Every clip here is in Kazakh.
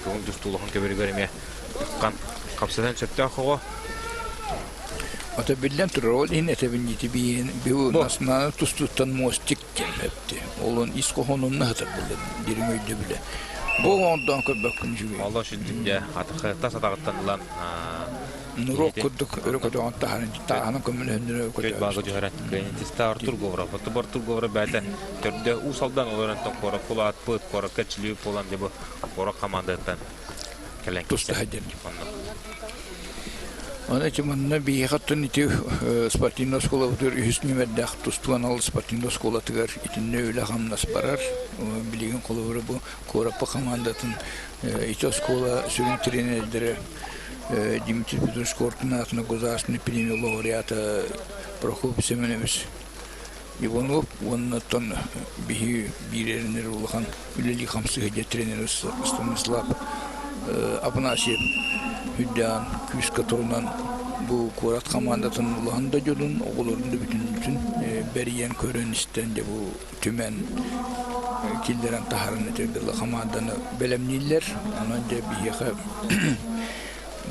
Kıvın düstuluğun köbürü görmeye kan kapsadan çöpte akığı. Ata bilden turur yine tebinci bir nasıl tustuttan mostik gelmepti. Onun iskohonun hatır buldu dirin öyle bile. Bu ondan köbekün gibi. Allah şimdi de hatta tasatağıttan lan Nurok kurduk öyle kadar tahanın kömürlüğünü köy bazı cöhret kıymetiste Artur Govra, Artur Govra bende törde usaldan olarak kora kulat pıt kora kaçlığı polan diye bu kora komandandan gelen tustu hadin. Onun için ben bir hattın iti Spartino skola otur Hüsnü Meddah tustuan al Spartino skola tıgar için ne öyle hamlas barar bilgin kolları bu kora komandanın iti skola sürün trenerleri Dimitri Petrovich координатор государственной премии лауреата Прохоп Семенович Иванов, он тон бирернер улхан үлели хамсы хеде тренер Станислав Апанасьев Hüddan küs katırılan bu kurat komandasının ulağında yolun oğullarında bütün beriyen körünisten de bu tümen kilderen taharın eterdiler komandanı belemliler onun da bir yaka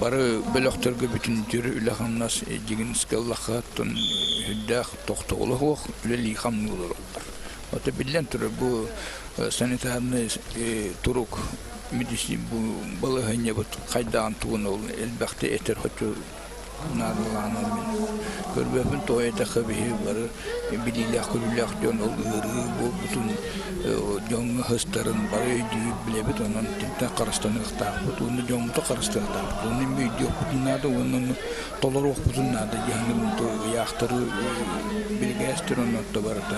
Barı beloktorga bütün türü ulahannas jigin skallakhatun hüddah toxtoğluq üleli xamnu olur. Ota bilen türü bu sanitarny turuk medisi bu balahanya bu qaydan tuğun ol elbaqti eter hotu narlanır min. Körbepin toyata xabihi barı bililah kullah jon ol bu bütün jon hastarın barı diye bilebet onun tinta qarastany xta bunu jon to qarastany bunun video bunlarda onun tolar okudunlarda yanım to yaxtırı bilgestirun to barata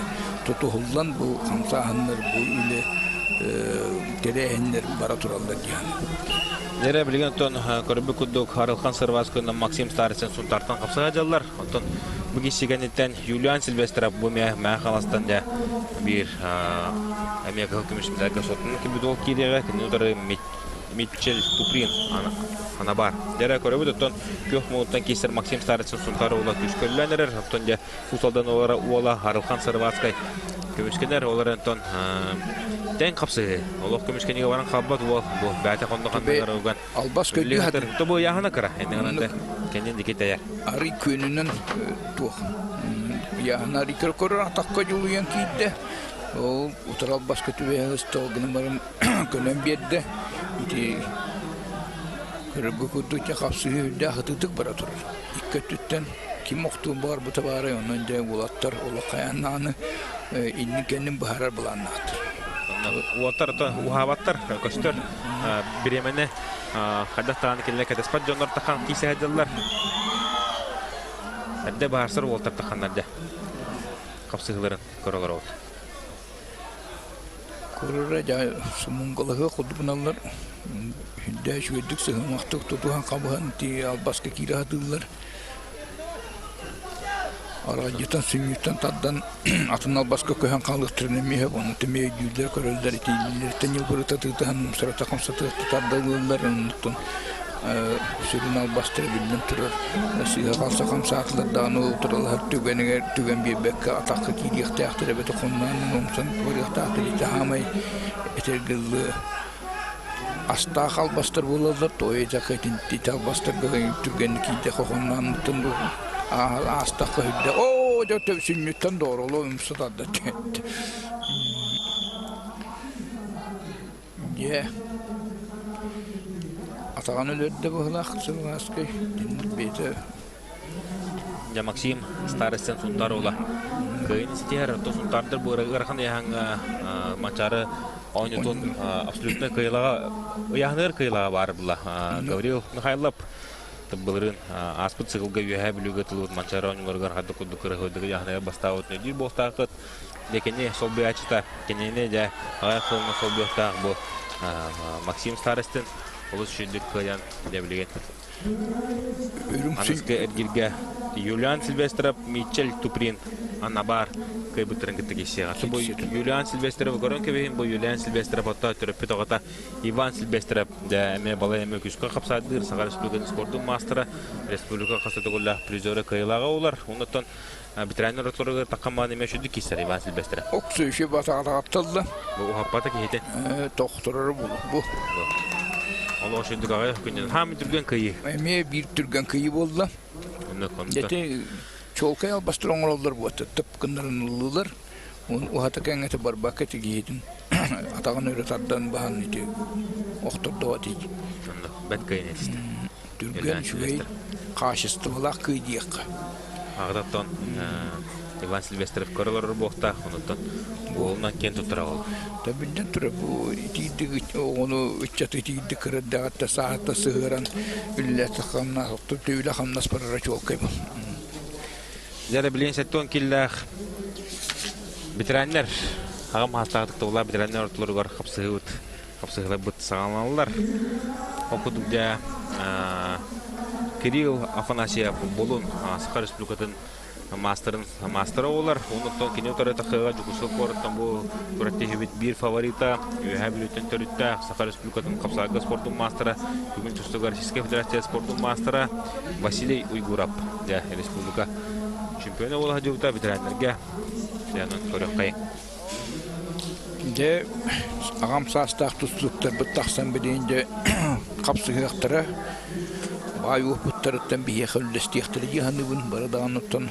to hullan bu xamsahanlar bu ile terehenler baraturallar yani. Nere bilgen ton körbe kudduk Haralkan Sarvasköy'den Maksim Starisen suntartan kapsayacaklar. Ondan bu kişigenetten Julian Silvestrov bu mekalastan da bir Amerika hükümetinde sotun ki bu dol kiriye ki Mitchell Tuprin ana bar. Nere körbe de ton köh muhtan keser Maksim Starisen suntarı ola küsköllener. Ondan da usaldan ola Haralkan Sarvaskoy kömüşkener olarak ton den kapsı. Allah kömüşkeniye varan kabbat bu bäte kondokanlar ugan. Albas köydü hadır. To bu yahana kara. Ende kendin dikete. Ari köyünün tuh. Yahana ari korora takka juluyan kidde. O utar albas kötü ve stolgun barın Kolombiyada iti körbe kudu kapsı da hatıdık baratur. İkkatütten kim muhtum var bu tabara onun da bulatlar ola kayananı inni kendim baharar bulannaktır. Water to uhavattar koştur biremene hadat tan kille kades pat jonor takan kise hadallar. Adde baharsar water takanlarda. Kapsıgların korolar oldu. Korora ja sumungalı kudubunallar. Hüdda şu eddik sığmaktık tutuhan kabuhan ti albaska kirahadılar. Aracıtan sünniyetten taddan atın albaska köhen kanlık trenemi hep onu temeye güller körüller itilerden yılbırı tatıdan sırata kamsatı taddalılar unuttun. Sürün albastır bildim turur. Size kalsa kamsatlar dağını otururlar tügen bir bekka atakka kiriyakta yaktır ebeti konmanın omsan variyakta yaktır itahamay etergilli Asta albastır bulallar toyacak etin iti albastır tügen kiriyakta konmanın tundu. Asta kıydı. O da tevsünlükten doğru oğlum sıdadı. Ye. Atağın ölürdü bu hılak Sırvaskay. Beyte. Ya Maksim Starisen suntar ola. Köyün istiyer to suntardır bu arkan yang maçarı oynatın absolutna kıyılağa yahnır kıyılağa var bulla. Gavril Mikhailov Tabılırın aspıt sıkılga yühe bilüge tılıt mançara oyunlargar hadı kudu kırı hıdıgı yahnaya bastağıt ne değil boğustağıt dekeni sol bir açıta kenine de ayak koluna sol bir açıta bu Maksim Staristen olus şüddük kıyan debilgen Anıskı Edgirge Julian Silvestrov Mitchell Tuprin Anabar kıybıtırın gittik işe bu Julian Silvestrov görün ki bu Julian Silvestrov hatta törpü toğata Ivan Silvestrov da me balaya me küskü kapsadır Sagar Respublika'nın sportu masterı Respublika kasıtı golla prizörü kıyılağa olar ondan bitirenler oturur takımmanı meşhuduk ister Ivan Silvestrov Oksu işi batağıda atıldı bu happata ki hete doktorları bu Олох шөндік ағай күннен хам түрген кайы. Эме бир түргөн кыйы болду. Дете чолкай албастыр оңролдор болду. Тыпкындарын улуулар. Ухата кеңете бар бакети гейдин. Атаган өрөтардан баан ити октордо ати. Бәт кайнетисти. Түргөн шугай кашысты булак кыйдык. Ағдаттан Иван Сильвестров көрөлөр бохта, онуттан голунан кен тутура бол. Табинден тура бу итидик ону үччаты итидик кырдагатта саатта сыгыран үлләте хамна төйлө хамнас барара чолкай бол. Зәре билен сеттон киллах ветераннар агам хастагдыкта улар ветераннар ортолоргор капсыгылар бут сагаланалар. Окудукда Кирилл Афанасьев болун Саха Республикатын мастера олар. Онуттан кене отарыта қыға жүкісі қорыттан бұл көреттегі бір фаворита үйәбілеттен төрітті Саха Республикатын қапсағы спортын мастера бүгін түстігі Российская Федерация спортын мастера Василий Уйгурап. Республика чемпионы олға жүгіта ветеранлерге көрек қайын. Де ағам састақ тұстықтар бұттақсан бідейінде қапсығықтары бай опыттарыттан бие қөлдестектері жиғаны бұн барадағын ұттан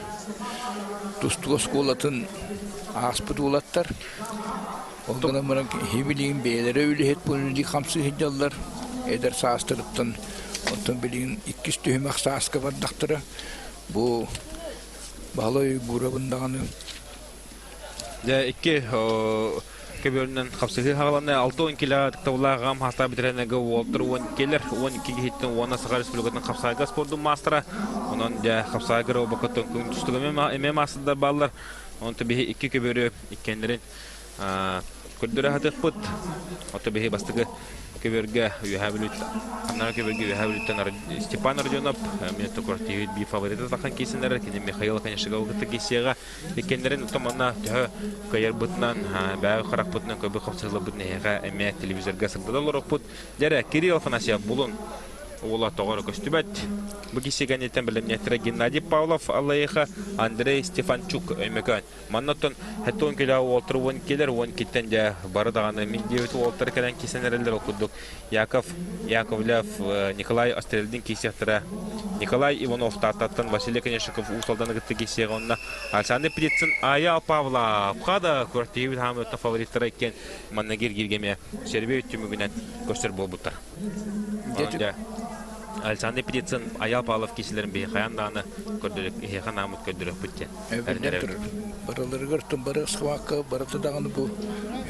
тұстығы сколатын аспыт олаттар. Олғана мұнан хебілеген бейлері өлігет бұнынды қамсығыдалар. Әдір састырыптан оттан білеген 2 түйімақ сасқа бардақтары. Бұл бағалай бұрабындағаны. Екі көбөрүнөн капсыгы хагаланы 6 кило тавлагам хаста битренеге Уолтер 10 келер 12 хиттен Уана Саха Республикатын капсыгы спортун мастера. Онон да капсыгы робокотон күнтүстүгү эмемасында баллар. Онто бихи 2 көбөрү иккендерин көрдөрө хатыппыт. Ото бихи бастыгы көбөргө үйәбилет аннары көбөргө үйәбилеттен Степан Родионов мен токортиви би фавориты такан кесендер кине Михаил конечно гылгыты кесега иккендерин томана кайыр бутнан баа харак бутнан көбө капсыгы бутнега эме телевизорга сырдалар опут дере Кирилл Афанасьев булун Ола тоғыры көстібәт. Бұғы сегенеттен білімнеттері Геннадий Павлов, Аллайыға Андрей Стефанчук өймекан. Маннаттан әтті 10 келі олтыр 10 келер, 10 кеттен де бары дағаны мен 9 олтыр кәлін кесенерелер оқыдық. Яковлев, Николай Астрелдің кесектірі, Николай Иванов таттаттан, Василий Конешиков ұсалдан ғытты кесеға онына. Алсанды Петицин Ая Павлов, қада көртегі хамы өтті фавориттері екен маннагер гергеме сербе өттімігінен көстер бол бұттар. Александр Петицин Аял Павлов кешелерін бей қаяндағаны көрдірік, ехан амыт көрдірік бүтте. Бараларығыр тұн бары ұсқымаққа баратыдағаны бұл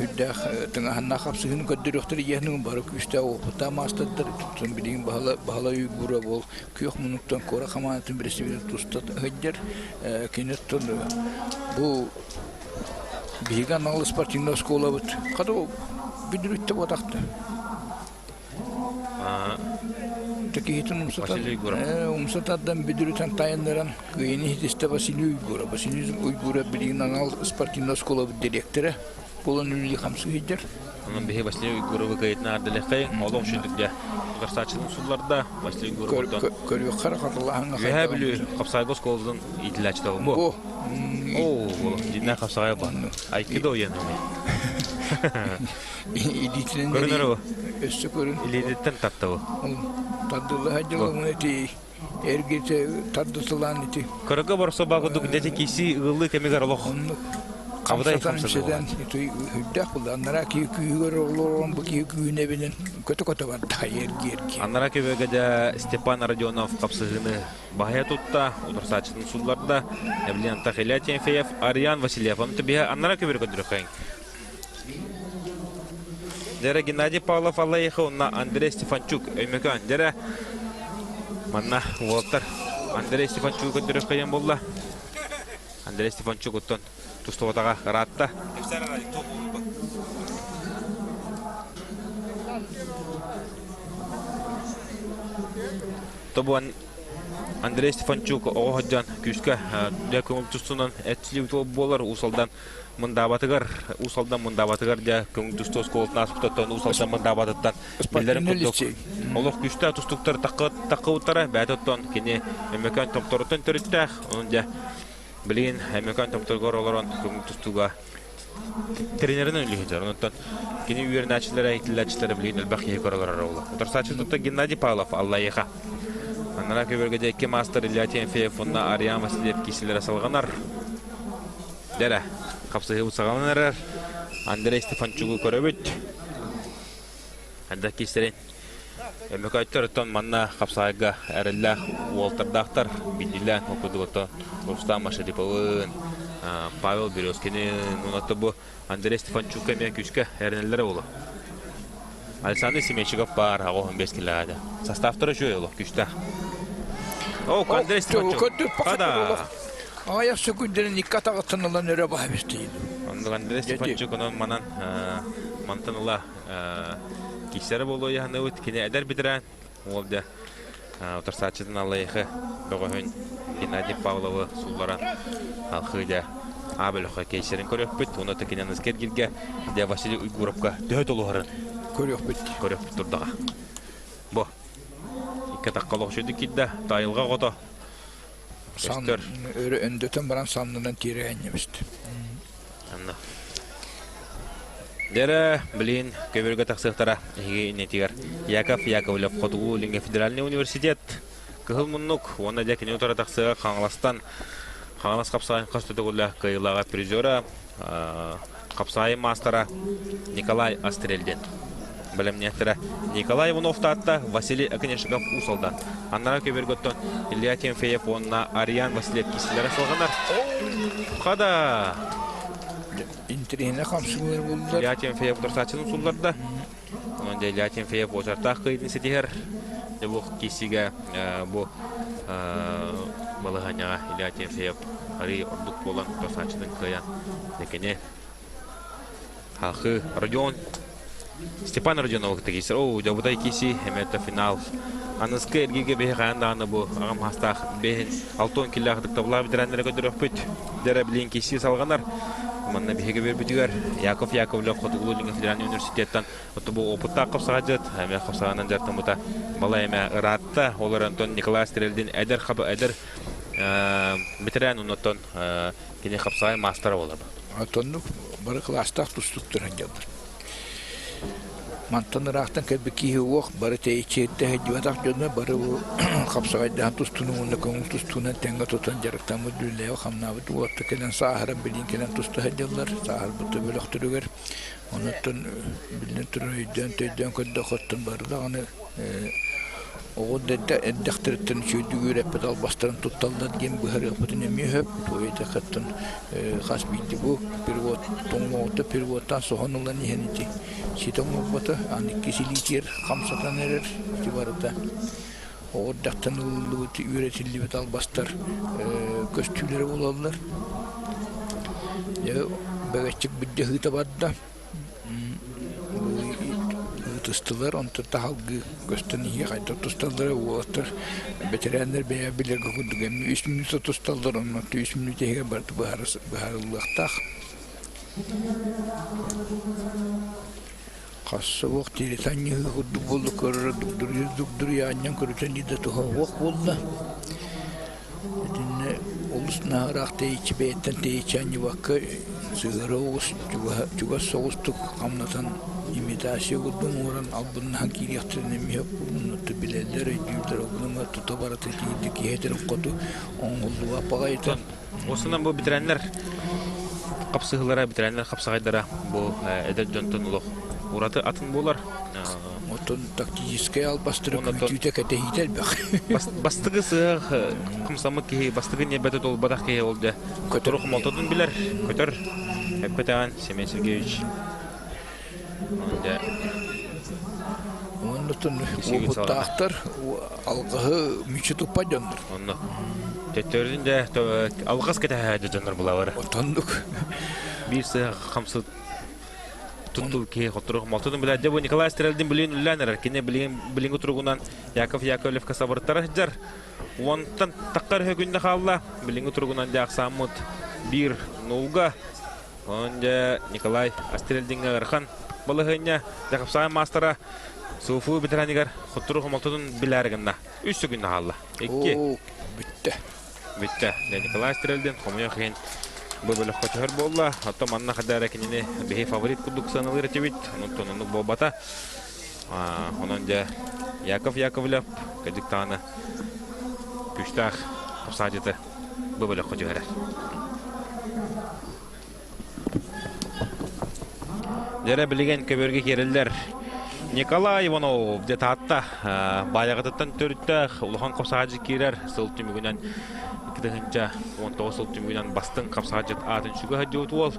үддәқ тыңағанна қапсығын көрдіріктері ехінің бары күшті оқыта мастадыр. Тұн білеген бағала үй бұра бол күйіқ мұнықтан қора қаманатын бірісі бірін тұстат ғыддер. Кенет тұн бұл бейген алы спортивна скола бұд. Қады ол бүдірітті бодақты. Такихитин умсатадан бидүрүтен таяндаран кыйыны хитисте Василий Уйгура. Василий Уйгура билигин аңал спортивный школа директоры. Болон үлі қамсы хейдер. Onun bihi Василий Уйгура выкайытна ардылықай. Олық шүндікде ғырсачылың сұлларда Василий Уйгура бұлдан. Көрі қарақарлағын қайда. Өйә білі қапсайғы сколдың иділәчі тағым бұ. О, динна қапсайға ба. Айкидо ен өме. Көрінер о? Өсі көрін. Иледеттен татты о? Таддылы хәджілі мұнеті әргеті таддысылан еті. Көрігі барса бағыдық дәте кесі ұғылы кәмегар олық. Қабыдай қамсады болған. Хүддәк болды. Аннара күйігер олырын бұл күйіне білін көті-көті барды ерге. Аннара көбеге де Степан Родионов қапсығыны бағая тұтта. Отырсачының сұлларда Эвлен Тахиля Тенфеев, Ариан Васильев. Аннара көбер көндірі қайын. Дере Геннадий Павлов Аллайыха, онна Андрей Стефанчук өймекан. Дере манна Уолтер Андрей Стефанчук өндірі қайын болла. Андрей Стефанчук оттан тұстығытаға ғаратта. Тобуан Андрей Стефанчук оғаджан күшкі көңіл тұстынан әтсілі өтіп болар. Усалдан мұндабатығар де көңіл тұсты сколытын асыптаттан, усалдан мұндабатыттан білдерін күттік. Олық күшті тұстықтар таққы ұттара бәтіттан кені әмекан топтарыттан түріттәқ. Оның де білген әмекан топтарғар оларан көңіл тұстыға тренерин үлүһүжөр. Онтон кини үйөрнәчләре әйтилләчләре билген элбах егорлар олы. Утарсачы тутта Геннадий Павлов Аллаеха. Аннара көбөргөдө 2 мастер Илья Тимофеев, онна Ариан Васильев кисилер салганар. Дәре, капсыгы усаганар. Андрей Стефанчугу көрөбүт. Анда кистерен. Эмекайттыртон манна капсайга әреллә Уолтердактар бидилән окудугото Рустам Машариповын, Павел Березкинин, онаты бу Андрей Стефанчук кеме күчкә әрнеләре булы. Александр Семенчиков бар, 15 килограмм. Составтары жойылы күчтә. О, Андрей Стефанчук. Када. Аяк сөкүндерин иккатага тынылан өрө бабестейин. Андрей Стефанчук онан манан мантыныла кисәре болуы яны үт кине әдәр бидерән. Ол да утарсачыдан Аллаһы бөгөн Геннадий Павловы сулларан алхыда абелхо кесерин көрөп бит. Уны текенен искергилге де Василий Уйгуровка дөт олорын Көрөп бит турдага. Бу ике таккалык шуды кидде тайылга гото. Сан өрө өндөтөн баран санынан тирәннебист. Анна Дера, блин, көбөргө таксыктара нетигер. Яков Яковлев Хотугу Линге федеральный университет. Кыл муннук, оны да кине утара таксыга Каңластан. Каңлас капсайын кастыдыгыла кыйлага призера, капсайын мастера Николай Астрельден. Белемнеттера Николай Ивановтатта, Василий Акинешиков усалда. Аннара көбөргөттөн Илья Тимофеев, онна Ариан Васильев кисилер салганар. Када Интерне камсыңыр булдылар. Илья Тимофеев турсачын сулларда. Онда Илья Тимофеев ожартак кыйдын сетигер. Бу кисиге бу балаганяга Илья Тимофеев ари ордук болан турсачын кыян. Некене халкы Родион Степан Родионов тегисер. О, жабудай киси эмета финал. Аныскы эргиге беханда аны бу агам хастах бехин алтон киллагдык табла бидраннер көдөрөп бүт. Дәре билин киси салганар. Манна беге бербүтүгөр Яков Яковлев Хотугу Линге федеральный университеттен отбу опытта капсагат, эме капсаганан жартымыта бала эме ратта олар Антон Николай Стрельдин эдер хабы эдер битерен унотон кине капсагай мастер болду. Атонну бары класстах тустуктуран жабыр. Мантанырақтан кәбікі оқ бары тәйчетті әдіватақ жөні бары қапсағайдан тұстуының көңіл тұстуынан тәңгі тұтан жарықтамы дүлләуі қамнабы дуатты кәлін сағырын білін кәлін тұсты әділер, сағыр бұты бөлік түрігер. Оныттың білін түрі үйден төйден көдді қоттың бары да аны оғын әддәқтіріттің сөйдігір әппет албастарын тұтталдан ген бұхар әппетін әме өп, тойды қаттың қас бейді бұл, перевод, тоңмауыты переводтан соғанылан ехенеті. Сетің ұлбаты, аны кеселіктер, қамсатан әрер, жібарыда. Оғырдақтан ұлылығы үйретілі бет албастар көстүйлері болалылар. Бәгәтчік бүдде ғыта бадда. Тыстылар, онты тағалғы көстін ие қайта тұсталдары олаттар. Бетерәнлер бәйә білергі күрдігі. 3 минута тұсталдар, онты 3 минута еге барды бұхарылықтақ. Қасы оқ телетанығы күрді болды көрір, дүгдүр яңнан көрітен еді тұға оқ болды. Олысына арақ тейчі бәйттен тейчі әні вақы сығыры оғыз, жүға соғыстық қамнатан имитация күрдің орын албыннан кирияқтырын әмейіп бұлынытты білелер, өйділдер оғылыңа тұта бараты кейді кейдерін қоды оңғылдыға апағайты. Осынан бұл бітірәнлер қапсығылара, бітірәнлер қапсағайдара бұл әдәл жонтын ұлық. Ураты атын болар. Отын тактическая албастырып үтүйті кәте хител бәқ. Бастығы сығық, қымсамы кейі, бастығы не бәті ол бадақ кейі олды. Көтірі құмалтадың білер. Көтір, әппетаған Семен Сергеевич. Онытын опыттақтар алғығы мүші тұппа жондар. Оны тәттердің де алғыз кәті әді жондар бұлавары. Отындық. Bir қамсы тұттыл кей құттырық малтудың біләді бұл Николай Стрельдин білейін үлләнер. Кене білейін ұтырғынан Яков Яковлев касабырттары жар. Онтан таққар хөкінде қалла. Білейін ұтырғынан де ақсамыд 1-0-ға. Онда Николай Стрельдинге ғырхан балығыня Жақыпсайын мастера Суфу бітірәнігер құттырық малтудың біләрігінна. 3 күнді қалла. 2. Бітті. Николай Стрельдин қомайын қиын бу бөлөк көтөр болла. Атта манна кадара кинене бехи фаворит кудук саналыр этебит. Онтон бобата. Онон же Яков Яковлев кадиктаны күчтах капсадыты бу бөлөк көтөр. Дәрә билеген көбөргө керелдер. Николай Иванов де татта баягытын төрүттө улахан капсажы кирер сыл түмүгүнөн 2-19 сыл түмүгүнөн бастын капсажы атын шүгө хадыут бол.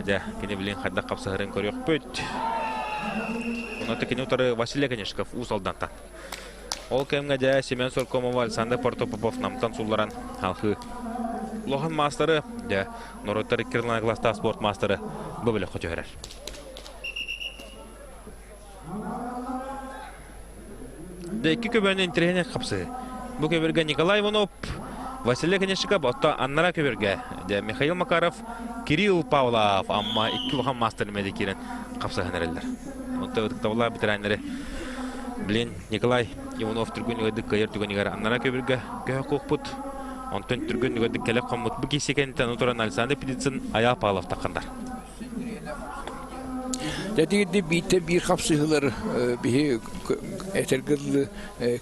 Да кене билен хадда капсагырын көрөк бөт. Онаты кене утары Василий Конешков усалдантан. Ол кемге да Семен Соркомов, Александр Портопопов намтан сулларан халкы. Улахан мастері да Норотар Кирна класста спорт мастері бөлөк көтөрөр. Iki köbörünün treni kapsı. Bu köbörge Nikolay Ivanov, Vasily Koneshkov, hatta Annara köbörge. De Mikhail Makarov, Kirill Pavlov, amma iki ulhan master medikiren kapsı hanereller. Onta tavla bitirenleri bilen Nikolay Ivanov türgün ödük kayır türgün Annara köbörge köy kokput. Ontan türgün ödük kelek komut bu kisekenten oturan Alexander Piditsin ayağı Pavlov takandar. Dedi bir kapsıhılar bir etergirli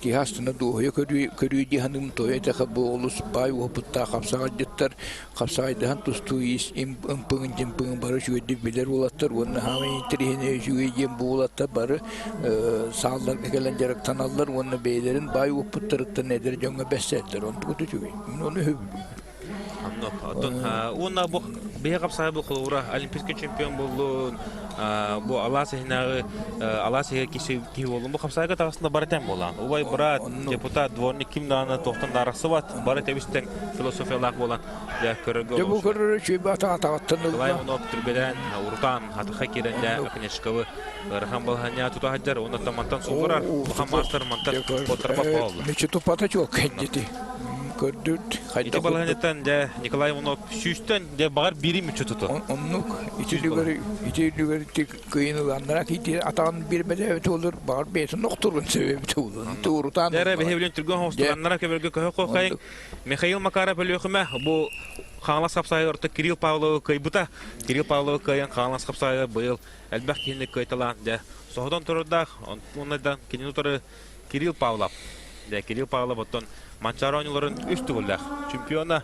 ki hastana doğuya körüyü hanım toya da bu olus bay o putta kapsağıdır kapsağıdan tustu is impın jimpın barı şu bilir olatır onu havayı trihine şu yem bu olatta barı sağlar gelen jarak tanallar onu beylerin bay o puttarıkta nedir jonga bessettir onu tutucu onu Ona bu bir kapsağı bu kulura olimpik şampiyon buldu. Bu Alasya kişi oldu. Bu kapsağı da aslında baratem bolan. Ubay Barat deputat dvornik kimdanı tohtan darası var. Barat evisten filosofiyalar bolan. Ya körgü. Bu körgü şey bata atattın. Kolay onu Türkbeden Urtan hatta kirende Koneshkov'u Rahman Balhanya tutu hacer onu tamantan sokurar. Bu master mantar potrapa oldu. Ne topata çok kendisi. Gördük. İti balhanetten de Nikolay Ivanov süsten de bağır biri mi tutu? Onluk içi lügeri kıyınılanlara ki atan bir bedevt olur bağır beytin nokturun sebebi olur. Doğrudan. Dere behevlen Türk'ün hostulanlara köbörgü koyayın. Mikhail Makarov ölüyüme bu Xanlas kapsayı orta Kirill Pavlov kaybuta. Kirill Pavlov kayan Xanlas kapsayı bu yıl elbək kendini kaytalan de. Soğudan turda onlardan kendini turda Kirill Pavlov. De Kirill Pavlov oton Mancharonların üstü buldak. Çempiyona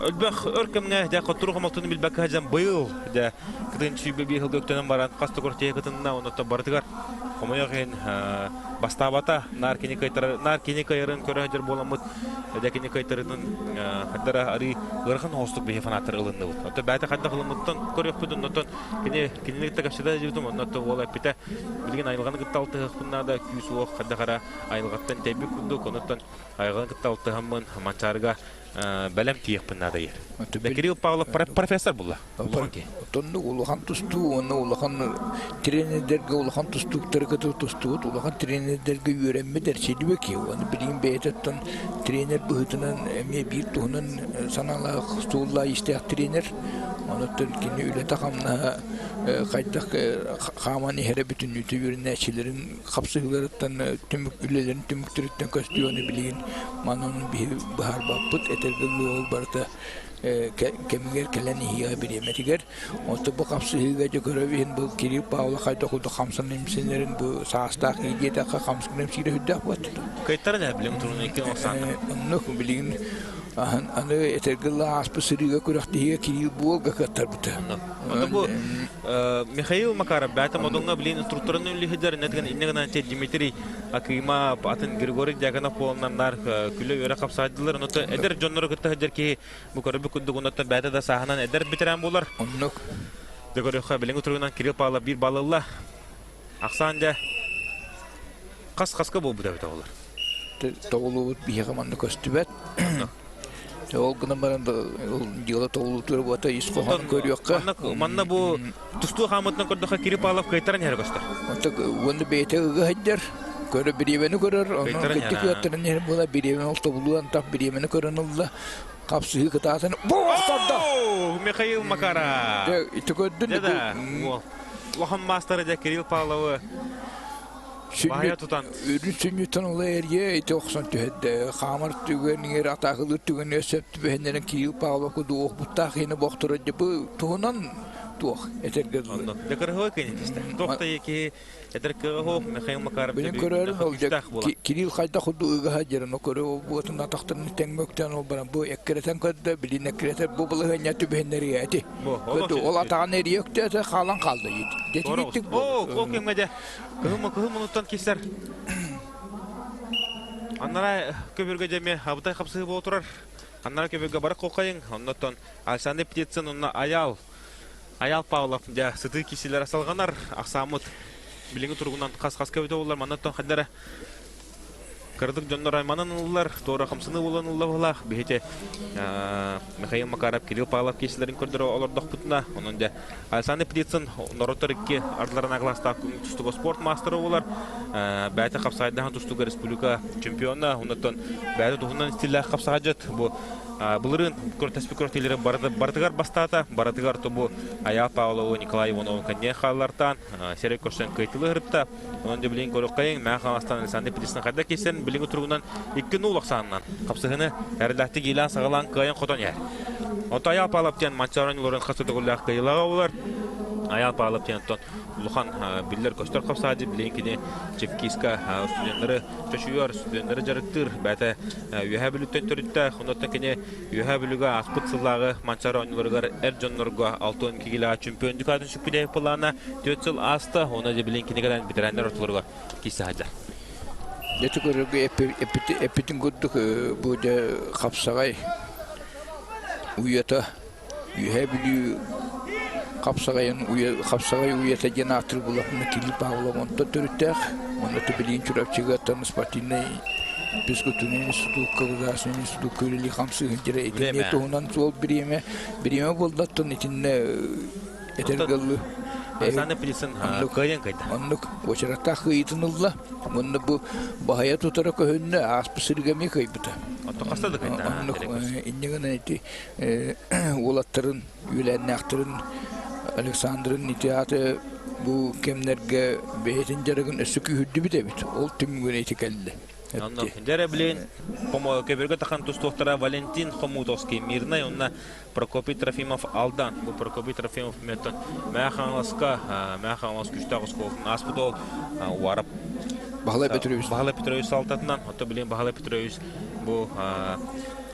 ölbək örkemne de qatruğu maltını bilbək hacam bu yıl de kıdın çübe bir yıl göktenin baran qastı kortaya kıtınına onu da barıtıgar. Komayağın bastavata nar kini kayarın körü hacer bolamıt de kini kaytarının haddara arı ırğın hostuk bir fanatır ılındı. Hatta bәті qadda qılımıttan körük budun notan kini takashida jibtum onu da ola pite bilgin ayılğanı gıttaltı hıqpınna da küs oq qadda qara ayılğattan tebrik kuduk ondan ayılğanı gıttaltı hamın mançarga belem tiyekpınna da yer. Kirill Pavlov profesör bulla. Tonnu uluhan tustu onu uluhan trenerlerge uluhan tustukları tustu uluhan trenerlerge öğrenme dersiydi beki onu bilin beytetten trener bıhıtının bir tuğunun sanala stoğulla isteyek trener onu Türkiye'nin öyle takımına kaydak kamani her bütün YouTuber'ın neçilerin kapsıhlarından tümük ülelerin tümüktürükten köstüğünü bilin manonun bir bahar bapıt etergilli ol barda kemiger keleni hiya biremetiger o bu kapsıhıga görevihin bu Kirill Pavlov kaydak oldu kamsın imsinlerin bu sağıstak iyiyete kamsın imsire hüddak var. Kayıtları ne bilin turunu iki olsan? Onu bilin anı etergilli aspa sırıga kuraktihiga Kirill Pavlov katar buta. Bu Mikhail Makarov bәті модонға білен инструкторының үліхедер нәтіген иннеген анте Дмитрий Акима атын Григорий Дьяконов болыннандар күлі өре қапсадылар. Оныты әдер жонлары күтті хедер ки бұл көрібі күдді оныты бәті да сағынан әдер бітерен болар. Дегорюха білен ұтырғынан Кирилл Павлов бір балылла ақсан да қас-қасқа бұл бұда біті олар. Тоғылы бұд бейе қаманды көстібәт. Ол гына барanda дела тоолутур бата исқохан көрөккө. Манна бу тусту хамытын көрдөккө Кирилл Павлов кайтаран жер көстөр. Онта онда бетеге хаддер көрө биребени көрөр. Онда кеттикөттөрүн жер була биребени олтобулуан тап биребени көрөнүлла. Капсыгы кытасын. Бу вақтарда. Михаил Макаров. Итекөддүн. Лохан мастері де Кирилл Павловы Bahaya tutan. Ürün sünnüten ola erge ite oksan tühedde. Kamar tügeninger atakılır tügeniyor söptü behenlerin Kiril Pavlov'u doğuk buttaq yeni bokturu bu tuğunan tuğuk etergez. Ondan. Dekar hoy kenin işte. Dokta ki eterke ho Mikhail Makarov Benim körörüm olacak. Kiril kayda kudu ıgı hacerin o körü o buatın ataklarını tengmökten ol bana. Bu ekkereten kadar bilin ekkereten bu balı hanyatı behenleri yeti. Ol atağın eri yok da kalan kaldı. Geçin gittik bu. O kemede. Kıhım unutan keser. Anlara köbürge jeme abıtay kapsığı bu oturar. Anlara köbürge barak kokayın. Ondan alsande pitetsin onna Ayal Pavlov ja sıtı kişiler asalganar aksamıt bilingi turgundan kas köbüde olurlar manattan hadlara kırdık jonlar aymanın olurlar doğru kamsını olan olurlar bihete Mikhail Makarov Kiril Pavlov kişilerin kördürü olur dokputna onun ja alsande pitetsin norotorikki ardlarına glasta tustugo sport masterı olar bäte kapsaydahan tustugo respublika çempiyonu ondan bäte tuhundan istilla kapsayacak bu Булырын көртәспекөртелері бардығар бастата, бардығар тобу Аял Павлову Николай Иванову кәне қалылартан, серек көрсен көйтілі ғырыпта. Оның де білген көрік қайын, мәң қаластан Александр Петесінің қайда кесен білген тұрғынан 2 нул ақсанынан. Қапсығыны әріләтті кейлан сағалан қайын қотан ер. Ота Аял Павловтен Манчарон Лорен қасыды ғылақ қайылаға олар. Аял Павловтен Лухан биллер көстер қапсады, білген кене Чевкиска студенттері төшүйер, студенттері жарықтыр, бәті үйәе біліттен түрітті, онаттан кене үйәе білігі аспыт сылағы Манчары ойныларығар әрджонларға 6-12 килаға чемпион дүкатын шүкпедей пылағына 4 жыл асты, оны де білген кенегеден бітірәндер ортыларға кейсі хаджар. Деті көрігі әпетін көддік бұда қапсағай ұйата үйәе білі Kapsagay uyata gene atır bulakını Kiril Pavlov onta törüttək. Onda da bilin çürapçıga tanış patine Peskutun institut kavgası institut köreli hamsı hıncıra etinne tohunan sol birime boldattın etinne etergallı. Sen de bilirsin kayın kayda. Onluk oçarakta hıyıtınılla. Onda bu bahaya tutarak önüne aspı sırgami kaybıda. Onta kastadı kayda. Onluk inneğin eti olatların, üyelerine aktarın Alexander'ın itihatı bu kemlerge behetin jaragın ösükü hüddü bide bit. Ol tüm gün eti geldi. Anladım. Jere bilin, pomo köbürge takan tustohtara Valentin Khomutovskiy Mirnay, onna Prokopy Trofimov aldan. Bu Prokopy Trofimov meton. Мәханлас күштағыз қолын аспыдол уарап. Бағалай Петрович салтатынан. Ота білин Бағалай Петрович bu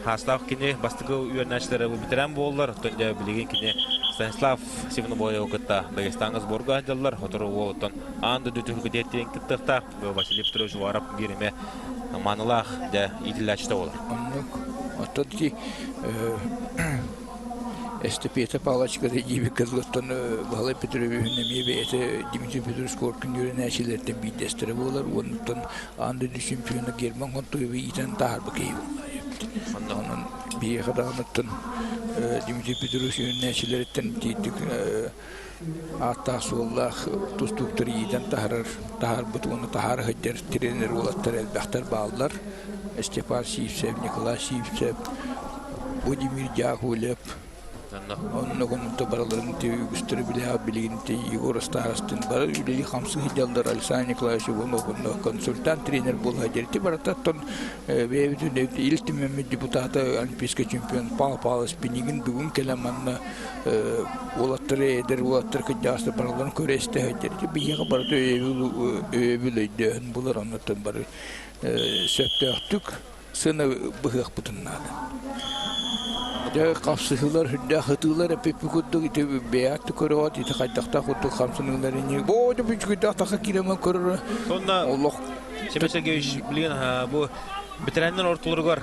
hastaq kine bastığı üyernəçləri bu bitirən bollar. Tönde bilgin kine Stanislav Sivnoboy okutta Dagestanga sborga jallar. Otoru oltan andı dütülgü dettiğin kıttıqta bu Vasiliy Petrovich varap birime manılaq da itilləçdə olar. Otta ki Estepiyete Pavlaçka'da gibi kızlıktan Bağlay Petrovich'in meyveyete Dimitri Petrovich Korkun üyernəçilərdən bir destere olar. Ondan andı şampiyonu German Kontoyevi iten tahar bakayım. Onun bir kadar anlattın Dimitri Petrovich üyernəçilərdən deydik Atası Allah tuztukları iyiden tahar butuğunu tahar hıccar trener olatlar elbaqtar bağlılar. Stepan Sivsev, Nikolay Sivsev, Vladimir Yakovlev, onun konuda baraların gösteri bile bilginte Igor Starostin var. Üleli hamsı hicallar Alexander Nikolayev onun konsultan trener bol hacerti baratatton ve iltimemi deputata Olimpiska çempiyon Paul Spinigin bugün kelamanna olatları eder olatları kıcası baraların köreste hacerti bir yaka barata öbüleydi bunlar anlatan bar söpte attık sana bıhık butunlar. Ya kapsılar, hüdda hıtılar hep kutlu gitti. Beyat kuruat, ite kaydakta kutlu kapsınlar ini. Bu da bir küçük daha kirema kurur. Sonra Allah. Şimdi geç bilin bu bitirenler ortaları var.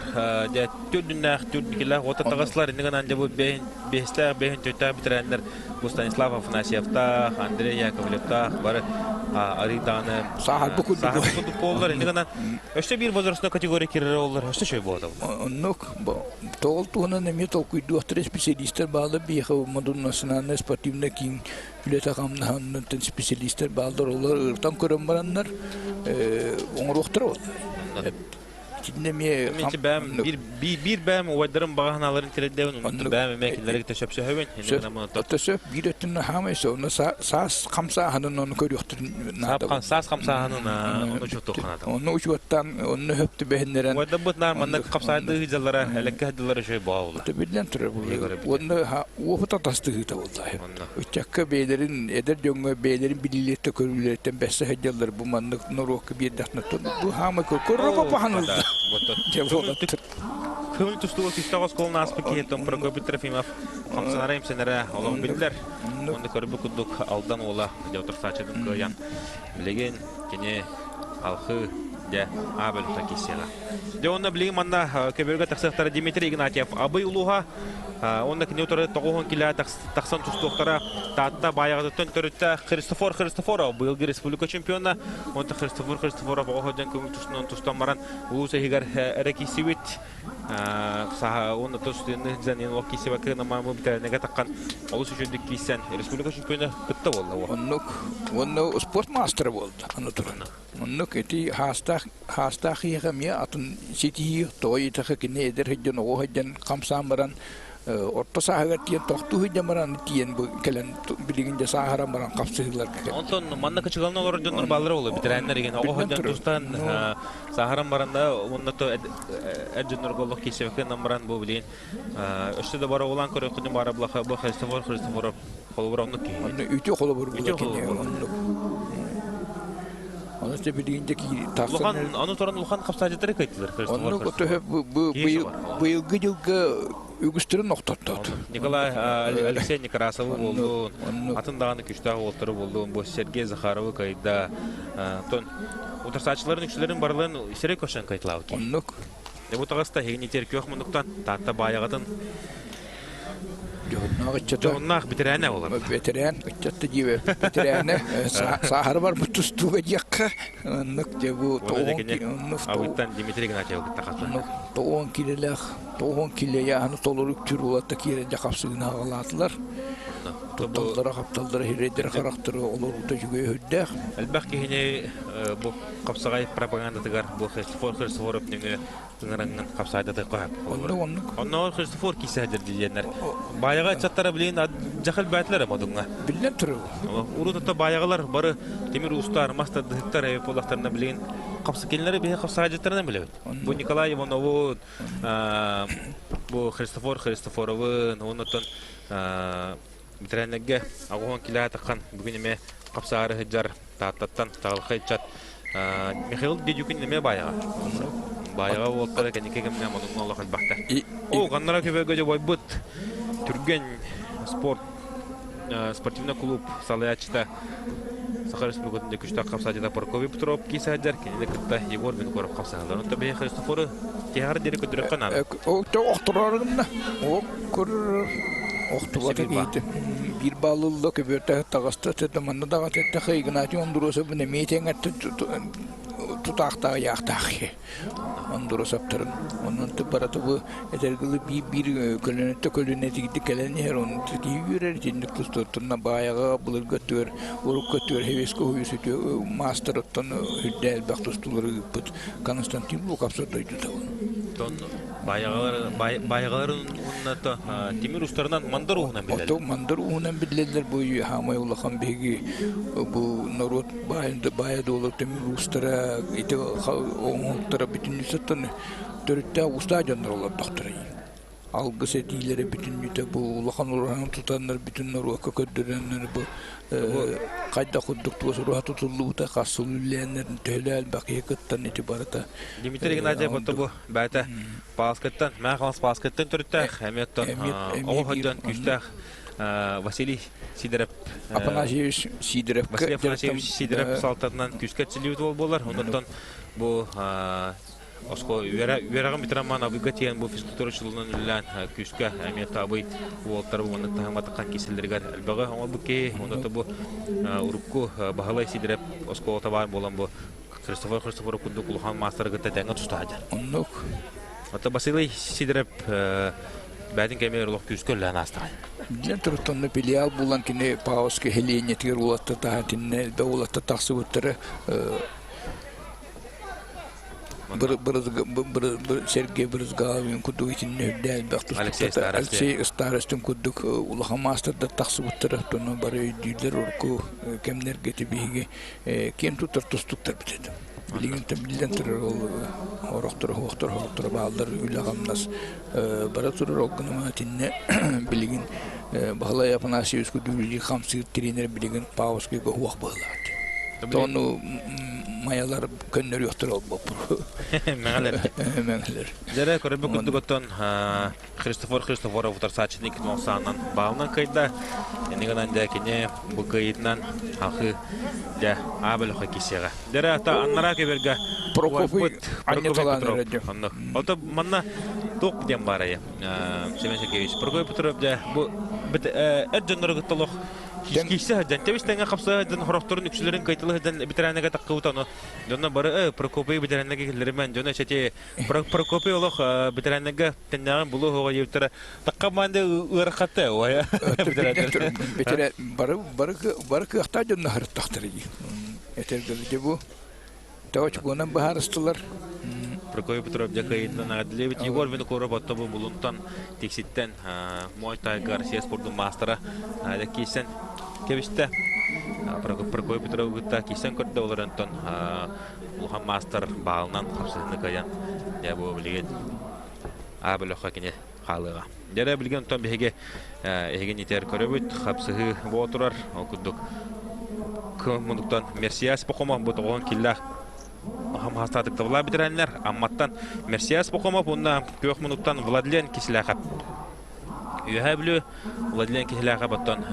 Ya tüdünler, tüdünler, otatağıslar. Ne kadar bu behin tüta bitirenler. Bu Stanislav Afanasyev'ta, Andrei Yakovlev'ta var. Aridanı. Sahar bu kutlu bollar. Ne kadar işte bir bazarında kategori kirleri olurlar. İşte şey bu adam. Nok, tol tuğuna ne tolkuydu. Otur spesialistler bağlı bir modern nasyonal sportivne kin bilete kamnahanın spesialistler bağlılar olurlar. Irtan kurambaranlar. Onlar oktur oldu. Кинеме Менче бәм bir bәм уайдырым баганаларын тирәдәвен унты бәм мәкилләргә төшәпсә һәвен. Төсөп биреттин хамайса оны сас камса ханын оны көрүктүр Сапкан сас камсаһынын оны чөтө канат. Оны учуттан оны хөптү бәһеннәрен Уайда бутнар манда капсайды җаллара элеккә диләр шәй баулы. Билен туры бу. Оны уфта тастыгы та булды. Учакка бейлерин эдер җоңга бейлерин билетте көрүләрдән бәсе һәҗәлләр бу мандык нурок bir дәхнә бу хамы көрөп баһанылды. Көңіл тұстығы күстағыз қолына аспы кейттен Прокопий Трофимов қамсанарайым сенері олың білділер. Онды көрбі күндік алдан ола деутыр сачыдың көйян білеген кене алқы де абелута кесеға. Де онда білеген манда көберге тақсықтары Дмитрий Игнатьев абый ұлуға онда кене отыры тоғуын келі тақсан тұстықтары татта баяғыды түн түрітті Христофоров бұйылғы республика чемпионы. Онда Христофоров оғыдан көңіл тұстынан тұстан баран ұлысы егер әрі кесеует оны тұстыны зәнен оқ кесеуі кіна мамы бітәрінеге таққан олыс үшіндік кейсен республика чемпионы күтті болды. Онны спорт мастері болды. Онны көті хастақ еғаме атын сетейі той тақы кене едер хеджен оғы хеджен қамсан баран орта сахаға тиен тоқту хеджен баран тиен кәлін білігінде сахара баран қапсығылар кәлін. Онтон манна кычыгалны олар жоннор баллары болу битерәннәр еген оғы хеджен тұстан сахаран баранда онны то әдженнор голлық кесевекен намбаран бұл білген өшті де бара олан көрі күнін бара бұлақы бұл Христофоров қолы бұра онны кейін. Онны үйте қолы бұр бұлы Onu işte bildiğinde ki Luhan, onu toran Luhan kapsayıcıları kayıttılar. Onu kötü bu yılgı ügüstürü noktattı. Nikolay Alexey Nekrasov oldu. Atın dağını küçtağ olturu oldu. Bu Sergey Zakharov'u kayıtda. Otursaçların üçlerin barılığın işleri koşan kayıtlağı ki. Onluk. Bu tağısta hegini terki yok munduktan. Tahta bayağıdın. Johnnak bitirene olur. Bitiren, çattı gibi bitirene. Sahar var bu tustuğa yakka. Onluk de bu Avuttan Dmitri Ignatyev takatlı. 10 kilo yağını toluruk tür olatta kire jakapsığına ağlatılar. Tutullara kaptallara hiredir karakteri olur da juga hüddek. Elbette yine bu kapsagay propaganda tıgar bu Hristofor öpnüğü tınırının kapsayda da koyup. Onlar Hristofor kisedir diyenler. Bayağı çatlara bileyin cahil bayatlar ama dunga. Bilen türü. Uruta bayağılar barı demir ustar, master dıhtar ev polaklarına bileyin. Kapsakenleri bir kapsayıcılarına bile. Bu Nikolay Ivanov'un bu Hristoforov'un ondan Bitirenlerge ağuhan kilaha takkan bugün ime kapsarı hıcar tahtatan tağlıqı hıçat Mikhail Dedyukin ime bayağı oltara kendike gemine amadığına Allah kalbakta o kanlara köpege boybut Türgen sportivna klub Salayaç'ta Sakar Respublikası'nda küçük kapsacıda Prokopy Petrov kisa hıcar kendine kıtta Yegor Vinkorov kapsadılar onu tabi Hristofor'u tehar deri kötürük kanalı o da okturarım da o kurur Oktuvatı giydi. Bir bağlılık köpürte tağıstı tedamanı dağa tette hıygınatı ondurusu bunu meyten tutakta yağtaq. Ondurusu aptırın. Onun tıparatı bu etergili bir kölüneti gitti keleni her onun teki yürür. Cindik tuturtuna bayağı bulur götür. Uruk götür. Hevesko huyusu diyor. Master ottan hüddel baktustuları yıpıt. Konstantin bu kapsadaydı da onu. Bayağıların onunla Timir ustalarından mandar uğunan bilirler. O mandar uğunan bilirler bu hamaya ulağın begi bu narot bayağı olur Timir ustara ite oğultara bütün nüsattan dörtte usta canlar olur doktora. Algı setileri bütün nüte bu ulağın ulağın tutanlar bütün narot köküdürenler bu kayda kurduk tuğası ruha tutulduğu da kasılüleyenlerin töhlel bakiye kıttan itibarata. Dimitri Ignatyev bu bəyətə basketdən, mən xalans basketdən törüttək, həmiyyətdən, oğuldan güçtək, Vasiliy Sidirev. Afanasyeviç Sidirev. Vasiliy Afanasyeviç Sidirev saltadından güçkətçiliyi oldular, ondan bu Osko verağın bitiranman abigatiyen bu fizkulturçuluğunun ülən küskə əmiyyətə abıy bu oltları bu ondan tahamatıqan kesildirgar əlbəğə ama bu ki ondan da bu Urukku Bahalay Sidirev Osko otabarın bolan bu Hristofor kunduk Luhan masterı gıtta dəngə tustu hacar. Onluk. Ata Vasiliy Sidirev bədin kəməyər olaq küskə ülən astıray. Bilen turuttanlı filial bulan kine Paoski heliyenyetiger ulatta tahatinne elbə ulatta taqsı güttürü Сергей Брызгаловин кудук итинне Алексей Старостин кудук улаха мастерда тахсыбыттыр тону бары дилер урку кемнер гетибиге кен тутар тустуктар битет. Билген турар ол орохтор балдар уйлагамнас бара турар огнума тинне билген Бахалай Афанасьевич кудули хамсы тренер билген Павловский го хуак балат. Тону маялар көннөр yoxtur ol bopur. Мәңәләр. Дәрә көрбе күндүгөттөн Христофоров утарсачник носаннан баалнан кайда. Энегенән дә кине бу кайытнан ахы дә абел хокисега. Дәрә ата аннара кеберге Прокопий Аннеталан. Ото манна ток дем барая. Семен Сергеевич Прокопий Петров дә бу бит эдженнер гыттылык кийсе дәнтебистәнгә капса дән хорохторын үксүләрен кайтылы дән битерәнәгә таккыутаны. Донна бары Прокопий битерәнәгә килермен. Жона чәте Прокопий олох битерәнәгә тәннәгән булу хога евтера таккаманды ырхаты оя. Битерә бары кыхта жонна хырттактыры. Этергелде бу. Тавчгонан баһарыстылар. Прокопий Петров дәкәйтнән Адлевит Егор Винокуров аттабы булунтан текситтен Мойтай Гарсия спортның мастера да кисен кебисте Прокопий Петров гытта кисен көрдө оларынтан улхан мастер баалнан капсыны каян я бу билген абылыха кине халыга дәрә билген тон беге еген итер көрөбүт капсыгы болотурар окудук коммундуктан Мерсиас покома бу тогон киллах Хам хастадык тавла битерәннәр, амматтан Мерсиас покома бунна 4 минуттан Владлен кисләхәп. Юһәблү Владлен кисләхәп аттан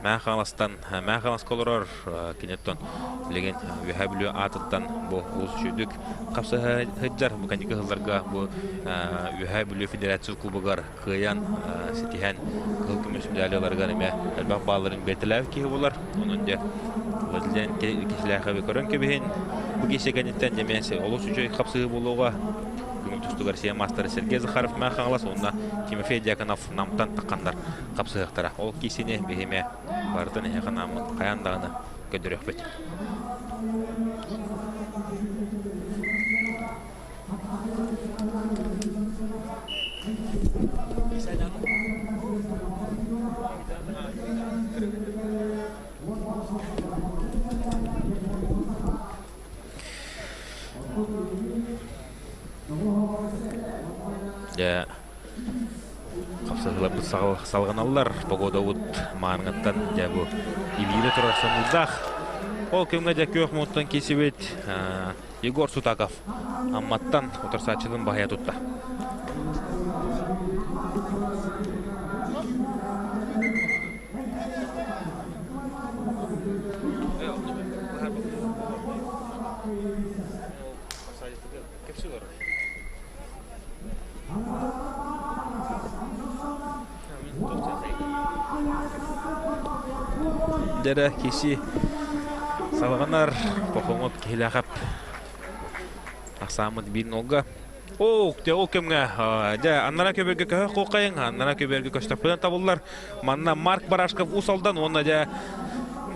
мәхаластан колорор кинеттон леген юһәблү атыттан бу ул шүдүк капса хәҗҗар бу каника хылларга бу юһәблү федерация клубыгар кыян ситиһән хөкүмәт мәсьәләләргә нимә әлбәт балларын бетеләв ки булар. Онын да Владлен кисләхәп көрән кебен бу кешегәнеттән демәсе олус үчөй капсыгы булуга Күмүтүстү Гарсия мастер Сергей Захаров мәхаңлас онна Тимофей Дьяконов намтан таққандар капсыгыктара. Ол кисене бехеме бардын яғанамын қаяндағыны көндірек бет. Ya, kapsahlar salganalar pogoda ut mangatan jago ibile turarsan udah. Ол кемге дә көк муттан кесебет Егор Сутаков амматтан утырсачылын бая тутта. Дәрә кеси салганар покомот киләгәп аксамыт бин олга. О, те ол кемгә дә аннара көбергә кә кокайын, аннара көбергә көстәпән табыллар. Манна Марк Барашков усалдан онна дә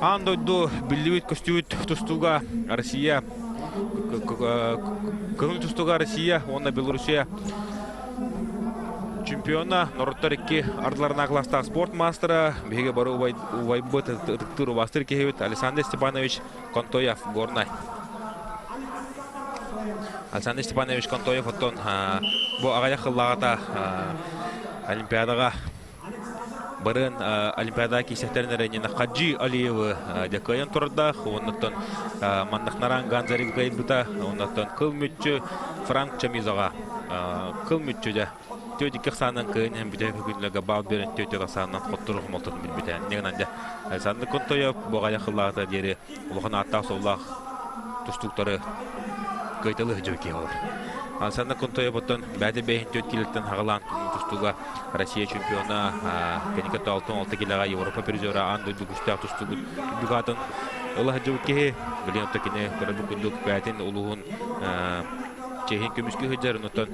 андойду билбит көстүт тустуга Россия көңүл тустуга Россия, онна Белоруссия чемпиона Норотторикки арларына класстағы спорт мастера беге бары увайбы тыртыру бастыр кехебет Александр Степанович Контоев горнай. Александр Степанович Контоев оттон бу ағая қыллағата Олимпиадаға барын Олимпиада кесектерінерінен Хаджи Алиевы декайын тұрда, оннаттан мандақнаран Ганзарев Гайбыта, оннаттан кыл-мүтчі Франк Чамизаға кыл-мүтчі де Төдик ксанан кыйнен бидек күнлеге бал берен төтөк асаннан коттурук молтон билбитен. Негенде Александр Контоев богая хыллата дери улухана аттак соллах тустуктары кайтылы жөки алар. Александр Контоев оттон бәде бейин төт килеттен хагалан тустуга Россия чемпиона кениката алтын 6 килога Европа призеры анды дугустак тустугу дугатын улах жөки билен текине көрөбүкүндүк бәтин улугун чехин көмүскө хөҗәрен оттон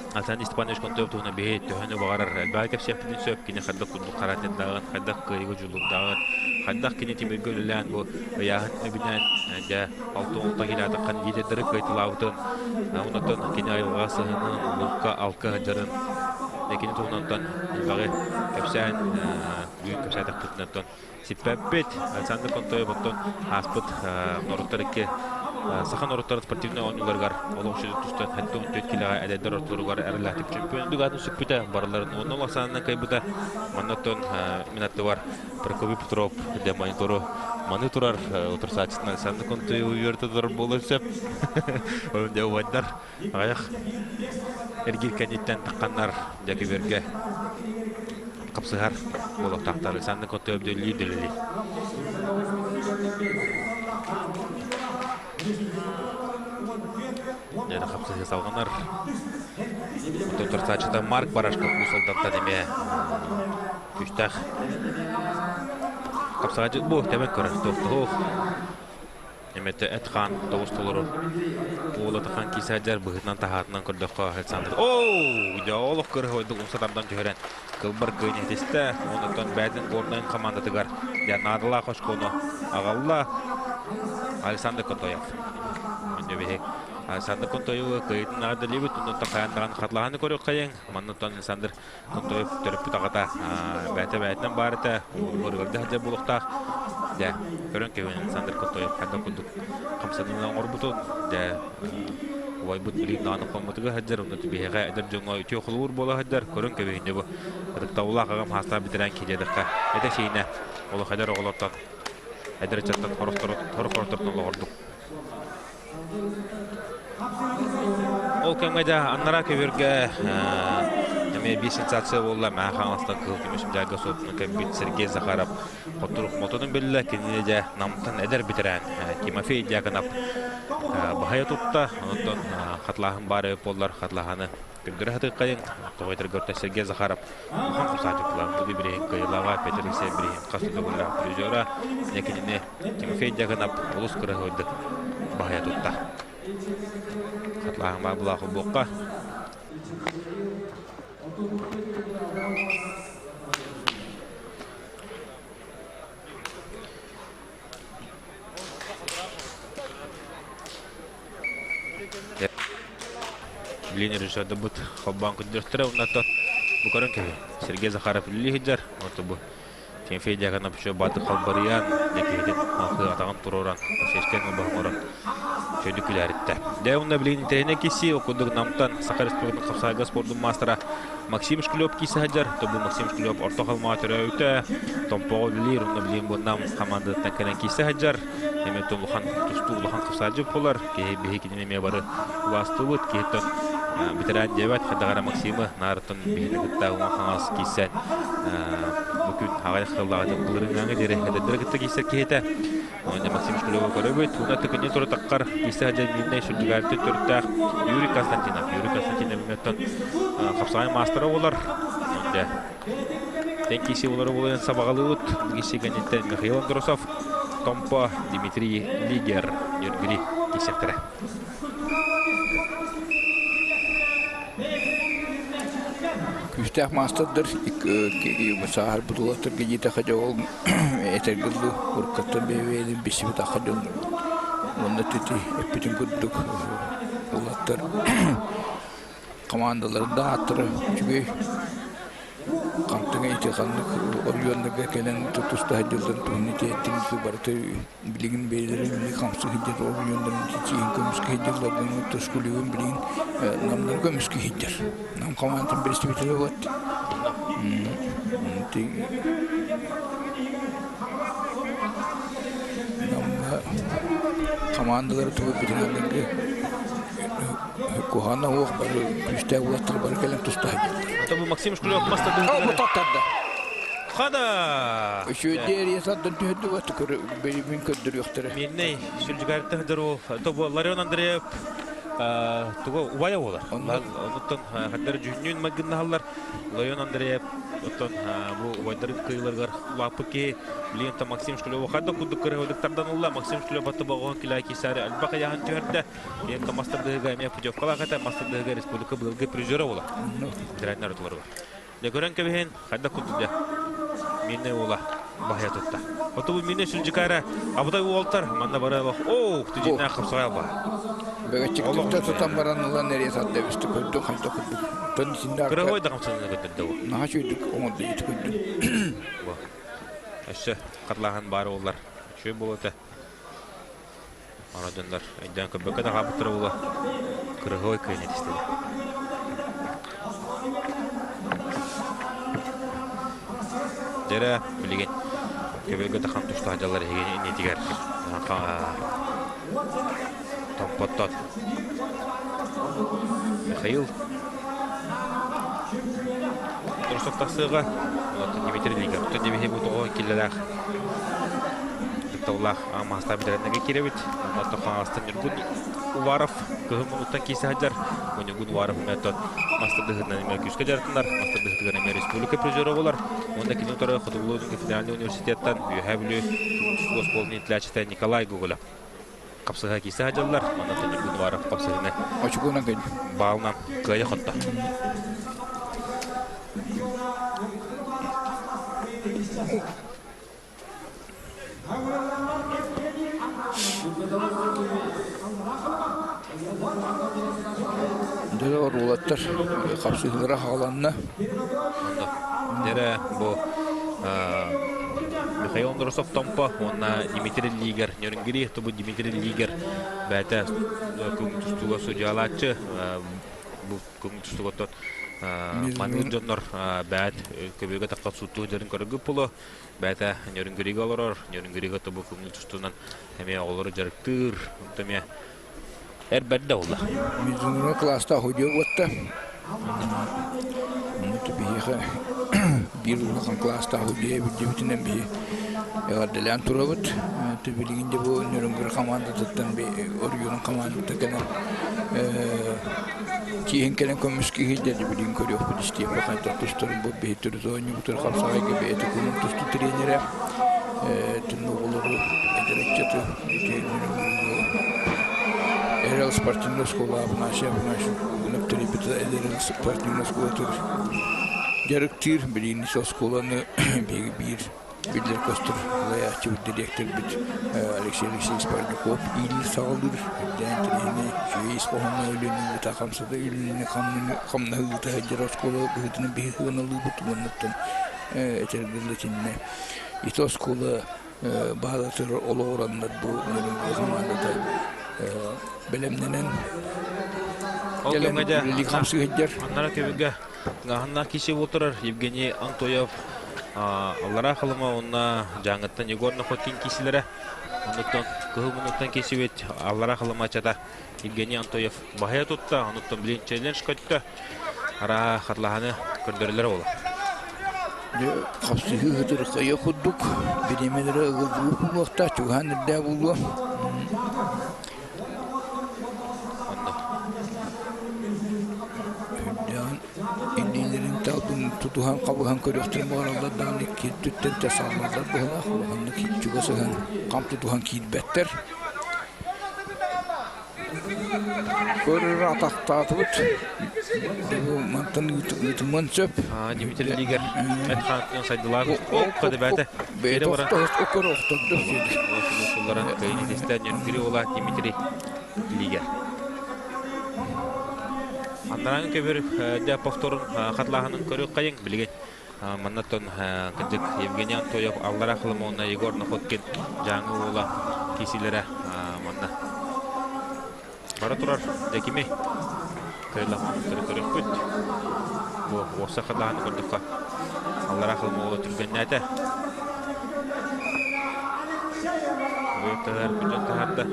Александр Степанович Контоев тугуна бейт төһөнө багарар. Бәлкә септин сөп кине хадда кунду каратен даган, хадда кыйгы жулундаган Хаддах кини тимир гөллән бу яһат небинән дә алтын гиләдә кандидаттары кайтылаутын. Унатан кини айылга сыгыны булка алка хәҗәрен. Ләкин туннан багы кәпсән бүген кәпсәдә тутнатан сиппәппет Александр Контоев боттон аспыт норттарыкке Сахан Ороттар спортивный ойынларга олоңшылы тустан хәтта 14 килога әдәдер ортларга әрләтеп чемпионлык атын сүкпүтә барларын оның ласанынан кайбыта маннатон минатты бар Прокопий Петров де монитору монитор отырсачтан Александр Контоев уертдер болсап онда вадар аяк эргир кандидаттан такканнар дәгеберге капсыгар болот тактар Александр Контоев де лидерлер Яна хапсыга салганар. Отырсачта Марк Барашка кусалдатта деме. Күчтах. Капсагы бу темек көрән токтох. Эмете Этхан Тоустолору. Улатахан кисәҗәр быгытнан тахатнан көрдөхкә Александр. Оу, яолык көрһөйдү усатардан җөрән. Кылбар көйнәтестә, онтан бәдән гордан командатыгар. Янадыла хошконы. Агалла Александр Контоев. Менде Александр Контоев кыйтын адылыбыт, онтан тахаяндан хатлаганы көрөк кайын. Маннан Александр Контоев төрөп тагата бәтә-бәтән барыта, ургырда хәҗә булыкта. Да, көрөн кебен Александр Контоев хәдә кудук. Камсанын орбуту, да. Вайбут билинаны комматыга хәҗәр, онда бега әдер җоңа үтә хулур була хәҗәр, көрөн кебен бу. Таула кагам хаста битерән киләдәккә. Әдә шейне, ул хәҗәр оглаттан. Әдер чаттан хорохтыртын лордук. Ол кемгәдә аннара кебергә Әме бер сенсация булла, мәһә хаңластан кылтымышым җайга сотны кабит Сергей Захаров. Котурук мотонын белле, кинеҗә намтан әдер битерән. Тимофей Дьяконов бахая тутта, онтон хатлаһын бары поллар хатлаһаны көндүрә хәтык кайын. Тойтыр гөртә Сергей Захаров. Хан кусатыклар, бу бирен кыйлага Петр Себрин, кастыды булла призера. Ләкин Тимофей Дьяконов улус кырыгыды бахая тутта. Хатлаһын баблахы бокка. Линер решат дебут хаббан куддертре унатта букаран кеби Сергей Захаров лихиджар вот бу Тимофей Дьяконов еще баты халбариян декеден атаган туроран сешкен бахморан чөйдү күләритте. Дәвунда билин тәне киси окудук намтан Саха Республикасы Капсайга спортун мастера Максим Шклёп кисәҗәр, тобу Максим Шклёп орта халма төрәүтә, Томполир унда билин бу нам командасына кенә кисәҗәр. Демек Тулхан Тустулхан Капсайга булар, кебе кенеме бары вастыбыт кеттен битерән дәват хәдәгәр Максима нартын бигәттә уңахас кисән. Бүген һәгәр хылларда булырыңга дире хәдәдәргә кисә китә. Онда Максим Шклёв көрөбөт, уна текене туры таккар кисәҗә минне шүдгәртә төртә Юрий Константинов меттон Капсай мастера булар. Онда тенкиси булары булган сабагалыт кисәгәнеттә Михаил Андросов, Томпо Дмитрий Лигер Юрий кисәктәрә. Küstah masterdır sahar budulatır gecite hacol etergillu urkatta bevenin bisibi takadın onda titi epitin kudduk bulatır komandalarında attırı çünkü Kantına itikanlık oryanlığa gelen tutusta hacıldan tuhniti ettiğiniz barıtı bilgin beylerin kamsı hicir oryanların çiçeğin kömüskü hicirlardan oturskuluğun bilgin namlar kömüskü hicir. Nam kamantın birisi bitiriyor vat. Nam kamandaları tuğup bitirerlerle kuhana oğuk barı küstah ulatır barı gelen tusta hicirlar. Tabu Максим Шклёв мастер О, вот тогда. Хада. Еще деревья саддан түйді ватты көрі беремін көддір yoqtары. Менней сүржігәрді хадыру. Тобу Ларион Андреев туға убая олар. Оныттан хаддар жүннен магынналар. Ларион Андреев оттан бу убайдарын кыйларгар лапы ке Лента Максим Шклёв хадда куддық көрі өдіктардан олар. Максим Шклёв баты бағуын килай кесәрі әлбақа яғын түйірді. Лента мастердыға әме путевкала қата мастердыға республика бұлғы призера олар. Тренер отыларға. Декорен кебehen хадда кудда. Минне ола. bahya tuttu. Oto bu minne sülcükara abuday uoltar manna bara bak. Oh, tücünne kapsaya ba. Böyle çıktıkta tutan baranılar nereye sattı üstü koyduk hayda koyduk. Ton içinde arka. Kırıhoy da kapsana götürdü bu. Naha çöydük onu da yit koyduk. Bu. Eşe katlahan bari ollar. Şu bolata. Ana döndür. Eden köbeke de kapıtır ola. Kırıhoy kıynet istedi. Jere bilgen köbeke de kan tuştu hacalar hegeni netiger. Tompottot. Mikhail. Durusok tasıga. Dimitri Liga. Bütün demehe bu toğu killeler. Diktaullah ama hasta bitirendeki kirevit. Ondan toğu astan yurgun Uvarov. Kıhımınlıktan kesi hacar. Onyagun Uvarov metot. Master dıhırdan emer küske jartınlar. Master dıhırdan emer Respublika Prezörü olar. Onda kilin torı Kutubulu'nun Federalni Üniversitetten Yühevlü Gospolun İtlaçıta Nikolay Gogolov. Kapsıha kesi hacarlar. Ondan yurgun Uvarov kapsıhına. Açık ona gel. Bağlınan kaya xotta. Dere var olatlar. Kapsıhlara halanına. Dere bu Mikhail Ondrosov Tompa, ona Dimitri Liger, Nürnberg, bu Dimitri Liger, bete kumtustuga sujalatçı, bu kumtustuga tot Manur Jonnor, bet köbüge takka sutu derin körgü pulu, bete Nürnberg olurur, Nürnberg bu kumtustunan heme olur jarıktır, temiye erbette oldu. Bizim klasta hoca vatta. Bir ulan klasta hocaya bütünen bir yardılan turavat. Tabiiğinde bu Nürnberg komandadan bir Orion'un komandası gelen Kihin kelen komiski hiddet bilin koruyor bu istiyor. Bakın tutuşturun bu behtir zonu bu tür kapsaya gibi etikunun tustu trenere tüm oğulları ederek çatı Erel Spartinlo Skola naşe bunu tribüte Erel Spartinlo Skola tur gerektir bilin skolanı bir kostur veya çift direktör bit Alexey Sparnikov il sağdır dentreni şey iskohanı ölünün takamsada ölünün kamna hıta hacıras kola bıhtının bir hınalı butumundan etergirleçinne itos kola bağlatır olu oranlar bu nörün zamanında belemlenen gelen likamsı hıccar Onlara köbüge gahanlar kişi oturur Evgeniy Antoyev Allara kılıma ona жаңыттан Егорна Хотkin kişilere ondan kıhımınlıktan kesibet Allara kılıma çata Evgeniy Antoyev bahaya tuttu ondan bilinççilen çıkarttı ara katlahanı kördürüler ola kapsı hıdır kaya kudduk bilemelere ığıldığı bu vakta çuhan nerede buldu Talbun tutuhan kabuhan körüktürme oralardan iki tütten tesallarlar bu halak ki çugasıhan kamp tutuhan kilbetter körür atakta tut bu mantan yutumun çöp Dimitri Liger etkanın saydılar o kadar bete bete o körü oktogdu Okulların kayını isteyen biri ola Dimitri Liger Anlaran köbür de повторun katlahanın körü kayın bilgen mannaton kıcık Evgeniy Antoyev Allara kılımı ona Yegorna Хотkin жаңы ola kişilere manna bara turar dekimi kaylamanın körü küt bu osa katlahanı kördük Allara kılımı ola türgennete bu kadar bütün taharda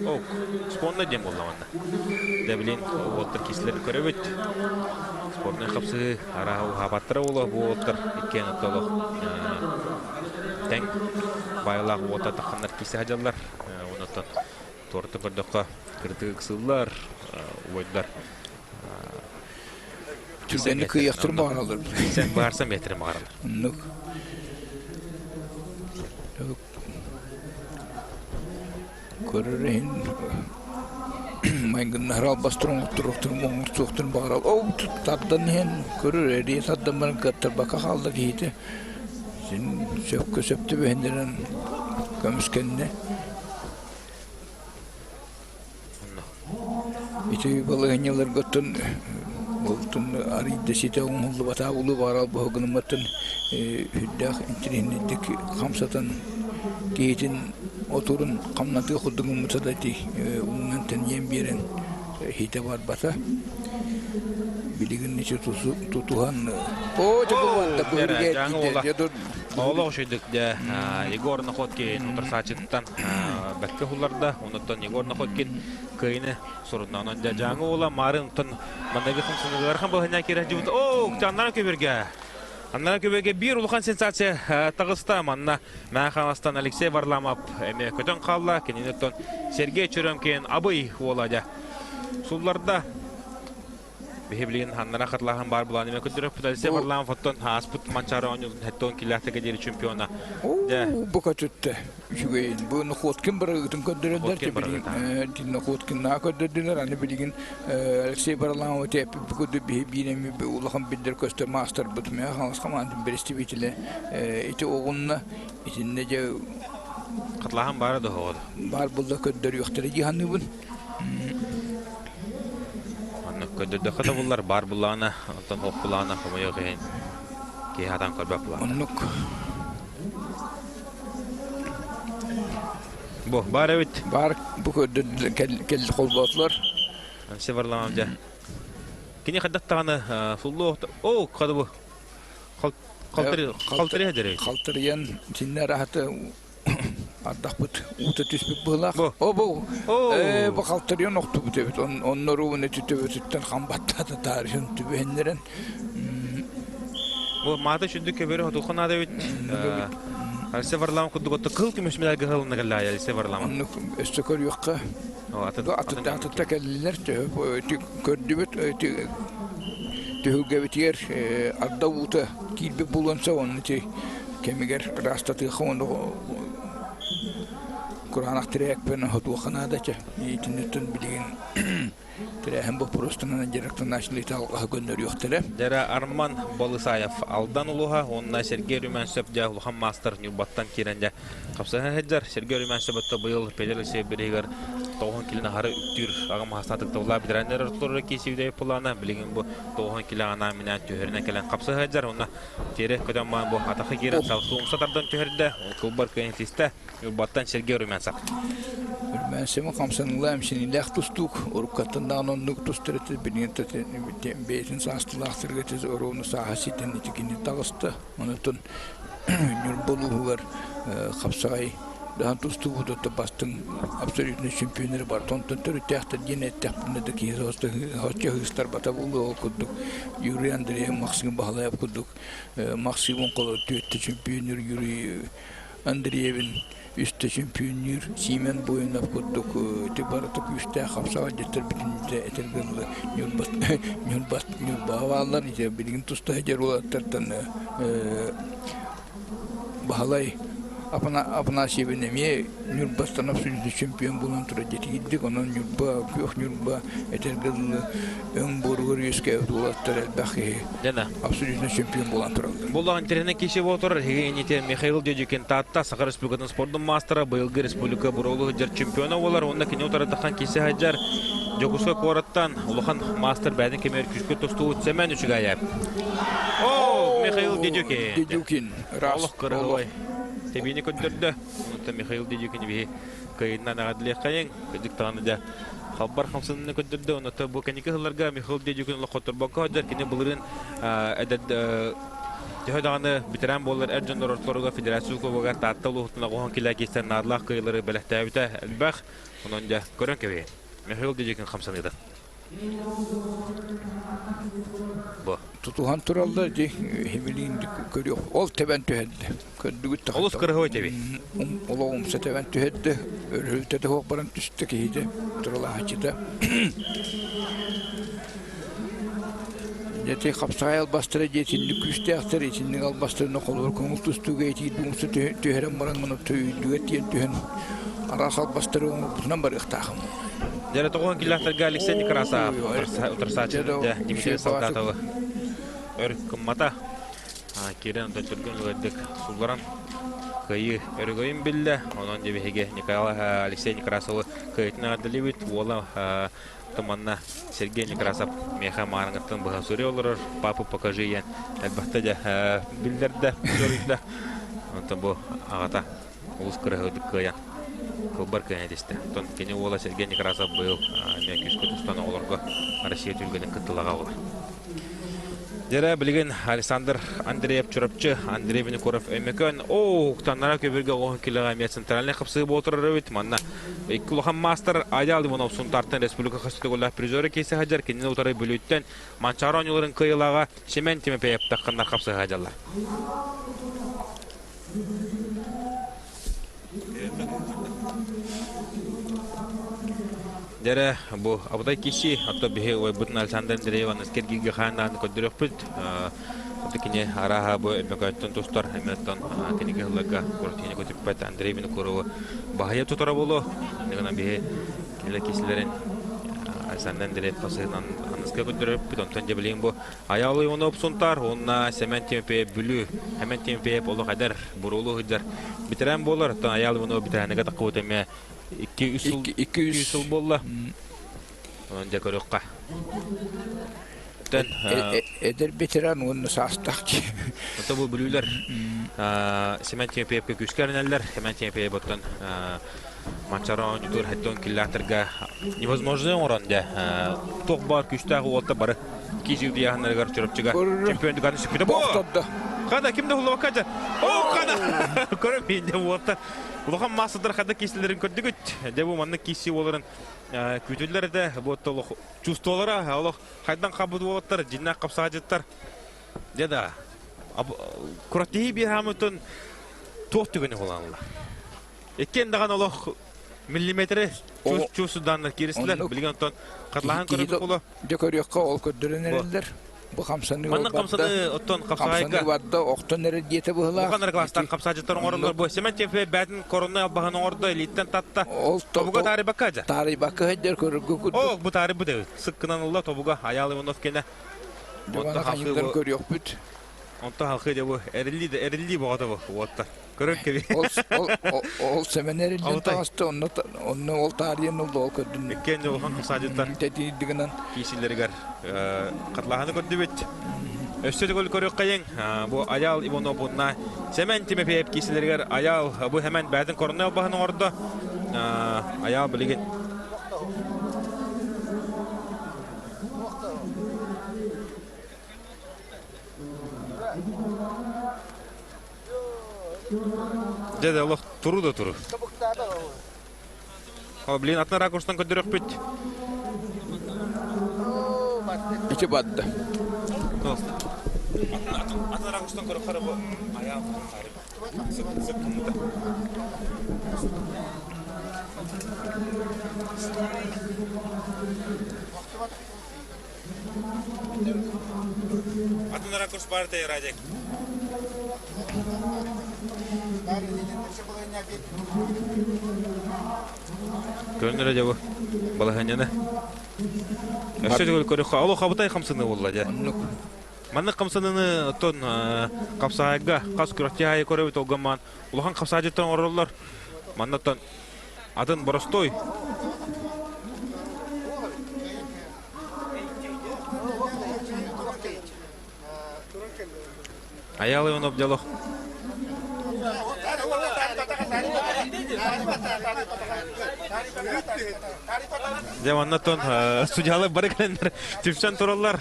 Ok, sporna dem olmadı. Devlin otur kişilerin körübüt. Sporna kapsı ara habattıra ola bu otur iken otolu. Ten baylar otur takınlar kişi hacalar. Ondan tortu berdokka kritik kısıllar. Oylar. Türdenli kıyaktırma aralar. Sen bağırsan beterim aralar. Nuk. Körürehin Майгын харал бастырын оттуруктур моңуртуктур багарал. О таддан hen көрөр эри таддан бар гаттар бака халда кейти. Син сөпкө сөптү бендерен көмүскенне. Ити балыгынялар готтун болтун арыйда сите оңулу бата улу барал богынматын хүддах интернеттик камсатан кейтин отурун камнаты худугун мутадати унан тенем берен хите бар бата билигин нече тутухан о жабылда көргө Оолоо шойдук да Егор Находкин утырсачыттан бәкке хулларда онуттан Егор Находкин кыйны суруннан да жаңы ола марын тон мандагы функционерлар хан бахына кире жубут о жаннан көбеге бир улхан сенсация тагыста манна Маханастан Алексей Варламов эме көтөн калла кененеттон Сергей Черемкин абый оладя сулларда Бехиблин ханнара хатлаган бар буланы мен көтөрөп Алексей Варламов оттон хаспут манчары онун хеттон килаттыга дери чемпиона да бу көтөттө жүгөйүн бу Находкин биргитин көдөрөлдөр тин Находкин на көдөрдүлөр аны билген Алексей Варламов теп көдө бихибинеми улахан билдер көстөр мастер бутмая халас командын представителе ити огунна итинне же хатлаган бар да ход бар булда көдөр юктары жиханыбын Көдөрдө хата буллар бар буллана антон окулана комойо ген ки хатан көрбөп булан. Оннук. Бо бар эбит. Бар бу көдөрдө кел колботлар. Севарламам да. Кини хадаттаганы суллу о кады бу. Калтыры дерек. Калтырыян тинне рахаты ардахпыт ута түспүп булак. Бу калтырыян окту бүтөбүт. Оннору уну түтөбүттөн камбаттады тарихын түбөннөрөн. Бу мата шүндү көбөрө отукана да бит. Севарлам кудуготто кыл күмүшмелерге кылына галла я Севарлам. Онну өстөкөр юкка. Атта келлер көрдүбүт төгөбүт ер арда ута килби булонса онну кемигер растаты хондо Kur'an aktarıyak ben hatu kanada çe. İnternetten bilgin. Tere hem bu prostana gerekten naşniyet alga gönderiyor tere. Dere Arman Balısayev aldan uluha onna Sergey Rümensev ja ulhan master nübattan kirende. Kapsahan hedjar Sergey Rümensev ta bu yıl pelelese biriger toğun kilini harı üktür agam hastatık tawla bidirenler ortorra kesivde plana bilgin bu toğun kilana minen töherine kelen kapsahan hedjar onna tere kodaman bu ataqı giren salqum satardan töherde kulbar kentiste nübattan Sergey Rümensev. Rümensev kamsanıla hemşinin lehtustuk orukatından onluk tustırıtı bilgin beytin sastılaqtırgıtız orunu sahasiten itikini tağıstı. Onutun Nürbolu var kapsay daha tustuğu da bastın absolutne şampiyonları var. Tonton törü tehta yine tehpinde ki hoşça hırstar batabulu okuduk. Yuri Andrei maksimum bağlayıp okuduk. Maksimum kolu tüyette şampiyonları Yuri Andreyev'in üstte şampiyonlar Simen boyuna kurduk. Tibaratık üstte kapsağa getir bitince etelgirli Nürbavarlar ise bilgin tusta hecer olatlardan bahalay apna şebenemiye Nürbas'tan absolutne şampiyon bulan tura gittik. Onun Nürba etelgirli ön borgur yüzke olatlar elbaki absolutne şampiyon bulan tura. Bulan terine kişi otur. Hegeyinite Mikhail Dedekin tatta Sakar Respublika'nın sportun mastera Bıyılgı Respublika Burolu Hıcar çempiyonu olar. Onda kini otaradakan kişi Hıcar Jokuska Korattan Uluhan master bədin kemer küçükü tostu utsemen üçü gayab. Mikhail Dedekin. Allah kırığı Tebini köndürdü. Onunla Mikhail Dedekin bir kayından ağadılıyor kayın. Köydük tağını da Halbar hamsınını köndürdü. Onunla bu kaniki hıllarga Mikhail Dedekin'le kotorbanka Hıcar kini bulurun eded Tehadağını bitiren bollar Ercanlar Ortoruga Federasyon Klubuga tattalı hutuna qoğun kila geçten nadlaq kıyıları belehtäbite elbaq. Onun da görün kebeğin. Mikhail Dedekin hamsınıydı. Bu. Tutuhan turalda hemiliğin görüyor. Ol teben tüheddi. Olus kırığı o tebi. Ola teben tüheddi. Örhülte de hoqbaran tüstteki hidi. Turala haçıda. Jeti kapsayal bastıra jetinlik üstte aktar içinlik al bastırına kolur konul tustuğu eti dumsu tüherem baran bunu tüyüdüğet yen tühen arasal bastırı onu butunan barıqtağım. Жара тоғын килахтарга Алексей Некрасов утырсачы Дмитрий Солдатов өркім мата керен өтірген өдік суларан кайы өргөйін білді онан жебеге Алексей Некрасов кайытына адылебет ола томанна Сергей Некрасов меха марыңыттың бұға сөре олырыр папы покажи ен әлбәтті де білдерді көрейді онтан бұл ағата ұлыс кірі өдік кайын Кылбар кәнедесті. Тон кене ола Сергей Некрасов был мәкүс көтістаны оларға Россия түлгінің күттіліға олар. Дәрі білген Александр Андреев чұрапчы, Андрей Винокуров өмекөн. Таңнара көбірге оғын келіға мәт центральный қапсығы болтырыр өйт. Манна екі ұлған мастер Айал Иванов Сунтартын Республика қасыты қолар призоры кейсі хаджар. Кенен ұтары бөліттен Манчарон елырын қиылаға Шемен темепейіп таққандар қапсығы хаджалар. Дәрі бұл абыдай кеші, атты бігі ойбытын Александр Андрееван әскергеге қайындағын көддірек бүлд. Атты кене араға бұл өмекайттың тұстар, әметтен кенеге ғылыға көртігіне көтіп бәт Андрей Винокуровы бағайы тұтара болу. Негіна бігі кенелі кесілерін Александр Андреев қасығынан анысқа көддірек бүлд. Онтан жебілейін бұл аялы оны опсунтар, онына сәмен темпейіп бүлі, әмен темпейіп олы қадар, бұрулы ғыдар бітірен болыр. Оттан аялы оны бітірәнеге тақы өтеме 200 жыл болла. Онда көріққа. Эдер ветеран оны састақчы. Онда бұл бүлілер. Семен темпейіпке күшкерінелер. Семен темпейіп оттан Манчарон жүдір әттен келләқтірге невозможный оңыранда. Тоқ бар күштағы олта бары. Кезеуді яғынларығар жүріпчіға. Чемпионды ғаны шықпеді. Боқтадды. Қада, кімді ұлы баққаджа? Қада! Көріп менде олта. Улахан масыдыр қада кесілерін көрдігіт. Дәбі манны кесі оларын көтілерді. Бұтты олық чувстволары. Олық қайдан қабыды олаттар, жинақ қапсаға жеттар. Деді, күраттығы бір хамытын тоқ түгіні оланылы. Еккен даған олық миллиметрі чувствуданлар кересілер. Білген ұттан қатлаған көрдік олы. Декорияққа ол көрдірін әрелдер. Бұл қамсаны Манна қамсаны оттон қапсағайға. Қамсаны вадда оқтон әрі деті бұғыла. Бұғанар кластан қапсағыжаттарын орынлар бұл. Семен темпе бәдін коронай албағын орды, елеттен татта. Тобуға тары баққа жа? Тары баққа әддер көрігі күрді. О, бұл тары бұд әуі. Сыққынан ұлла тобуға Аял Иванов кені. Дұғана қайымдар көрі оқ бүд. Онта халқы де бұл әрілді бұғады бұл. Оттар. Көрік кеби. Ол семен әрілден тағысты. Онны ол тарыйын ұлды ол көрдің. Еккен де бұған қапсағыжаттар. Тәтейдігінен. Кейсілерігер қатлағаны көрді бет. Өстеді көл көрік қайын. Бұл Аял Иванов бұнна. Семен темепейіп кейсілерігер. Аял бұл әмен бәдің коронай албағының орды. Аял білеген. Деді олық тұру да тұру. Білген атына ракурстан көдірек бет. Ичі бадды. Атына ракурстан көріп қары бұл. Аял сыққымыда. Атына ракурс бары тәйір әдек. Көрінер әде бұл балағанияны. Өші түгіл көрі олы қабытай қамсыны болла жа. Манны қамсыныны ұттын қапсағайға қас күрәтте айы көрі олғаман. Улахан қапсағы жеттен орылар. Манны ұттын атын бұрыстой. Аял Иванов диалог. Деваннатон судьялы бары кәлендер тепшен тұралар.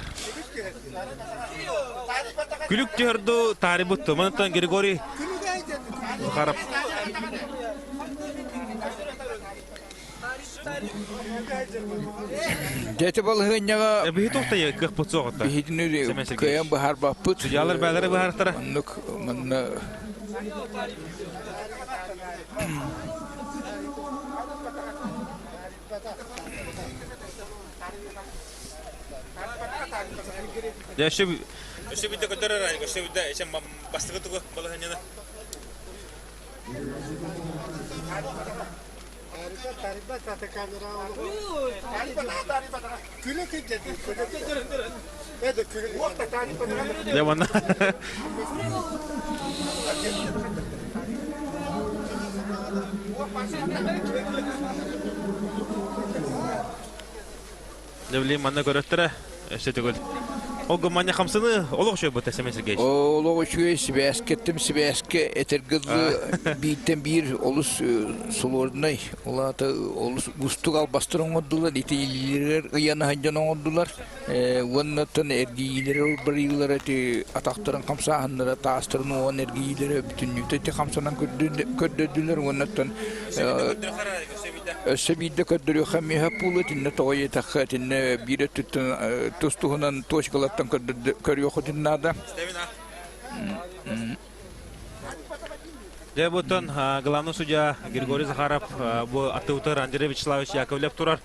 Күлік жөрді тарih бұтты. Манаттан Григорий қарап. Деті балығынняға Бейі тоқтай көк бұт соғытта. бейдін көйен бұхар баппыт. Судьялар бәлері бұхарықтара. Манны Өші бүйді көтірір, өші бүйді әшен бастығы тұғы балығынена. Ya mana? Ne bileyim mana görüntüre. İşte tügül. O gımanya kamsını oluk şu bu tesemesi geç. Oğlu şu Sibeske'tim Sibeske etergızı bitten bir olus solordunay. Ola da olus bustuk bastırın oldular. İtiler yana hancan oldular. Ondan ergileri bariler eti atakların kamsahanlara taastırın o ergileri bütün yüzde kamsanan kördüler ondan Ösebide kördürüyor hamiye pulatin toye takhatin bir tutun tostuğundan toşkalattan körüyor hodinada. Ya butun главный судья Григорий Захаров bu Атыуты Андреевич Вячеславович Яковлев турар.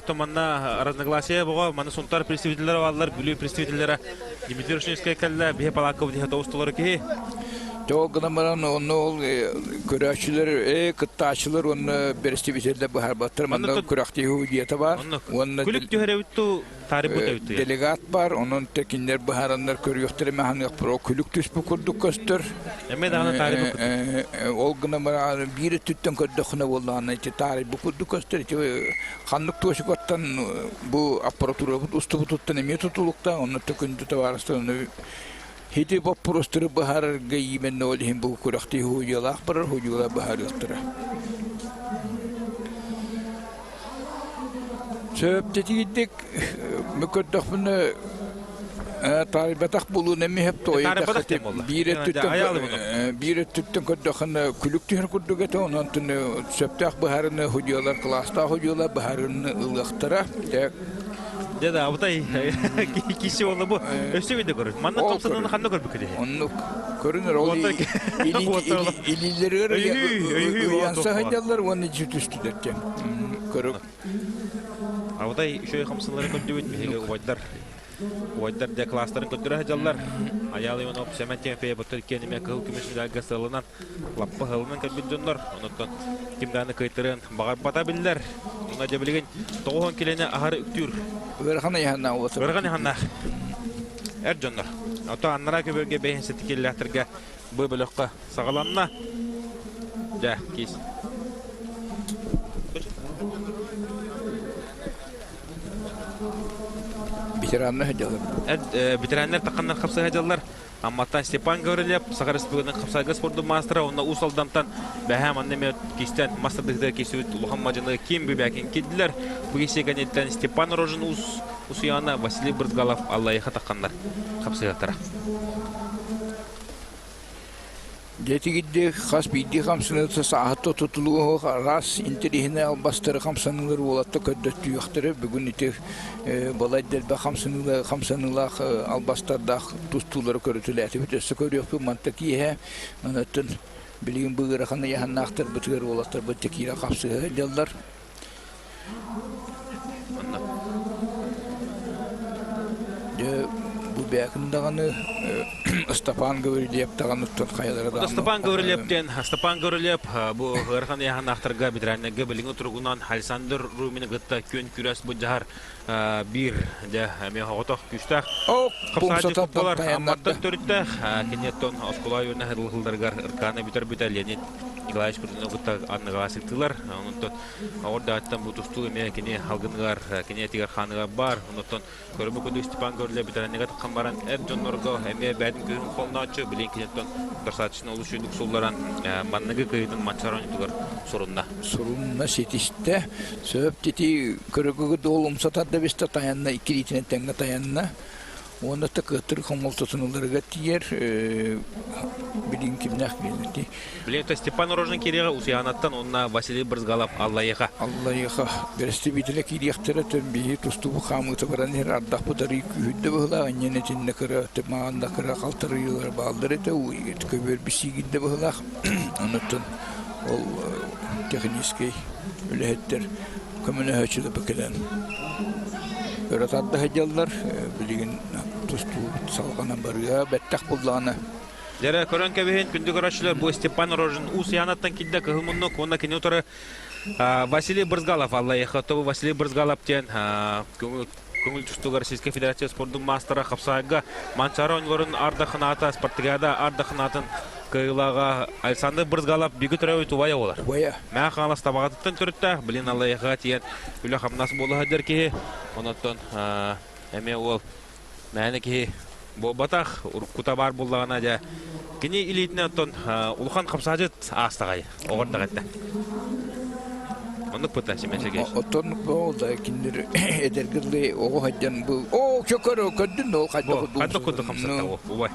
То манна разногласия buvo, мана сунтар представительлер валлар, бүлүү представительлери Дмитрий Рушневский келле, бие палаков дихе тоустулары ки. Тоғынамаран оны ол көрәшілер, кытташылар оны берісті беселді бұхар баттыр. Манда күрәқтегі өйдеті бар. Күлік түйері өтті, тарих бұта өтті. Делегат бар, оның текіндер бұхарандар көріқтері мәханық бұр. О күлік түспі күрдік көстір. Әме дағаны тарих бұқыды. Ол ғынамаран бірі түттен көрдіқіне болағына тарих бұқырдық көстір. Қандық төшік оттан бұл аппаратура ұсты бұтыттан әме тұтылықта. Оны түкінді таварыстығыны Hidi bu prosturu bahar gayimen olihim bu kurakti huyala akbar huyala bahar yastara. Söhbeti gittik mükeddah bunu taribatak bulu nemi hep toya dakati bir tütten kuddahın külüktüher kuddugete onun tünü söhbetah baharını huyalar klasta huyala baharını ılaktara. Dede abutay kişi oldu bu. Ösüvide görür. Manna Thompson'un kanını görür büküde. Onu görünür. İlileri uyansa hacallar onu cütüstü derken. Görür. Abutay şöyle kamsınları kötü bitmiyor. Uvaydar de klasların kötü hacallar. Ayalı onu semen temfeye batır kendime kıl kümesin dalga sağlanan lappa hılınan kabinjonlar. Ondan kimdanı kayıtırın bağır batabilirler. Ona cebilgin 9 kilene ahar üktür. Verhana yahanna olsa. Verhana yahanna. Erjonlar. Ata anlara köbölge beyin setikillertirge bu bölükka sağalanna. Ja, kis. Bitiranlar hacallar. Bitiranlar takkanlar kapsa hacallar. Амматтан Степан Гаврилев, Сахар Республиканың Қапсайғы спорты мастера, онна усалдамтан бәһәм аннеме кистен мастердықты кесует Лухаммаджаны кем бәкін кеділер. Бұл кесегенеттен Степан Рожын усуяна Василий Брызгалов Аллайыға таққандар Қапсайғаттара. Дети гидде хас бидди хамсыныты саатта тутулуы рас интерихине албастыры хамсанылар олатта көддөттү яқтыры бүгін ите балайдер бә хамсанылах албастардах тустулары көрүтүләти бүтөсө көрүппү мантакие анатын билигин быгырахана яханнахтар бүтүгөр олаттар бүтекира хапсы жалдар bu bäkindagany Степан Гаврилев тагыныттан кайдырдан. Степан Гаврилев bu Гырхан яханахтарга бидрәнеге билиң тургунан Александр Румин гытта көн күрәс бу жахар бир дә ме хатах күстәк. Капсатып булар аматта төрдә кинеттон осколай юна хылдаргар ирканы битер битәләнет Николаевич Курдинов гытта анныгасыктылар. Онтон орда аттан бу тусту ме кине халгынгар кине тигәр ханыга бар. Онтон көрбө көдү Степан Гаврилев бидрәнеге таккан Эрджоннорго эме бәдин күрүн колначы билин кинеттон дөрсатчын олушуйдук сулларан манныгы кыйдын матчаронтугар сурунна сетисте сөптити көрөгөгө долум сатады бесте таянна икиритине теңге таянна онда такытыр комолтосунуларга тиер билин кимнах билинти билин Степан Рожын керега усиянаттан онна Василий Брызгалов Аллайыга берсти битиле кирияктера төмби тустубу хамыты баранер ардак будари күддө была аннене тинне кыра темаганда кыра калтырыйлар балдырыты уйт көбөр бисигинде была анытын ол технический үлеттер көмөнө хөчүлүп бекелен Öğretadda hacallar bilgin tustu salgana barıya bettaq bulduğunu. Jere körön kebehen kündü görüşler bu Stepan Rojin usiyanattan kidde kılmınno kona kini otarı Василий Брызгалов, Алла ехатовы Василий Брызгалов тен көңіл түстігір Российская Федерация спорттың мастера қапсайға Манчары ойынларын ардақыната, спортығада ардақынатын кыйлаға Александр Брызгалов бигі түрәуі тувая олар. Мәң қаңлас табағатыттан түрітті, білін Алла еға тиен үлі қамнасы болы ғадыр кеге, онаттан әме ол мәні кеге батақ құта бар болағына да кене илейтіне оттан ұлған қапсажыт астағай, оғырдақ әтті. Онық бұта, Семен Сергеевич. Оттонық болда, кендер әдергірлі оғы қайдан бұл. О, көкір, көддің ол қайда құдды. Қайда құдды қамсатта ол, бұбай.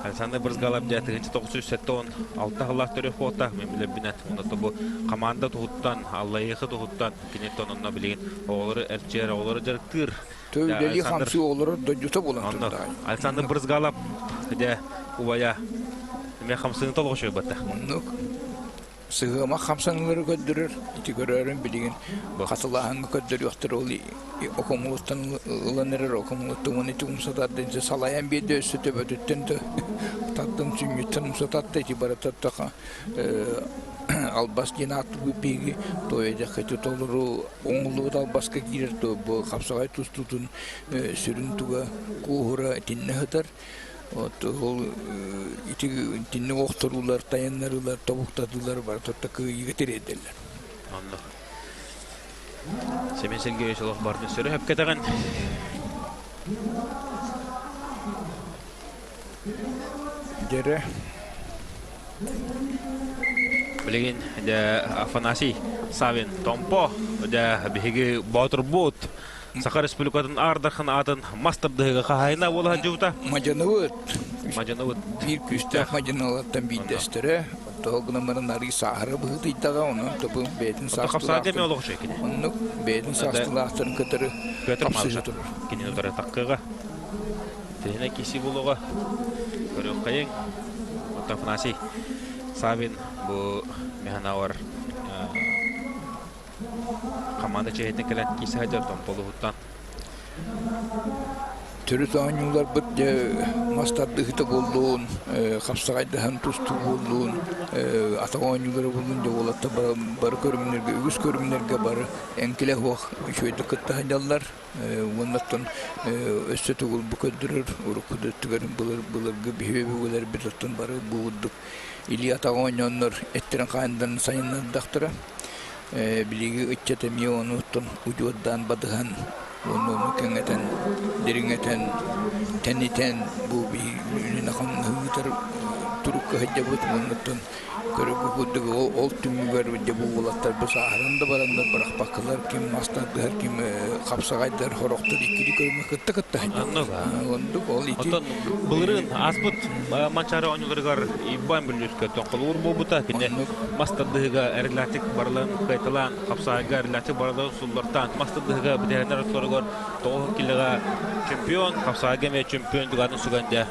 Александр Брызгалов да 1970 алты ғылақ түрі қоғыта, мен біліп бінәт. Онда бұл команда тұғыттан, Аллайықы тұғыттан, кенеттен онына білеген оғылары әртчері, оғылары жарықтыр. Төвдері қамсы оғылары дұйыта болан тұрда. Александр Брызгалов да ұбая мен қамсыны толғы шөй бәтті. Сығыма қамсанылары көддірір, ити көрерін білеген қатылағанғы көддір өқтір ол оқымылықтан ұланырыр, оқымылықтың оны ити ұмсатады, салаян беді өсі төбет өттен таттың сүнеттен ұмсатады, ити барататтаға албас ген аты көпейгі, тойда қайты толыру оңылуыд албасқа керер, бұл қапсағай тұстутын сүрін туға қуғыра тінне ғытар. Ол тінні оқтырулар, таянларылар, табуқтадылар бар, тоттақы егетер едерлер. Анлық. Семен Сергеевич олық бардың сөрі әп кетеген. Дері. Білеген, Афанасий Савин Томпо, бігі Батыр Бот, Сақар Республикатын ардақын атын мастырдығы қағайына болған жуыта? Мажанауыт. Bir küstah macanalardan bir destere. Doğgunamların arı sahara bıhtı itağa onu. Tabi beytin Kapsada mı olur şey? Onu beytin sastılahtarın katarı kapsıcı durur. Kinin otara takkıga. Tehine kisi buluğa. Görüyor kayın. Otafanasi. Sabin bu mehana var. Komanda çehetine gelen kisi hacar tompolu huttan. Türü tanyumlar bıt mastadlıkta bulduğun, kapsağaydahan tustu bulduğun, atağanyumları bulduğun devolatta barı körümlerge, ügüz körümlerge barı enkile hoğ şöyle kıtta haydallar. Ondan össetü ol bu ködürür, urukudu tügerin bulurgu bihöbüler bir tutun barı buğudduk. İli atağanyumlar ettiren kayından sayınlar daktıra. Biligi ıççatemiye onu tutun ucuğdan badıhan. Onu kengeten, deringeten, teniten bu bir nakam hüter turuk hajabut bundan körübü kudduk ol tümüber jabu bulatlar bu sahranda baranlar bırak bakılar kim mastadlar kim kapsağaylar horoktur ikili körüme kıtta kıtta onduk ol iti Bulurun asbut mançara oyuncular İbban Bülüskü tonqulur bu buta kine mastadlığa erlatik barlan kaytalan kapsağayga erlatik barlan sullardan mastadlığa biderenler otlargar toğuk kilaga çempiyon kapsağayga ve çempiyon duganın suganda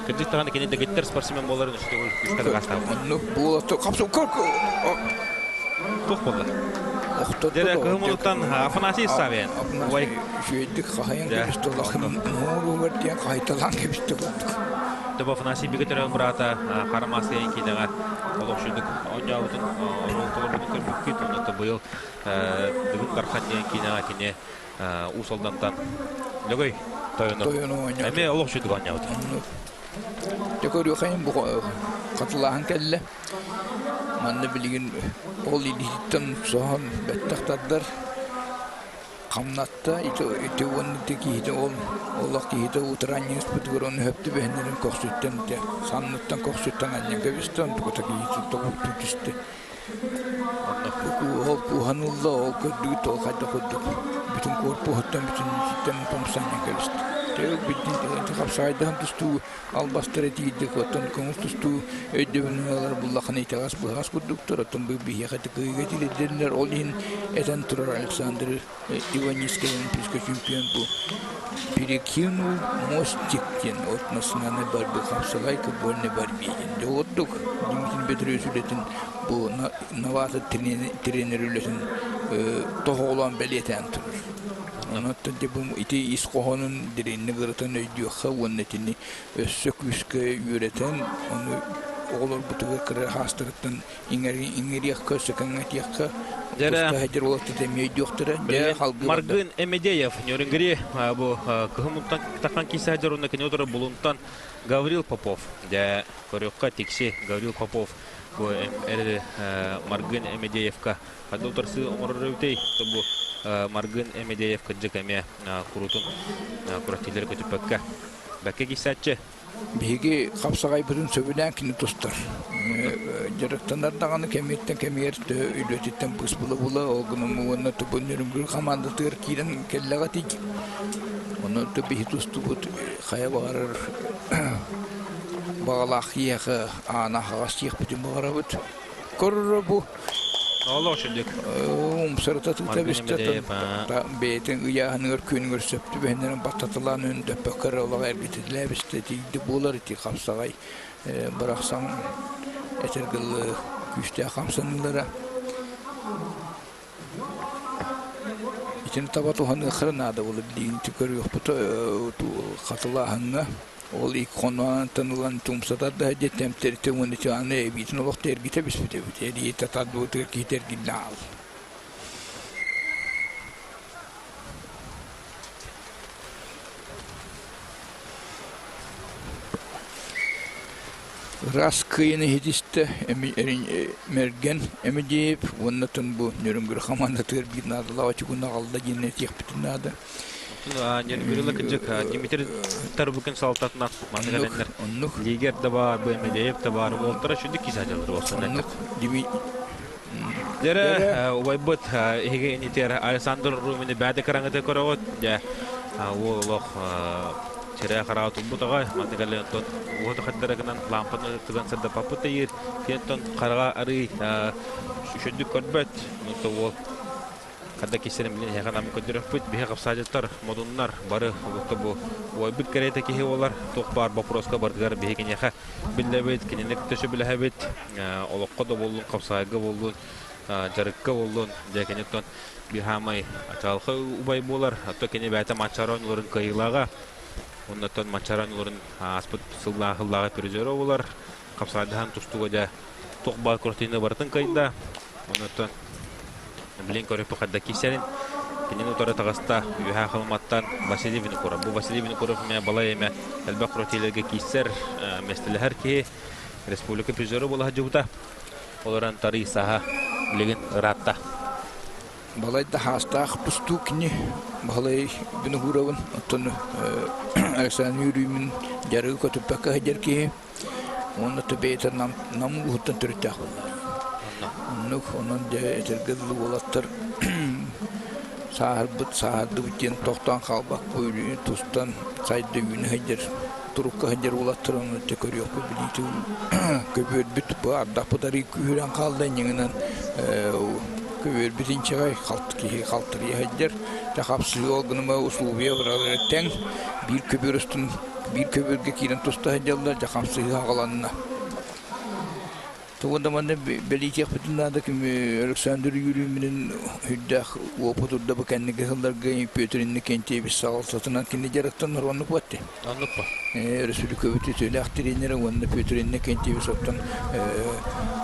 Kırcık tağını kene de gitter sportsmen boların üstü güçler gastı. Onu bu kapsağ korku. Çok bollar. Dere kımılıktan Afanasi Saviyen. Vay şeydik kahayan kebiste olakın nuru var diye kaytalan kebiste bulduk. Tabi Afanasi bir götüren burata Karamasyayan kinega oluşunduk. Onca avutun ortalar bunu kırmık küt. Onu da bu yıl bugün Karxatyayan kinega kine Usoldan'dan Lögöy toyunu. Eme oluşunduk onca avutun. Tekrar kayın bu katılahan kelle. Manne bilgin ol iditten soğan bettaktadır. Kamnatta ite onundaki ite olak ite utıran yespütür onu hepti behenlerin koksütten de sanlıktan koksütten anne gevisten tukataki ite topuk tutiste. Bu hanılla ol kördüğü tol kayda koyduk. Bütün korpu hatta bütün sitten pomsanya gevisten. Tevk bitti kapsaydan tustu albastır değildi koton konuş tustu ödevler bullakını itegas buğas kurduktur atom bir yakati kıyıgetiler olin eden turar Alexander Ivaniskay'ın psikolojik şampiyon bu Pirikinu Mostik'in ortasına ne var bu kapsalay ki bu ne var bir de olduk dimkin betrüsületin bu navata trenerületin toğulan belirten turur. Anlattı bu iti iskohanın direnini kırıtan ödüyor havannetini söküske üreten onu oğlur butuğa kırı hastırıktan ingeri yakka sökenget yakka Жара- туста хәҗер улы тәмәй доктора дә халгы Маргын Эмедеев нөрүнгери бу кыһымтан такан кисе жаруна кине отора булунтан Гаврил Попов дә корюкка тикси Гаврил Попов бу Маргын Эмедеевка хәдә оторсы оморрөтей бу Маргын Эмедеевка җекеме курутун куратилер көтүпкә бәкә кисәтче биги капсагай бүтүн сөбүлән кини тустар. Жарыктандар даганы кеметтен кемерт үйлөтүттен бус була огуну муна тубунурун команда тыр кирен келлага тик. Оны төби тусту бут хая барыр. Багалах яхы ана хагастык бүтүн багарабыт. Корро бу Алло шендик сыртатын Маргын табыстатын Эмедеев, бейтин ыяхыныр күнгөр сөптү бенерин баттатылан өндө пөкөр олага эргитиле бисте тигди булар ити капсагай бараксан этергыл күчтө камсанылара итин табату ханы хрнада болуп дин түкөр ёпто катыла ханга ол иконан танылан тумсада да жетем тертемүн чаны битин олоктор эргите биспите эди татаду китер гидал Раскыйны хедисте мерген эмедип оннатын бу нөрүнгөр команда төр бинада лавачугуна алда жинне текпитинада нөрүнгөрүлө кыжык Дмитрий Тарбукин салтатына маңгаденнер лигер да бар бу Эмедеев да бар олтора шундый кисе жарлар болсун Дера уйбут эге нитер Александр Румини бәде караңгыда көрөт я ол Черя хараут бутагай мандыгален тон вот хаддараган лампаны тыган сарда папута ир кентон карга ары шүшүдүк көрбөт то ол када кисерем билен яган көдөрөпүт бие капсажаттар модуннар бары вот бу ойбут керете ки олар токпар вопроска бардыгар беген яха биллебет кинелек төшө билебет олокко да болдун капсайга болдун жарыкка болдун декенетон бихамай аталхы убай болар ато кене бата мачаронлорун кыйлага Оннан мачаранларын аспыт сыллага пережеро болар. Капсадахан тустуга да токба кортина бартын кайда. Оннан билен көрөп кадда кисерин. Кинен утара тагаста юха халматтан Василий Винокуров. Бу Василий Винокуров ме бала эме алба кротилерге кисер местелер ки республика пережеро бола жута. Оларан тарих саха билеген ратта. Балай да хастах пустукни балай Винокуровын оттон Александр Юрьевич жарыгы көтүпкө хажерки оны төбейтер наму хуттан төрөтөк болду. Онун же этергел болаттыр. Саарды бүтен токтон калбак бөлү тустан сайды үн хажер турукка хажер болаттыр оны төкөрөк билити көбөр бүт бу ардапыдары күрөн калды неңинен көбөр бүтүнчөгай калтыр хажер Тахапсы олгыныма условия бұралыреттен bir köbürge kiren tosta hediyalar jakamsı ağalanına. Tuğunda bana belirtecek bütün adakım Alexander Yürüyümünün hüddah o poturda bu kendi gehirler gayim pötürünü kenti bir sağ satına kendi jaraktan oranlık battı. Anlık mı? Resulü köbütü söyle aktirinlere onda pötürünü kenti bir sattan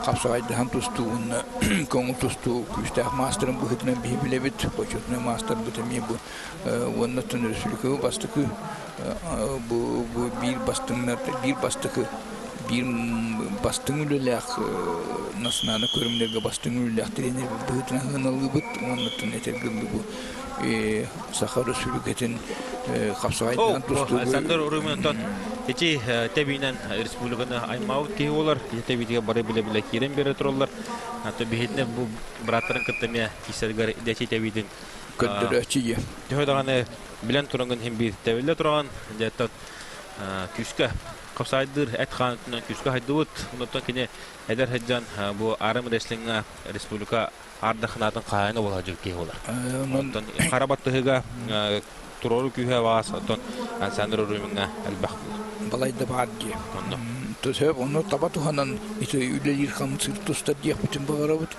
kapsaydı han tostu onu konu tostu küstah masterın bu hıdına bir bile bit koçutuna master bu temiye bu onda tün Resulü köbü bastıkı bu bir bastıkı bir bastığınlılak nasnana körümlerge bastığınlılak trenir büyütüne hınalı bit ondan etergildi bu Sakara sürüketin kapsaydan tustu. Alexander Rumenton hiç tebinen respublikana aymağı ki olar tebidiye bare bile kiren bere trollar hatta bihitne bu bratların kıtmaya kiselgar deci tebidin köddüröçiye. Dihodagane bilen turangın hem bir tebille turan jatta küske kapsaydır et kanatından küske haydut ondan kine eder heccan bu arım wrestling'a respublika ardakhnatan qayna bolacak ki olar. Ondan Karabattığıga Turolu kühe vas ondan Alexander Rumen'a elbaq. Balayda bardi. Tösep onu tabatuhanan ite ülelir kan sırtusta diye bütün bağırabıt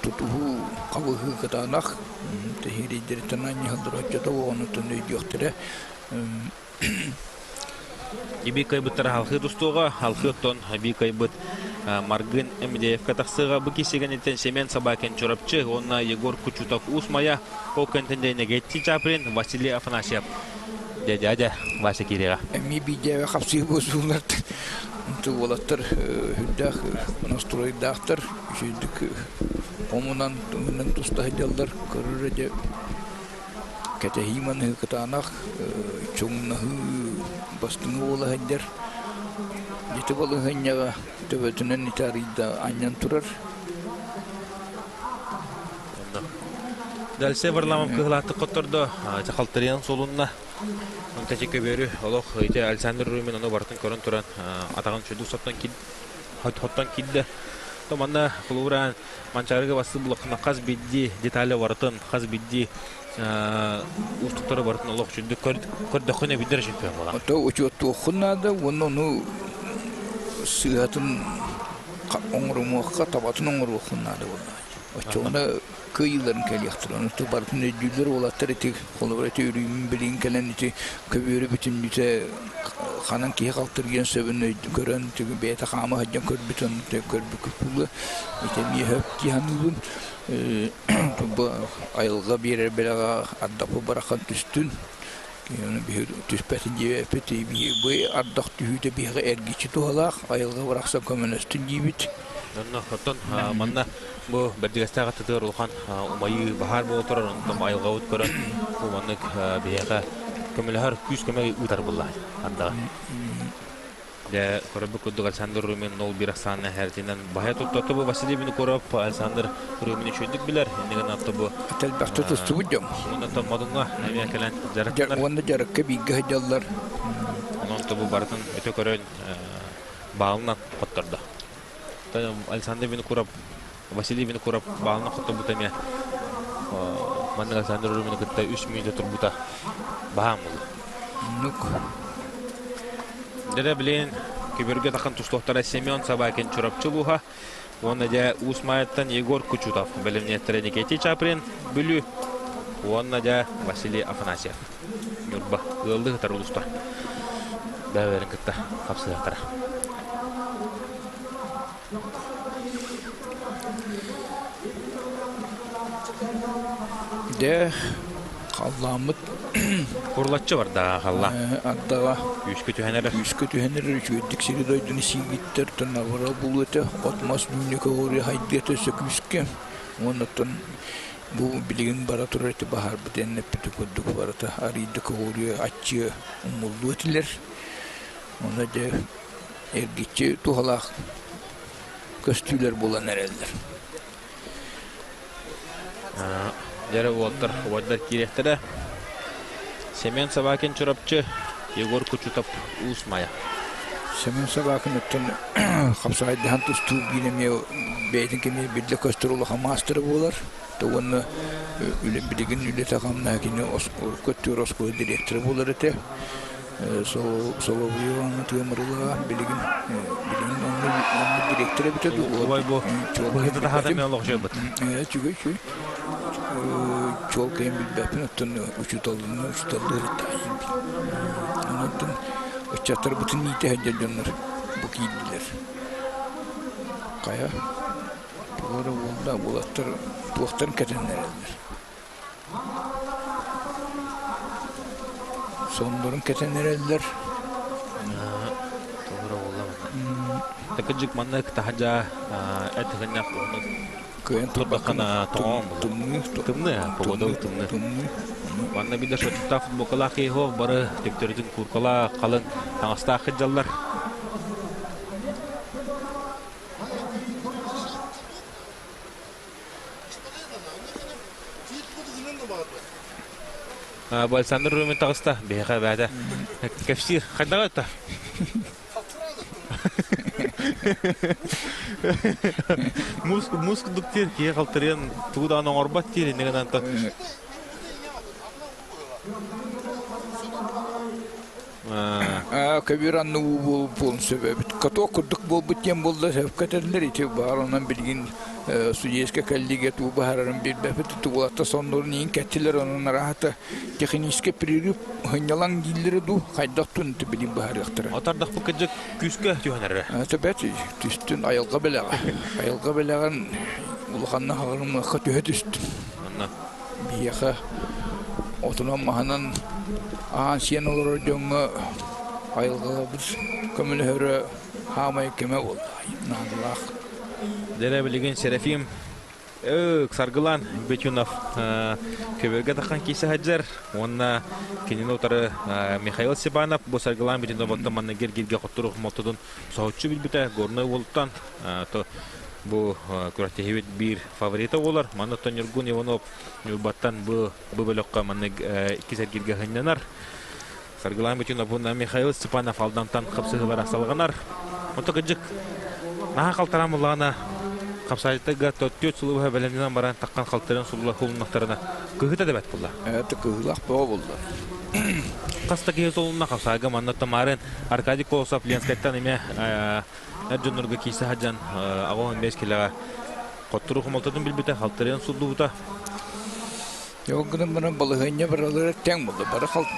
tutuhu kavıhı kadanak tehiri deritanan yaldır da onu tünde diyortere. İbi kaybıtlar halkı dostuğa halkı ton bir kaybıt Маргын МДФ тахсыга бу кисегенетен Семен Собакин чурапчы, онна Егор Кучутов Усмая, окентенде негетти чаприн Василий Афанасьев. Дядя Вася Кирега. Эми бидева хапсы бозулар. Ту волаттар хүддах настроидахтар жидик омунан тустахдалдар көрөрөдө кетехиман кытанах чуңнах бастыңы ола хаддер жете болы ханьяга төбөтүнөн итарида аньян турар. Дальше Варламов кыгылаты коттордо чакалтырыян солунна Онтачек көбөрү олох ыйте Александр Румин ону бартын көрөн туран атаган чөдү соттан кид хоттан кидде. Томанна кулуран манчарыга басы булакна каз бидди детали бартын каз бидди устуктары бартын олох чөдү көрдөкөнө бидер чемпион бола. Ото учутту хуннада вону сыятын оңрумакка табатын оңру хуннада болду. Очона кыйларын келектирон то бартын өдүлөр олаттар эти колобрати үрүм билин келенити көбөрү бүтүн үтө ханан кие калтырген сөбүн көрөн түгү бета хама хаджан көрбүтөн көрбүкүлү итеми хөп кияныбын бу айылга берер белага аддапы баракан түстүн кийини бир түспөтүн жебе пети бу аддак түһүдө бир эргичи тоолак айылга баракса көмөнөстүн жибит. Онно хоттон манна бу бердигестага тытыр улхан умайы бахар болторор онтон айылгабыт көрөн бу маннык бияга көмөлөр күз көмөй утар булла анда. Я көрөбү кудуга Александр Румин 01 санына хертинен бая тоттоту бу Василий Винокуров Александр Румин чөйдүк билер эндеген атты бу Телбакты тустубудум. Онтон модунга эмне келен жараттар. Онда жаракка бийге жаллар. Онтон бу бартын өтө көрөн баалынан котторду. Александр Винокуров Василий Винокуров баалына котто бутаме манна Александр Румин кытта 3 минут турбута баам болду. Нук. Дере билен көбөргө такан тустоктора Семен Собакин чурапчы буха. Онда да Усмаяттан Егор Кучутов белемне треники Чаприн бүлү. Онда да Василий Афанасьев. Юрба ылды тарулустар. Бәверин кытта капсыгатара. Де қалламыт Курлатчы бар да халла. Аддага Үскө түйенер жүйдік сері дойдың сигиттер тына бара бұлыты отмас нүнеке ғори хайдеті сөкүске. Онаттан бұл білген бара тұрарты бағар бұденне піті көддік барата аридік ғори атчы ұмылды өтілер. Онда де әргетчі туғалақ көстүйлер болан әрелдер. Дәрі уаддар керектері. Семен Собакин чурапчы, Егор Кучутов Усмая. Семен Собакин өттен қапсағайдыған тұсту бейнеме бәйтін кеме бірлі көстірулыға мастыры болар. Оны үлен білеген үлі тағамына кені көттір осколы директоры болар әте. Соловьеваны түйеміріліға білеген оны директоры бітеді. Олай бұл, бұғыды да хадам мен олық жел бұд. Чүгей. Чол кайын билбәпін өттін үчіталдың ұрттайын бил. Онаттың үчаттар бұтын ниете әдделденлер бұ кейділер. Қая? Бұғыры болда болаттар туақтарын кәтенлер әлдер. Сондырын кәтенлер әлдер. Тоғыра болда мұнда. Тәкіджік манна күтахаджа әтігіннәк оның Турбакана томны, погода томны. Ванна биде шотта футболкала кыйго бары тектердин куркала калын таңаста хыджаллар. Бу Александр Румин тагыста бега бада. Кефсир хадага та. Муск дуктер кие калтырын тугудан оңорбат тири неген анта. Кабиранны бол себеп. Каток курдук бол буткен болду себеп катерлер ите барынан билген Судейска коллеги ту бахарарын bir бәпет тугулатта соннорун ин кәттилер onun рахата технический прерыв хынялан гиллери ду хайдактын тибилин бахарыктыр. Атардак бу кыжык күскө түйөнөр. Төбәт түстүн айылга беләгә. Айылга беләгән улганна хагырымны хәтү түст. Анна Бияха отунан маханан аан сен олор дөңгө айылга biz көмөлөрө хамай кеме болду. Надылах. Дере билген Серафим Саргылан Бетюнов көбөргө таккан кисе хаджар. Онна кинин отары Михаил Сибанов бу Саргылан Бетюнов боттаманны гергирге коттурук мотодун соочу билбите горны болуттан то бу күрәтәһибет бир фавориты булар. Маны Тонергун Иванов юлбаттан бу бөлөккә маны ике сәргиргә хәннәнәр. Саргылан Бетюнов бунда Михаил Степанов алдантан кыпсыгылар асалганар. Отыгыжык наха калтарамылана капсайтыга төт сулуга белемнән баран таккан калтырын сулла хулнактарына кыгыта дебет булла. Это кыгылак болду. Кастаки солунна капсага манна тамарын Аркадий Колосов Ленскайттан эме Эджонурга кисе хаджан агон 5 килога коттуру хомолтодун билбите калтырын суллута. Йогын менен балыгыня баралар тең булды.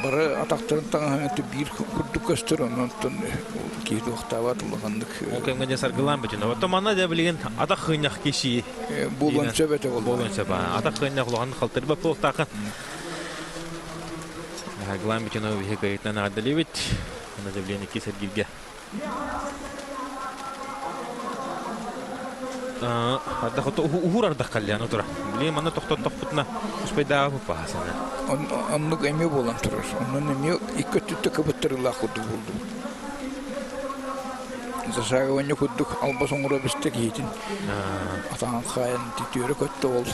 Бары атактарын таңа бир күрдүк көстөр онтон кийди октава тулгандык. Ол кемгене Саргылан бетин. Отоманна да билген атак хыйнак киши. Булган сөбөтө болду. Болгон саба. Атак хыйнак кулган калтырып бап токтакы. Саргылан бетин бихе кайтан адалевит. Ана заявление кисергилге. Хата ухурарда каллян отура. Билем аны токтоттопутна успайда папасана. Онну эме болам турар. Онну эме ике түттө кабыттырыла худу болду. Зашагыванья худдук албасоңура бистек ейтин. Атаан кайын титүрө көттө болду.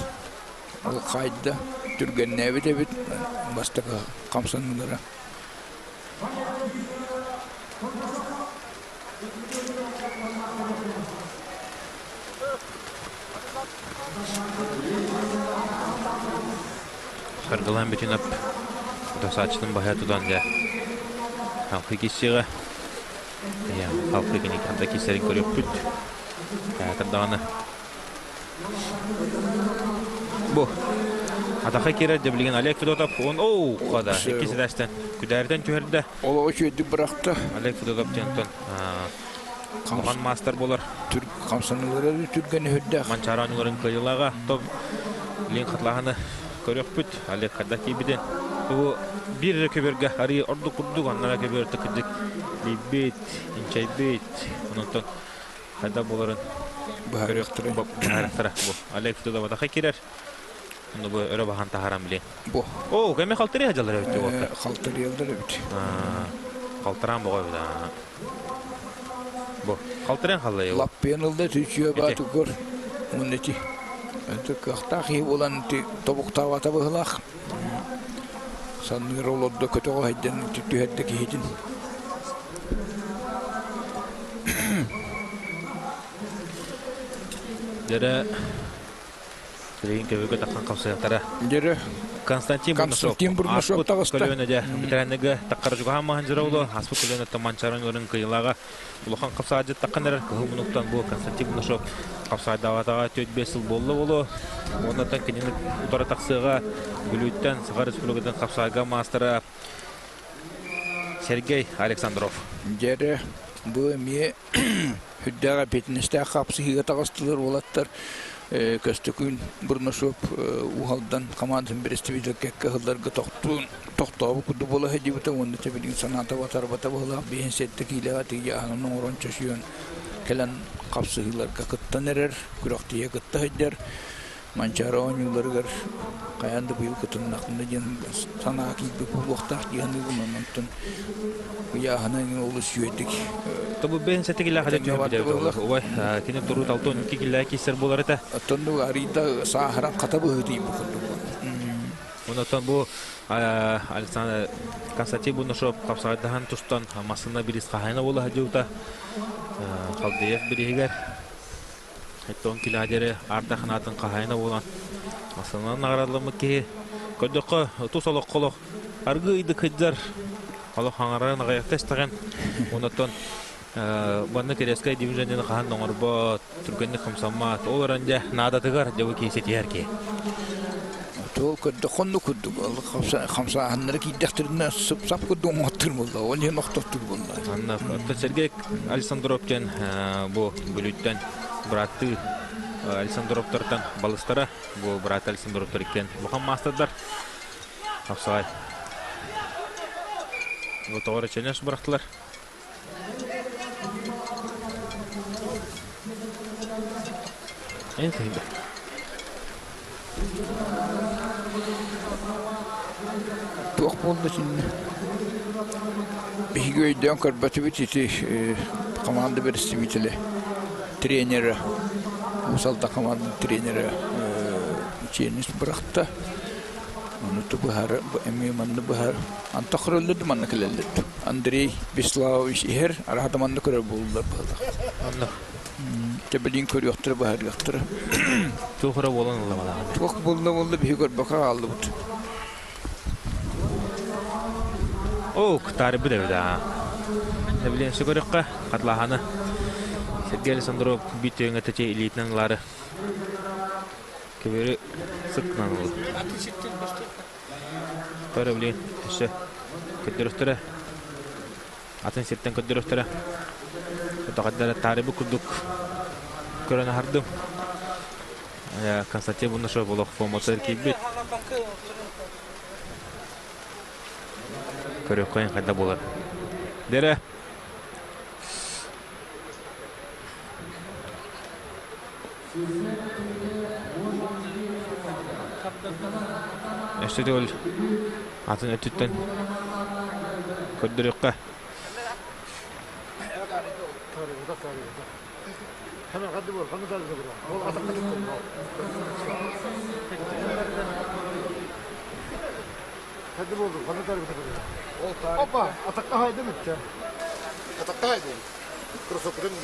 Ал кайда түрген небите бит бастыга камсанылары. Саргылан бетинап досачтын баһатудан да халкы кисеге я халкы геник анда кисерин көрөп бүт тардаганы бу атака керер деп билген Олег Федотов он када киседастан күдәрдән төһәрдә Ол очуйды биракта Олег Федотов тентон каман мастер болар түрк камсанылары түргәне хөддә манчаранларын кыйлага топ лин катлаганы көрөп бүт Олег када кибиден бу бир көбөргә ари орду курду аннара көбөр тыкыдык бит инчайбит онтон када боларын баарыктыры бу Олег Федотов атака керер Onu bu öyle bahan taharam bile. Bu. Kime kaltırı hacalar öyle oldu. Kaltırı yıldır öyle. Kaltıran bu öyle. Bu kaltıran halı yok. Lappenilde tüçüyor batı gör. Mundeti. Ente kahtahi olan topuk tavata bıhlak. Sanır oldu kötü o hayden tütühetteki hidin. Dere Сергей Кевико таккан капсыяктара. Дере Константин Бурнашов тагыста. Көлөнөдө битеренеге таккаржуга хамахан жырылды. Аспы көлөнөттө манчаранларын кыйлага улахан капсаажы таккандар кылмынуктан бу Константин Бурнашов капсаадагатага 4-5 жыл болду. Ондан кийин утара таксыга Гүлүттен Сахар Республикадан капсаага мастера Сергей Александров. Дере бу эме хүддага бетинесте капсыга тагыстылар болаттар. Көстөкүн Бурнашов ухалдан командасын берестибиликке кылдарга токтообу куду бола хедибите онда тебилин саната ватарбата бола бенсетте килега тигяанын орон чөшүн келен капсыгыларга кыттанерер күрөктие кытта хедер манчарон юларгар каянды быйыл кытыннакында жен санаки бупулуктак дегенди гунунтун яханын олус жүйетик Тобу бенсетте килега хадет жөбүдө. Ой, кине туру талтон 2 килега кисер болар эте. Аттонду арида сахара катабы дийм букунду. Онотон бу Александр Константин Бурнашов капсагадан тустан масына бирис кахайна бола хадюта. Халдеев биригер. Эттон килажере артахнатын кахайна болан. Масына нагарадлымы ки көдөккө тусалык колок аргы иди кыджар. Алып хаңаран гаяктастаган. Онотон Баны керескай дивизионын хаан оңорбот Түргенник хамсаммат. Ол оранжа надатыгар жабы кейсе тиерке. Тол кырды хонну курдук. Хамса ханнары кийдектерине сап курду оңоттыр болла. Ол ен оқтоттур болла. Анна Сергей Александровтен бу бүлүттен братты Александровтардан балыстара бу брат Александровтар икен бухан мастардар. Хапсай. Бу тоғыры ченеш бұрақтылар. Эң тейді. Тоқ болды şimdi. Bir göyden karbatı bititi komanda birisi treneri. Usalda komanda treneri çeyiniz bıraktı. Onu da bahar, emimanlı bahar. Antakroldu manna keleldi. Andrei Bislavovich her arada manna kırar buldular bahar. Anna. Tebelin körüyorlar bahar yaktır. Çok hara bolan olamada. Çok buldu bir gör baka aldı bu. Oh, taribi de da. Tebelin sigorikka katlahana. Sergey Alexandrov bittiğine teçe elitnanları. Keberi sıknan oldu. Taribi işte kötürüstüre. Atın setten kötürüstüre. Otaqadara taribi kurduk. Körene hardım. Ya Konstantin bunu şöyle buluq formatları kibit. Körük koyun kadar bular. Dere. İşte diyor. Atın ötütten. Kötürükka. Hemen hadi vur, kanı dalga vur. Ol atakta tutun. Hadi vur, kanı dalga vur. Hoppa, atakta haydi mi? Atakta haydi. Kurusokudun mu?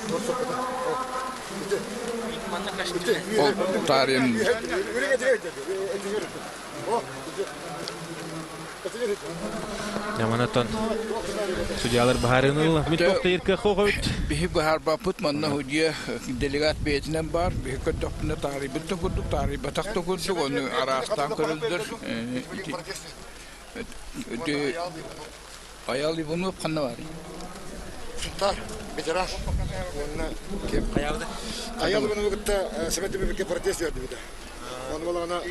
Kurusokudun. Bitti. O tarihin Yürü getiriyor. Oh, bitti. Yamanatan Судьялар baharını mit tokta irke qoqut. bir bahar baput manna hoca delegat beytinden var. Bir kadopna tarihi kurduk, tarihi batakta kurduk. Onu arastan kırıldır. Ayalı bunu kanna var. Sultan, veteran. Onunla kim? Ayalı bunu gitti. Semetim bir protest verdi bir de. Onu bana ona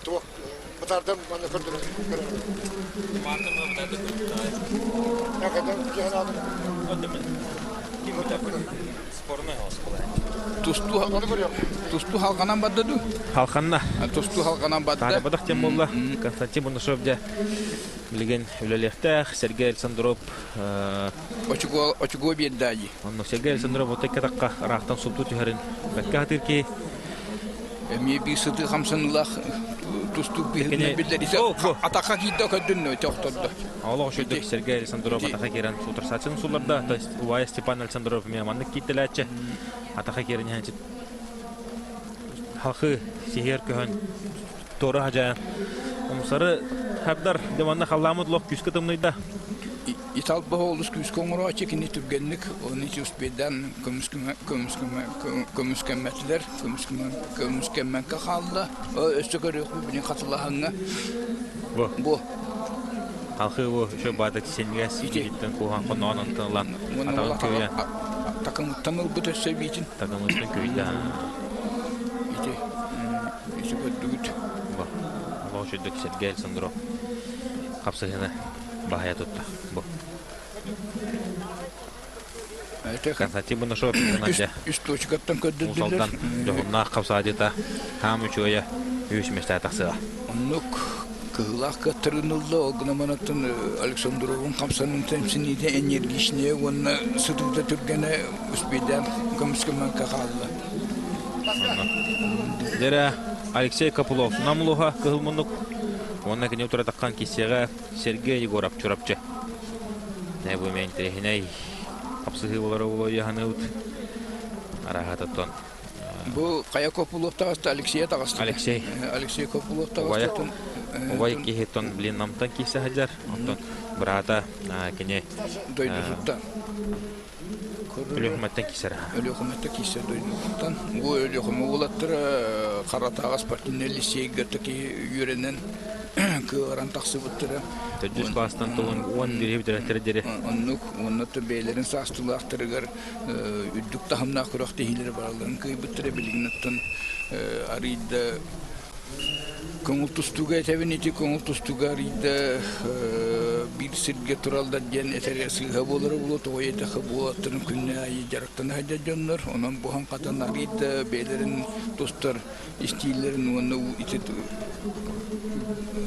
tuğ batardım bana kırdılar. Mantım da Ne kadar cihan aldım. Sporuna Tustu halkanan baddadı. Halkanna. Tustu halkanan baddadı. Tari badak tem bolla. Konstantin Bunashevja bilgen ülelekte Sergey Alexandrov Очуго bir dayi. Onu Sergey Alexandrov otek takka raqtan subtu tiharin. Bakka hatirki Emi bir sıtı hamsanıllah tustu bir ise ataka gitti kadınno toxtodda. Allah şöyle Sergey Alexandrov ataka giren sutur saçın sularda da Uvay Stepan Alexandrov memanlık gittilerçe ataka giren yani halkı şehir köhön doğru haca umsarı habdar devanna hallamut lok küs kıtımlıydı. İtal baholus küs kongro çekini türgenlik onun için beden kömüskemmetler kömüskemmen kaldı. O östökör yok beni katılahanga. Bu Halkı bu şu badak senliğe sikitten kohan konuğun antılan atağın köyü. Takım tanıl bu da seviyetin. Takımımızın köyüde. İşte gördük. Bu. Allah şöyle Sergey Alexandrov kapsayana bahaya tuttu. Bu. Konstantin Bunashov bunca. Üst uçukattan kördüler. Usaldan johunna kapsadeta ham üçoya yüzmeşte taksa. Onluk kılak katırınıldı ognamanatın Alexandrov'un kapsanın temsilinde enerjisine onun sıdıkta Türkiye'ne üspeden komiskemen kakaldı. Dere Alexey Kapulov namluha kılmınlık. Onun kine otura takkan kişiye Sergey Yegorov çorapçı. Ne bu mentehiney. Kapsığı oları oluyor hanıut. Arahatatton. Bu Kaya Kopulov tağıstı, Alexey'e tağıstı. Alexey Kopulov tağıstı. Ovay kiheton bilin namtan kişi hajar. Ondan brata kine Doydu zutta. Өлөкмәттен кисер. Өлөкмәттә кисә дойнуктан. Бу өлөкмә булаттыр Каратага спортивный лицейгә таки йөренен кыран таксы буттыра. Төҗүс класстан туган 10 биреп директор. Онны төбәйләрен састылактыргар үддүк тахымна куракты хилер барларын кый буттыра билгенеттен арыйда көңүл тустуга этебинити көңүл тустуга арыйда бир сирге туралда ден этереси хаболары булот ойда хаболаттын күнне айы жарактан хаҗаҗаннар онан бухан катан арыйда бейлерин тустар истилерин оны итет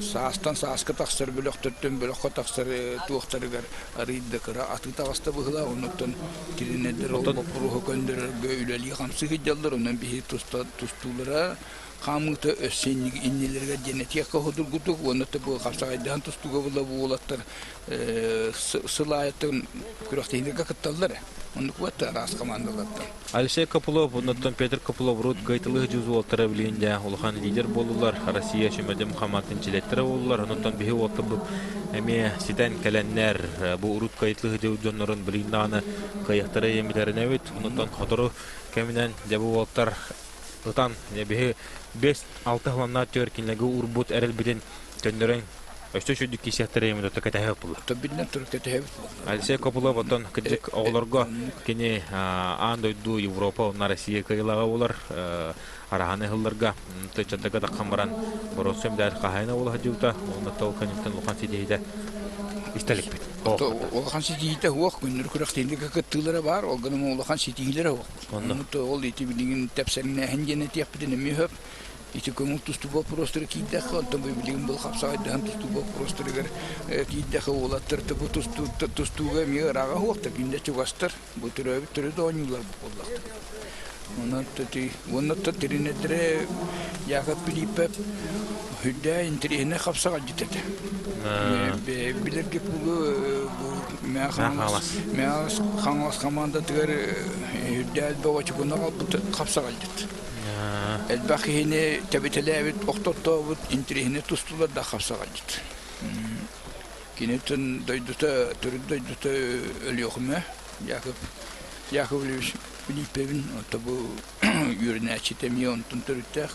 састан саска таксыр бөлөктөртөн бөлөккө таксыр туактарыгар арыйда кыра аты таваста быгыла онуттан тиринедер ол бопуру көндөрөр гөйлөли камсы хиҗалдар онан бихи тустулара камыты өссенник иннелерге денетек ходургутук онуты бу капсагайдан тустуга була булаттар сылаяттын күрөктейнеге кытталдар онук ватта рас командалаттар. Алексей Копылов, онуттан Петр Копылов рут гайтылы жүзу олтара билинде улхан лидер болулар, Россия чемпионы Мухаммадтын жилеттери болулар, онуттан бихи олтабып эме ситен каленнер бу рут гайтылы жүзүнөрүн билинде аны каяктары эмилерине бит, онуттан хотору кеминен жабу олтар Утан небе 5-6 хланна төркинлеге урбут эрел биден төндөрөн өстө шүдүк кисяттары эмне токатайып булду. Табинен төркетеп. Алексей Копылов отон кыжык оглорго кини андойду Европа, на Россия кыйлага булар, араханы хылларга тычатага да камбаран боросем дәр кахайна була жута, онда толканыктан лухан сидейде истелик бит. Улахан сидейде хуак күннөр күрөктендеге кыттылары бар, ол гына улахан сидейлери хуак. Онда ол ити билген тепсерне хендене тепдене мехөп ити көңүл тусту бо просто кийде хантан бу билген бул капсагайдан тусту бо просто кийде хавлаттырды бу тустуга мирага хуакта кинде чугастыр бу түрө донюлар боллакты. Онда тиринедре Яков Филиппов хүдә интерене капсага житет. Билерге бу хаңлас команда тигер хүдә бавачуна капсага житет. Элбахине табителебит октоттобут интерене тустулар да капсага житет. Кинетен дойдута түрдойдута өлөкмө Яков Филиппевин табу юрина читемион тунтуртах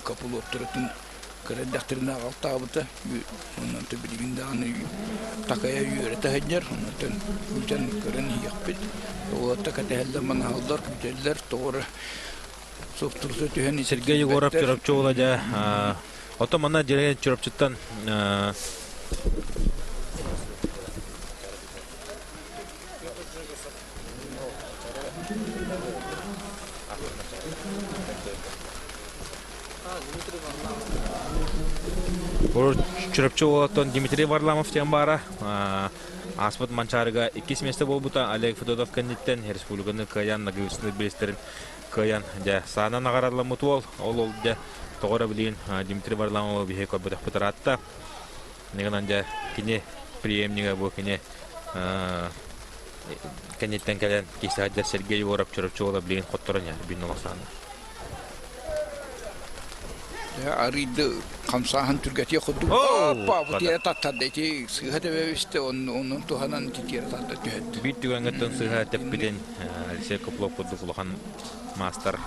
капулоттыртын кредактерна алтабыта онан табилигинде аны такая юрета хаҗар онан бүтән көрен якпит олатта катәлдә мана халдар күтәлләр тогры соктурсы төһән Сергей Егоров чурапчы олажа ото мана жере чурапчыттан Чурапчы олаттан Дмитрий Варламов тем бара Аспад Манчарга 2 месте болбута Олег Федотов кандидаттен республиканы каян нагыбысны белестерин каян да сана нагараламыт ол да тогора билин Дмитрий Варламов бихе көбөтөк путаратта негенан да кине приемнига бу кине кандидаттен каян кисаҗа Сергей Егоров чурапчы ола билин котторон я бинноласан арыйды камсахан түргәтия худду опа бу тире таттадыти сыгыты бебисте онун туханан тире таттады бит түгәнгәттән сыгыты биден Алексей Копылов кудуклыган мастер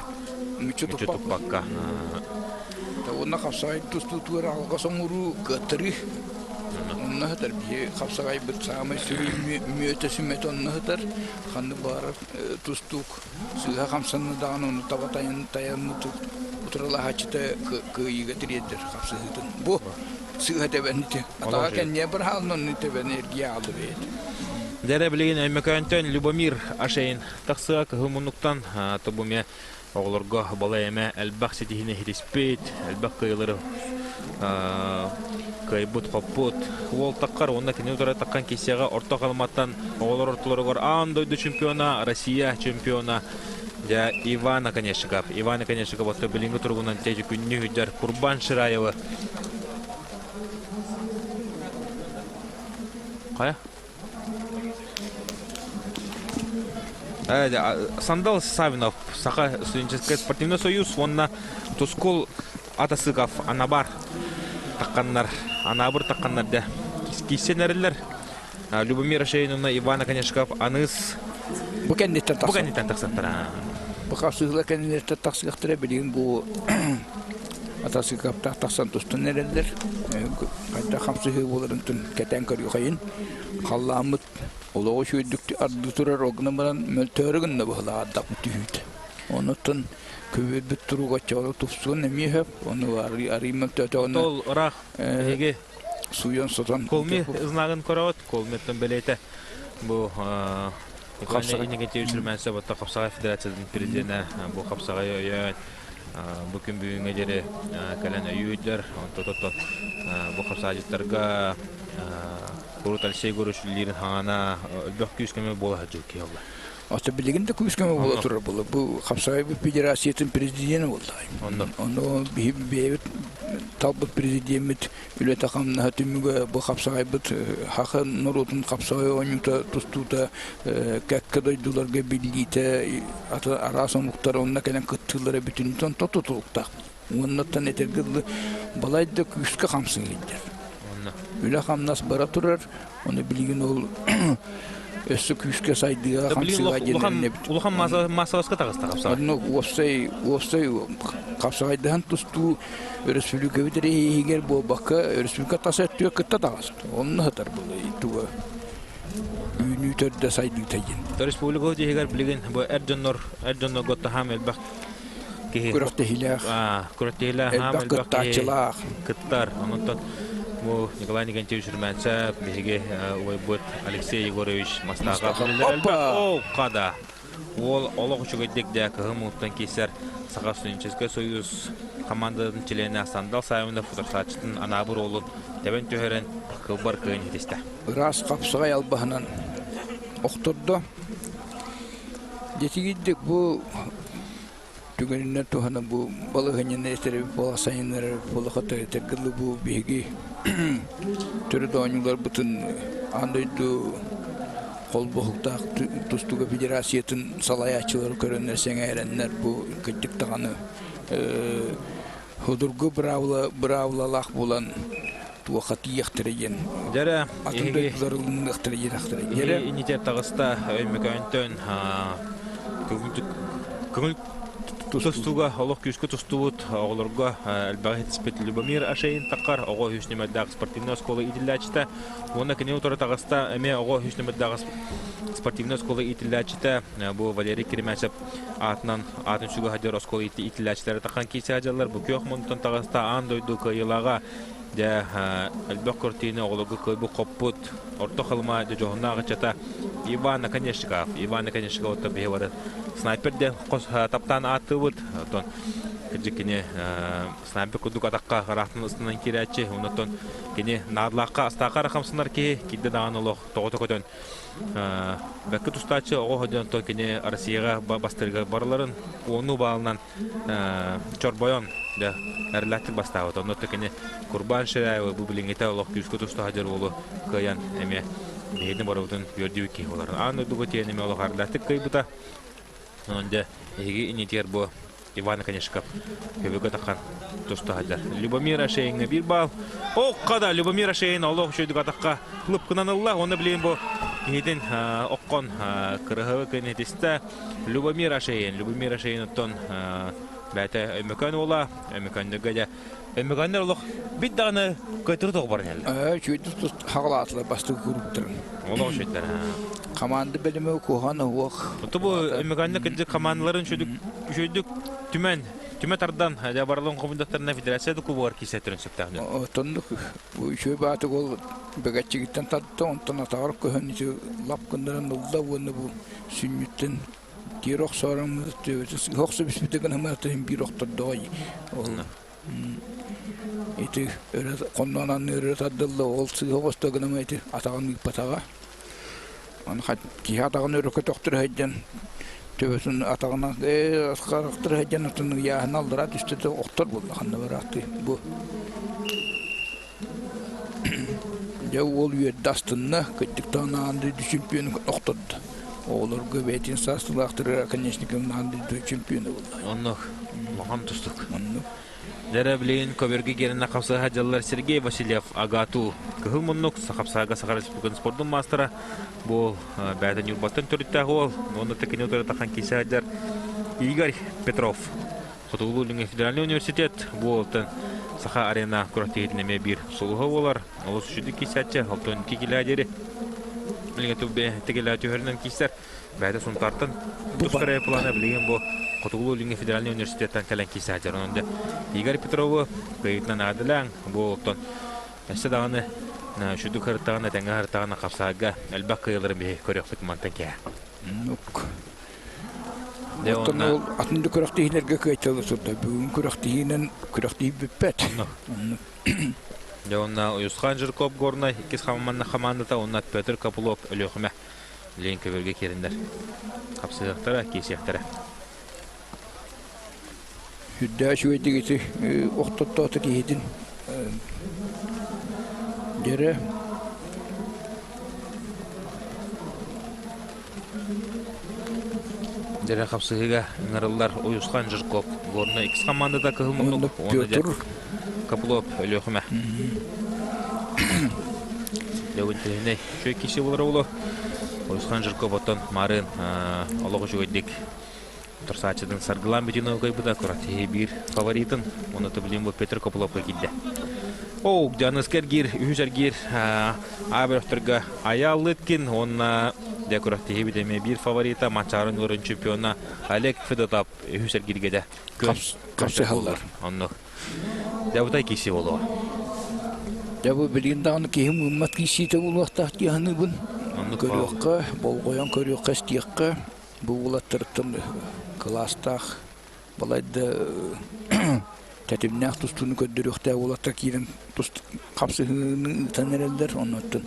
Мичутупакка та онна камсай тустутура алга соңуру гатри онна хатар би камсагай бит самай сүри мөтөсүмөт онна хатар ханды бар тустук сыга камсанны даган оны табатайын таянны Утырла хачты кыйга тиредер капсыгытын. Бу сыгыты бенти. Ата кен не бер халнын тебен энергия алды бит. Дәре билген Эмекантен Любомир Ашейн таксыга кымунуктан табуме оглорго балайме элбакси дихине хириспет элбак кыйлары кайбут капут ол таккар онда кине утара таккан кисяга орто калматтан оглор ортолоргор андойду чемпиона Россия чемпиона Я Ивана Конешиков, вот билинга тургунан теже күннү хүҗәр Курбан Шираева. Кая? Сандал Савинов, Саха студенческий спортивный союз, онна Тускул Атасыков, Анабар такканнар, Анабыр такканнар да кисенерлер. Любомир Ашейновна, Ивана Конешиков, Аныс Bu kendinden Bu taksan. kendinden taksatlar. Bu kapsızla kendinden taksıqtara bilin bu atası kapta taksan tustun nereler. Hatta kapsızı bolarıntın keten körüyor kayın. Kallamıt oluğu şöydükti ardı turar oğnamaran möltörügünde bu hala adda bu tühüydü. Onutun köbü bütturuğa çağırı tufsuğun emi hep onu arayım möltöte onu Tol orak hege suyon sotan. kolmi ıznagın korawat kolmetten beleyte bu Kapsağa inegete üçürmense batta Kapsağa Federasyonun prezidenti bu Kapsağa yön bugün büyüğüne geri kalan üyeler bu Kapsağcılarga Kurutal şey görüşlerin hana ölbek keme bolacak ki Allah. Ata bilginde kuyuskama bola turur bola. Bu Kapsağa Federasyonun prezidenti oldu. Onu bir talbot prezident üle takamna hatımıga bu Kapsağa hakkın nurutun Kapsağa oynuta tustuta kakkadoydularga billite ata arasa muhtar onna kelen kıttılara bütün ton totutulukta. Ondan etergildi balayda kuyuska kamsın gider. Üle hamnas bara turar. Onu bilgin ol Össü kuyuska saydığa kamsıga gelene bütün. Uluhan masalıska tağısta Kapsağa. Onu ofsay Kapsağaydan tustu Respublika biteri higer bu bakka Respublika tasatıyor kıtta tağıst. Onu hatar bu tuğa. Ünütörde saydığı tayin. Respublika diğer bilgin bu Ercanor gotta hamel bak ki Kurakta hilak. Kuratela hamel bak Kıttaçılak. Kıttar ondan bu Nikolay Nikentev sürmense bihige Uybut Alexey Yegorovich Mastaka bilirler. O kada. Ol Allah uçuğa gidecek kahımuttan keser Sakasunicheskaya Soyuz komandanın çileğine sandal sayımında fotoğrafçının anabur olun teben töheren kılbar kıyın hediste. Ras Kapsağa albahınan okturdu. Geçi gittik bu tügeninden tuhana bu balığının eseri bola sayınları bola hatayı tekilli bu bilgi türü doğanyular bütün andaydı kol boğukta Tustuga Federasyonun salayatçıları körünlersen erenler bu küçük tağını hudurgu bravlalak bulan tuğakati yaktırıyen Jara atımda zarılının yaktırıyen Jara inite tağısta öymeköyntön Kümül Tustuga Allah küskü tustubut oğulurga elbağıt ispet Lubomir Aşeyin takar oğu hüsnümeddağ sportivna skola idillachita ona kene otura tağısta eme oğu hüsnümeddağ sportivna skola idillachita bu Valeri Kirimeçep atın şuga hadir skola idillachitara takan kisi hacalar bu kök monton tağısta andoydu kıyılağa de elbağ kortini oğulugu kıybu kopput orta kılma de johunna ağaçata Ivan Nakanyeshkov otta behevara снайпер де таптан атты вот тон кичине снайпер кудук атакка рахтын ыстынан кирәче онтон кене надлакка астака рахамсынар ки кидде дагынылык тоготокотон бәккә тустачы оһодан то кене Россияга бастырга барларын ону балынан чорбоyon да әрләтик баставы то нотта кене Курбан шәрәй бу билиңете олох күскө туста хаҗыр болу кыян эме бейне барыбытын көрдүк ки олар аны дуго тенеме олох әрләтик кыйбыта онда эги инитер бу Иван Наконечков көбөгө таккан тустаһадар. Любомир Ашеинге бир бал. Оккада Любомир Ашеин Аллах шөйдүк атакка кылып кынанылла. Оны билем бу кеден оккон кырыгы кенетисте Любомир Ашеин оттон бәте өмөкөн ола, өмөкөндөгө өмөкөндөр Аллах бит дагы көтүрүп бар эле. Чөйдү хаглатлар басты күрүптүр. Аллах шөйдүр. Команда белеме кухана уак. Бу өмөкөндө кеде командаларын шөйдүк түмен тардан барлығын командаттарына федерацияда кубар кисеттерин сөктәгән. Оттондук бу шөй баты гол бегәчигиттен татты, онтон атарып көһөнү лапкындырын булда бу сүннүттен кирок сорам төбөс хоксы биспитеген хаматын бирокта дой. Эти коннанан өрөтадылы олсы хостогын эти атаган патага. Аны хат киятаган өрөкө токтур хайдан төбөсүн атагына аскарактыр хайдан атын яһын алдыра түстө октор болду ханна баракты бу. Я ол ю дастынна кеттиктананды чемпион окторду. Олар көбейтин састылактыр, конечно, команды чемпионы болду. Онно маған түстік. Жара билейин көбөргө керіне қапсаға жаллар Сергей Васильев Агату кыхыл мұннук қапсаға Сахара Республиканы спорттың мастера бұл бәден юрбаттан төріттағы ол оны текіне отыры таққан кейсі аджар Игорь Петров Құтығылу Лүңе Федеральный университет бұл Саха арена күрақтегетінеме бір сұлығы олар ол сүшіді кейсі аджа алтын текелі адері білген түбе текелі аджығырынан кейсер бәді сұнтартын тұсқарай планы білген бұл Құтығылу Лүңе Федеральный университеттен кәлін кейсі аджар онында Игорь Петрову кайытынан адылаң бұл оқтан әсі дағаны шүді қырттағына тәңі қырттағына қапсаға әлбәқ қиылырын бе көрек бітмантан кәе. Оттан ол атынды күрақтейінерге көйтелі тұрды. Бүгін күрақтейінен күрақтей бүппәт. Онна Уюсхан Жиркоп горна, икіз қамандата, онна Петр Капулов өлеқіме лейін көберге керіндер. Қапсығықтары, кейсияқтары. Хүдді әшуейді кеті оқтаттаты кейдің. Дәрі. Дәрі қапсығыға ыңырылар Уюсхан Жиркоп горна, икіз қамандата кығылмұндық. Петр Капулов өлеқіме. Дәуінтігіне шөй кесі болыр олы. Уюсхан Жиркоп оттан марын олығы жүгейдік. Тұрсачыдың саргылан бетіні өкайбыда көрәтігі бір фаворитін. Оны түбілен бұл Петр Капуловқа келді. Оу, Жаныскергер, Үйшергер Аберохтырға аялы еткен. Оны де көрәтігі бетеме бір фаворита матчарын өрін чемпиона Олег Федотап Үйшергерге де қапсы қалдар. Оны дәуітай кесі болуы. Дәбі білген дағыны кейім ұммат кейсейті бұл вақтақ дейіні бұн. Көріққа, бол қоян көріққа стиққа. Бұл олаттырыттын кластақ балайды тәтімнәқ тұстуыны көддіріқті олаттар кейдің қапсығының тәнерелдер. Оннаттын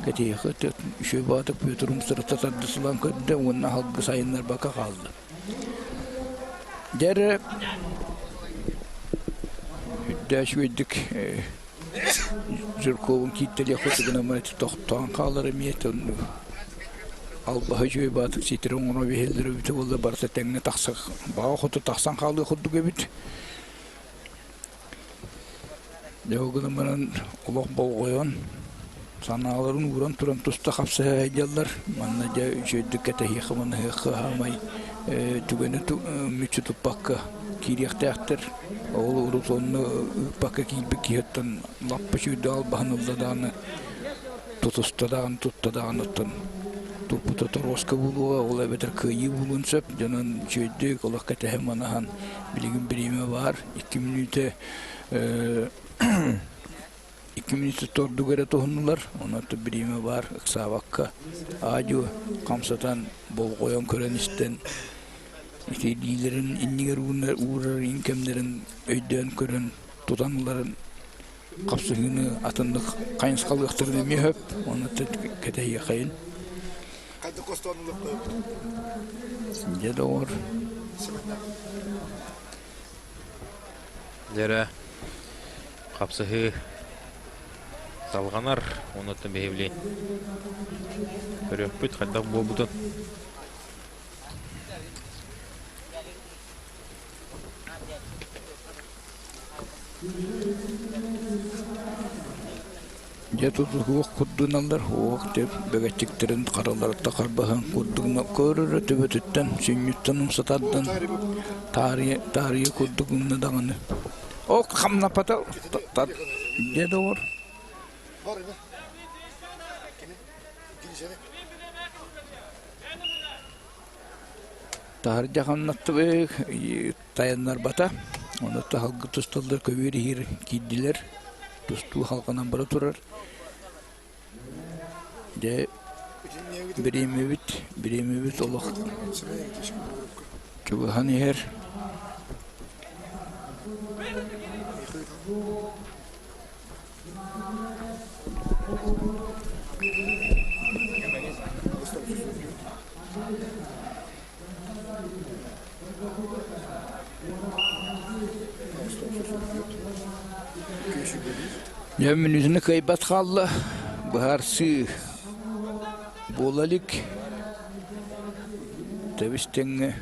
кәтейіқі үшөй батық Петр ұмсырықта тардысылан көдді, онына халғы сайынлар бақа қалды. Дәрі үддәш өйдік Жирковын кейттелі құтығына мәреті тоқтаған қалары мейті Албаһы жөй батық сетірі оңыра бейелдері біті олда барса тәңіне тақсақ. Баға құты тақсан қалды құддығы біт. Дәугіні мұнан олық бол қойған. Саналарын ұран тұран тұста қапсы әйделдер. Манна жөйді кәтәхи қыманы хықы хамай. Түгені мүтші тұппаққа кейректі әқтір. Ол ұры сонны ұппаққа кейбі кейттен лаппы жөйді албағын ұлдадағыны. Тұтыстадағын, тұттадағын ұттын. Тупута Торосқа болуға, олай бәтір көйі болуын сөп, жанан жөйдік, олақ кәтәхі манахан білігін біреме бар. 2 минуты торду көрі тоғынылар, онаты біреме бар, ұқсабаққа. Адю, қамсатан, бол қойан көріністен, дейілерін, иннігер ұғырар, инкемдерін өйден көрін, тұтаныларын, қапсығыны атындық қайынс қалғықтырды ме өп, онаты кәтәхі қайын. Қайды қостанылық қойып? Деді ор. Дәрі қапсығы салғанар, онытын бейбілейін. Көрек бүт, қайдақ бол бұтын. Жетуды оқ құддығыналар, оқ деп бәгәттіктерін қараларытта қарбаған құддығына көрірі төбетіттен, сүйінеттен ұмсатаддан тария құддығына дағаны. Оқ қамна пата, деді ор. Бар еді? Кені сені? Тағыр жағаннатты бәк, таянлар бата, оны тағалғы тұсталдар көбері хир кейділер. Тұсту халқынан бара тұрар. Де біреме бит олық. Көбіған егер. Мен үзіні қайбат қалды. Бұхарсы болалік. Тәбістен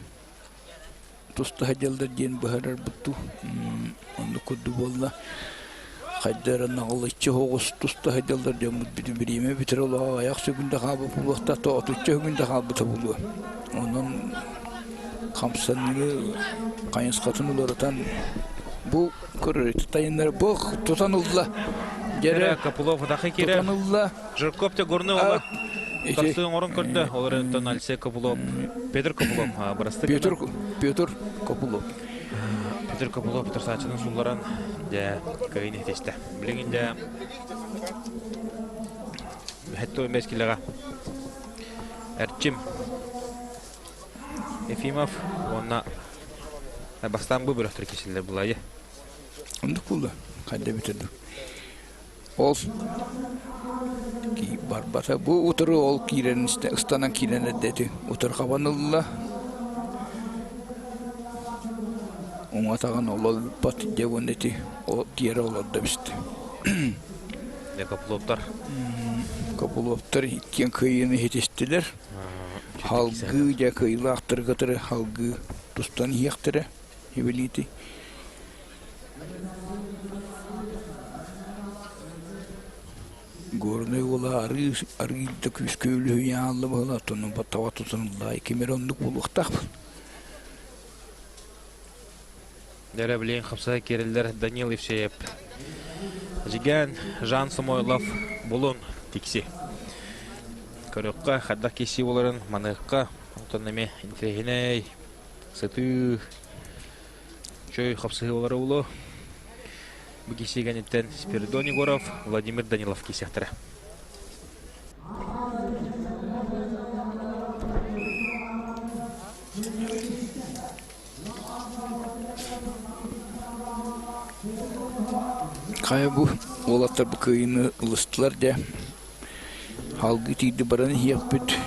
тұсты хадялдар ден бұхарар бұтту. Онды kurdu bolla. Kadderan ağlıççı hoğus tusta hediyalar diyor birime bitir ola ayak sürgünde kabı bulukta to otutça günde kabı tabulu. Onun kamsanını kayıns katını oratan bu kurut tayınları bu tutanıldı. Gere Kapulov dahi kire. Tutanıldı. Жиркопте горны ола. Тастын орын көрді. Олардан Алексей Копулов, Петр Копулов барасты. Петр Копулов. Петр Копулов Петр Сачының сулларын де кайын етешті. Білгенде хәтті оймескіліға Әрчим Ефимов онна бастан бұл бір өқтір кешілер бұлайы. Ондық болды. Қайда бітерді. Ол Barbata bu oturur ol kirenin ıstanan kirene dedi. Otur kavanılla. Ona tağın olal pat devon dedi. O diğer olal da işte. Ne Kapulovlar? Kapulovlar iken kıyını yetiştiler. Halgı ya kıyılı aktırgatırı halgı dostan yaktırı. Hiveliydi. Görüne ola arıda küskölü yanlı bala tonun patava tutunulay kemeronluk bulukta. Dere bilen kapsa keriller Danil Evsеев. Jigan Жан Самойлов bulun tiksi. Körökka hadda kesi olарын manıqqa otonomi intrehine satı çöy kapsı olары ulu. Bu kişi ganitten Spiridon Egorov, Vladimir Danilov kesehtere. Kaya bu olatlar bu köyünü ılıstılar da halgı tiydi baranı yapıt.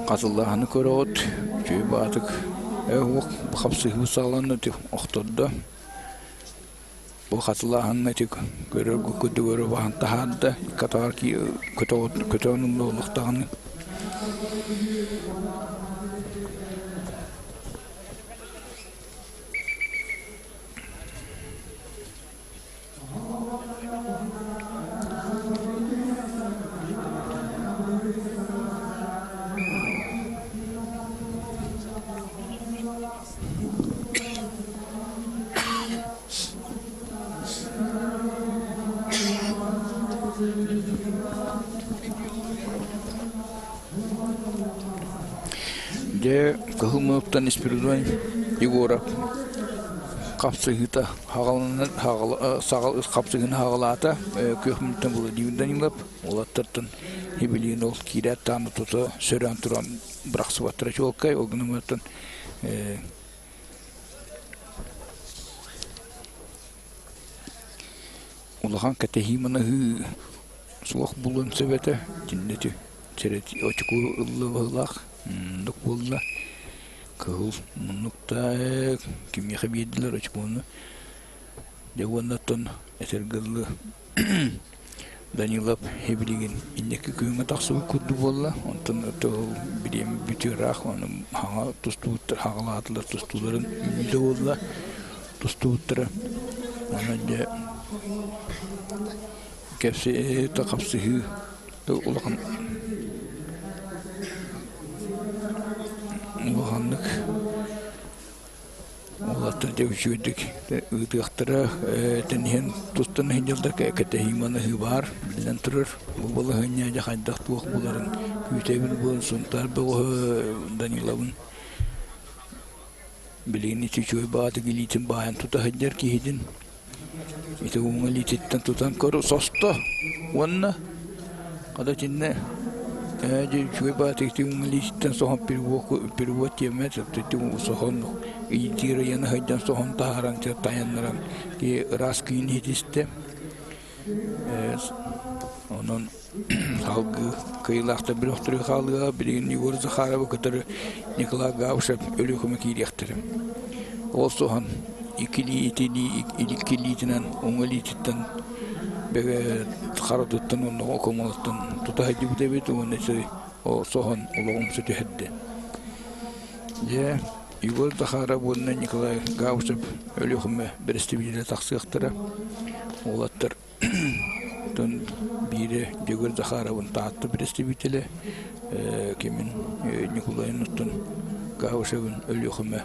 Katıllarını körüt. Çünkü batık bu kapsayı sağlandı oxtorda. Bu katıllarını görür vahan tahadda katar ki kötü onun oluqtağını. De kahılmıktan Spiridon Egorov kapsayıta sağal kapsayını hağalata köhmütten bulu divinden yılap olattardan hibiliğin ol kirat tanı tuta sören turan bıraksı batıra çolkay o günümütten Ulahan katehimana hı sulak bulun sebete cinneti çereti açık ıllıvılak Nuk bulla kıl nukta kim yakabilirler açık onu devanatın esergirli Danilov hebiliğin indeki köyüne taksı kurdu bulla ondan ötü birim bitirak onu hana tustuğutlar hağalatılar tustuğutların ünlü bulla tustuğutları onunca kefsi takapsıhı ulağın Muhanlık olatır devşüydük ıdıqtıra tenhen tustun henceldak ekatehimana var bilen turur bu balı hanya jahadak tuq buların kütebin bu suntar bu Danilov'un bilini çöy baatı gilitin bayan tuta hacer ki hidin ite umalititten tutan koru sosta wanna kada cinne Çöy batıkti umalititten soğan bir vot yemet yaptı soğan İtira yanı haydan soğan taharan tayanlaran ki raskın yetişti onun halgı kıyılakta bir oturuyor halgı birinin yuvarızı harabı kadar Nikolay Gavşap ölü kumak iyilektirim o soğan ikili itinen umalititten Bege karaduttan onu okumalıktan tutahıcı bu devlet o nesi o soğan olağum sütü heddi. Же Егор Захара Бонна Николай Гаусов өлөхүмө берестибиле таксыктыра. Олаттар тон бире Егор Захаровын таатты берестибиле кемин Николай Нуттон Гаусовын өлөхүмө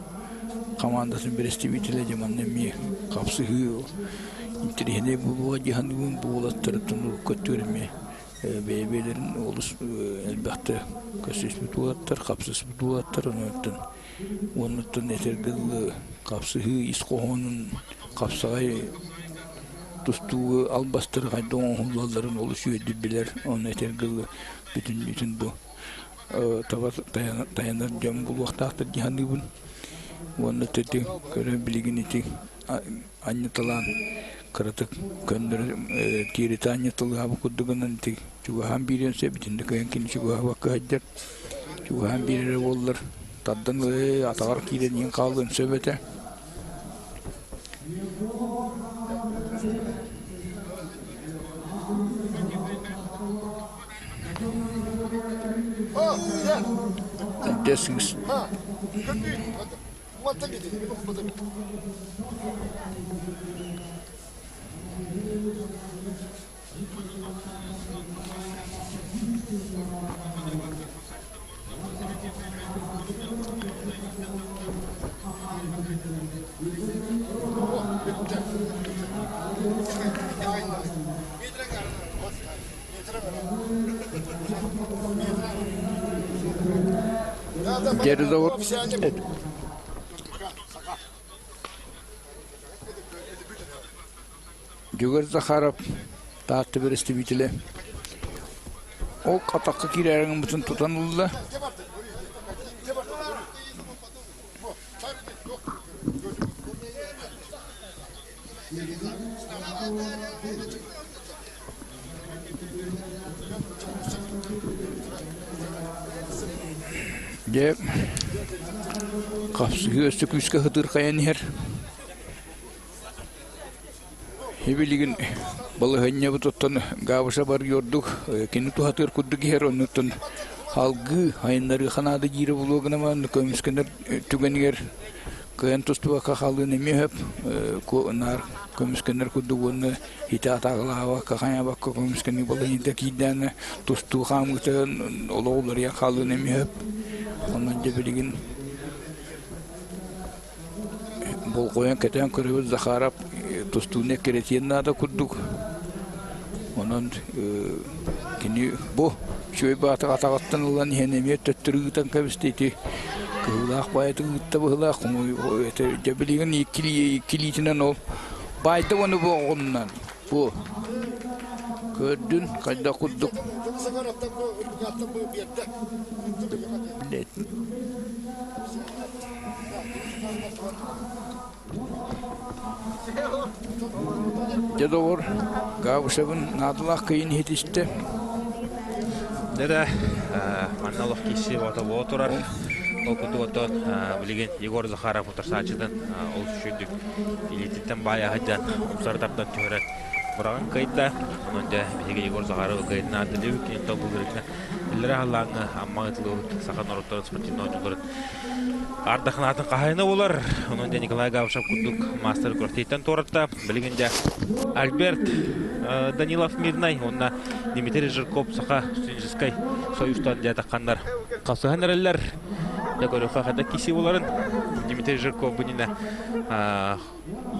командасын берестибиле жаманнами капсыгы интерене булуга жаһанның булаттар тон көтөрмө бейбелерин олус элбәхтә көсөс бутулаттар, капсыз бутулаттар онуттан этергил капсыгы исқоһонун капсагай тустуу албастыр гайдон хулларын олус өдүбилер оны этергил бүтүн бу таба таянар жам бул вактакта жаһанның оны тети көрө билигин ити анныталан кырытык көндөр тиритания тылга кудугунан ти чугахан биренсе битинде кенкин чуга вакаҗдар чугахан бире боллар таддан атагар кирен калган сөбөтө Десгис Geride Егор Захаров таатты берестибитиле. О катакка кирерин бүтүн тутанылды. Де капсыгы өстү күскө хытыр каянер. Хебилигин балыгыння бутуттан гавыша бар йордук кени тухатыр куддук хер онуттан халгы айнары ханады жире булугына ман көмүскендер түгенер кыян тустуга кахалы немеп нар көмүскендер куддугуны хита тагылава кахая бакка көмүскени балыгында кийдәне тусту хамгытын олоолар я халы немеп онан жебилигин бол коян кетен көрөбүз Захаров тустуне керетен нада курдук. Онан кини бу чөй бата атагаттан улан хенеме төттүрүтөн кебистети. Кылак байты гытта была кому эте жабилигин икилитинен ол. Байты оны бу оннан. Бу көрдүн кайда курдук. Дедовор Гаусовын надылах кыйын хетиште. Деда манналох киши вата отырар. Ол кутуотон билген Егор Захаров отырсачыдан ол шүндүк илититтен бая хаджан умсартаптан төрөт. Бураган кайта онда биге Егор Захаров кайна делүк энто булгырыкна. Илре халлаңы амматлуу сахан ороттор спортивный ойнолор. Ардахнатын кахайны болар. Онда Николай Гаусов кудук мастер крофтиттен торатта. Билгенде Альберт Данилов Мирнай, онна Дмитрий Жирков саха Студенческой союзтан жатакандар. Касыганерлер Ягорюха хада киси боларын. Дмитрий Жирков бунина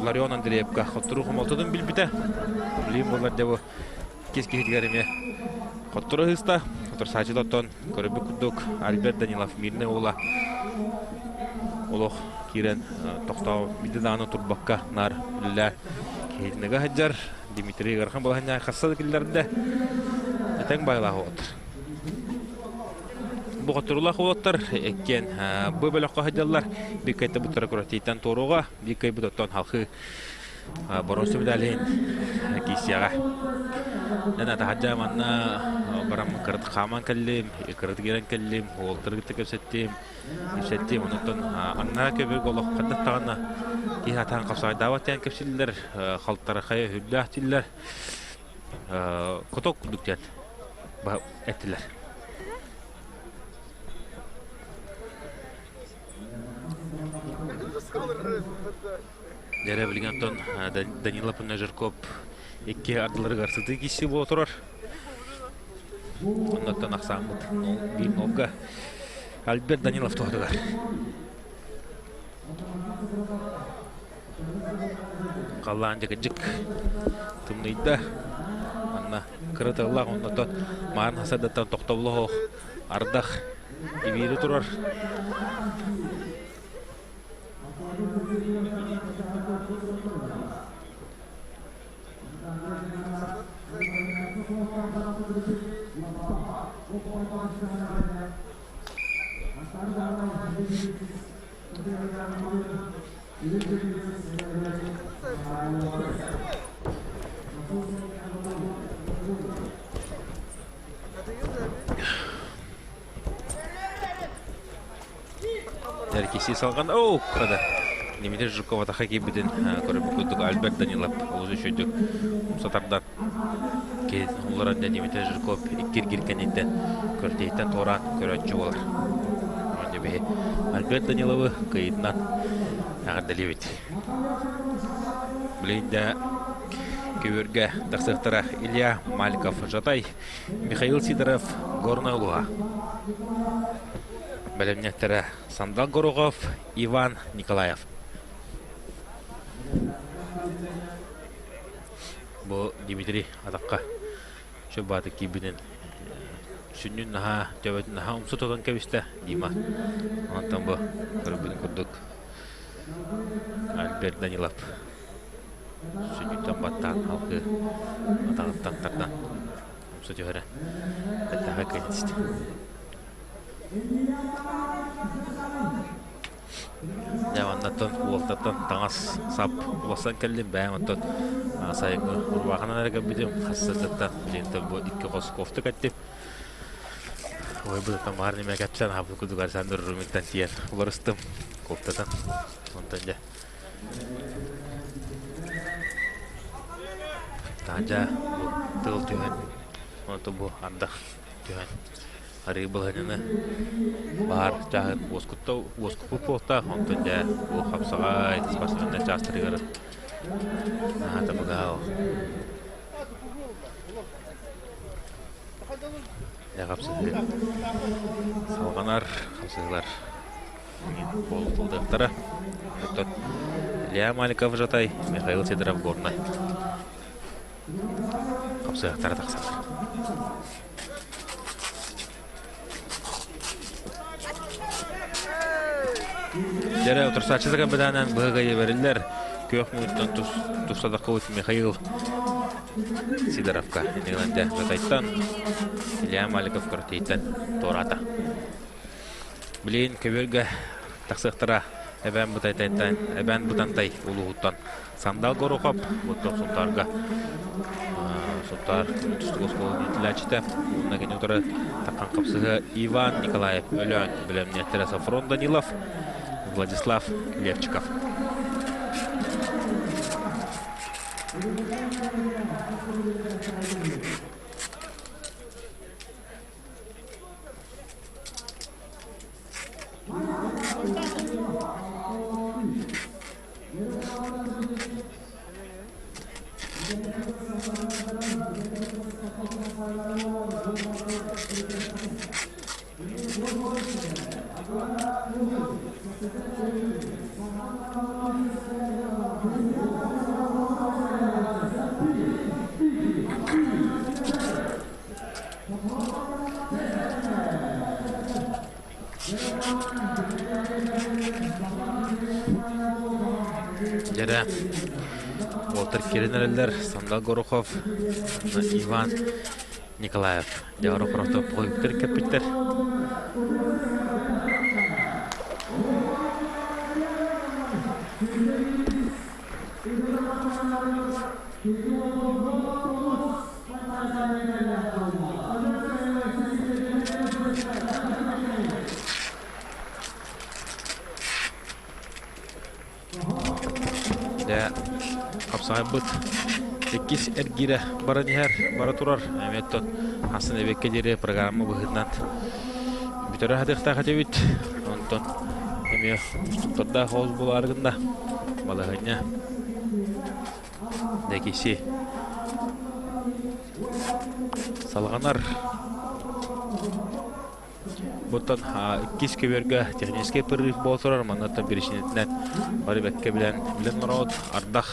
Ларион Андреевка хоттуру молтодун билбите. Билим болар деп кески хитгариме. Хоттуру хыста, хоттур сачылоттон көрөбү кудук Альберт Данилов Мирнай ола. Олох кирен токтоо биданы турбакка нар билля кейнеге хаджар Дмитрий Гархан болганья хасса киллерде этең байлаа отыр. Бу готурлах болоттар эккен бу бөлөккө хаджалар биккайта бутара көрөтөйтөн торуга биккай бутоттон халкы боросу бидалин кисяга нана таджа манна барам кырт хаман каллим кырт герен каллим олтыргыт көсөттүм онтон анна көбү голок каттагана кихатан капсай даваттан кепсиллер халтара хая хүллахтиллер коток дуктят ба этилер Дәрі білген тон Данила Пунажыркоп екі ардылары қарсыды кесі бұл отырар. Оннаттан ақсамыд 1-0-ға Альберт Данилов тоғдығар. Қаллаан жағы жүк тымныйда. Анна кырытығылақ оннаттан марын хасадаттан тоқтаулығы ардақ ебейді тұрар. Әркесі салған, қырады. Немедер Жукова тақа кейбіден көріп көздік Альберт Данилов өзі шөйдік ұмсатардан кейден ұлыранда Немедер Жуков иккер-керкен енді көртейттен торан көрәтші олар. Онда бе Альберт Даниловы қиытынан ағырдалі бет. Білейді көверге тақсықтыра Илья Маликов Жатай, Михаил Сидоров Горный Луа. Бәлемнеттері Сандал Горохов, Иван Николаев. Бұл Дмитрий Адаққа шөбаты кейбінен сүннің наға, төбетін наға ұмсы тоған кәбісті Дима. Онтан бұл көрбінің күрдік Альберт Данилов. Сүннің баттан халқы атағыттан тардан ұмсы төхірі әттіға көйнетісті. Явандаттан, уолтаттан таңас сап уласан кәлден бәйматтан сайыңғы ұрбақынан әргі бідім қассыздаттан білентен бұл икі қос кофты кәттіп. Ой бұдықтан бағар неме кәпсен хабыл күдік арсандар румиттан тияр ұларыстым кофтатан. Онтан жа. Таңжа тыл түйен. Онтан бұл ардақ түйен. Hari balhanana bahar jahat bosku pota onton ja bu khapsagai spasianna chastri gar ta bagao ya khapsagay salganar khapsaglar bol daftara onton Илья Маликов Жатай, Михаил Сидоров Горный khapsaglar taqsar. Дәрі отырсатшызыға біданан бұғыға еберілдер. Көк мұйттан тұсадаққа өтін Михаил Сидоровқа. Енігілінде Жатайттан Илья Маликов көртейттен Тората. Білейін көберге тақсықтыра әбән бұтайтайттан, әбән бұтантай ұлығыттан Сандал Горохов, бұттан сұлтарға. Сұлтар түстік осқолын етіләчіті. Онына кені отыры таққан қапсығы Иван Николаев өлен білімне Тересофрон Данилов. Владислав Левчиков. Jere Walter Keriner, Sandal Горохов, Иван Николаев. Jawara Korofta Poyukter Kapiter. Ya, kapsahabut. Ekis ergira baranihar baraturar. Ametot hasan ebekkedere programı bıhından. Bitara hadekta katevit. Onton Эме устуктарда хоз буларгында балагыня декиси салганар Бұттан кис көберге технический перерыв болсырар, манаттан берешінетінен бары бәкке білен ұрауд, ардақ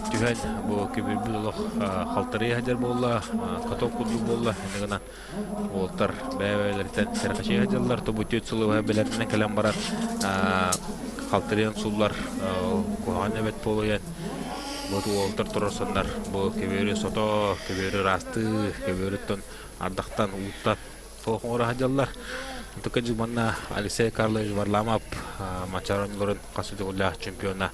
түген бұл көбер бұлық қалтары әдер болла, каток құды болла, әнігіна олтар бәйбәйлерден сәрқашай әдерлер, тобы төт сұлы білерінен кәлем барар, қалтарыян сұллар қоған әбет болуян, бұл олтар тұрырсындар, бұл көбері сото, көбері расты, көбері ардақтан ұлттат, тоқын ора әдерлер. Только манна Алексей Карлович Варламов мачаронлорын касыды улах чемпиона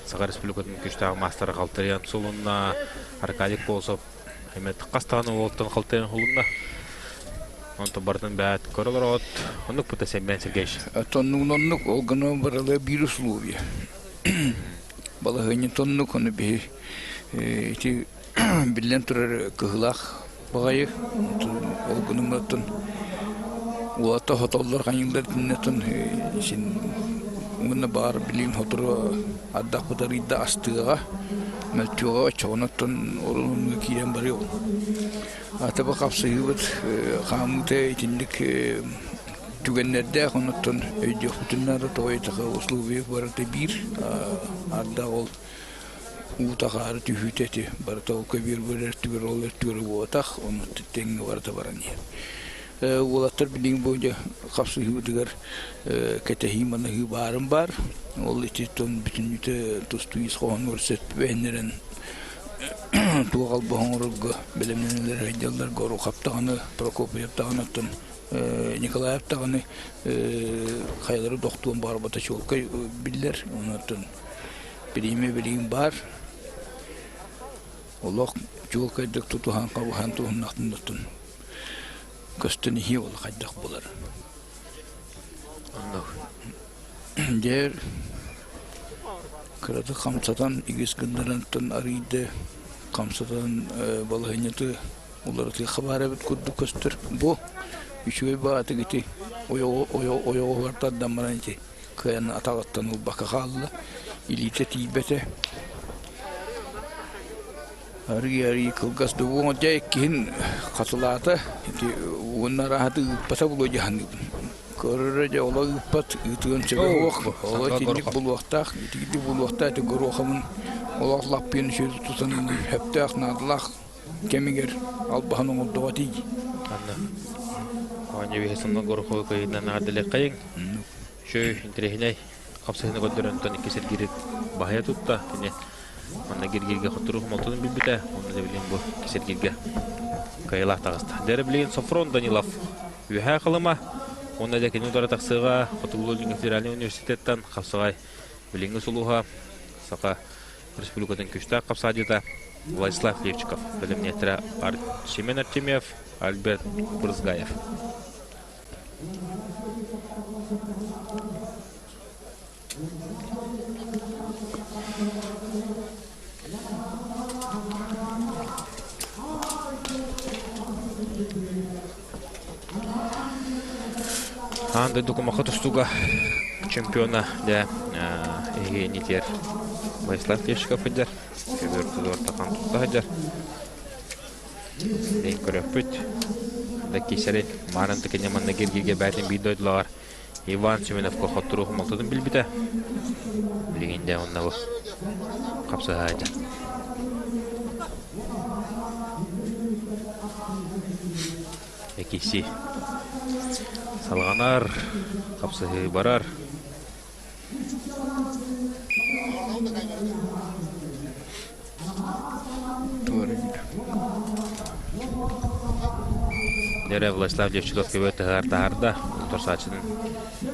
Сагар Республикатын күштагы мастер Калтырян сулунна Аркадий Полсов эмет кастаганы олтон Калтырян хулунна онто бартын бәт көрөлөр от онук бута сенбен Сергеевич тоннук олгано баралы бир условие балагыны тоннук оны бе эти билен турар кыгылах багайы олгонуңнотон Уата хотоллар каньылдар тиннетон син уна бар билин хотро адда хотарыда астыга мэлтюга чонотон орун киен барыо атаба капсыйбыт хамуте тиндик түгеннерде хонотон өйдө бүтүннөр тойтага условия барты бир адда ол утагар түһүтети барта көбүр бөлөр түгөр олор түгөр уатах оны теңге барта барани Улаттар билин бойынша қапсы хүйдігер кәтәхиманы хүйбарым бар. Ол ететтен бүтін үті тұстуыз қоған өрсет бәйінерін туғал бұған ұрығы білімненелер әйделер ғору қаптағаны, Прокопы ептағанаттан Николай ептағаны қайлары доқтуын бар бата чолқа білдер. Онаттан білейме бар. Олақ чолқайдық тұтуған қабыған туғын нақтындықтын. Көстөні хи ол қайдақ болар. Дер кырады қамсатан игес күндерінтін арыйды қамсатан балығынеті оларды қабары біт күрді көстір. Бұл үшуе бағаты кеті ойоғы ғартардан баран еті қаян атағаттан ол бақы қалды илите тейбеті Арги кылгас дугон жай кин катылата уна рахаты пата було жахан көрөрө олог пат үтүн чыгып олог тиндик бул вактак тиги бул вакта те горохамын олог лаппен шүз тутан хептак надлах кемигер албахан оддоти анна аны весен горохо кайна надле кайын шөй интерехней капсыны көдөрөндөн кесер кирик бая тутта тине Мана гиргирге хотурух малтын билбите, оны да билен бу кесергирге кайылах тағысты. Дәрі білген Софрон Данилов үйәе қылыма, оны да кені удары тақсыға Хотугулудың федеральный университеттен қапсығай біліңгі сұлуға сақа республикатын күштақ қапсадеті Владислав Левчиков, білімнеттірі Семен Артемьев, Альберт Брызгаев. Анда докумахат устуга чемпиона де нитер Владислав Левчиков идер. Көбөртү ортақан тутта идер. Ден көрөппүт. Да кесери маранты кенеманна гергеге бәтин бидойдылар. Иван Семеновко хоттурух малтыдын билбите. Билгенде онна бу капсыга идер. Экиси Салганар капсыгы барар. Дере Владислав Левчиков көбөтті ғарда Торсачының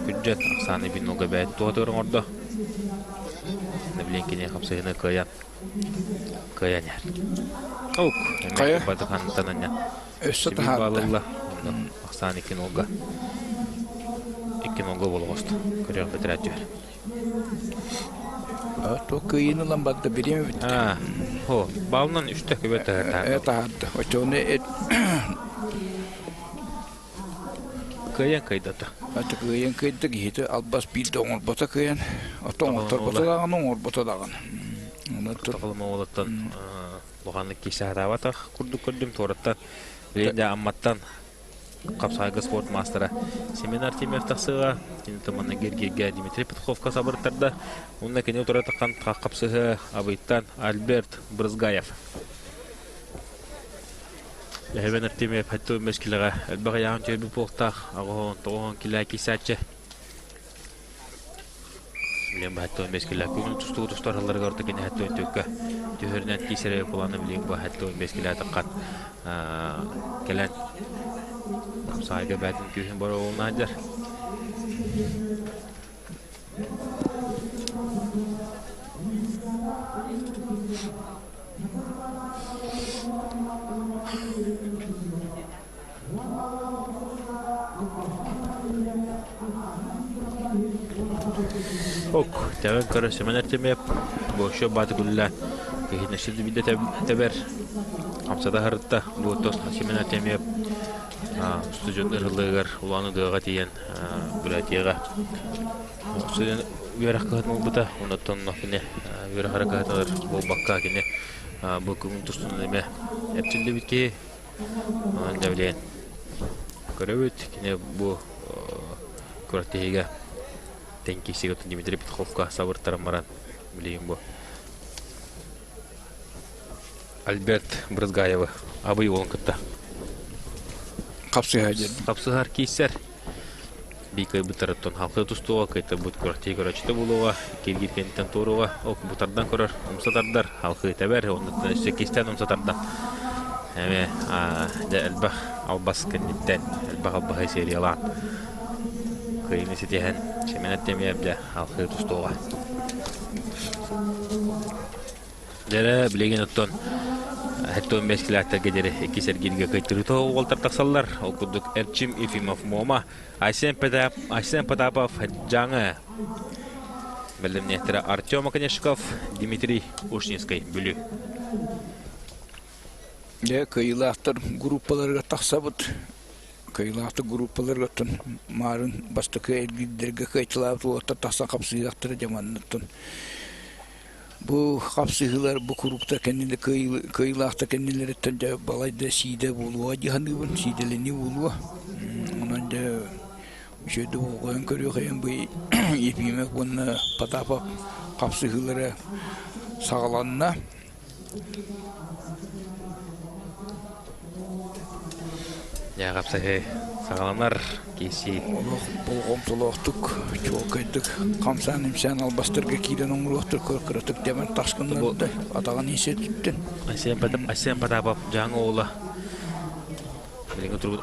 күджет Ақсаны бин оға бәйт туғатырың орда. Нәбіленкене қапсыгыны каян яр. Аук, әмәк бады қанытанан ян. Өссі тағарда. Ақсан екен олға болу қосты. Көрек бітірәт жөр. То күйіні ламбадды береме бітті. Балынан үшті көбет тағарды. Тағарды. Өтіоны Kıyan kıydata. Аты кыйын кыйды гейті албас бейді оңыр бота кыйын. Аты оңыртар бота дағын, оңыр бота дағын. Тағылыма олаттан бұғанлық кесі атавата күрдім тораттан. Білейінде амматтан Қапсайғы спорт мастера Семен Артемьев тақсыға, тыманы Гергеге Дмитрий Петховқа сабырттарда. Онына кене отыратыққан қапсыға абайттан Альберт Брызгаев. Ләхебен Артемьев әтті өмескіліға әлбіға яғын түйірбі болқтақ, ағуын тоғын келі кесәтші. Білен бұл әтті өмескілі көңіл тұстығы тұстарыларға орта кені әтті өntөкке түйірінен кесерек боланы білен бұл әтті өмескілі әтіққан келен Қапсайға бәтін күйін бары олына әдер. Ок, тәуін көрі Семен Артемьев бұшы баты күлілі кехінешілді біді тәбір. Қамсада ғырытта бұғыттос Семен Артемьев студент ырылығыр ұланы дұға тейен бүләтеға. Студент үйерақ қағытын ұлбыта, ұнаттан ұнақыне үйерақара қағытыныр бұл баққа кене бұл күн тұстын әме әптілді бітке дәулейін. Көрі өт, кене бұл көрәттеге тәңкесі өтін Дмитрий Петховқа сабырттарым маран білейін бұл. Альберт Брызгаевы абый олын күтті. Қапсыға деді. Қапсығар кейсер. Бейкай бұтарыттан халқы тұстуға, кайта бұт көрәттей көрәчті болуға, келгеркенттен торуға, оқ бұтардан көрір, ұмсатардар, халқы тәбәр, ондықтан үсті кейстен ұмсатардан. Әме, әлбақ албас кәнеттен, әлбақ албақай сериялан. Кайыны сетеген, Семен Артемьев де халқы тұстуға. Дәрі білеген ұттан, Әттон мескіләттәге дәрі кесер генге қайтырыты олтар тақсалар. Оқыдық Эрчим Ефимов Мома, Айсен Потапов жаңы. Білдім нектірі Артем Аканешков, Дмитрий Ушнинский бүлі. Кайылақтар группаларға тақсабыд. Кайылақтар группаларға марын бастықы әлгідерге қайтылап олтар тақсан қапсыйлақтары жаманныттын. Бұл қапсығылар бұл күрікті кәнелі кайылақта кәнелереттен де балайда сиде болуға дегенігін, сиделені болуға. Онан да үшеді оғайын көрі қайын бұл епимек бұны Потапов қапсығылары сағаланына. Қапсығы сағаланар кейсі. Бұл қомтылықтық, чоқайдық, қамсан емсен албастырға кейден оңырлықтыр көркіратық демен ташқынларды атаған есе түттен. Айсен Потапов жаңы олы.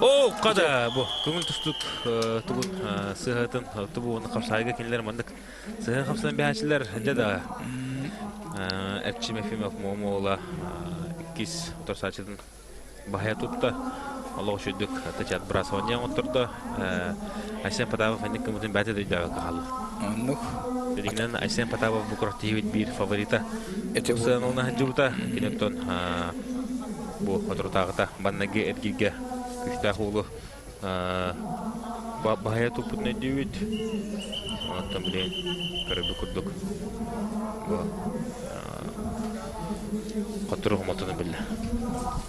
О, қада бұл көңіл тұстық тұғын сығатын тұбы оны қапсайға кенелер мандық сығын қапсан бәшілер жада Эрчим Ефимов Мома олы кес отырсачыдың бағая тұтты. Аллах шүдік тәчат брасуаниян отырды. Айсен Потапов әнік көмітін бәті дөйді қағалы. Дегеннен Айсен Потапов бұл құрақтығывет бір фаворита. Сығын оны жүрута. Кенеттен бұл отыртағыта баннаге әргерге күшті ақылы бағая тұпытын әдеует. Онаттан білейін көрібі күрдік. Қаттыры ғыматыны білі.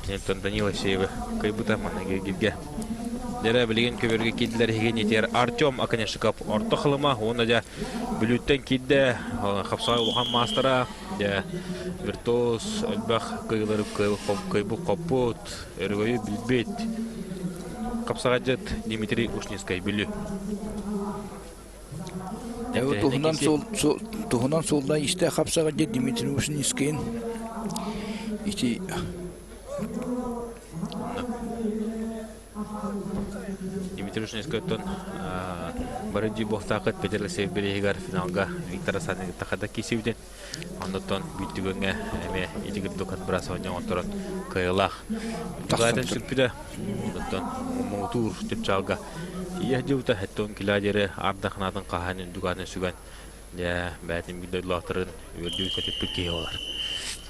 Кенеттен Данила Сееві қайбыта маннаге әргерге. Дәрі білеген көберге кейділер еген етер Артем Аканешков орты қылыма. Оны да бүліттен кейді қапсай ұлған мастера. Виртуоз, әлбақ қайылары қайбы қапыт, әргөйі білбет. Қапсаға жет Дмитрий Ушнинский білі. Тұғынан солдан істе қапсаға жет Дмитрий Ушнинскийін. Дмитрий Ушнинский өттен барыджи боқтақыт Петерлі Севберегар финалға Виктор Асанығы тақада кесеуден. Ондықтан бүттігіңе әме етігірдіқат брасуаниян отырын қайылақ. Тұғайдан сүрпіді. Ондықтан мұғытур түпчалға. Ие деуті әттон кіладері ардақынатын қағанын дүғанын сүген. Бәтін бүддойлақтырын өрді өткетіп бүткей олар.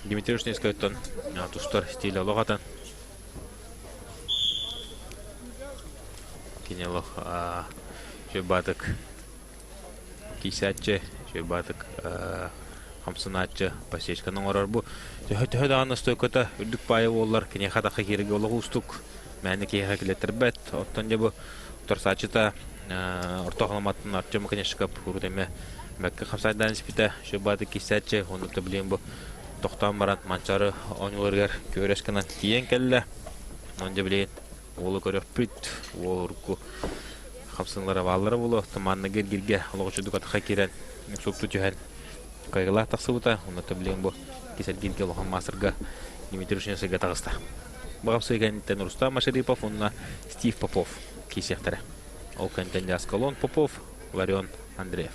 Дмитрий Ушнинский өттен тұстар стилі олығатын. кинелох шөбатык кисатчы шөбатык хамсыначы пасечканың орар бу төһө даганы стойкота үрдүк пайы боллар кине хатакка киреге олог устук мәне киһә килеттербет оттан жабы торсачыта ортоғаламатын Артем Конешкап урдеме мәккә хамсайдан спита шөбатык кисатчы онуты билем бу тоқтан баран манчары оңларгар көрәскәнән киен келле онда билет олы көрөп бит олурку хамсынлары баллары булу томанны гирге логочудук атка кирен сукту төһән кайгыла таксыбыта онда билем бу кисел гирге лохан масырга Дмитрий Гатагаста багапсы гәнтен Рустам Машерипов онна Стив Попов кисехтәре ол кәнтәндә Аскалон Попов Ларион Андреев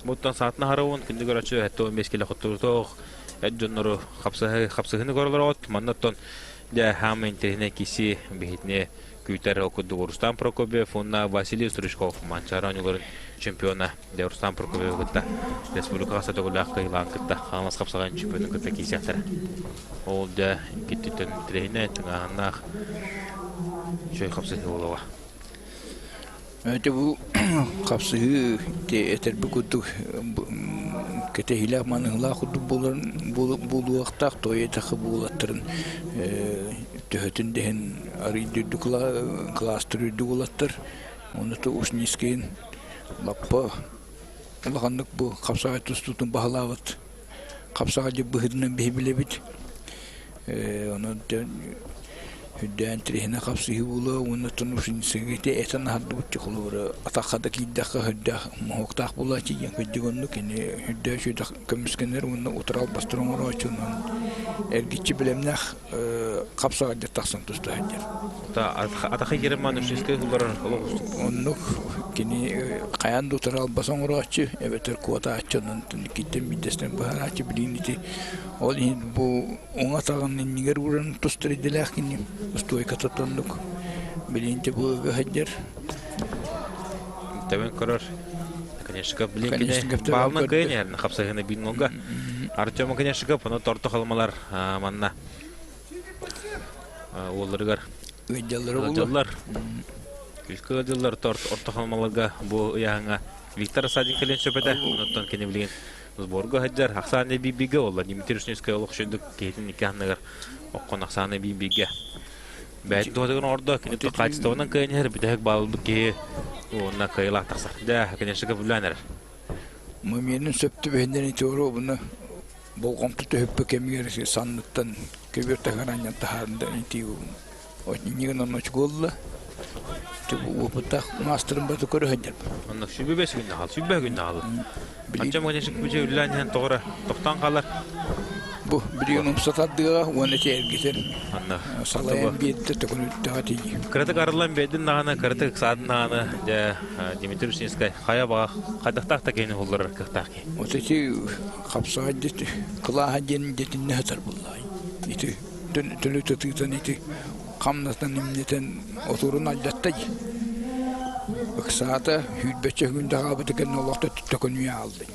буттан саатна харавын күндә görәче хәтта 15 кило хаттыртох әҗҗөннәре хапсыгыны горларот маннаттан дә һәм интернет киси бихитне күтәр окуды Рустам Прокопьев онна Василий Стручков манчараныларын чемпиона дә Рустам Прокопьев гытта республика сатыгылак кыйлан кытта хамас капсаган чемпион кытта кисехтәре ол дә киттен тренер таңнах шөй хапсыгы булова это бу капсыгы те этер букуту кете хила маныңла худу булу вактак той тахы булаттырын төһөтүн ден арыйды кластер дулаттыр оны то ушнискин лаппа лаганнык бу капсага тустутун баһалават капсага жыбыһыдын бебилебит оны Hüdden trihine kapsıyı bulu, onu tunuşun sigiti eten haddu çıkılır. Atakada kiddak hüdde muhoktak bulu ki yankıcıgonlu kini hüdde şu da kömüskenler onu otural bastırımır açınan ergiçi bilemnek kapsağa taksan tustu hüdder. Ta atakı girman üstüske kullar onu kini kayan otural basımır açı evet kuota açınan kitten bidesten bahar açı biliniti. Olin bu ona tağının niger vuran tusturi dilakini Stoy katatanduk. Bilinti bu hajjar. Tamen karar. Конечно, блинкине балны кыйнер, хапсагыны биннонга. Артем конечно, поно торто халмалар манна. Олларгар. Ыйдалар. Кылкыдылар торт орто халмаларга бу яңа Виктор Садин келен чөпөтө. Онтон кене билген сборга хажар Хаксаны бибиге олла Димитришневская олохшөндүк кетин никахныгар оккон Хаксаны бибиге. Бәт додыгын орда кине качтыгынан кыйнер бидек балды ке онна кыйла таксар. Да, конечно, гүләнер. Мөменин сөптү бенден итөрө буны болгомту төппө кемигер санныттан көбөртө гаранья тахарында итиу. Отнигынан ночголла. Ту опыта мастерым баты көрө хәҗәр. Онна сүбе күндә хал. Ачам конечно, күҗе үләнен тогра токтан калар. Bu biliyorum sataddığa onu tergiten. Anna. Salayan bir de tekrar taati. Kritik arılan bedin nağına kritik sadın nağına ja Dmitry Rusnenskay haya bağa qadaqtaq ta kene olur qaqtaq. Oteti kapsa dedi. Kula hajin dedi ne hatar bullahi. İti tülü tututan iti kamnatan nimneten oturun aldattay. Aksata hüdbeçe günde abi teken Allah'ta tutunuyor aldı.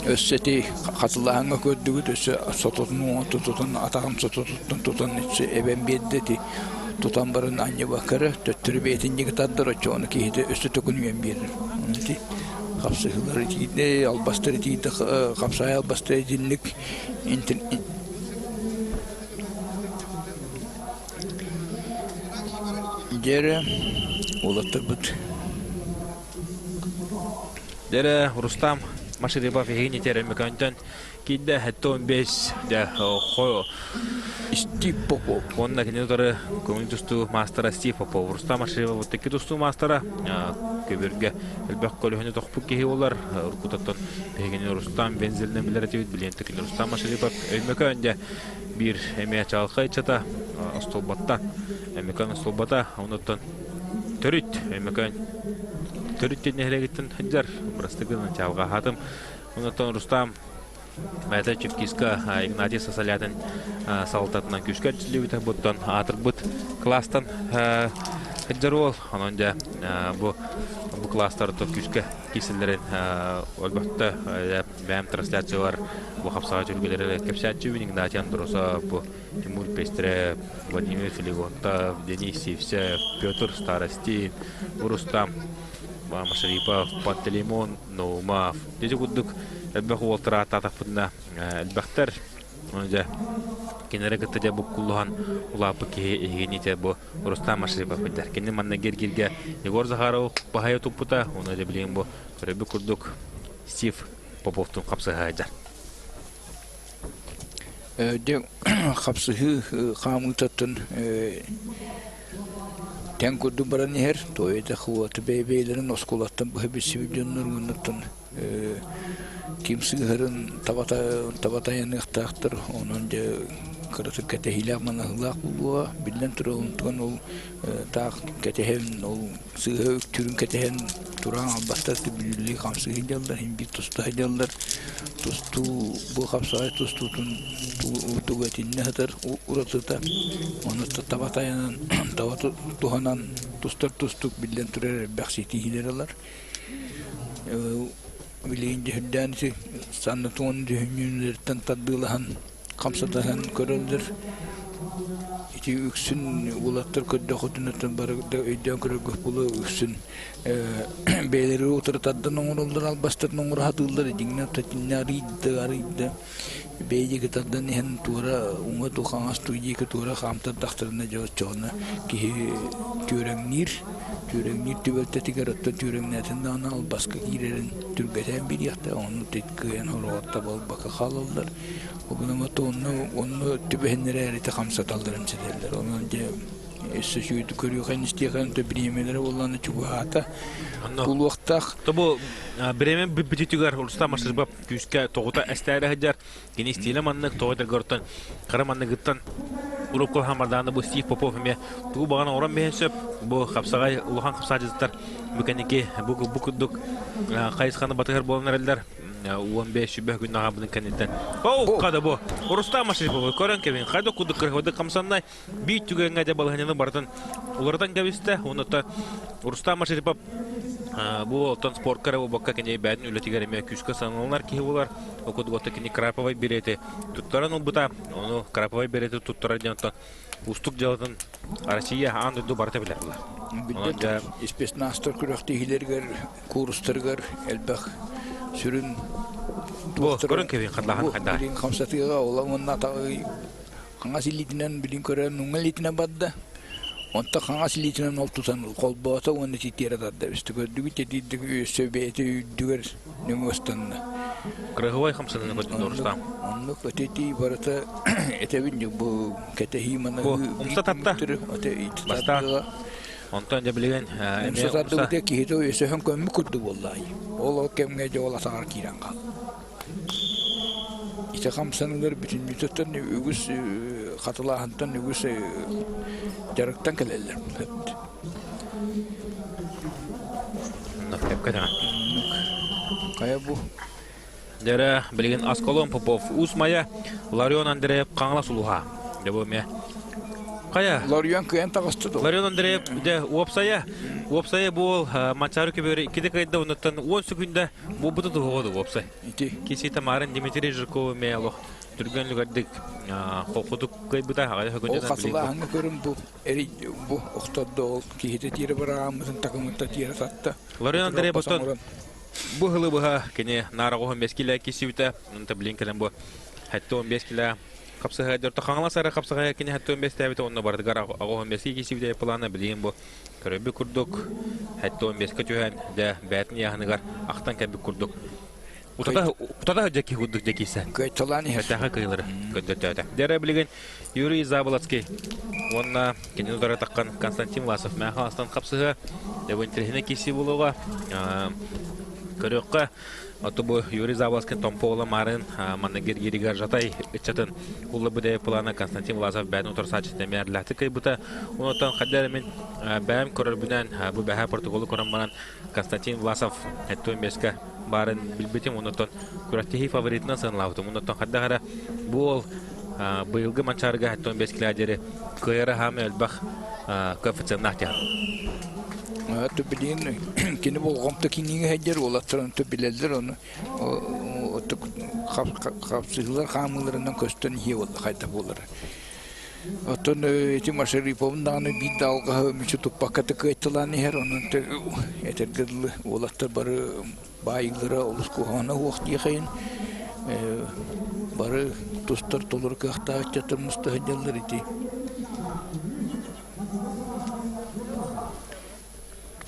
Össeti katılahanga gördüğü de tutun atağım tutun eben bedeti tutan barın anne bakarı töttürü betince gıtaddır o çoğunu ki össü tökünüyen bir onu kapsayıları değil, albastırı değil, kapsayı albastırı değillik Dere ulatır bud. Dere Rustam Машерипов егине теремекантен кидде хәтта 15 дә Стив Попов. Онна кинеторы коммунисту мастера Стив Попов. Рустам Машерипов вот такие тусту мастера көбөргә элбәк колыны тохпук ки олар уркутаттан егине Рустам бензелне билер тибит билен текин Рустам Машерипов элмекәндә бир эмия чалкай чата столбатта эмекән столбата оннан төрит эмекән төрит нехлегеттен хаҗар простыгын чалга хатым оннан Рустам Мәтә Чевкиска Игнатий Сосолятын салтатынан күшкә төслебит буттан атырбыт класстан хәҗәрол анында бу класстарда күшкә киселләрен албатта бәм трансляциялар бу хапсага жүргеләре кепсәтче Игнатий Андроса бу Тимур Пестре Владимир Филигонтов Денис Севсев Петр Старостин Рустам Машарипов Пантелеймон Наумов деди гуддук элбэх уолтара татаппытна элбэхтер онда кинере гытта бу куллухан улапы кигените бу Рустам Машарипов бидер кине манна гергирге Егор Захаров бахая туппута оны да билген бу көрөбү курдук Стив Поповтун капсыгайдар де капсыгы камытатын тен курду баран хер тойда хват бебейлерин осколаттан бу бисибидөннөр гүнөтөн кимсигерин табата яныктактыр онун же кырытып кетехилак манахлак булуа билен турунтун ол так кетехен ол сыгы түрүн кетехен туран албастар билли камсыгы жалдар химби туста жалдар тусту бу хапсай тустутун тугатиннахтар уратыта оны табата янын табата туханан тустар тустук билен турер баксити хилерлер билин жehden sanatun düğünlerden taddılahan kamsatahan körüldür. İki üksün ulattır ködde hodunatın barıda öydен körügüh bulu üksün beyleri otur taddan oğuruldur albastır oğur hatıldır jingna tatinarıydı arıydı beyci taddan hen tura unga tuğangas tuğji ki tura kamtar daktırına çoğuna ki türengnir tübelte tigarotta türengnetinde ana albaskı girerin türgeten bir yakta onu tetkiyen horotta bal baka kalırlar o günümde onu tübehenlere erite kamsatalların çederler onun önce Söşüydü körüyorken isteyen de birimlere olan çubuğata bu vakta tabu biremen bititigar uluslar maçı küske toğuta estare hajar yine isteyen manlık toğuta görten karamanlık gittan Urukko hamardan bu Steve Popov me tu bana oran behsep bu kapsagay uluhan kapsacızlar mekaniki bu kuduk kayıskanı batır bolanlar 15 şübeh gün nahabının kanitten. Oh, kada bu. Rustam Машарипов көрөн кебин. Кайда кудук кыргыды камсаннай бит түгөнгө да балганын бардын. Улардан кебисте, онута Rustam Машарипов bu ton sport karabı bakka kene bədin ületigereme küskə sananlar ki olar okudugota kene Krapovay bireti tuttaran olbuta onu Krapovay bireti tuttaran ustuk jalatın Россия andı barta bilerler. Bildi. İspes nastar kuraqtihilerger kurslarger elbaq sürün bu görün kebin qadlahan qadda. Bilin xamsatiga olan onna ta qangasilitinden bilin kören nungalitinden badda. Onta qangasilitinden oltusan qolbota onu titira da üstü gördüğü tedidi söbeti düger nüngostan. Krahovay xamsanını gördü Rustam. Onu köteti barata etebin bu ketehi mana bu umsatatta basta ondan da bilen umsatatta bu ki hito yesehon kömü kurdu vallahi. Olo kemge jola sar kiran qal. İşte xamsanlar bütün müttetten ügüs qatılahandan ügüs jarıktan kelirler. Nakep kadar. Kaya bu Dere bilgen Askolon Popov Usmaya Larion Andreev Qangla Suluha. Debo me. Kaya Larion kıyan taqastı. Larion Andreev de Wopsaya bu maçarı keberi kide kayda ondan 10 sekunda bu butu doğdu Wopsay. Kisi tamarin Dmitri Zhirkov melo. Türgönlük addık kokuduk kaybıda hagada o qatla hangi görün bu eri bu oqtadda ol ki hitiri barağımızın takımında tiyara sattı. Larion Andreev botan bu hılı buha kene narago 15 kilo kisivita nta blinkelan bu hatta 15 kilo kapsaha dörtte qangla sara kapsaha kene hatta 15 tabita onna bardı gara ago 15 kisivita yapılana bileyim bu köröbü kurduk hatta 15 kötühen de batni yahnigar aqtan kabi kurduk utada jaki kurduk jaki sen Kaytalani hatta kayları kötütä dere bilgen Yuriy Zabolatskiy onna kene dara takkan Konstantin Vlasov ma xastan kapsaha de bu interhine kisi buluga Көрөккө отобу Юрий Заволский Томпола Марын маннагер Еригар Жатай ичатын улы буде плана Константин Власов бән утырсач демерләте кайбыта онотан хәдәрмен бәм көрөрбүнән бу бәһә протоколы корамман Константин Власов әттөн бескә барын билбетем онотан күрәттеһи фаворитна санлаутым онотан хәдәгәре бу быелгы манчарга әттөн бескәләдәре кыйра һәм әлбах коэффициент Төбелин кини болгомта киниге хәҗер улаттырын төбелелдер оны хапсызлар хамыларынан көстөн хие булды кайта булыр. Отон эти машины помнаны бидалга мичу тупакаты кайтыланы хер onun этергел улаттыр бары байгылары улускуганы вакыт яхын бары тустар толыр кахта чатырмысты хәҗерләр ити.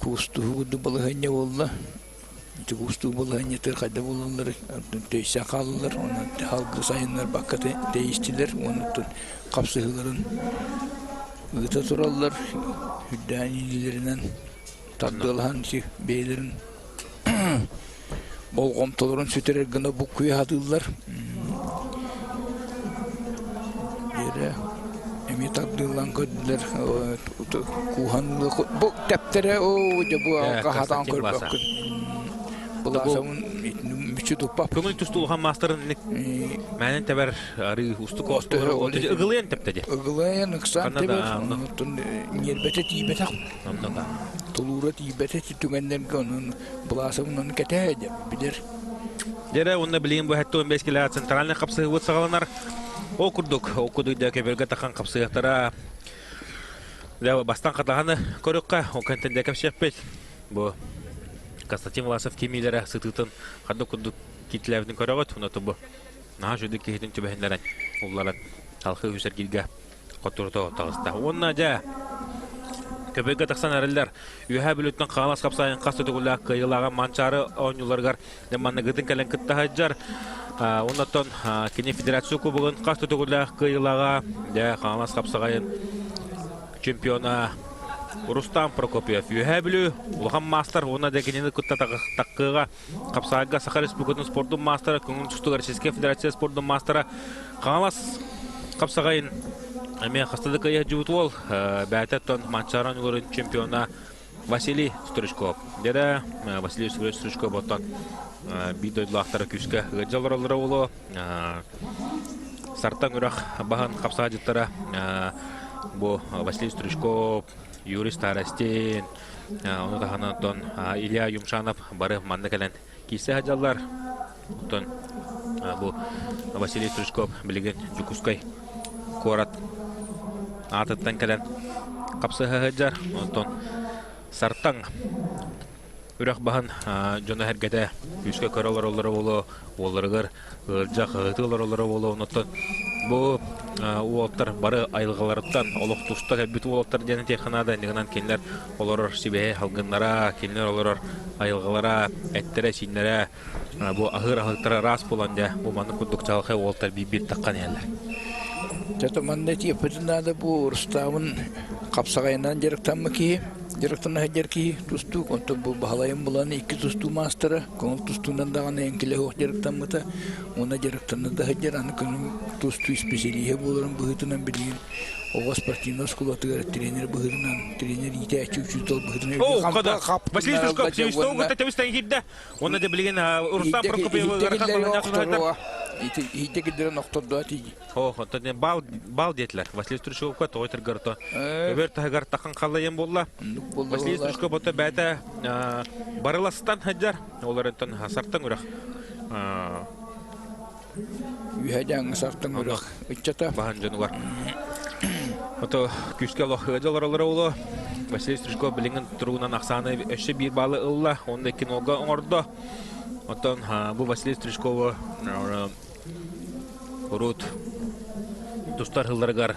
Кусту балыгыня болла. Кусту балыгыня теркайда болалар. Тейсе калдылар. Оны халкы сайыннар баккаты дейстилер. Оны капсыгыларын ыта тураллар. Хүдданилеринен таддылган бейлерин болгомтолорун сүтерер гына бу куя хадылар. Ере Эми таддылган көдүлөр куханлы бу тептере о жабу кахатан көрбөк. Буласамын мүчү тупап. Көңүл тустулган мастерын менен тебер ары усту косто ыгылын тептеде. Ыгылын ыксан тебер. Нербете тибетак. Намнага. Тулура тибете түгенден гонун буласамын кетеде билер. Дере онда билген бу хатто 15 кило центральный капсы вот сагаланар. Окурдук да кеберге тақан капсыяктара. Да бастан катлаганы көрөккө окентенде кепшеппет. Бу Константин Власов кемилере сытытын кадык китлевдин көрөгөт унуту бу. На жүдүк кехидин түбөһүнлөрөн улларат халкы үсергилге котурто тагыста. Онна жа көбөгө таксан арылдар үйһә бүлөттөн калас капсайын касты түгүлө кыйылаган манчары оңюларгар деманны гыдын келен кытта хаҗар. Оннотон Кене Федерация кубогын касты түгүлө кыйылага да калас капсагайын чемпиона Рустам Прокопьев үйһәбілі улған мастер, оны да кенені күтті таққыға қапсағыға Саха Республикатын спорттың мастері, Көңін Тұстығы Российская Федерация спорттың мастері қағалас қапсағайын әме қастады қайық жүгіт ол бәйтеттон манчаран ұлырын чемпиона Василий Стручков. Деді Василий Стручков оттан бидойлақтары күшке ғыджалар олыры олы сартан үрақ бағын қапсаға жыттары бұл Василий Стручков Юрий Старостин, оны таханатон Илья Юмшанов бары манны кәлен кисе хаджалар. Тон бу Василий Стручков билеген Жукускай корат атыттан кәлен капсы хаджар. Тон сартан үрәк баһан жона хәргәдә үскә каралар олары оларыгар ылжак ытылар олары онотон бу уолтар бары айылгалардан олук туста бит уолтар дәне технада нигәнән кенләр олар сибе халгыннара кенләр олар айылгалара әттерә синнәре бу ахыр рас буланда бу маны кудукчалгы уолтар бибит таккан әлләр. Татаманда типетнада бу Рустамын капсагайнан жеректәнме ки Директорна хәҗәрки тусту конты бу баһалайым буланы 2 тусту мастера, кон тустунан даганы энкеле хок директордан мыта, уна директорна да хәҗәр аны көн тусту специалие булырын быһытынан билген. Ова спортивный школа тигәр тренер быһырынан, тренер итәчү чутал быһырынан. О, када. Василий Стручков, севистов гыта тевистан хидда. Уна да билген Рустам Прокопьев гархан. Итегидер нокторда тиги. О, хатан бал детләр. Василий Стручковка тойтыр гарта. Бер тагар такан калайым булла. Василий Стручков бота бәтә барыластан хаҗар. Олардан сартан үрәк. Үһәҗәң сартан үрәк. Ичата Баһан җануар. Ото күскә лохыҗалар олары. Василий Стручков билеген туругунан аксаны өче бир балы ылла. 12 нога оңордо. Отон бу Василий Стручков урут тустар хылларгар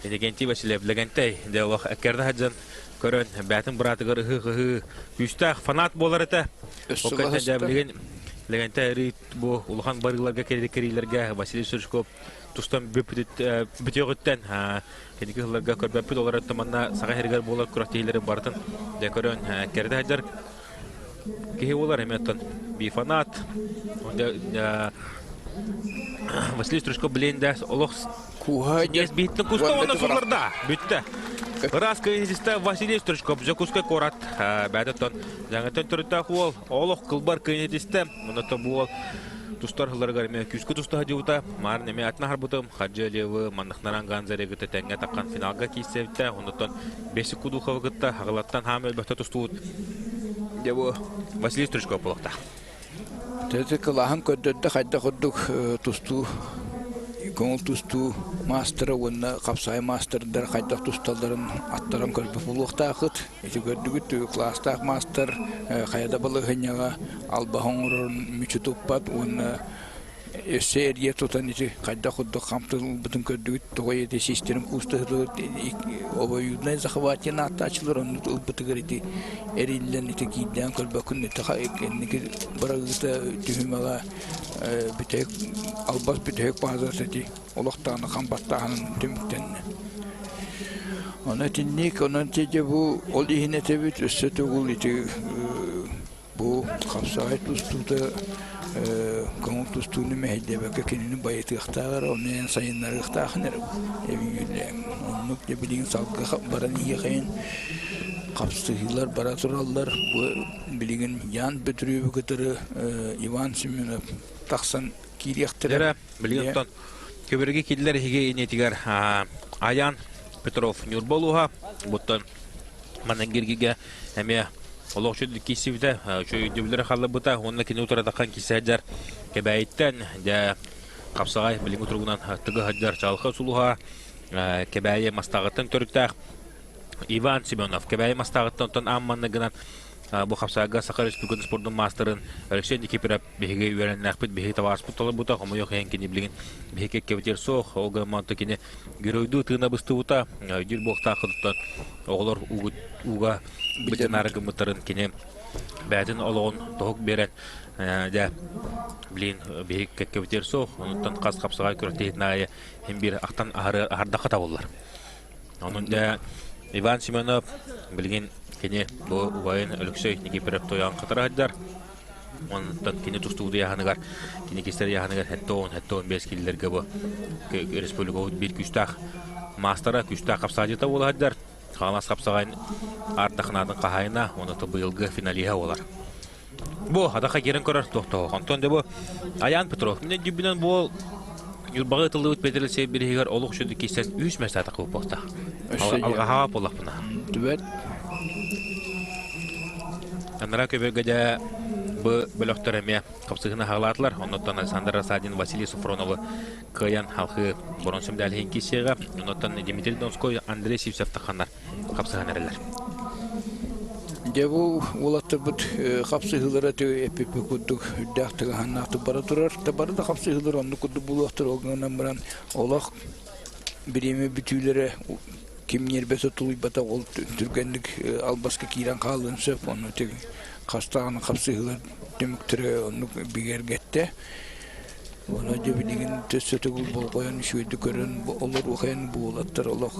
Инегенти Василев легентэй делох акерда хаджан көрөн бәтин братыгар хы күстах фанат болар эте. Оката жаблеген легентэй рит бу улхан барыларга керилерге Василий Стручков тустан битөгөттен кенеки хылларга көрбөп олар таманна сага хергер болар күрәтейләре бартын де көрөн акерда хаджар кихи олар эметтен бифанат. Василий Стручко блендә олох Куха Есть биттен куста оны суларда. Бүтті. Раз кайнистә Василий Стручко жакуска корат. Бәдәтон жаңатан төртә хул олох кылбар кайнистә. Монда бу тустарларга ме күскә туста диута. Мар неме атна харбутым хаҗалевы мандахнаран ганзарыгы тәңгә таккан финалга кисәвтә. Ондан 5 куду хавгытта хагалаттан һәм бәтә тустут. Дебу Василий Стручко булакта. Тәтекалаһын көддә хәддә ходдук тусту Гол тусту мастера уна капсай мастердар кайда тусталарын аттарым көрбө булукта акыт. Эти көрдүгүт класста мастер кайда балыгыняга албахоңрон мүчүтуппат уна серия тотанити кайда ходдо камтыл бүтүн көрдүгүт тогойде систем кустырды обоюдный захватин аттачылар оны бутыгырыты эрилленити кийден көрбөкүн та экенники барагыта түһүмага бүтек албас бүтек базасыти олоктаны камбаттаанын түмүктен аны тинник онан теже бу ол ихинетебит өссөтөгул ити бу капсай тустута контустуны мехдебек кенини байытыктагар онен сайыннарыктагынер эбигилен онук дебилин салгы баран ийген капсыйлар бара тураллар бу билген ян бөтүрүбү көтөрү Иван Семенов таксан кирияктер билгенден көбөргө киллер хиге инетигер Аян Петров Нюрболуга буттан манангиргиге эме Олоқшыды кесівді, шөй дөбілері қалы бұта, онына кені ұтырадаққан кесәджар кәбәйттен, де қапсағай білің ұтырғынан тұғы хаджар чалқы сұлуға, кәбәйі мастағыттың түріктәқ Иван Семенов, кәбәйі мастағыттың ұттан амманны ғынан бұл қапсағыға Сақар Республиканы спордың мастерын Алексей Никипирап бейге үйерін нәқпіт бейге таварыс бұтталы бұта, қомы йоқ ең кені білген бейге кәвітер соқ, оғы манты кені геройды тығына бұсты бұта, үйдер боқта қыдықтан оғылар уға бүтін арығы мұттарын кені бәдін олығын тоғық берен де білген бейге кәвітер соқ, онықтан қаз қапсағай көріктейін айы hem bir ақтан ардақы табылар. Оның да Иван Семенов білген кені бұл ұғайын өліксөй неге біріп тойған қытыр ғаддар. Ондан кені тұстуғды яғанығар, кені кестер яғанығар әтті 15 келілерге бұл республика бір күштақ мастера, күштақ қапсағайыта ол ғаддар. Қалас қапсағайын ардақынадың қағайына, оны бұйылғы финалиға олар. Бұл адақа керін көрір тоқты. Онтон да бұл Аян Петров. Мен дүбінен бұл Юрбағы тылы өтпедірілсе бір егер олық үшінді кестес 3 мәстәті қылып боқта. Алға хавап олақ бұна. Дүбәт. Анара көбергеде бұл бөліқтер әме қапсығына ғалатылар. Оннаттан Александр Расадин, Василий Суфроновы қиян халқы бұрын сөмді әлген кесеға. Оннаттан Дмитрий Донской, Андрей Сивсев таққанар қапсығын әрілер. Дебу улатты бұд қапсығылары әпепе күдік үддәқтігі ханнақты бара тұрар. Табары да қапсығылар онды күдді бұлақтыр оғынан баран олақ біреме бүтілері кемнер бәсі тұлый бата ол түргендік албасқа кейран қалын сөп. Оны тек қастағаны қапсығылар деміктірі оны бігергетті. Ona cebilgin tessetugul bolgoyan şöyle görün olur oxayan bulatlar Allah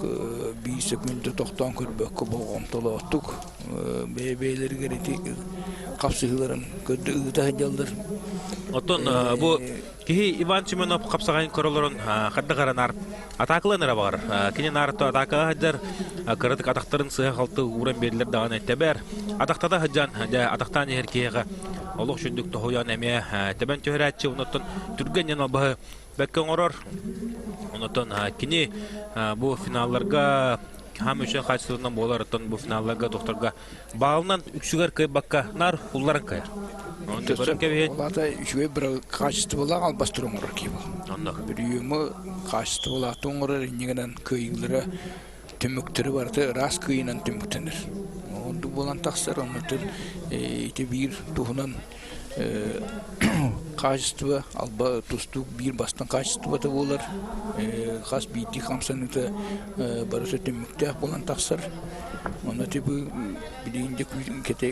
bir sekünde toxtan körbek bolğam tolattuk beybeler gereti qapsıgıların ködü ıtajallar. Oton bu ki Ivan Semenov qapsagayın korolorun xadda qaranar ataklanara bar. Kini narto ataka hajar qaratık ataqtарын sığa qaltı uğran berler dağın etber. Ataqtada hajan ataqtan herkeye Allah şündük toğuyan əməyə təbən töhrətçi ondan türgən yana bahı bəkkən orar. Ondan kini bu finallarga ham üçün qaçsızından bolardan bu finallarga doktorga bağlanan üksüger köy bakka nar ulların kayar. Ondan görən kəbə olata üçüge bir qaçtı bola albastırım orar ki bu. Ondan bir yümü qaçtı bola toğurar ingenen köylere tümüktürü vardı ras köyünen tümüktenir. Ondu bolan taqsar ondan ite bir tuğunan kajıstı alba tustuk bir bastan kajıstı da olar khas biti kamsanıta barısı tümükte bolan taqsar ona tipi bilince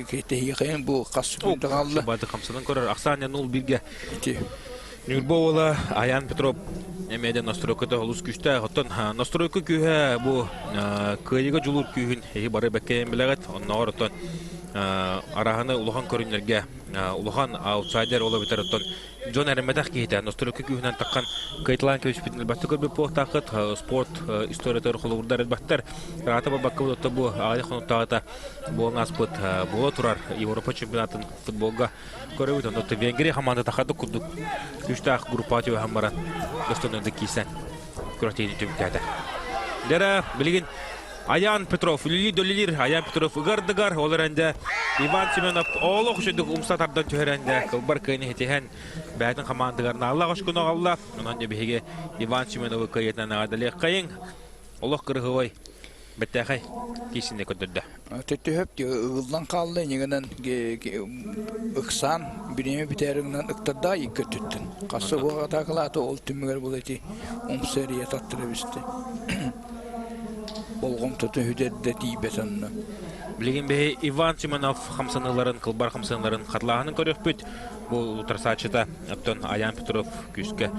kete yaqayan bu qasıqında qaldı badı kamsadan korar aqsan yanul birge Nurbovola Ayan Petrov Emede настройкада олус күштә хаттан настройка күһә бу кыйга жулур күһин бары бәккән беләгәт оннан араханы улахан көрүнлерге улахан аутсайдер ола битер оттон Джон Эремедах кийте нострөкө күнән таккан Кайтлан көчпитен батты көрбө похтакыт спорт историятор холурдар баттар рата бакка отто бу али хонуттагыта бу наспыт бола турар Европа чемпионатын футболга көрөбүт отто Венгрия команда тахады курдук үчтак группатив хамбара достонды кийсен көрөтейни түмкәдә дера билген Аян Петров, Лили Аян Петров, Гардагар, Оларанда, Иван Семенов, Олох шедук умсатардан төһәрәндә, кылбар кыйны хетеһән, бәдән командаларына Аллаһ ашкына Аллаһ, унан дебеге Иван Семенов кыйетнан адале кыйын, Олох кыргывай, бәттәхәй, кисенә көтөрдә. Төтөһөп, ылдан калды, нигәнән ыксан, биреме битериңнән ыктырда икәтүттен. Касы буга такылаты ол түмгәр булыты, умсәрия таттырып исте. Олгом төтө хүдәддә тибәсәнне. Билеген бе Иван Семенов хамсаныларын, кылбар хамсаныларын катлаганын көрөкпүт. Бу тарсачыда Аптон Аян Петров күскә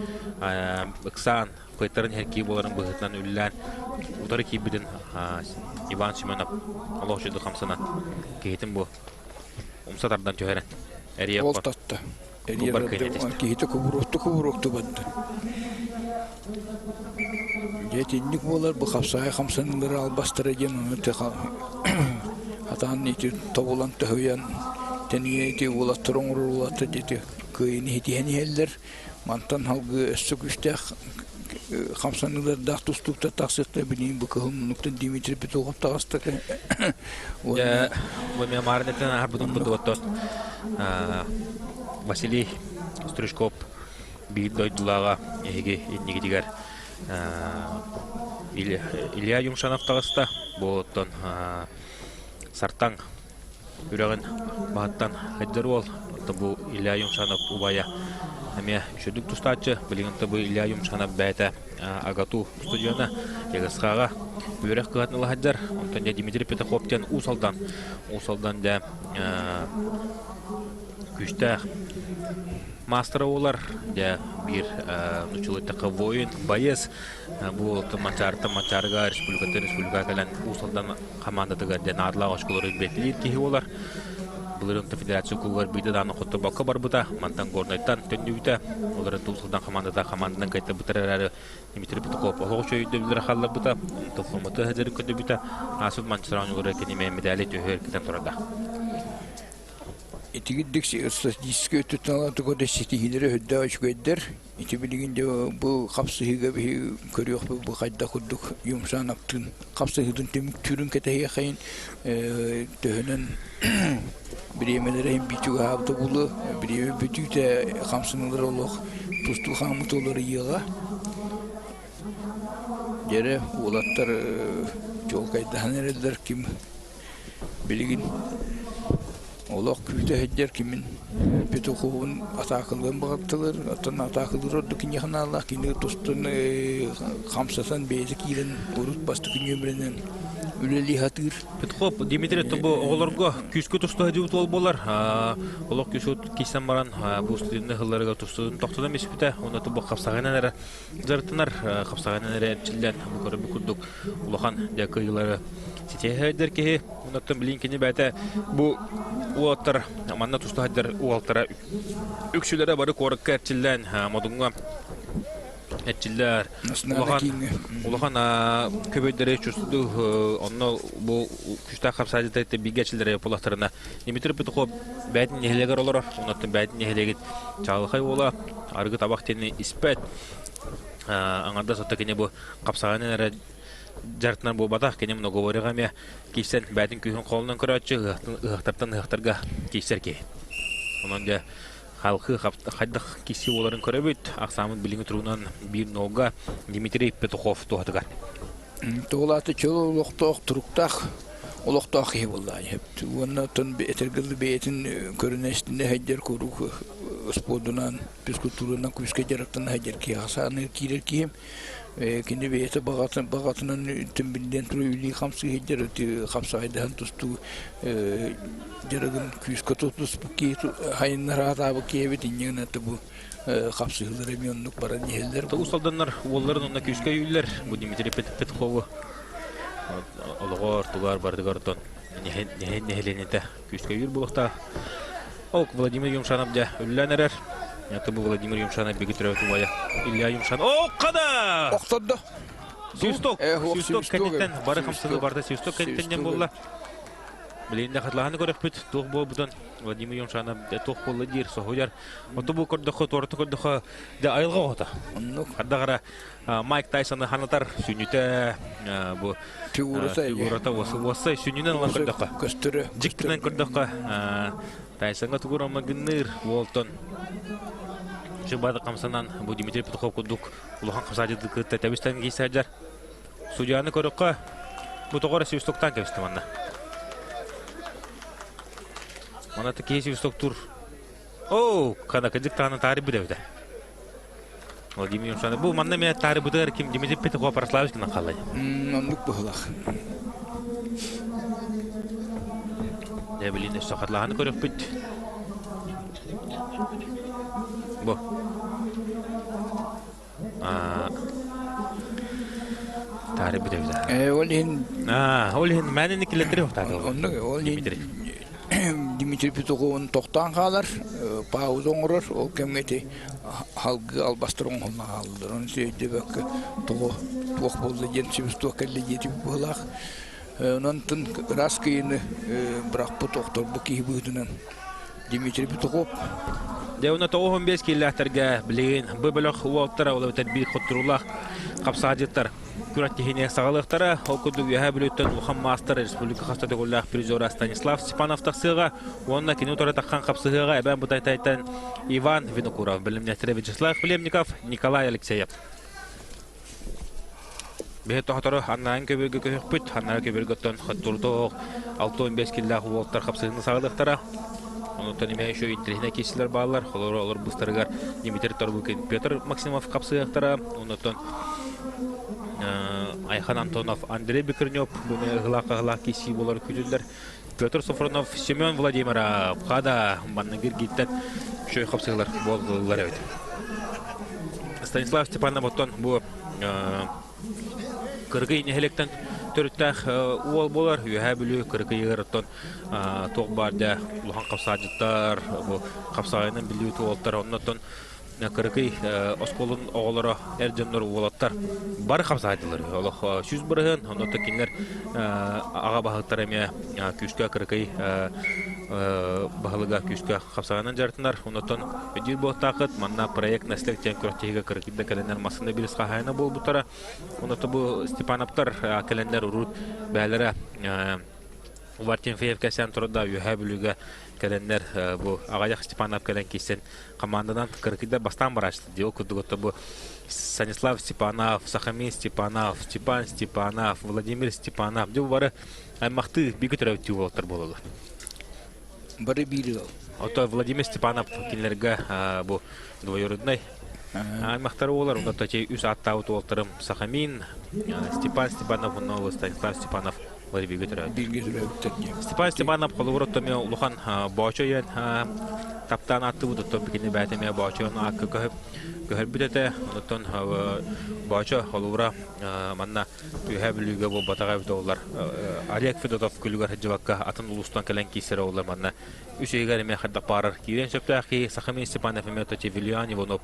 ыксан кайтарын һәрки буларын быгытнан үллән. Утары кибиден Иван Семенов Аллаһ җиде хамсана. Кейтем бу умсатардан төһәрән. Әрия Ол татты. Әрия кейте күбүрөктү бадды. Жетинник болар бу хапсай хамсанылары албастыра ген атан ити тобулан төһөйән тәниети ула торуңрулата дите кыйны хитени хәлләр мантан халгы өссүгүштә хамсанылар дактустукта таксыкта билин бу кылымлыктан Дмитрий Петров тагыста. Я бу мемарнетен арбудун бутот Василий Стручков бидойдулага эге иннигидигер Илья Юмшанов тагыста боттон сартаң үрәген баттан хәддер бол бу Илья Юмшанов убая әмә шөдүк тустачы билген бу Илья Юмшанов бәйтә агату студияна ягысхага үрәк кылатны хәддер онтан Дмитрий Петуховтен усалдан да күчтә мастер олар да бир нучулы такы воин боец бу мачарга республика калан усалдан командадагы денарлар ашкылары бетлир ки олар буларын федерация куллар биде даны хотто бакка бар бута мантан горнайтан төндүтә олар усалдан командадан кайта бутарары Дмитрий Петухов олош өйдөбүлөр халлар бута тофоматы хәзер көдөбүтә асып манчараны олар кене медаль төһөр китен турада. Этигиддикси статистика төтәләтә года ситихиләре хөддә ачкыдыр. Ити билгәндә бу капсыгы көрөк бу кайда худдук юмшанаптын капсыгыдан темик түрүн кетәгә хәйин төһөнен биремеләре битүгә авто булы биреме бүтүтә хамсынлар олох тусту хамтолары йыга. Дере улаттар жолкайда ханерлер ким билгән Олох күтә хәҗәр кимен Петуховын атакылган багыттылар, атын атакылдыр дикин яхналар кине тустун хамсасан бейзе килен урут басты күнөмренен үлели хатыр. Петухов Дмитрий тобу оглорго күскө тусту хәҗүт бол болар. Олох күсөт кисән баран бу студияны хылларга тустун токтода меспите, оны тобу капсаганнар, зартынар капсаганнар чиллән бу көрүп күрдүк. Улахан дәкыйлары сетеһәдер ки, онтан билинкене бәтә бу уаттар манна тусту хәдер уалтара үксүләре бары корыкка чиллән модунга Этчилләр улахан көбөйдәре чүрсүдү онно бу күчтә капсадыта бигәчләре полактарына Дмитрий Петухов бәдин нехлегер олар оннан бәдин нехлегит чалхай ола аргы табактыны испәт аңарда сатакене бу капсаганнары жартынан бу батак кене много говорыгаме кисен бәдин күһен колунан көрәчү ыхтартан ыхтарга кисерке онан да халкы хаддах киси оларын көрөбөт аксамын билиңи турунан бир нога Дмитрий Петухов туатыгар тоолаты чолокток туруктак олоктак хи буллай оннотон бетергил бетин көрүнөстүнө хәҗер көрук спордунан физкультуранан күскө жарактан хәҗер ки асаны кирер ким кине бете багатынан тимбинден турули хамсы хәҗер хамсайдан тусту жарагын күскө тутус ки хайнарата бу кебит иннен бу хапсыгылары мионнук бара нехелдер. Усалданнар олларын онна күскә юллар. Бу Дмитрий Петухов олгор тугар бардыгартон. Нехеленете күскө юр булыкта. Ок Владимир Юмшанов да үлләнерер. Это был Владимир Юмшанов бегитрәү тубая. Илья Юмшанов. Ок када! Оқтады. Сюсток кәнеттен бары хамсыгы барды Сюсток кәнеттен булла. Билинде хатлаһаны көрөкпүт. Туг болбутун Владимир Юмшанов туг болду дир сохуяр. Оту бу көрдөхө торты көрдөхө да айылга ота. Хаддагара Майк Тайсон ханатар сүнүтэ бу фигурата осы сүнүнөн алан көрдөхө. Көстөрө. Жиктен көрдөхө Тайсонга тугурама гынныр Волтон. Шыбады камсанан бу Дмитрий Петухов кудук улахан камсадыды кытта табистан гейсаджар. Судьяны көрөккө бу тогора Сюстоктан кебистеманна. Мана такие Сюсток тур. О, кана кадиктаны тарих бидевде. Владимир Юмшанов бу манна мене тарих бидер ким Дмитрий Петухов прославишкина калай. Нандык быхлах. Я билин сохатлаһаны көрөкпүт. Бу. Тарих бидевде. Олин мәнени килетире октады. Дмитрий Петухов'un тоқтан қалар, пауыз оңырыр, ол кемгеті халғы албастырын қолына қалдыр. Оны сөйді бәкі тоқ болды жемсіміз тоқ кәлі жетіп бұлақ. Онын түн рас кейіні бірақ бұ тоқтар бұ кейі бұғдынан Дмитрий Петухов. Деуна тоғын бес кейләхтерге білейін. Бұ біліқ уалттара олы тәдбейт құттырулақ қапсадеттар. Күрәттехіне сағалықтары, оқыды үйәе білөттен Лухан Мастер Республика Қастады Голлах призора Станислав Степанов тақсыға, онына кені тұры таққан қапсығыға әбән бұтайтайтын Иван Винокуров, білімнеттері Вячеслав Племников, Николай Алексеев. Бейт тоқтары аннайын көберге көйіқпіт, аннайын көбергеттен құттырдық 6-15 келләқ уолттар қапсығыны сағалықтары. Онуттан еме еще интернетіне кесілер бағалар, олар бұстарығар Дмитрий Торбукин, Петр Максимов қапсығықтары, онуттан Айхан Антонов, Андрей Бекернев, ғылақ кесі болар күзілдер. Петр Софронов, Семен Владимиров, қада баннагер гиттен шөй қапсығылар болғылар өйді. Станислав Степанов оттон бұл кыргый нехелектен төрттәк уол болар, үйәе білі кыргый егіріттен тоқ барды ұлған қапсағыттар, қапсағының білі туолттар, оннаттан Кырыкый осколун оғылары әрденлер уолаттар бары қапсағадылар. Олық сүз бұрығын, оннатта кенлер аға бағыттар әме күшкі кырыкый бағылыға күшкі қапсағанын жартынар. Оннаттан өдел болықтақыт, манна проект näслек тен көрттегі кырыкыйда кәленер масында біліс қағайына бол бұтара. Оннатта бұл Степановтар кәленер ұрут бәлері Вартин Феевкәсен тұрында үйәе білуге кәленер бұл Ағаяқ Степанов кәлен кейсен командадан кыркыйда бастан барашты. Деу күдігітті бұл Станислав Степанов, Сахамин Степанов, Степан Степанов, Владимир Степанов. Деу бары аймақты бегі түрәуті олтыр болылы. Бары бейді ол. Ото Владимир Степанов кенлерге бұл двоюродной аймақтары олар. Онда тәтей үз аттауыт олтырым Сахамин, Степан Степанов, Станислав Степанов. Степан Степанов қолуырыттыме ұлыған бачойын таптан атты бұдыттым бігіне бәтіме бачойын ақы көхір бүтеті. Ұныттын бачо қолуыра манна үйе білуге бұл батаға өті олар. Олег Федотов күлігер жываққа атын ұлыстан кәлен кейсері олар манна. Үш егер еме қардақ барыр. Кейден сөпті ақи Сахамин Степанов еме өті Вильян Иванов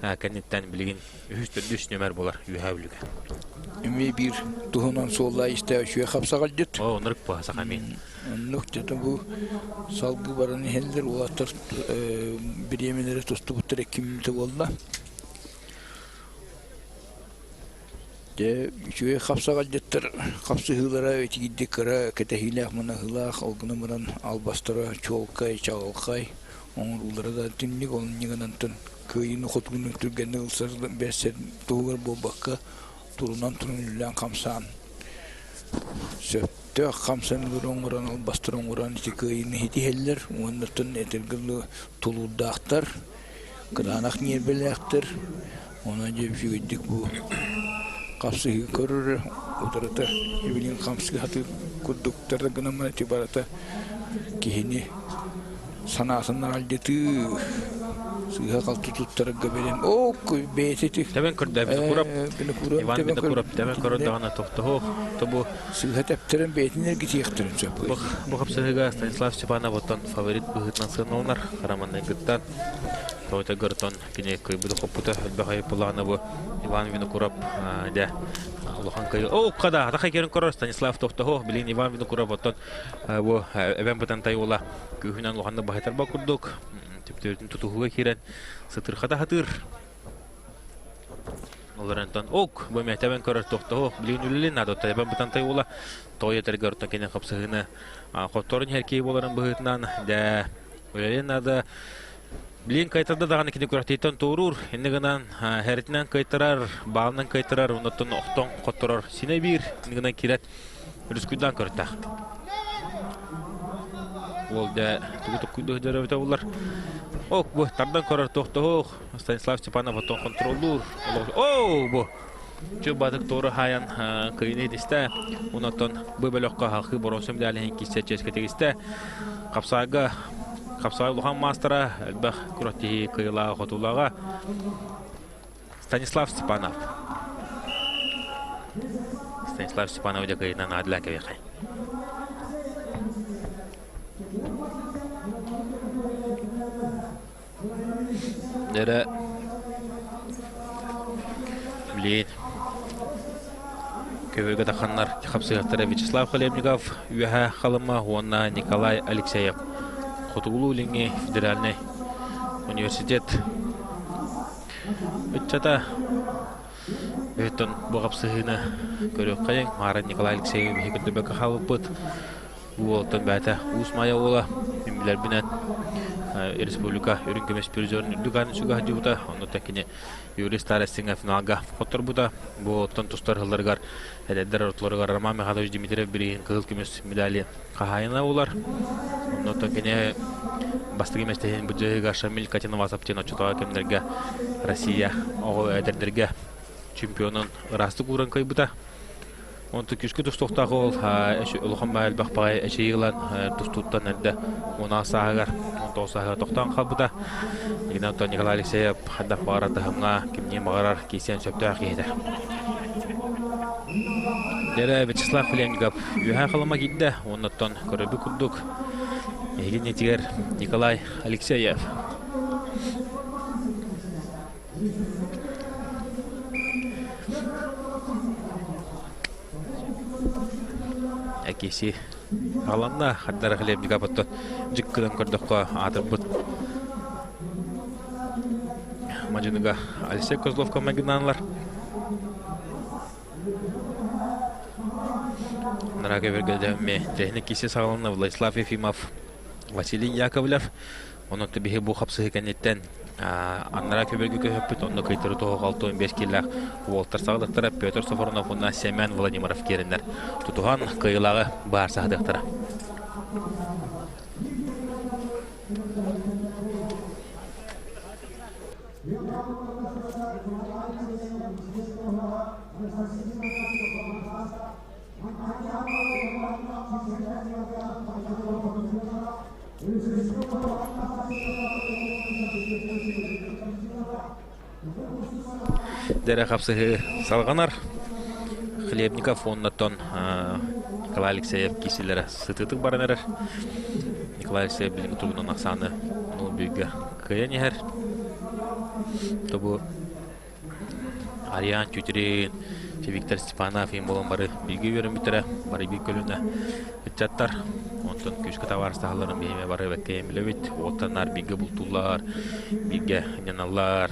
кәнеттен білген үш нөмер болар үйе білуге. Эми бир туһунан солла истә шуя хапсагал дит. О, нырык ба Сахамин. Нуктата бу салгы бараны хелдер улаттар биремелере тусту буттыр кимде болду. Де шуя хапсагал диттер хапсыгылара өтигидде кара кетехилах мына хылах олгунумран албастыра чолкай чалкай оңрулдара да тинник ол нигенантын көйүн хотгуну түргенде улсар бесер тугар бобакка турунан турунлан камсан сөптө камсан гөрөңөрөн албастырыңөрөн тикейин хитихеллер оннотун этергилүү тулуудактар кранах нербелектер ona jevşidik bu kapsı körür oturata evinin kamsı hatı kurdukları gınamına tibarata kihini sanasınlar aldeti Sığa kaltı tuttaraga belen. O beeteti. Taban körde kurap. Иван биде kurap taban körde тохтоо. Тобу Sığa teptiren beetiner gitiyektirin söpü. Бу хапсыга Станислав Степанов оттон фаворит быгытнан сыналар. Хараманнан гыттан. Тойта гыртон кине кыйбыды хоппута бахай пулана бу Иван Винокуров да. Аллахан кай. О, када тахай керен корор Станислав тохтоо. Билин Иван Винокуров оттон бу эбен бутан тайола. Күһүнөн лоханды бахайтар ба курдук. Типтөрдүн тутууга кирен. Сытыр хата хатыр. Оларантан ок бу мектебен көрөр тохтоо. Билин үлелен надо эбен бутан тайола. Тоятер гөртөн кине хапсыгына. Котторун херкей боларын быгытнан да. Үлелен надо Билин кайтарда даганы кине көрөтөйтөн тууруур. Эннигенен херитинен кайтарар, баалынан кайтарар, онотон октон котторор. Сине бир, эннигенен кирет үрүскүдөн көрөтө. Ол да тугутуккуйду жөрөбөтө булар. Ок бу тардан көрөр тохтоо. Станислав Степанов оттон контролдур. О бу Чубадык тору хаян кыйны дисте. Онотон бу бөлөккө хакы боросум дален киссе ческетегисте. Капсай Лухан мастера элбэх курати кыйла хотулага Станислав Степанов. Станислав Степанов да кыйна надла кебехай. Дера Блин. Көбөгө таханнар Капсайгаттар Вячеслав Хлебников, Юха Халыма, Уонна Николай Алексеев. Хотугулу линги федеральный университет. Итчата Бетон Богапсыгына көрөк кайын Мара Николай Алексеев хекендебек халыпыт. Уолтон бата Усмая ола билер бинен республика өрүнкөмөс президент Дүган суга жута ону текине юристтар синга финалга коттор бута бу тонтустар хылларгар эдер отлоргар Роман Михайлович Дмитриев бирин кызыл күмөс медали кахайна улар ону текине бастыгы местен бүжега Шамиль Катинова саптена чутага кемдерге Россия ого эдердерге чемпионун расты куран кайбыта. Он тукишки тустуктагы ол Улхан Байыл бакпагай эчейгилан тустуттан элде уна саагар он тоосага токтан калбыта. Игнатов Николай Алексеев хадда барата хамга кимне магарар кисен сөптө акыйда. Дере Вячеслав Хлебников юха калыма кидде оннотон көрөбү курдук. Эгин тигер Николай Алексеев. Акиси аланна хаддар Хлебников оттон жиккыдан көрдөккө атырбыт. Мажыныга Алексей Козловко магиналар. Нарага бергеде ме техник киси сагалана Владислав Ефимов, Василий Яковлев. Оны табиһи бу хапсы кенеттен аннара көбөлгө көпөт онда кайтыры тоого 65 киллах Волтер Сагдыктар, Петр Сафронов, онна Семен Владимиров керендер. Тутуган кыйлагы бар сагдыктар. Дере хапсы салганар Хлебников оннотон Николай Алексеев кисилere сытытык баранер. Николай Алексеев билин турунун аксаны ну büyüge кыянер. Тобу Ариан Чутрин, Виктор Степанов им болон бары билги берим битере, бары бик көлүнө үтчаттар. Онтон күшкө таварстагаларын бейме бары векке билебит. Оттанар билги бултулар, билге няналар.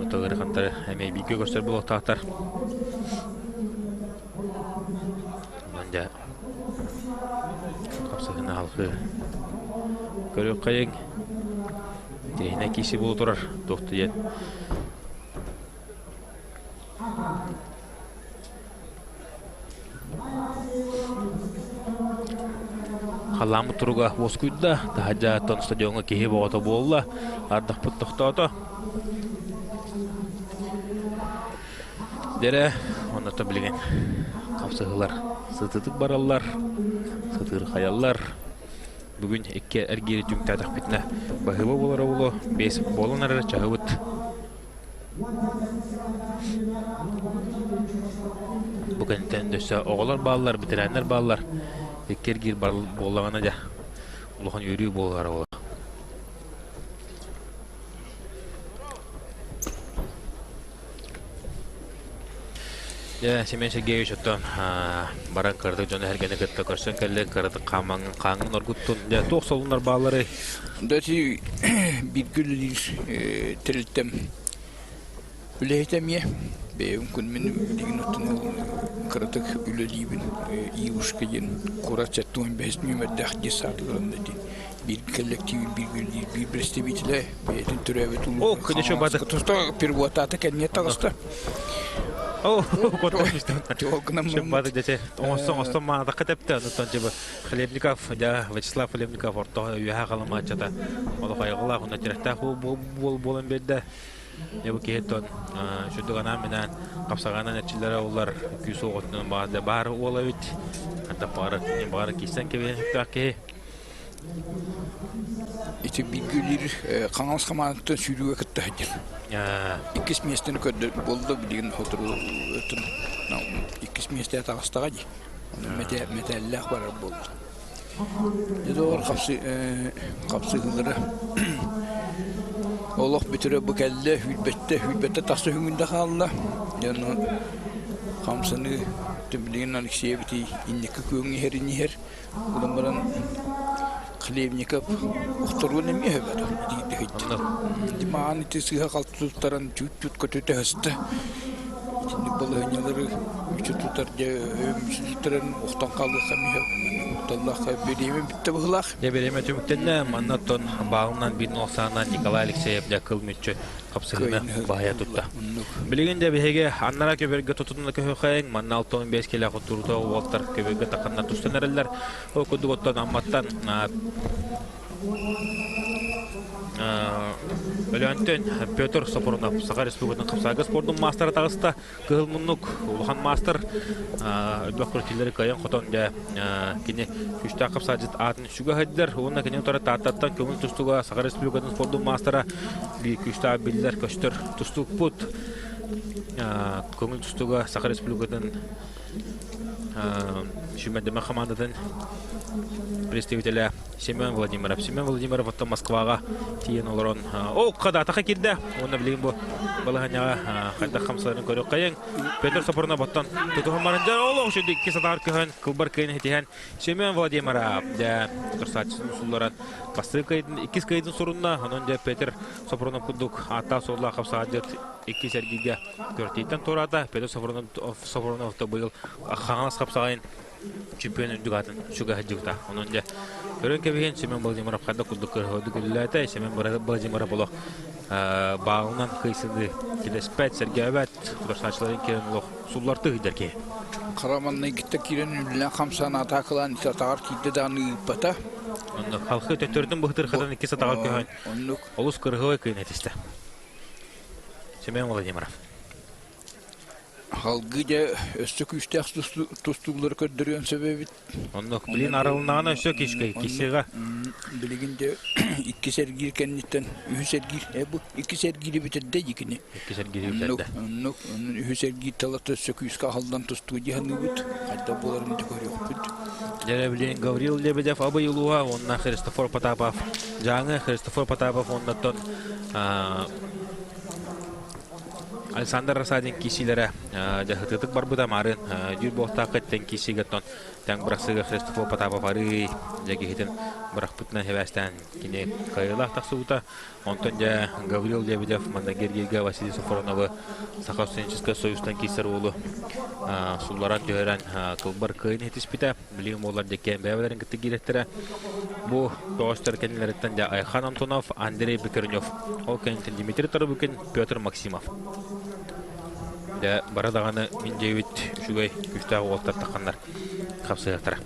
Отогыр кантар эме билги көстөр болот тактар. Мында капсагына халкы көрөк кайын. Дейне киши боло турар, доктуен. Халамы туруга воскуйда, тахажа тон стадионга кихи боғото болла, ардық пұттықтауды. Дере, оннаты білген қапсығылар, сытытық баралар, сытыр қаялар, Бүгін екке әргері түмтәдік бітіне бағылы болары олы, бес болын әрі чағыбыт. Бүгін тәндесі оғылар балылар, бітірәнлер балылар, екке әргері болағана да ұлыған өрі болары олы. Семен Сергеевич оттан баран кырдык жона хергене кытта көрсөн келле кырдык қаңын оргуттун. Тоқ солунар балары. Дати bir gülür triltem. Üleytemye. Мүмкін мен деген оттың кырдык үлелибин иушкаген курачаттың 15 нөмірдәк десатларында де. Bir коллектив, bir gülür, bir представитель, бейтін түрәбет ұлы. О, конечно, бадық. Тұста первуататы кәліне тағысты. О, котошты. Бадық десе, оңыстан маңадаққа тәпті. Нұттан жебі Хлебников, Вячеслав Хлебников орта үйәға қалама атчата. Олы қайғыла, құнда теректақ болын берді. Ебі кейттон, шүрді ғана менен қапсағанан әтчілері олар күйсі оғытының бағында бары ола өт. Хатта бары кейстен кебен үктақ кей. İşte bir gülür kanals kamanlıktan sürüye kıttı hadir. İkis miyestini kördü boldu bilgin oturu ötün. İkis miyestini tağıstığa di. Metallah var boldu. Dedi var kapsı hıgırı. Allah bitire bu kelle hülbette tası hüngünde kaldı. Yani kamsını tümleyin anıksıya biti inneki köyünü her. Bunların Хлебников ухторун эми хөбөр дийди. Димааны тесиге калтутаран чүт көтөтө хөстө. Итинди болонялары үчү тутар же өмсүлтөрөн ухтан калды хамиһэ. Ухталлахка береме битте булак. Я береме түмүктенне маннаттон багынан бир ноксанан Николай Алексеев да кылмычы капсыгына бая тутта. Билигенде беге аннара көбөргө тутунда көһөйң манналтон 5 келе хотурда Волтер көбөргө таканна тустанерлер. О кудуготтон амматтан Өлөntön Петр Сапронов Саха Республикасынын Капсагы спорттун мастері тагыста кылмунук улхан мастер өдбөкөртүлөрү кайын хотон да кини күчтө капсажыт атын шуга хаддер онна кини тора таттан көңүл тустуга Саха Республикасынын спорттун мастера би күчтө биллер көчтөр тустук пут көңүл тустуга Саха Республикасынын шүмәдеме командадан представителя Семен Владимиров. Семен Владимиров оттан Москвага тиен олорон. О, када така кирде. Оны билген бу балаганяга хадда хамсаларын көрөк кайын. Петр Сапронов оттан тутумарындар оло шуди кисатар кыхан кылбар кайын хетихан. Семен Владимиров да турсатчын сулларан басты кайдын 2 кайдын сурунна. Анан да Петр Сапронов кудук ата солла капсаадет 2 сергиге көртөйтен турада. Петр Сапронов да быйыл хаңас капсагайын чемпион үндүгатын шуга хаджыгта. Онон да көрөн кебеген Семен Владимиров када кудук көрдүгүлләтә Семен Владимиров боло багынан кыйсынды килеспет сергебет турсачларын керен лох сулларты гидерке. Караманны гитте кирен үллән хамсан атакалан сатар кидде даны пата. Онда халкы төтөрдүн быхтыр хадан 2 сатагар көһөн. Олус кыргы кыйын этисте. Семен Владимиров Halgı da östük üstek tustugları kördürüyen sebebi. Ondan bilin aralığına östük kişiga. Biliginde 2 sergir kenditten 3 sergir. Bu 2 sergiri bitirdi yikini. 2 sergiri bitirdi. Ondan 3 sergir talata söküyüska haldan tustuğu cihanı bit. Hatta bularını da görüyor bit. Jere bilin Gavril Lebedev Abayuluğa, ondan Христофор Потапов. Жаңы Христофор Потапов ondan Александр Расадин кисилere жахытытык бар буда марын жүр бохтакыттен кисигеттон таң браксыга Христофор Потапов ары жагихитен бракпытна хевастан кине кайылах таксута онтон жа Гаврил Лебедев манда Гергейга Василий Сафроновы Сахастуденческий союзтан кисер улу сулларан жөһөрөн кылбар кыйын этиспите билим олар декен бәбелерин кытты киреттире бу тоостер кенелерден жа Айхан Антонов, Андрей Бекернев, ол кентен Дмитрий Тарабукин, Петр Максимов. Да барадаганы мин жебит шугай күчтагы олтар таккандар капсыяктара.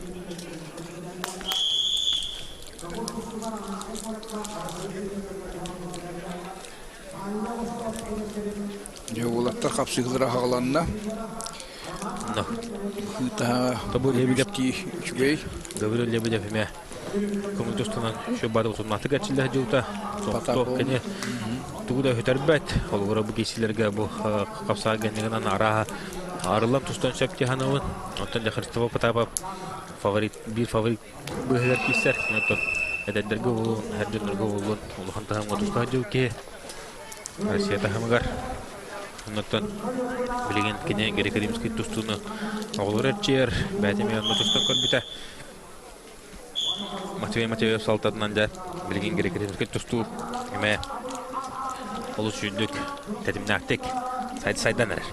Жолаттар капсыгыра хагаланна. Ну. Та Табу Лебедев шугай Гаврил Лебедев эме көңүл тустунан şu бады утунаты гачылда жуута. Соқтоо кене тугуда хөтөрбөт. Олгора бу кесилерге бу капсага генегенан ара арылам тустан шапки ханавын. Оттан да Христофор Потапов фаворит быһылар кисер. Оттан эдендерге болун, хердендерге болун. Улхан тахамга туста жууке. Россия тахамгар. Оттан билеген кене грек-римский тустуны оглорчер, бәтеме тустан көрбүтә. Матвей Салтатынан да билген грек-римский тусту эме олус жүндүк тәдимнәктек сайдан әрер.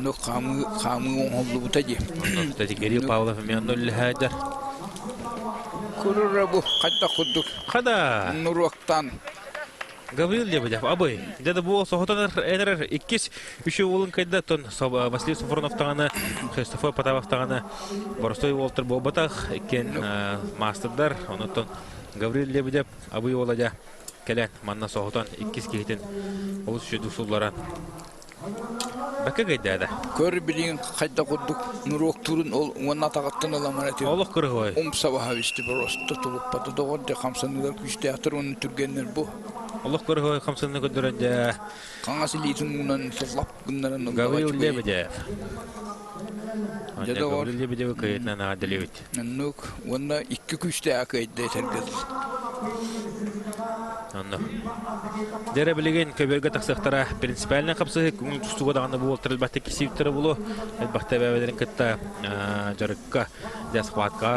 Ну камы оңлы бутади. Тәди Кирилл Павлов мен нөлләдер. Көрөр бу кайта кудук. Хада Нуруктан. Гаврил Лебедев, абай. Деді бұл соғытаныр әнерер 2-3 олын кайда тон Василий Софронов тағаны, Христофор Потапов тағаны, Боростой Уолтер Болбатақ, екен мастердар, онытын Гаврил Лебедев, абай оладя кәлән, манна соғытан 2 кейтін олыс үшеді ұсуларан. Бәкі қайда әді? Көр білген қайда құддық Нуруктурын ол онна тағаттан аламан әтер. Олық кыры ғой. Сабаға весті бір осты тұлып баты доғыр де қамсанылар күшті атыр оны түргенлер бұл. Олық кыры ғой қамсаны көндірін де... Қаңасы лейтін мұнан сыллап күнлерін... Гаврил Лебедев. Гаврил Лебедев көйетінен ағадылевет. Онна 2 күшті әкейді тәргізді. Дәрі білеген көберге тақсықтара принципиалinen қапсығы көңіл тұстуға дағаны бұл тірілбәтті кесептері бұлы. Әлбәқті бәбәдерін кітті жарыққа, дәсқуатқа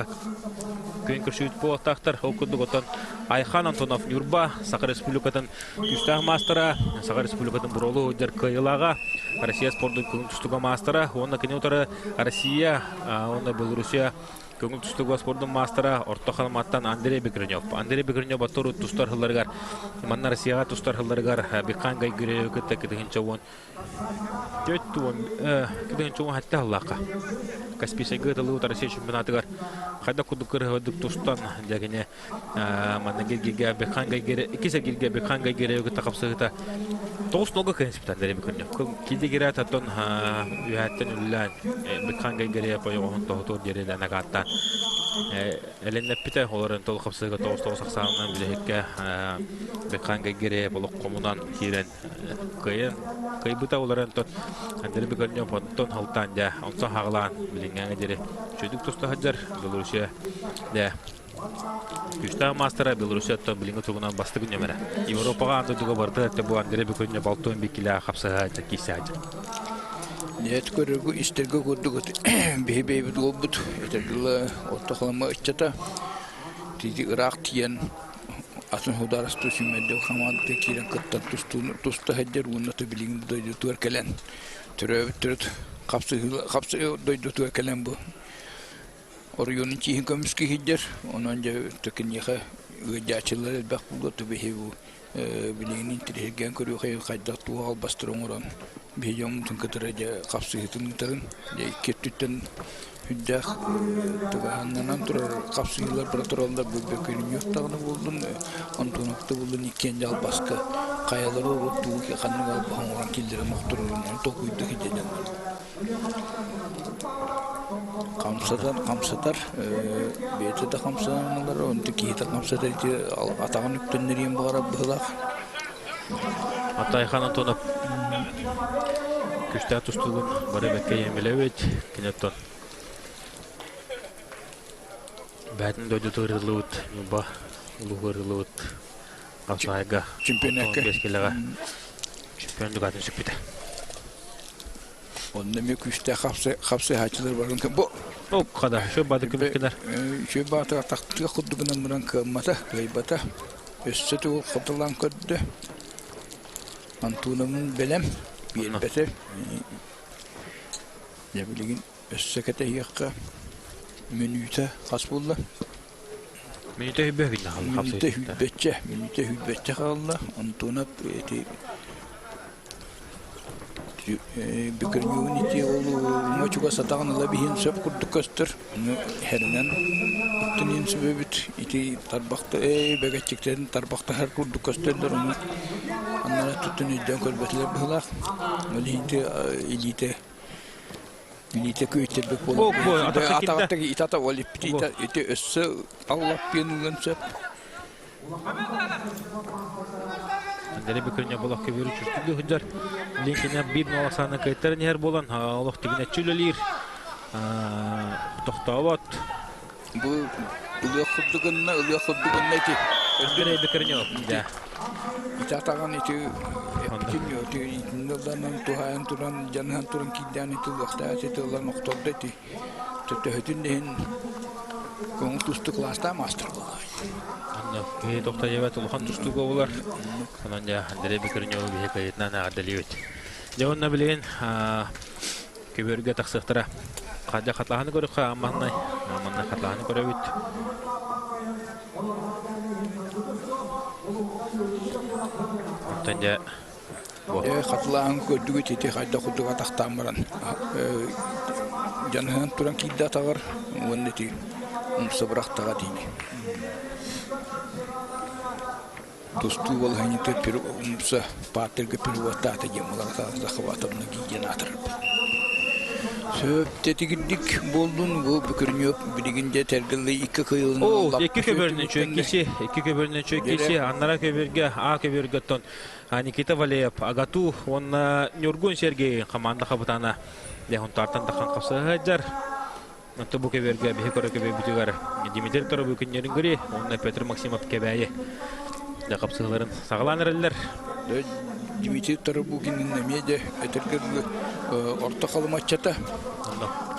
көйін күрші өтіп болақтақтар. Ол күндік отын Айхан Антонов Нюрба, Сақыр Республикатын күштағы мастера, Сақыр Республикатын бұролы өдер Кайылаға, Россия спорттың көңіл тұстуға мастера, онына кене отары Россия, онына Белорусия көңіл тұстуға спорттың мастера, орта қаламаттан Андрей Бекренев. Андрей Бекренев баттыру тұстар ғыларғар, манна Россияға тұстар ғыларғар, Беқан ғайгірі өкетті кедігінші оң. Кедігінші оң әтті ғылаққа. Каспийсай ғытылы ұта Россия чемпионатығар. Қайда күдік кірғыдық тұстан, дәгіне манна гелгеге Беқан ғайгірі, ikisi гелге Беқан ғайгірі өкетті қапсығыта. Тоғыз нолға кәнсіпті Андрей Бекренев. Кейде кере ататын үйәттен үлілән Беқан ғайгірі пойығын тоғытуыр дерелән ағаттан. Әліннәп біті оларын толы қапсыға 9-9 білігікке Беқан ғайгірі болық қомынан кейрен қайбыта оларын Андрей Бекренев онтон халтан да онсан хағылан білінген әдері шөйдік тұсты хаджар Белорусия да күштағы мастера Белорусия білінгі тұрғынан басты күн өмірі. Европаға андыдығы барды әтті бұл Андрей Бекренев алтуын бекілі қапсыға кейсі хаджар. Нет, көрігі істерге көрдігі бейбейбіт олбыт. Етергілі ортақылыма үтчата. Тейді ұрақ тиен атын хударасту сүймәді қамады кейлен кыттан тұсты әддер ұнаты білігін дойды туар кәлен. Түрәбіт түріт қапсы дойды туар кәлен бұл. Орионын чейін көміскі хейдер. Онан жа төкен еға өйдячылар әлбәқ бұлды бейбу. Білігінің тірерген көрі қайдақ туға албастыр оңыран. Бейжің мұтын кітірі қапсы хетін кітірін. Кеттіттен хүддәқ тұғанынан тұрар қапсы хилар бұра тұралда бөбе көрін yoқтағыны болдың. Антонакты болдың екен жал басқа қаялары оғыттығы ке қанның алып оңыран келдері мұқтырын. Тоқуйды хедеден. Қамсатар, бейті де қамсатар, онды кейті қамсатар атаған үктенлерін бағара бұғылақ. Атайхан Антонов күшті тұстығын бары бәкке емелеует, кенеттон. Бәтін дөйді тұғырылуыт, нүба ұлығырылуыт, қапсайға, бескеліға чемпиондық атын сүкпеті. Онда мен күшті қапсы хачылар барын кім бұл? Ол қада, шөй бады кім өткенер? Шөй баты атақтыға құддығынан бұран кіммата, ғайбата. Өссеті ол қытылан көрді. Антонымын бәлем, белбәті. Білеген өссекеті еққа менүйті қас болды. Менүйті хүббе бейді қапсы Менүйті хүббетче қалды. Антонап Бекренев'in iti oğlu çuga satağın ala bihin söp kurduk köstür. Herinden üttünün sebebit iti tarbakta begetçiklerin tarbakta her kurduk köstürler onu. Anlara tuttun idden körbetler bıhlak. Öyle iti ilite Лите көйтелбек О, болуп. бой, атакка килде. Атактагы итата олип пита ите өссө аллап пенугенсеп. Дәле бекерне булак көбөрү чүртүлү хыжар. Линкене 1-0 саны кайтарын һәр болан. Аллах тигене чүлелир. Токтабат. Бу улы худдугунна ити. Дәле бекерне. Да. Итатаган ити эпкиньо ити нылдан тухаян туран жанхан туран киддан ити вакта ити улар нокторда ити. Төтөһүтүн Көңіл тұсты класста мастер болған. Анна, тоқта жебет ұлған тұсты көбілер. Сонан жа, дәрі бекіріне ол бейе қайетінен ағадылы өт. Жауынна білген, көберге тақсықтыра. Қадя қатлағаны көріп, аманнай қатлағаны көріп өт. Онтан жа, қатлағын көрдігі тете қайда құдыға тақтан баран. Жанхан туран кидда тағар, оны ти собрақтаға дейді. Тусту бол хәйнетті пір ұмса патырғы пір уаттаты жемаларға зақыватымны кейден атырып. Сөптеті күрдік болдың, бұл бүкірініп білігінде тәргілі екі қиылын. О, екі көберінен чөйкесі, аннара көберге, А көберге тон. Никита Валеев, Агату, онна Нюргун Сергей, команда қабытана. Дехун тартан таққан қапсы ғаджар. Онты бұл көберге бейі көрі көбе бүтігер. Димитер тұры бүкіндерін көре, онна Петр Максимов кәбәйі. Де қапсығыларын сағылан әрілер. Димитер тұры бүкіндерін әмейді әтіргерлі орта қалым атчата.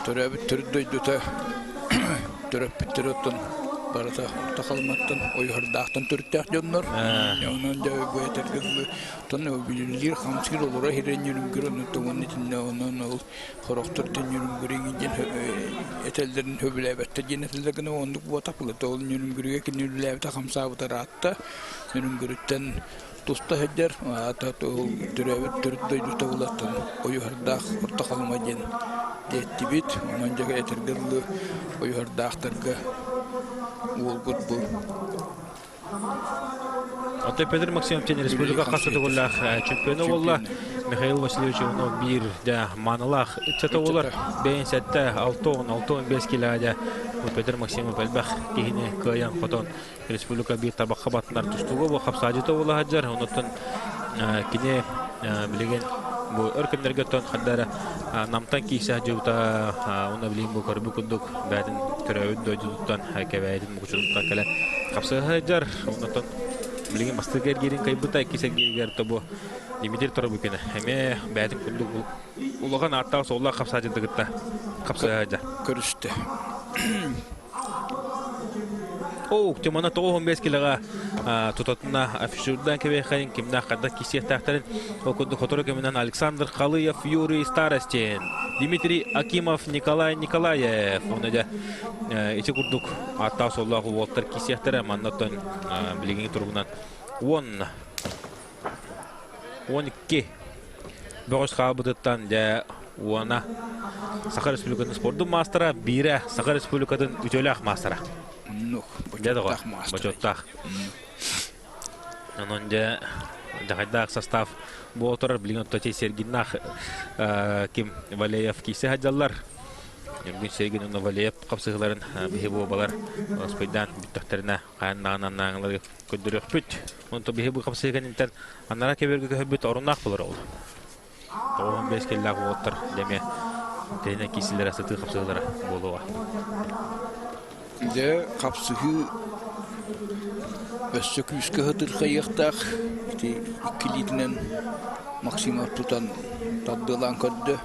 Түрі әбіт түрі дөйдіті түрі әпіттері оттын барата орта қалым аттын ойғырдақтын түрттәқ жонлар. Онын да бұл әтіргерлі Тон билилер хамсыр олора хиреннерин көрөнү төгөнү тинне онун ол хорохтор теннерин көрөгүн этелдерин хөбүлөбөттө женетилдегине ондук ботапылы толнерин көрөгө кинүлөбөттө хамсабыта ратта нерин көрөттөн туста хеджер ата то төрөбөт төрдөйдү табылаттын ойгардак орто калмаген деттибит онун жага этергерлы ойгардактарга олгут бу Отто Петр Максимов тен республика қасыды олақ чемпионы олла. Михаил Васильевич оны бір де манылақ үтсеті олар. Бәйін сәтті 6-5 келеді. Петр Максимов әлбәқ кейіне көйен қотон республика бір табаққа батынар тұстығы бұл қапсадеті олы хаджар. Онытын кене білеген бұл өркіндерге тон қаддары намтан кейсі жауыта оны білейін бұл көрбі күндік бәдін түрәуін дөйдудықтан кәбәйдің мұғычылықтан кәлі қапсы хаджар. Онытын Билеген мастыргер герин кайбыта кисек гергер тобу Димитер Торобукина. Эме бәдин күндүк бул. Улаган аттаа солла капсажындыгытта. Капсажа. Көрүштү. О, темана 15 килога тутатына афишурдан кебе хайын кимна кадда кисеттактарын окуду фотора кеминен Александр Калыев, Юрий Старостин, Дмитрий Акимов, Николай Николаев. Онда эти курдук аттаа солла волтер кисеттер маннатан билеген тургунан 12 бөгөс кабыдыттан да уана Сахар Республикатын спорттун мастера, бире Сахар Республикатын үтөлөк мастера. Дедого, бачоттах. Онон же жагайдак состав болтор билген тоте Сергинах ким Валеев кисе хаджаллар. Юрген Сергин Валеев капсыгыларын бихебу балар спойдан биттектерине каяннаган көдөрөк бүт. Онто бихебу капсыгын интер анара кеберге көбүт орунак болор ол. 15 келлак болтор деме тене киселер асыты капсыгылары болуга. Де капсыгы өссөкүскө хатыр кайыктак ити икилитинен Максимов тутан таддылан көддө.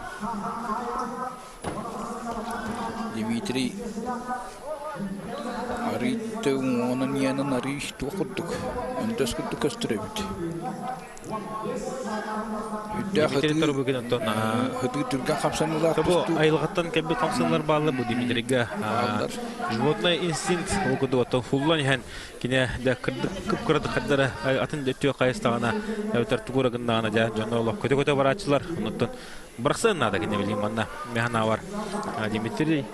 Дмитрий Аритте онун янын ариш токуттук. Өндөс куттук өстүрөбүт. Димитрий Торобукин тона хөтү түргөн капсанылар. Бу айылгаттан кебе камсылар баалы бу Димитрийге животный инстинкт окуду то фуллан хан кине да кып кырды каддара атын дөттө кайыстагана өтөр тугурагындагана жа жонолок көтө барачылар. Онтон Брахсан надо кине билим манна механа бар. Дмитрий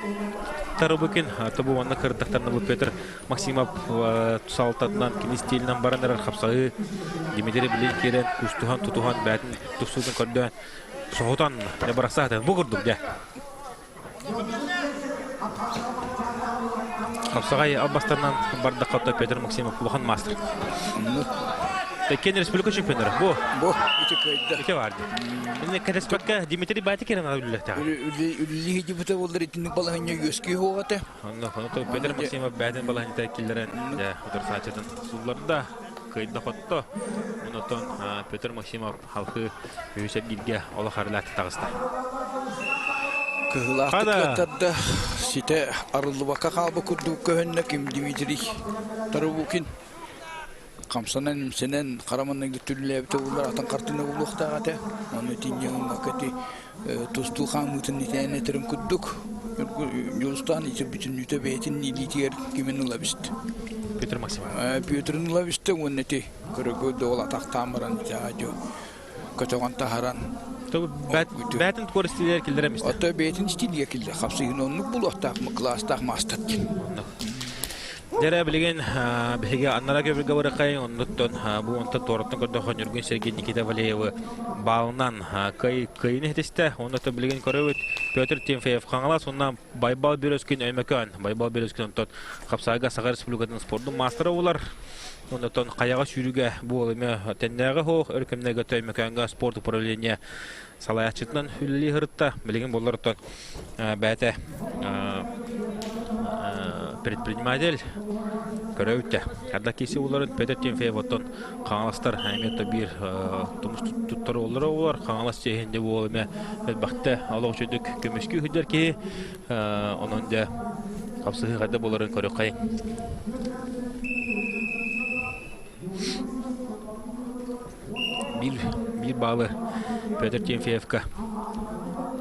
Торобукин табу манна кырдыктарны бу Петр Максимов тусалтатынан кине стилинен барандар капсагы Дмитрий билин керен тутухан бәтин тусудун көрдөн соғутан не барасаатан бу курдук да Хапсагай албастарынан бардық қаута Петр Максимов Улахан мастер. Теккен республика чемпионы. Бу итекайда. ите барды. Мен кәдеспекке Дмитрий Батикерен алып Үллиги дибута болдар итинник балаһыня göski hoğata. Онда Петр Максимов бәден балаһын тәкилләрен дә утыр саачыдан сулларда кайда хатта. Онотон Петр Максимов халкы өсәгилгә ала харлат тагыста. Кыһылаактыктарда сите арылыбакка калба курдук көһөннө ким Дмитрий Тарубукин. Камсанан имсенен караманнан гүтүлләбите булар атын картына булуктагата. Аны тиңген макати тустул хамытын итәне терим курдук. Юлстан ите бүтүн үтө бетин илитер кимен улабист. Петр Максимов. Петрин улабисте оннети көрөгө дола тактамыран жаажо. Көтөгөн тахаран. Бәтін көрістілер келдер еместі? Ата бәтін стилге келді. Қапсығын онлық бұл оқтақ кластақ мастат кен. Дәрі білген бәге аннара көбірге барықай, ондықтан бұл онты торыттың көрдіған үрген Сергей Никита Валеевы балынан кайын әтесті. Ондықтан білген көрөбіт Петр Тимфеев қаңала, сонынан Байбал Березкен өймекөн. Байбал Березкен онтан Қапсайға Сағар Республикатын спорттың мастыры олар. Ондықтан қаяға сүйріге бұл олыме тәндәгі хоқ, өркімдегі төймекөнгі спорт управления салаячытынан үлілі ғырытта. Білген боларыттан бәті предприниматель көрәуітті. Қарда кесі оларын Петр Тимфеев оттан қаңаластар әметті бір тұмыс тұттары олар. Қаңалас жейінде бұл олыме бәқті алау жөдік көмескі хүдер кей. Оның да қапсығы қайда боларын көрі қай. Bir bağlı Pетр Тимфеевка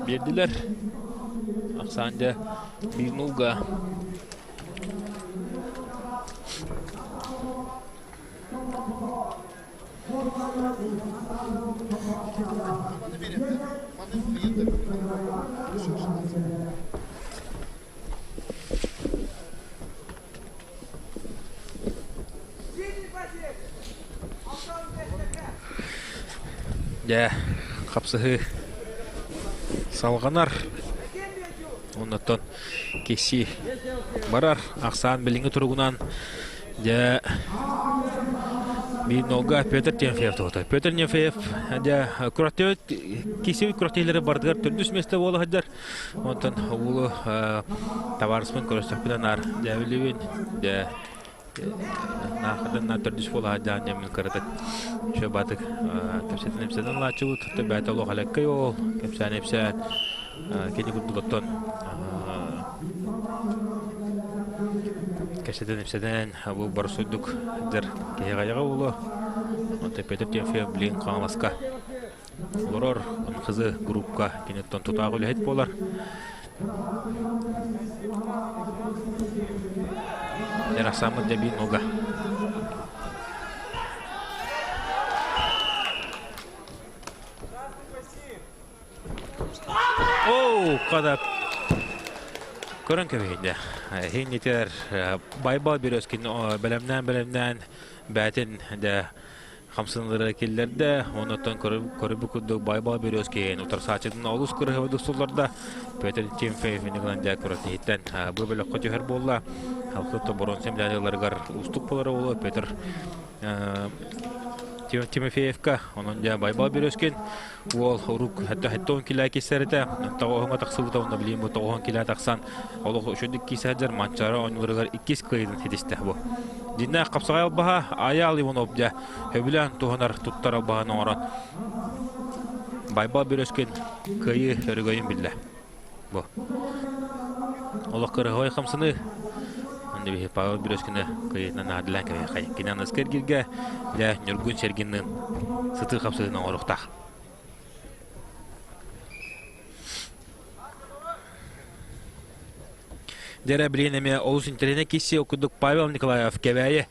verdiler. Aksanca bir nulga. Ya, kapsığı salğanar. Ondan kesi barar. Aksan bilingi turgunan ya bir noga Pетр Тимфеев to'g'ri. Pетр Тимфеев ya kuratıyor kesi kuratiyleri bardıgar türdüs mesle bolu hajar. Ondan ulu tavarısmen kurastapılanar. Ya bilibin ya Naqadan türdüs bolu hajar nemin karadak. Şu batık kepsetin hepsinden laçıvut. Tabi alo halakka yol. Kepsen hepsen keni kudulotton. Kepsetin hepsinden bu barusuduk der kegayaga ulu. Onta Pетр Тимфеев bilin qanlaska. Oloror onun kızı grupka kenetton tutağıl het bolar. Derasamı da bir noga. Kadar Көрін көмейінде. Хейнетер Байбал Березкен бәлемнен бәтін де қамсынлары келдерді. Онытын көрібі күдді Байбал Березкен ұтыр сачыдың олыс көрі өді сұлларда Петр Тимфеев менігілінде көретін еттен бұл бөлі қотығыр болла. Халқытты бұрын семлялыларғар ұстық болары олы Петр Тимофеевка, onun da Baybal Березкен, ол рук hatta 10 kilo keserdi. Tağoğuna taqsıldı onu bileyim bu tağoğun kilo taqsan. Olu şödik keserdir mançara onlargar 2 kıyın hediste bu. Dinle qapsağay baha ayal Ivanov da höbülen tuğanar tuttar baha oran. Baybal Березкен kıyı örgöyün billah. Bu. Olu qırğay xamsını bir Baybal Березкені kıyından adilan kayı. Kinan asker girge ya Nurgun Sergin'in sıtı kapsızından oruqtaq. Dere bileneme Oğuz internet kesi okuduk Pavel Nikolayev kebeyi.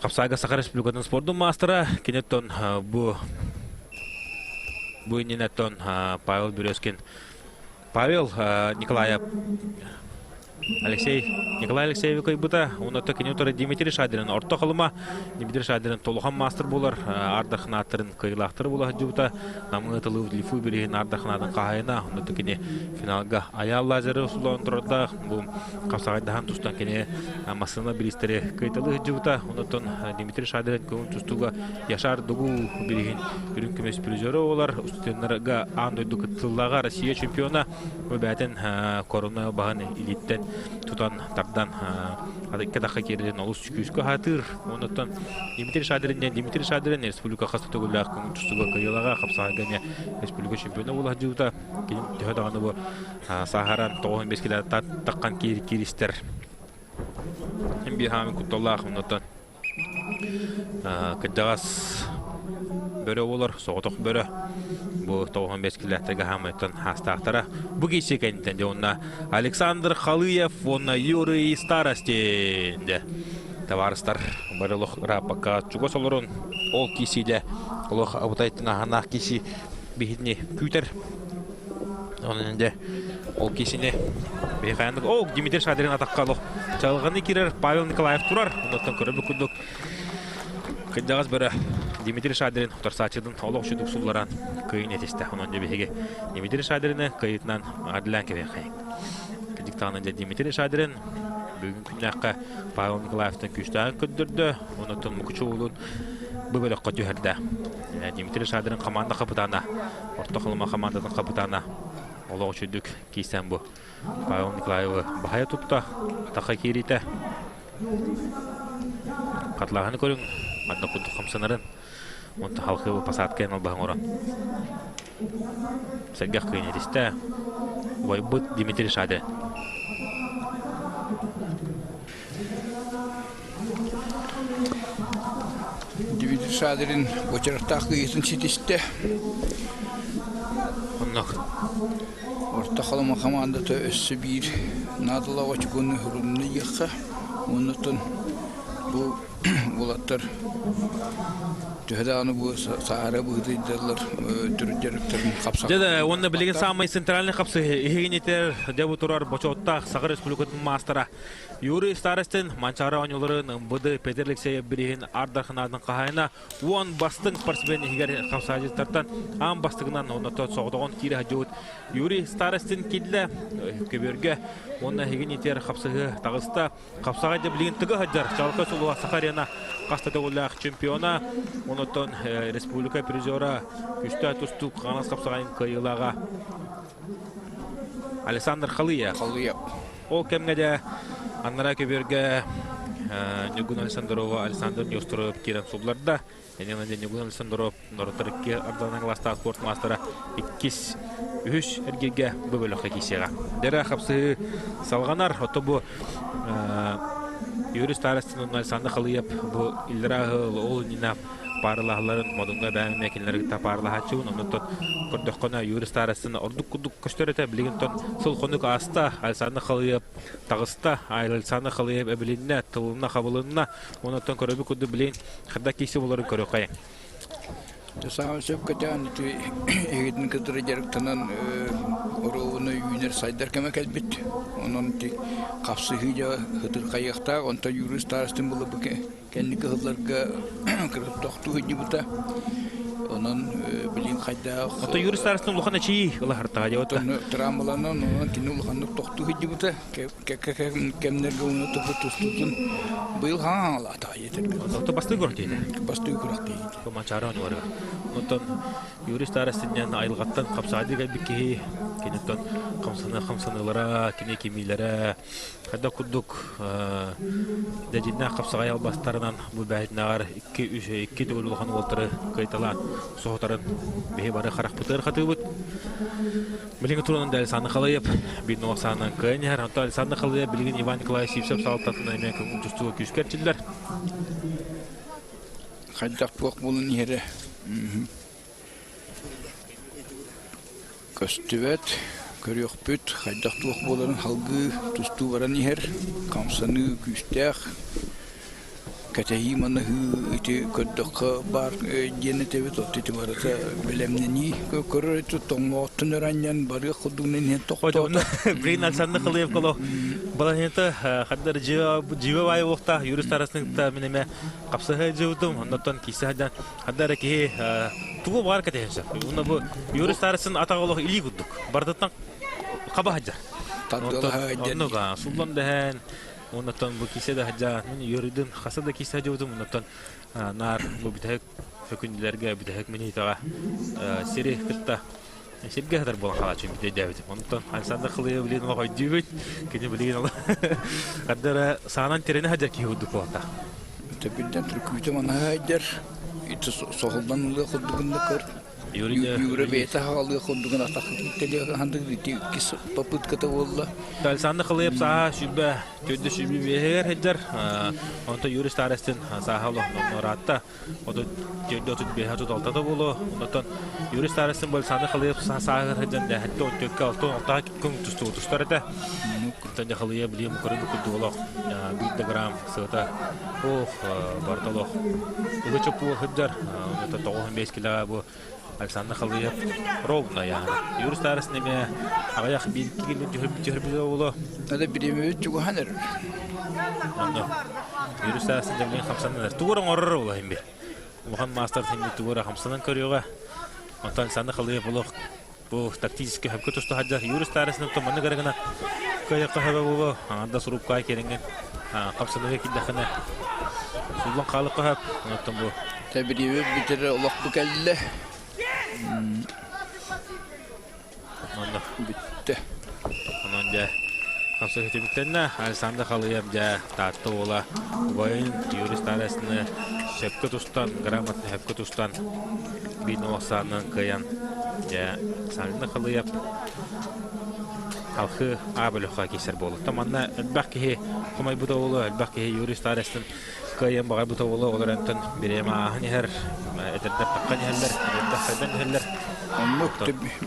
Kapsaga Sakar Respublika'nın sportun mastera. Kinetton bu inetton Pavel Березкен. Pavel Nikolayev Николай Алексеевич Кайбута, он это кинотор Дмитрий Шадрин, орто халыма Дмитрий Шадрин толухан мастер булар, ардахнатын кайлахтыр була жута, намы тылы лифу береген ардахнатын кайына, он это кине финалга аял лазеры сулан турда, бу капсагайдахан тустан кине масына билистере кайтылы жута, он это Дмитрий Шадрин көң тустуга яшар дугу береген үрүн көмөс призеры олар, устеннерга андойду кыттыллага Россия чемпиона, бәтен корона баганы илиттен тутан тардан кадакка керден олус күскө хатыр. Онотон Дмитрий Шадрин республика хастатыгылак көң тустуга кыйлага капсаганы республика чемпионы була жута. Кин төгөдөгөнү бу Сахаран 95 кило таккан киристер. Эмби хамын кутталлах онотон кыдагас бөрө болор, соғытық бөрө. Бұл 95 километрге хамайтын хастақтара. Бұл кесе кәнттен онна Александр Халыев, онна Юрий Старостин. Товарыстар бұрылық рапақа чугос олырын. Ол кесейлі олық абытайтын ағанақ кесе бейітіне күйтер. Оның әнде ол кесіне бейқайындық. Ол Дмитрий Шадрин атаққа олық. Чалғаны керер Павел Николаев тұрар. Ондаттан көрі бүкілдік. Кыддагас бара Дмитрий Шадрин Тарсачыдын олоқ шүдік сулларан кыйын етесті. Онан жебеге Дмитрий Шадрины кыйытынан адылан кебе қайын. Кыддіктағынан Дмитрий Шадрин бүгін күннаққа Павел Николаевтың күштағын күддірді. Онытын мұкычы олын бұбөлік қөті әрді. Дмитрий Шадрин команда қапытана, орта қылыма командадың қапытана олоқ шүдік кейсен бұ. Павел Николаевы бағая тұтта, таққа керейті. Қатлағаны көрің, адна күндік қамсынарын, онты халқы пасаткайын албағын оран. Сәргәқ күйін етісті, ойбыт Дмитрий Шадрин. Дмитрий Шадрин очарақтақ күйетін сетісті. Оннақ. Орта қалыма командаты өссі бір надыла очкуны хүрінні еққа. Онытын бұл олаттар төхедағаны бұл сағара бұғдайдалар түрдеріктерін қапсақ. Деді, онны білеген самай центральный қапсы егенетер дебу тұрар Бочоттақ Сағыр Республикатын мастера Юрий Старостин манчара ойныларын бұды Петр Алексеев біреген ардарханадың қағайына он бастың спортсмен егер қапсағыздартан ан бастығынан онаты соғдығын кері ғажуыт Юрий Старостин келді көберге онны егенетер қапсығы тағыста қапсағайды білеген түгі ғаджар жалқы сұлуға Сахарияна қастады олақ чемпиона онытын республика призера күшті тұстық ғанас қапсағайын қайылаға Александр Халыев. Ол кемге де Аннара көберге Нюгун Александрова, Александр Нюстров керен субларда. Ененде Нюгун Александров Норотырыкке арданың ласта спорт мастера 2-3 әргеге бөбөліққа кейсеға. Дәрі қапсы салғанар, оты бұл Юрий Старостин, Александр Халыев, бұл Ильрағы ол нина парылағыларын модыңға бәмін мәкенлерге парылағачуын, онытын көрдіққона Юрий Старостин ордық-күдік көштереті білген тон сыл қонық аста Александр Халыев тағыста Александр Халыев әбілініне, тылына, қабылынына, онытын көрөбі күді білген қырда кейсі боларын көрі қайын. Сағын сөп көтен егетін кітірі жарықтанан ұрауыны үйінер сайдар кәмі кәлбет. Оның қапсы хүйде ғытыр қайықтақ, онта Юрий Старостин бұлы бұке кәннікі ғыларға кіріп тоқты хүйде бұта. Onun bilin kayda. Ota Юрий Старостин улхана чии ла хартага деп отыр. Трамаланан onun кино улханны тоқту хиди бута. Кемнерге уны тустутун. Быйыл хаңала та етер. Ota басты көрөк дейди. Басты көрөк дейди. Комачара оны бар. Онтон Юрий Старостиннен айылгаттан капсады габики кенеттен камсаналара, кемилere хада кудук дәҗиднә капсагай албастарынан бу бәйтнәгәр 2 түгел улхан ултыры кайталан соғытарын бейі бары қарақ бұтыр қатығы бұд. Білген тұрынан дәл саны қалайып, бейін оғсанынан көйнер. Онта саны қалайып, білген Иван Николаевич Сипсеп салтатына емен көңін жүстігі күйіскерчілдер. Қайдақ бұқ болын ері. Көстібет, көрек бүт, қайдақ бұқ болын халғы тұсту баран ер. Камсаны күйістәқ. Катаи мана ити көддөккө бар женетебит оттити барата билемнени көрөтү тоңоттун раньян бары кудугунен хен токто. Брин алсанны кылып коло. Баланета хаддар жива бай вакта юрист арасының та менеме капсага жуудум. Ондон кисадан хаддар ки тугу бар кетенсе. Уна бу юрист арасын атаголог или гудук. Бардаттан каба хаджа. Оннога суллан ден оннотон бу киседе хаджа мен юридин хасада кисе жуудум. Оннотон нар бу битек хөкүндүлөргө битек мени тага сири кытта Сирге хадар болан халачын биде дәвит. Онтон ансанда кылыя билен ва койдубут. Кене билген ала. Кадара саанан терене хадар ки худук болта. Тепилден түркүтө мана хадар. Ити соголдан улы кудугунда көр. Юре бета халыгы кудугун атак телега хандык бити кис попытката болла. Талсанда кылып саа шүбө төдө шүбө бер хадар. Онто юрист арастын саахало номоратта. Одо төдө төдө бер хату далтата боло. Онтон юрист арастын болсанда кылып саагыр хадан да хатто төккө алто алтак күн тустарата. Тонда кылыя билем көрүнүп кудулок. 1 грамм сыта. Бартолох. Угучу по хадар. Это 95 кг бу Александр Халыев ровно я. Юрист арасында аяк билгелен жүрүп боло. Ада биреме жүгү ханер. Юрист арасында мен 50 тууран орор боло эмби. Ухан мастер сенде туура 50 көрүгө. Антон Александр Халыев боло. Бу тактический хөкөт тусту хаджа юрист арасында то мана гарагана каяка хаба боло. Анда суруп кай керенген. 50 кидахана. Сулан калып кап. Антон бу Табиреме битер улак бу келле. Онда Битте. Онда хапса кетиптенна Александр Халыев жа татты ола. Бойын юрист арасында шепкет устан, грамотный шепкет устан. Бин осанын каян. Я Александр Халыев халкы абылыга кесер болду. Таманна элбакки комай буда болу, элбакки юрист арасында каян бага буда болу, олар антон берема хер этердеп таккан херлер, этердеп херлер. Оннук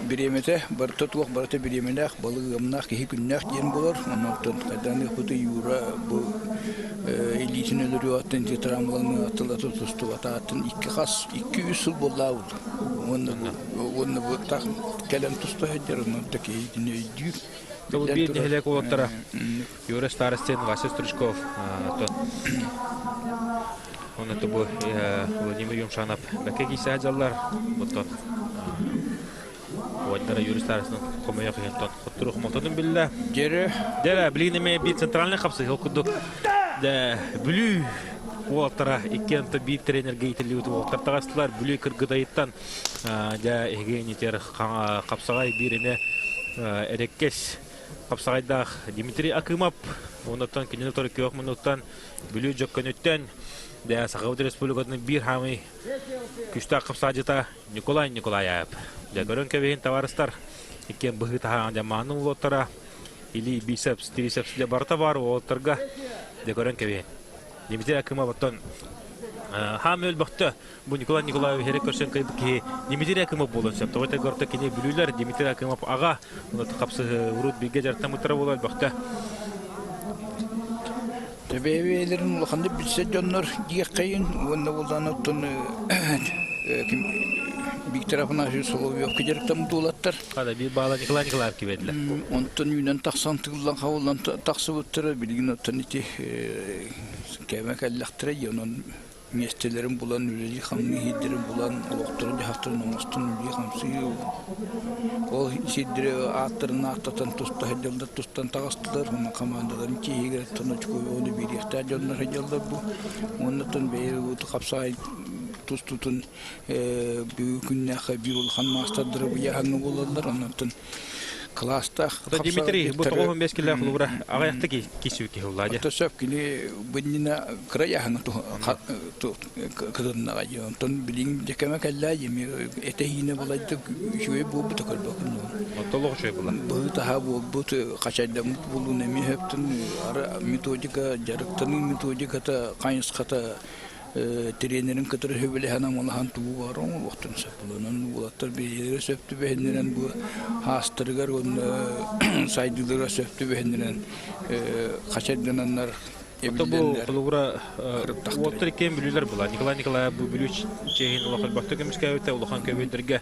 биремете бартотук барта биременах балыгымнах ки күннах ден болор. Оннуктан каданы хуту юра бу элитинелер аттын тетрамланы атылаты тусту ататын 2 хас 200 жыл болду. Онны бу так келен тусту хедерин таки дине дүйүп. Бұл бейді хелек олаттара юрист арастен Вася Стручков оны бұл Владимир Юмшанов бәке кейсе ажалар бұлтан Уайдара юрист арастен қомая қиынтан құттыру қымалтадың білі дәрі білігінеме бір центральный қапсы хелкуды бүлі олаттара еккенті бір тренерге етілі өтіп олаттар тағастылар бүлі кіргідайыттан егейнетер қапсағай біріне әреккес Капсагайдах Дмитрий Акимов, оннан кине торик yok минуттан бүлү жоккөнөттөн да Сахалин Республикасынын бир хамы күчтө капсажыта Николай Николаев. Да көрөнкөбейин товарыстар экен быгыта жаманын лоттара или бицепс, трицепс де барта бар олторга да көрөнкөбейин. Дмитрий Акимов оттон Хамел бахта бу Николай Николаев херек көрсен кайбыки Дмитрий Акимов болон сеп. Тойта горта кине бүлүлөр Дмитрий Акимов ага уну капсы урут биге жартам утра болот бахта. Тебелерин улаханды билсе жоннор дие кайын онда болдан оттон бик тарапына Соловьев кедерктем дулаттар. Када бир бала Николай Николаев кибедлер. Онтон юнан таксан тылдан хавулдан таксы буттыр билген оттон ити кемек аллахтыра йонон местелерин булан үлели хамны хиддерин булан олоқтырын жахтырын оңостын үлели хамсы ол сиддире аттырын аттатан туста хеджалдар тустан тағастылар оны командаларын кейгер тоночкой оны беректі ажалдар хеджалдар бу оннатон бейір ұты қапсай тустутун бүгіннәқі бирулхан мастадыры бұяғаны болалар оннатон класста Дмитрий бу 95 кило хлура аяқта кисүү ки хуллади. Тосап кили бинина краяхна то кыдынна гайон тон билин декеме калла еми этехине болады шуй бу бутакал бакын. Толук шуй була. Бу таха бу качайда булун эми хептин ара методика жарыктын методиката кайынската тренерин который хөбеле ханам улахан туу бар он вактын сапылынан улаттар бейер сөптү бендерен бу хастыргар он сайдылыра сөптү бендерен качайданандар Это был полугра Уолтер Кем Блюлер была. Николай Николаев был Блюч Чехин Улахан Бахтогемская, Улахан Кевидрга,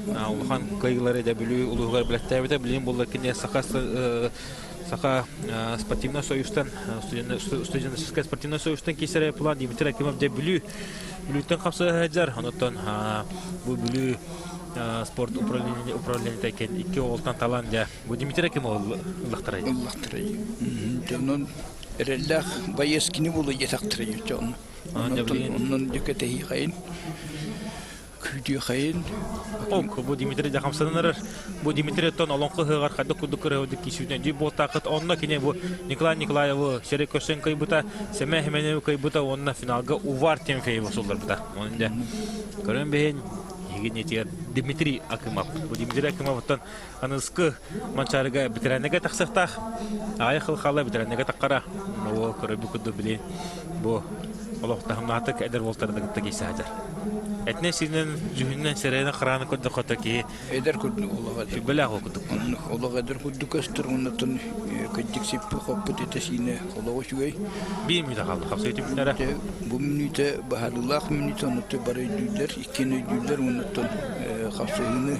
Улахан Кайгларе да Блю Улугар Блаттавита, Блин был кине Саха спортивный союзтан, студенческая спортивный союзтан кисерая план Дмитрий Акимов да Блю Блютен хапса хаджар, онотон бу Блю спорт управление такен iki олтан таланда бу Дмитрий Акимов лахтарай. Тенон эреллах байескини булы етактырый жон. Онон декетеи хайын. Күдү хайын. Бу Дмитрий да хамсанар. Бу Дмитрий тон олонкы хыгар хады кудукыры кисүнөн ди болтакыт онно кине бу Николай Николаев Серекошен кайбыта Семе Хеменев кайбыта онна финалга увар темфей болсолар бута. Онда көрөн бен егенетер Дмитрий Акимов. Бу Дмитрий Акимовтан аныскы манчарга битеренеге таксактах. Айхыл хала битеренеге таккара. О көрөбү куду биле. Бу Аллахта хамнатык эдер волтарды тагисадар. Этне синен жүһүннән серене кыраны кодды котаки. Эдер кудду Аллага. Беләгә кудду. Аллага эдер кудду кастыр уннан кадик сип хоппут этесине Аллага шугай. Bir minute kaldı. Hapsaydı minara. Bu minute baharlıq minute onuttu bari düdler, ikini düdler unuttun. Hapsayını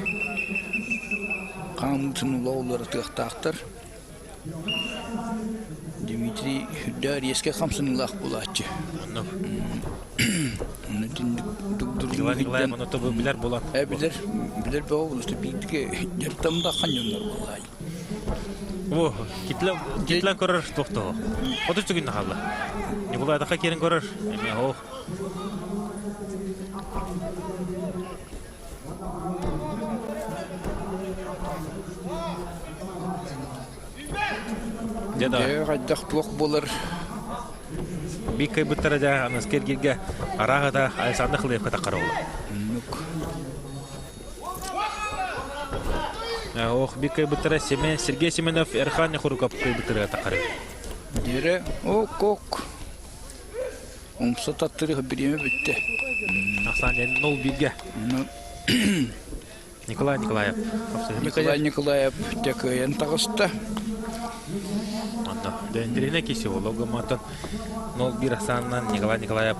kanıtını lağları tıqtaqtır. Dimitri Hüddar eski hamsını lağ bulatçı. Onu. Onu dindik dugdurun. Nikolay onu tabi bilir bulan. Bilir bu oluştu. Bildik yartamda kanyonlar bulayı. Bu kitlen korar tohtu. Otur çıkın nahallı. Nikolay da kerin korar. Eme ho. Jada. Gaydak tuq bolar. Bir kaybıttara da anasker girge arağa da aysandı xılıyıp kata qarı olur. Bir kaybıttara Sergey Semenov Erxan Nekhurukov kaybıttara taqarı. Dere o kok. Omsa tattırı birime bitti. Aksan yani nol bilge. Nikolay Nikolayev. Nikolay Nikolayev tekayan tağısta. Anda. Dendirine kesi o logomatan 0-1 Aksan'dan Nikolay Nikolayev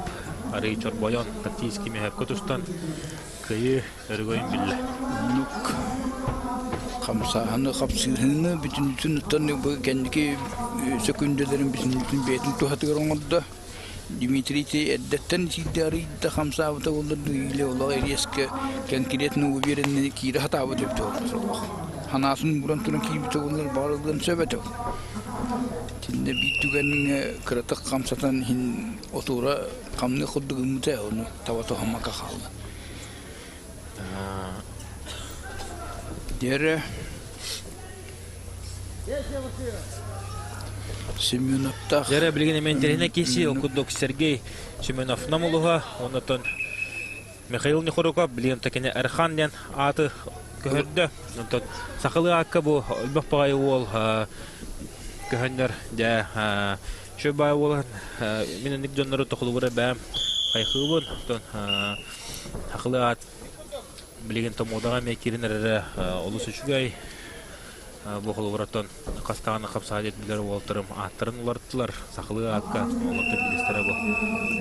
arayı çorboyon tактический mehep kutustan kıyı ergoyun bille. Nuk. Kamsahanı kapsırını bütün tanı bu kendiki sekündelerin bütün beytin tuhatı olmadı. Dimitri eddetten sidari da kamsavta oldu ile olarak eski kenkiretini bu birinin ki rahat avı döptü oldu. Hanasın buran turun ki bir toğunlar bağırıldığını söyledi. Şimdi bir tügenin kırıtık kamsatan hin otura kamını kudduğumda onu tavata hamaka kaldı. Diğer Семенов'ta. Jere bilgin ementerine kesi okuduk Sergey Semenov namuluha ondan Mikhail Nekhurukov bilgin takine Erxan den atı köhördü. Ondan sakılı akka bu ölbek bagayı ol köhönler de şu bagayı olan minenik jonları toxulubura bəm kayxıbın. Ondan sakılı at bilgin tomodağa mekirinere olusu şugay bu xuluburaton qastağını qapsadet bilir oltırım attırın ularttılar saklı akka olurtu bilistire bu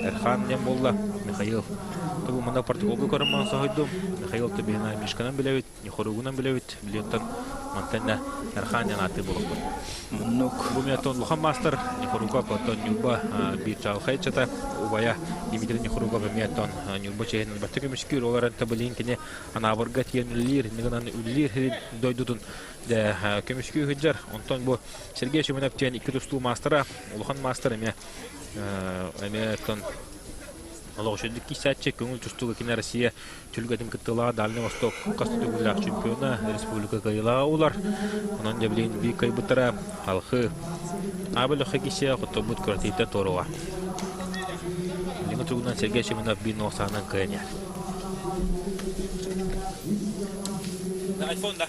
Erxan nem bolla Mikhail bu manda partikolgu koruman sahidim Mikhail tebina mishkanan bilevit Nekhurugunan bilevit biliyottan mantanna Erxan yan atı buluktu bu meton luhan master Nekhurugov oton nyuba bir çal khayçata ubaya Dimitri Nekhurugov meton nyuba çehin batı müşkül olarak tabelin kine anavargat yenilir niganan ülir doydudun de kömüşkü hüccar ondan bu Sergey Semenov diyen iki dostluğu mastera uluhan master eme ton Allah şöyle ki saatçe köngül tustuğu kine Rusya Türkiye'nin kıtılağı Dalny Vostok Kastugulak çempiyonu Respublika kayılağı olar onun deblin bir kaybıtara halkı abel hakisiye kutubut kırtıyta toruğa Lina Tugunan Sergey Semenov bir nosanan kayanyar iPhone da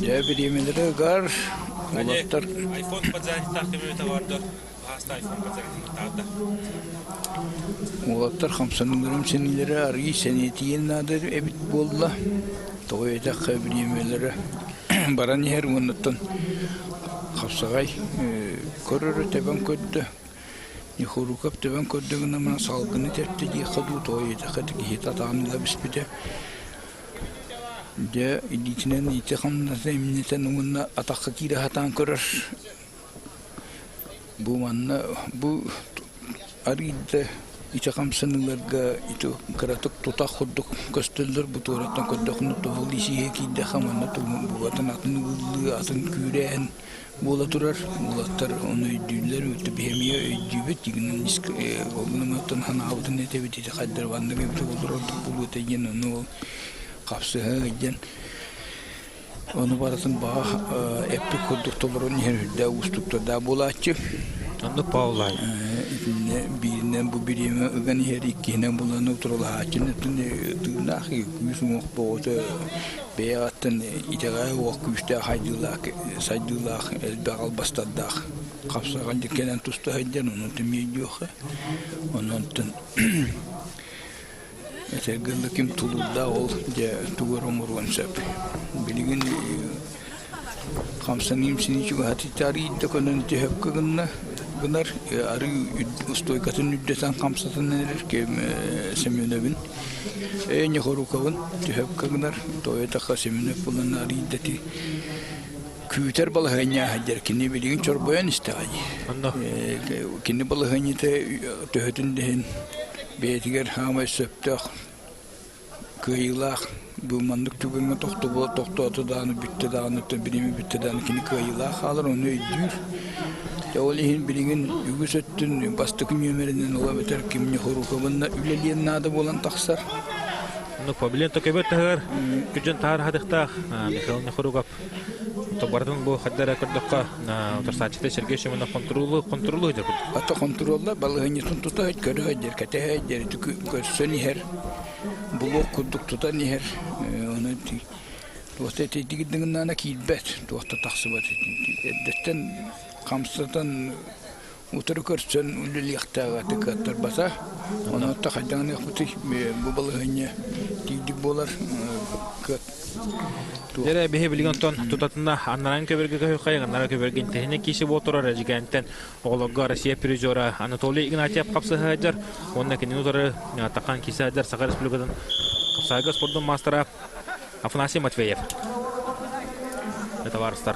Ya birimlere gar Ulatlar iPhone pazarı takvimi vardı. Hasta iPhone pazarı vardı. Ulatlar 90'ların seneleri arayı senetiyen nadir ebit bolla. Toyda birimlere баран yer оннаттан хапсагай көрөрө тебен көддө не хорукап тебен көддөгүнө мына салгыны тепти ди хаду тойда хати хита таанла биспите де идитинен ите хамна земнитен уна атакка кире хатан көрөр бу манна бу аридде ите хамсыныларга ите каратык тута ходдук көстөлдөр бу тоораттан көддөхнү тоолиси кийде хамана тумун бугатын атын күрен бола турар булаттар оны үйдүлөр өтө бемие үйдүбөт дигинен огнуматтан ханаабытын этебити каддар ванны кеп болдурду бул өтеген оны капсыга ген оны баратын ба эппи коддуктолорун жерде устуктарда болачы Анды Паулай. Birine bu birime ögen her ikine bulanı oturula haçını tırnağı yüzüm okboğda beyatın itagay okuşta haydılak saydılak elbağal bastadak kapsagan dikenen tusta haydan onun temiyi yok onun tın mesela kim tuludda ol diye tuğurumurun sep bilgin kamsanım seni çünkü hati tarihi de konan cehapkınna bunlar arı ustoykatın üddeten kamsatın neler ki Semyonev'in en yorukavın cehapkınlar toyota Semyonev bulan arı iddeti küter balahanya hacer kini bilgin çorbayan istay kini balahanya te töhütün dehen beytiger hama septah kıyılak bu mandık tübünge tohtu dağını bitti dağını birimi bitti dağını kini kıyılak alır onu ödür Yavlihin bilgin yüksöttün bastıkın yömerinden olabilir kimni horukabında üleliyen nada bolan taksar. Ну, побилен то кебет тагар, күжен тагар хадыктах, Михаил Нехоруков. То бардын бу хаддара кырдыкка, Тарсачыта Сергей Шимонов контролу деп. Ата контролла балыгынытын тута көрө дер кете дер көссөни хер. Булок курдук тута нихер. Оны вот эти дигдингнана кийбет, туакта таксыбат. Эддеттен камсатан утыркырсын үлеликтага текаттар баса. Оны тахадан хути бу балыгыны дигдик болар. Дере бехе билген тон тутатында аннаран көбөргө кайгыннара көбөрген техник киши болторор жигентен оголга Россия призера Анатолий Игнатьев капсы хаҗар онда кине утыры такан кисе хаҗар Саха Республикадан капсайга спорттун мастера Афанасий Матвеев. Это варстар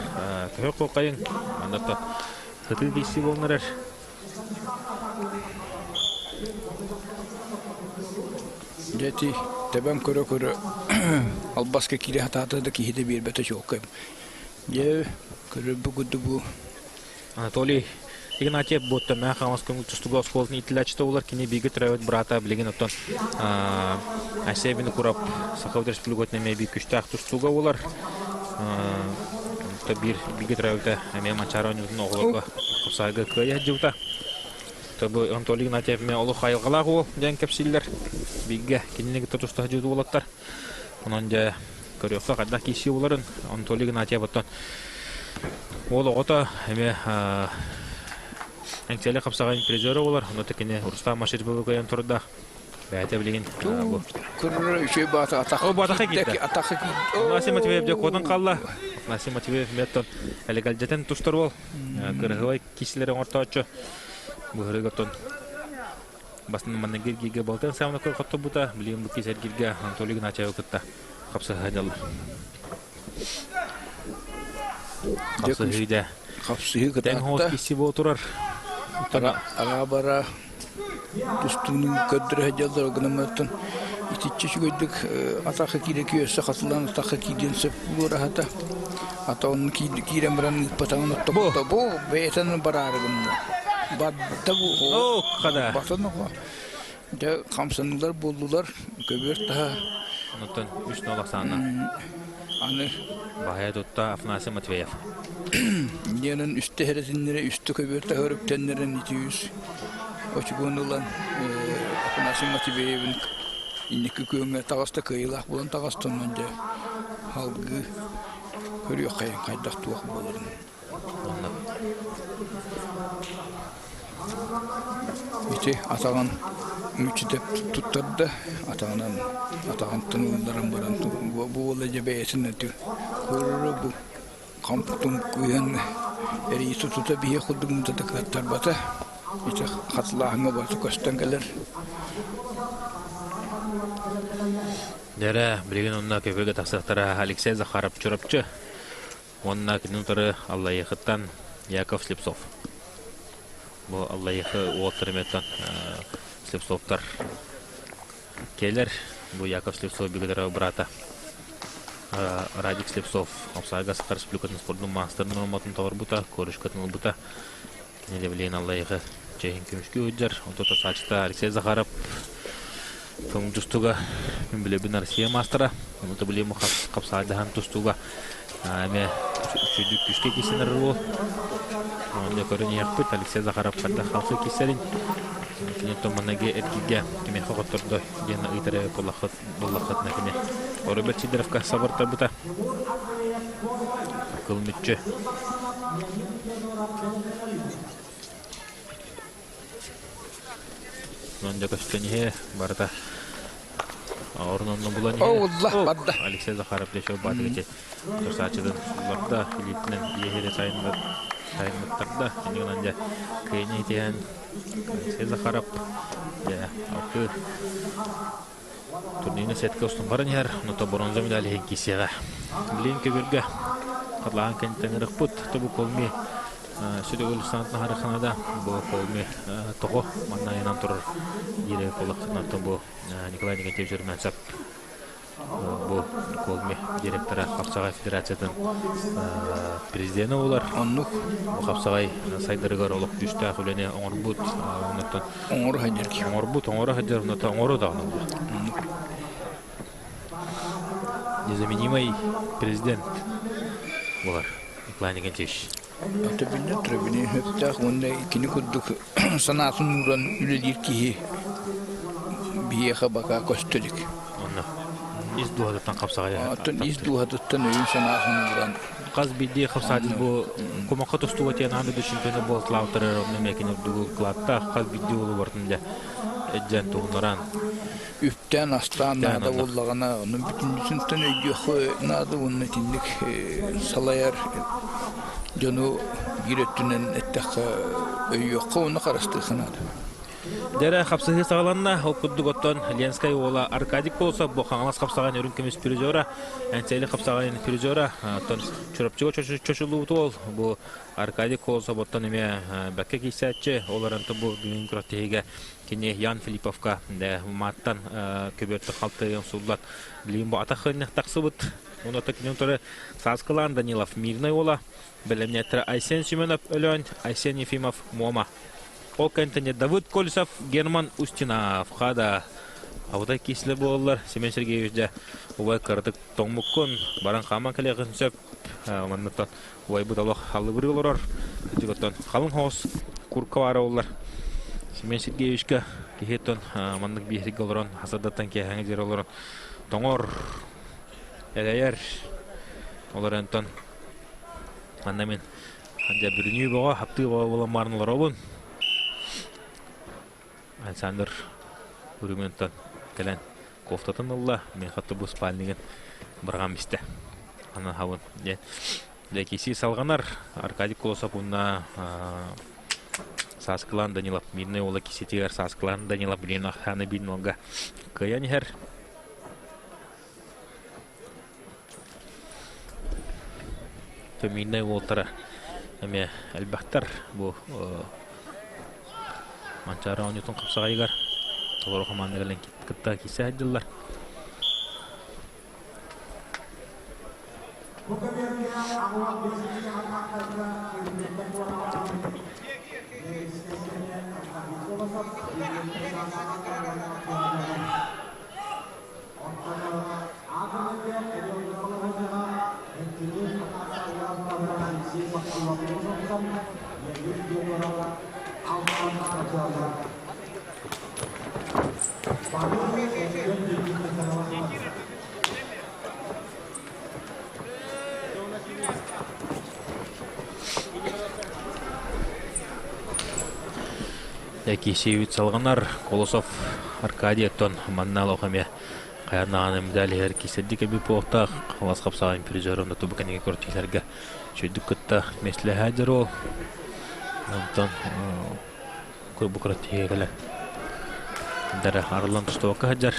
көкө кайын анда хытын киши болнорар. Дети Тебен көрө албаска кире хатата да кихиде бир бете жоккайм. Же көрө бүгүдү бу. Анатолий Игнатьев ботта махамас көңүлтүстүгө сколтун итилачта улар кини биги тревет брата билген оттон асебини курап Саха Республикатын эме бир күчтак тустуга улар. То бир биги тревете эме мачаронун оглого кусайга кыя жута. Табы Анатолий Игнатьев мен олу хайылгалагы ден кепсиллер бигге кинеге тотуста жуду болаттар. Онон да көрөккө кадда киши буларын Анатолий Игнатьев оттон олу ота эме Аңтеле капсаган призеры болар. Оно текене Рустам Маширбов көйөн турда. Бәйте билген бу. Көрө иши бата атак. О бата кетти. Атак кетти. Насим Матвеев де кодон калла. Насим Матвеев меттон элегалжетен туштар бол. Кыргыбай кишилер орточо. Бу хөрөгөтөн басын манна гирге болтан сауна көрөттө бута билген бу кисер гирге Анатолий Игнатьев кытта капса хадал. Капса хиде. Капсы кытта. Тен хос киси болтурар. Арабара тустунун көдрө хадалдар гынаматтан итиччи көйдүк атакы киреки өсө катылан атакы киден сөп булара хата. Ата онун кирем баран патаңын оттопто бу бейтен барарыгында. Баддабу О, када. Батанга. Да камсанылар болдулар. Көбөр та. Онтон 3-0 саны. Аны Бая дотта Афанасий Матвеев. Ненен үстө хересинлере үстө көбөр та хөрүктенлерин 200. Очугунулан Афанасий Матвеевин инеки көңө тагаста кыйла булан тагастан да халгы көрү кайдак туак болорун. Ити атаган мүчүдөп туттарды атаган тынылдарын баран бу боло же бейсин өтү көрү бу Kamptun kuyan eriyi tuta biye kudum tutakattar bata. İşte hatlahına batı kostan gelir. Dere bilген онна көбеге тақсақтара Алексей Захаров чурапчы. Онна кинутары Аллаехыттан Яков Слепцов. Бұл Аллаехы уолтырметтан Слепцовтар келер. Бұл Яков Слепцов бігедері брата. Радик Слепцов Апсайга Сақар Республикатын спордың мастырының алматын тауыр бұта, көрішкетін ұл бұта. Кенеде білген Аллаехы жайын көмішке өджер. Онтота сачыта Алексей Захаров Фон Джустуга билебин Россия мастера. Онда билему капсадахан Джустуга. Аме чүдүк күшке кисенер бол. Онда көрүн яппыт Алексей Захаров кадда халкы кисерин. Кинето манеге эркиге кеме хоготордо жана ыйтары боллахат накеме. Роберт Сидоровка сабарта бута. Кылмытчы. Онда көстөнүе барда орнунун буланы. Allah Алексей Захаров дешо батыгычы. Тосачыдан суларда Филиппинен егере сайынмыттарда энегенде кыйны тиен Алексей Захаров я алкы турнирне сетке устун барын яр, нота бронза медаль кисега. Билин көбөргө катлан кентеңирик бут тобу колми Südül sanatına harikada bu kolmi toğu manayından turur yere kolaktan bu Nikolay Nikentev Jurmansap bu kolmi direktörü Kapsagay Federasyasının prezidenti olar. Onluk Bu Kapsagay saydırıgar olup düştü akılene Oğurbut ondan Oğur Hacer ki. Oğur Hacer ondan Oğuru da oldu. Незаменимый президент olar. Nikolay Nikentev. Tribüne hatta onda ikini kudduk sanatın nuran üledir ki biye baka kostelik. Onda izduhadan Kapsagay. Atan izduhadan öyle sanatın nuran. Qaz biddi xafsadi bu komakka tostuvat yanandı düşünkeni bol tlautarır onu mekini dugu klatta qaz biddi olu vartınca ejjan tuğnaran. Üpten aslan nada bollagana onun bütüncüsün tane yoxu nada onun tindik salayar Jonu girettinen ettaka yoxu onu qarastı xanada. Dere xapsığı sağlanna okuddugotton Lenskay ola Arkadik bolsa bu xаңлас xapsağan örünkemiz pürüzora enseli xapsağan pürüzora ton çorapçıga çoşulu tol bu Arkadik olsa bottan eme bakke kisatçı olaran bu demokratiyaga kine Yan Filipovka de mattan köbörtü xaltı sullat bilin bu ataqını taqsıbıt onu takıntori Saskalan Danilov Mirnay ola belemnetre Aysen Sümenov ölön Aysen Yefimov Мома Ол кентене Давыд Колесов, Герман Устинов, Хада. А вот такие слабы олар. Семен Сергеевич да увай кырдык тоңмуккун. Баран хаман калегын сөп. Маннаттан увай будалох халы бұры олар. Жігіттен қалың хоос курка бары олар. Семен Сергеевичка кехеттен маннық бейхрик оларан. Хасадаттан кехаңы жер оларан. Тоңор. Әләйер. Олар әнтан. Маннамен. Ханжа бүрінүй бұға. Хапты бұға болан барынылар олын. Александр Урументан келен кофтатын алла мен хатты бу спальниген барган бисте ана хавын де киси салганар Аркадий Колосов унна Сасклан Данилов Мирный ола киси тигер Сасклан Данилов билен ханы биннога каянхер Мирный олтара эме албахтар бу Манчара онютун Kapsagaygar. Толору команда келен кытта кисе аддылар. Яки севит салганар Колосов Аркадий тон маннал охаме Каянаганы медаль киседик эби поохта хавас капсаган призерон тубуканиге кортилерге чөйдүк кытта месле хадер ол. Онтон курбукратиегеле. Дара Арлан Тустока хаджар.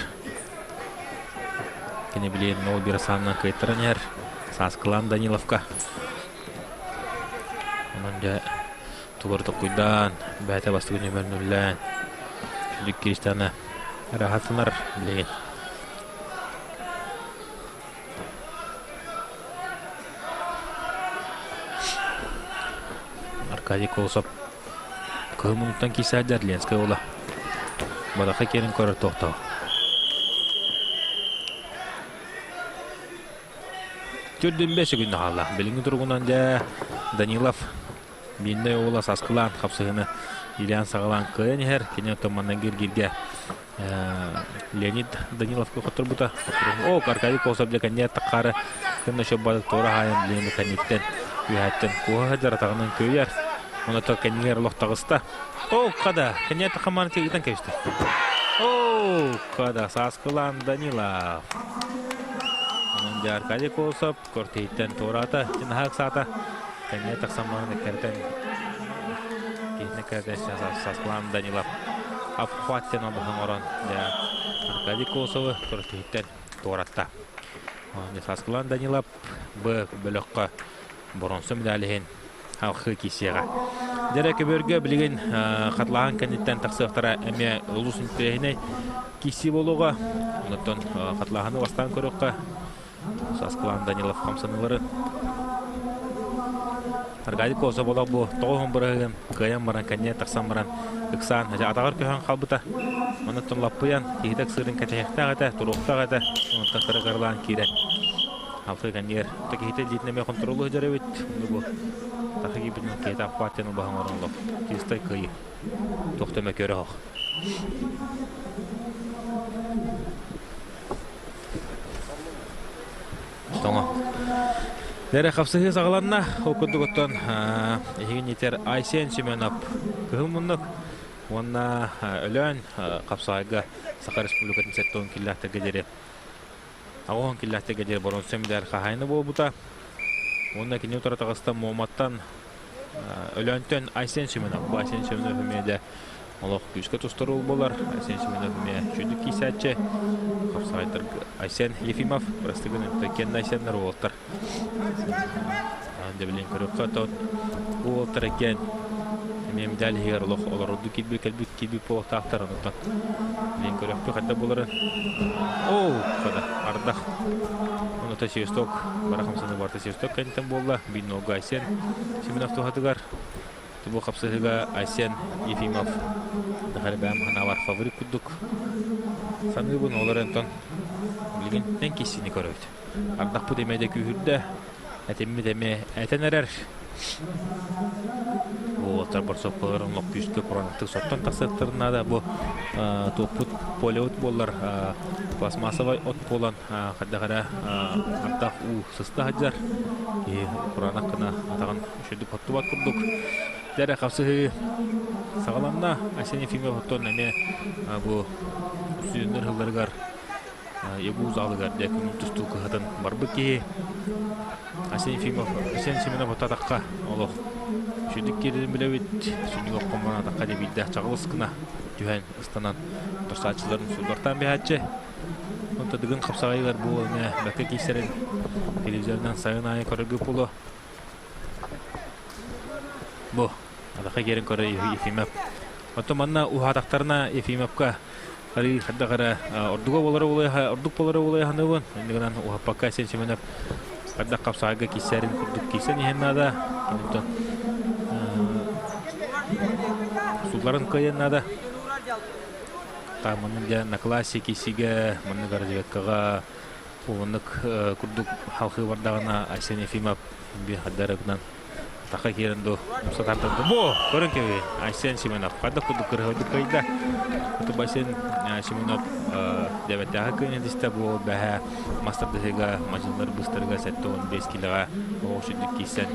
Кене билен нол бир санна кайтранер. Сасклан Даниловка. Онда тугорда куйдан бәте бастыгы нөмер 0. Чөйдүк кириштаны рахатсынар билеген. Аркадий Колосов көмүнтан кисәдер Ленская ола. Бадаха керин көрөр тоқтау. Түрден 5 күнді қала. Біліңі тұрғынан да Данилов бейінді ола сасқылан қапсығыны Ильян Сағалан көйен әр. Кене отоманнан кергерге Леонид Даниловқа құттыр бұта. О, Аркадий Колосов для кәне таққары күнді шөп бадық тоғыра хайын біліңді кәнеттен үйәттен қуға жаратағынан көйер. Оны то кәнегер лоқтағыста. О, қада, кәне тақаманы тегітен кәшті. О, қада, сасқылан Данилов. Онда Аркадий Колосов кортейттен тоғырата, жинахақ сата. Кәне тақсаманы кәртен кейтіне кәртен сасқылан Данилов. Апхуаттен обыған орын. Аркадий Колосовы кортейттен тоғырата. Сасқылан Данилов бұ бөліққа бұрынсы медаліген халқы кесеға. Дәрәкі бөргі білген қатлаған кәнеттен тақсықтара әме ұлыс үнтірегіне кесе болуға. Онытын қатлағаны бастан көріққа Сасқылан Данилов қамсанылары. Аркадий Колосов бола бұл тоғын бұрығын қайын баран кәнне тақсан баран үксан атағыр көйін қалбыта. Онытын лаппыян кейдік сырын кәтәйіқтақ әті, тұруқтақ әті. Онытын қырығарлан кейрен. Халқы кәннер тәкейті дейтінеме контролы жәрі өт. Тақы кейбінің кейті аппаттен ұлбағын орынлық. Тестай көйі. Тоқтыме көрі хоқ. Тоңа. Дәрі қапсығы сағаланна оқыдық оттан егін етер Айсен Семенов күхіміннік. Онна өлән қапсағыға Сақа Республикатын сәттіғын келләхті кедері. Ағуын келләхті кедері бұрын сөмдер қағайны бол бұта. Онна кене ұтара тағыстан Мұхаммадтан өләнтен Айсен Семенов. Бұл Айсен Семенов өмеде олық күшкі тұстыры ол болар. Айсен Семенов өме чөдік кейсәтче. Қапсағайтыр Айсен Ефимов. Бірістігін өткен Айсенлер олықтыр. Анды білен көріққа тауын олықтыр екен. Мен медаль егер олар ұлды келбік полықтақтар ұнытан. Мен көрекпі қадда болары. Оу, қада, ардақ. Ұныта Севсток, барақымсыны барты Севсток кәнеттен болла. Бейін олғы Айсен Семенов тұғатығар. Бұл қапсығыға Айсен Ефимов. Дұқары бәм ғана бар фаворит күддік. Саңғы бұн олар әнтон білген ән кесіне көректі. Ардақ бұд емейді күйірді. Әтемі деме әтен әрәр. Олар барсақ боларын лоқ күйіске құранықтық соттан тақсықтырына да бұл топпыт полеот болар пластмассовай от болан қаддағара артақ у сысты хаджар құранаққына атаған үшеді қотты бат күрдік. Дәрі қапсығы сағаламна Айсен Ефимов оттон әме бұл сүйіндер ғылдарығар егу залыгар дәкінің тұсту қығатын барбы кейі Айсен Семенов отатаққа олық шүдік керден біләует сүнің оққанбан атаққа дебейді чағылысқына дүйән ұстанан тұрсатшыларын сұлдартан бәхәтші. Онта дүгін қапсағайлар бұл бәкі кейсерін телевизордан сайын айы көрігі бұлы. Бұл атаққа керін көрі Ефимов. Онта манна ұхатақтарына Ефимовқа Қари қаддағара ордық болары олай ханығын. Өндігінен ұхаппаққа Айсен Семенов қаддақ қапсағайға кейсерін күрдік кейсен ехеннада. Суларын қайыннада. Мұның да на классе кейсіге, мұның ғаржевеккаға оғынық күрдік халқы бардағына Айсен Ефимов бір қаддарығынан таққа керінді ұсатардырды. Бұ, көрін кеуі Айсен Семенов. Қаддық күрдік күрғыдық қайда. Құтып Айсен Семенов дәбәттіға көйнедісті бұл бәхә мастардығыға, мажынлар бұстырға сәтті 15 килоға оғышыдық кейсен.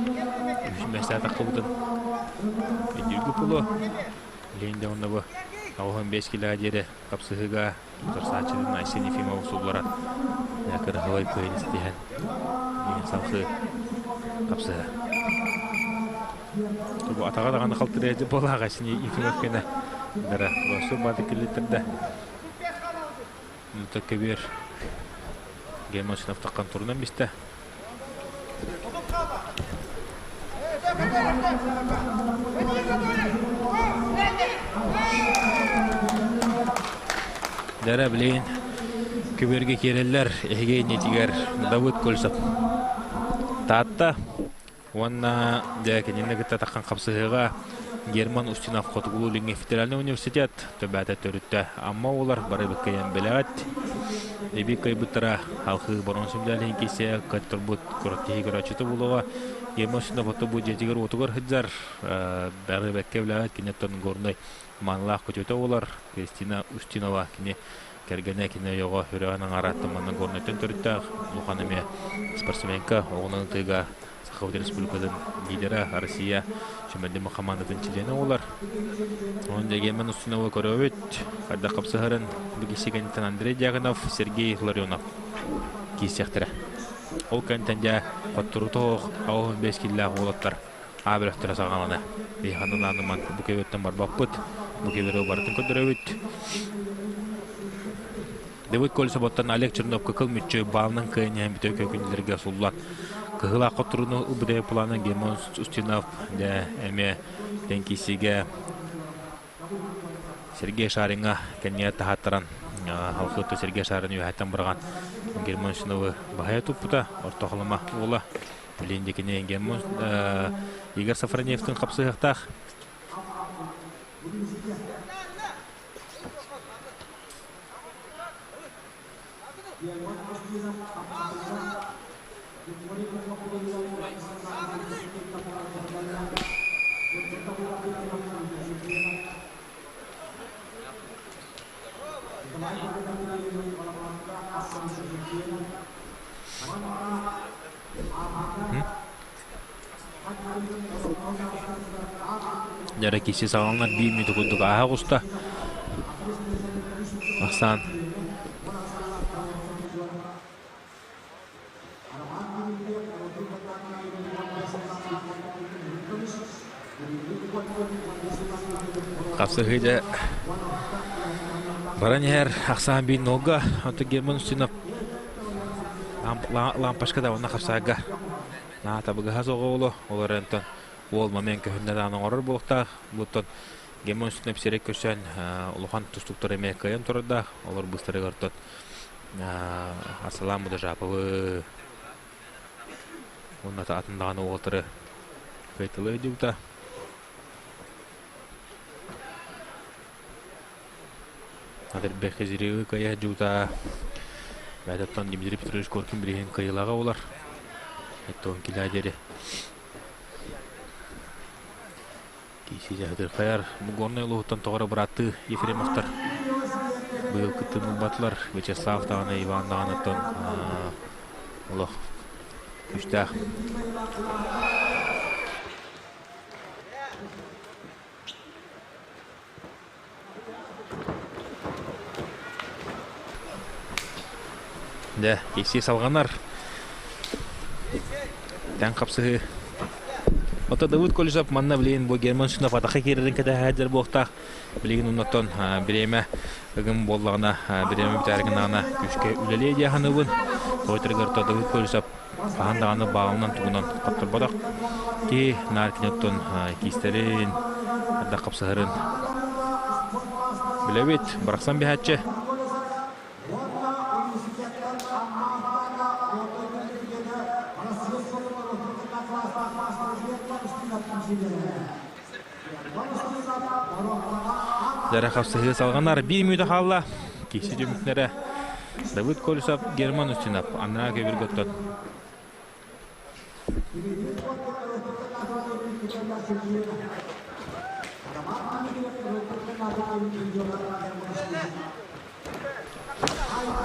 Үшін бәсті атаққа бұдың. Өндіргі пұлы. Лейінде оны бұ. Ауған 5 килоға дері қапсығыға тұрсачылың Айсен Ефимов сұлбарат. Якыр ғылай көйіністі деген. Ең салқы қапсыға. Бұл атаға дағаны қалтыр әді болаға Айсен Ефимов кені. Дара Росу бады келетірді. Мүлті көбер. Геймон шынап таққан тұрынан бісті. Дара білейін, көберге керелер, әге нетігер Давыд Кольсов. Таатта, онна дәкенені күтті таққан қапсығыға Герман Устинов Қотығылу Федеральный университет төбәті төрітті. Амма олар бары бүккенен біләғат. Эби кайбыттара халқы бұрын сүмдәлін кесе кәттір бұд көріттегі көрәчеті болуға Герман Устинов Қотығылу жетігер отығыр хыджар бәрі бәкке біләғат кенеттен ғорындай манлақ көтеті олар. Кристина Устинова кене кәргене кене йоға хүріғанын аратты манның ғорынайтын төрітті. Луханаме спортсменка оғының тыға Сахауды Республикадан лидері Россия шөмәлдемі командатын чилені олар. Онда Герман Устинова көрөбет, қайда қапсығырын бүгесегенітін Андрей Дягонов, Сергей Ларионов кейсектірі. Ол кәнтәнде қоттыру тоқ, ауын 5 килі олаттар абіріқтірі сағаланы. Бейханын аныман бүкеветтен бар баппыт, бүкевері барын көдірөбет. Давыд Кольсов оттан Олег Чернов кықыл мүтчі балының күйіне әмбіті көкінділерге сұллат. Кыгыла қоттыруны ұбыдай планы Герман Устинов де әме тәнкесіге Сергей Шаринға кәнне тахаттаран халқыты Сергей Шарын үйәттен бұрған Герман Устиновы бағая тұппыта ортақылыма ола білейіндекіне Герман Игорь Сафроневтің қапсығықтақ. Jara kisi sağlanlar bir minut kuduk aha usta. Ahsan. Kapsahıca baran yer Ahsan bin Noga atı German Ustинов лампашка да ona kapsahaga. Na tabi gaz oğlu olarantan ol moment köhünde dağının orur bulukta buton German Ustинов serek köşen uluhan tustuktur emeğe kayan turda olur bıstırı gartot. Assalamu da japavı onun da atındağını oğultırı kaytılı ediyorda. Adır bekiziri kaya juta Bәдеттан Дмитрий Петрович Коркин білген қайылаға олар. Әтті он келәдері. Кейсі жәдір қаяр. Мұғорны ұлығыттан тоғыры бұратты Ефремовтар. Бұл күттін ұлбатылар. Вячеслав тағаны, Иван тағаны тон ұлық күштәқ. Да, кейсе салғанар. Тән қапсығы. Ота Давыд Кольсов манна білейін бұл Герман Устинов атаққа керерін кәді әдір болықтақ. Білейін ұнаттон біреме үгім болағына, біреме бітәрігін ағына күшке үлелей дияғаны бұн. Тойтырғырта Давыд Кольсов бағандағаны бағылынан тұғынан қаптыр бодақ. Ке наркинеттон кейстерін, әдді қапсығырын. Біләбет, барақсан бәхәтші. Зара қапсығы салғанар 1 минута қалла. Кейсі жүміктері Давыд Кольсов, Герман Устинов. Анна көбір көттін.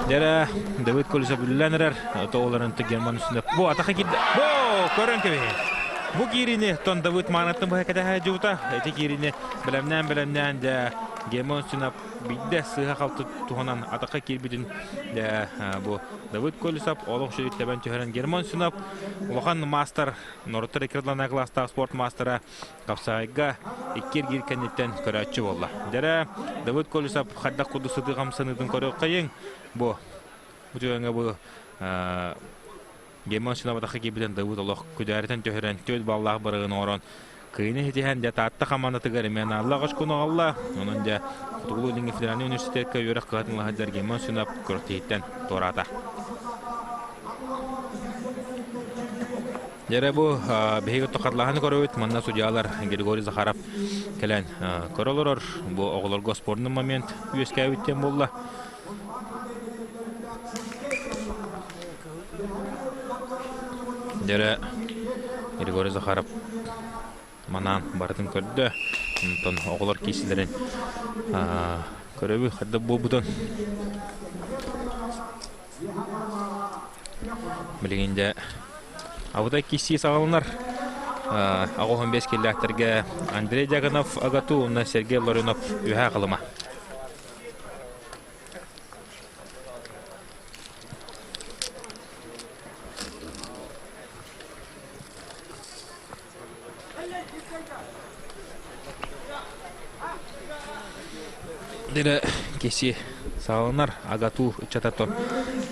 Зара Давыд Кольсов үліләнірер. Тоғыларынты Герман Устинов. Бұ атаққа келді. Бұ көрін көбе. Бу кирине тон Давыд манаттын бу хаката жута. Эти кирине билемнен де Герман Сунап бидде сыха қалты туғанан атаққа келбетін бұл Давид Колесап олық жүріттебен түйерен Герман Сунап олған мастер Норты рекордлана класстағы спорт мастера қапсағайға еккер кенеттен көрәтші болды. Дәрі Давид Колесап қадда құды сыды қамсанудың көрі қайын бұл өтуіңі бұл Герман Сунап атаққа келбетін Давид олық көдәрітен түйерен төт баллағы барығын орын Кыйны хитиһен дә татта командатыгар мен Алла гашкуны Алла. Онун да Кутулу Динги федеральный университетке йөрәк кылатынлы хаҗар Герман Сунап көртиттен тората. Дәрә бу беге токатлаһын көрөт, монда судьялар Григорий Захаров келән көрөлөр. Бу оглорго спортный момент үескә үттен булды. Дәрә Григорий Захаров Манан бардың көрді. Онтон оғылар кейсілерін көрөбі қадда болбудан. Білгенде ауыда кейсі сағалынар. Ағылған 5 келләктерге Андрей Дяганов ағату, онна Сергей Ларионов үйә қылыма. Дәрі кесі сағалынар ағату үтчататон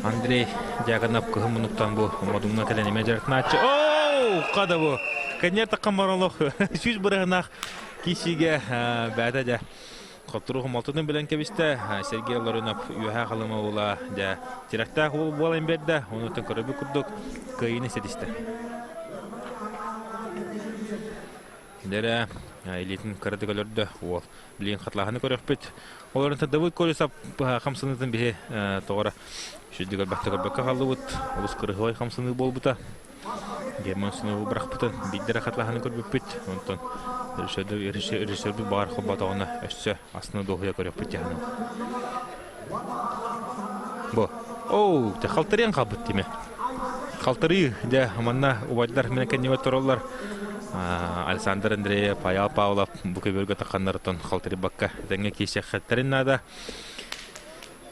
Андрей Дяганов күхі мұнықтан бұл ұмадыңна кәләнеме жарқына атшы. Оу, қада бұл! Кәнерті қамаралық сүз бұрығынақ кесіге бәді де қоттыруғы малтының білен кәбісті Сергей Ларионов үйәға қалыма ола де тирақтақ ол болайын берді, онытын көрібі күрдік көйіні сәдісті. Дәрі элитин кардыгалөрдө ол билин хатлаханы көрөкпүт. Оларын Давид Колесап хамсынытын бихе тоғара шүддігер бақтығырбаққа қалыбыт. Олыс кырығылай хамсыны болбыта. Герман Сунап бұрақпытын биддері хатлаханы көрбөкпүт. Онтан режиссерді бағар қылбатауына өшсі астыны доғыя көрөкпүт яғыны. Бұ. Оу, те қалтыриян қалбыт деме. Қалтыры де манна убайдылар мене кәннеует торалар. Александр Андрея, Паял Павлов, Букаберга Таханартон, Халтери Бакка, Денге Кисия Хаттеринада.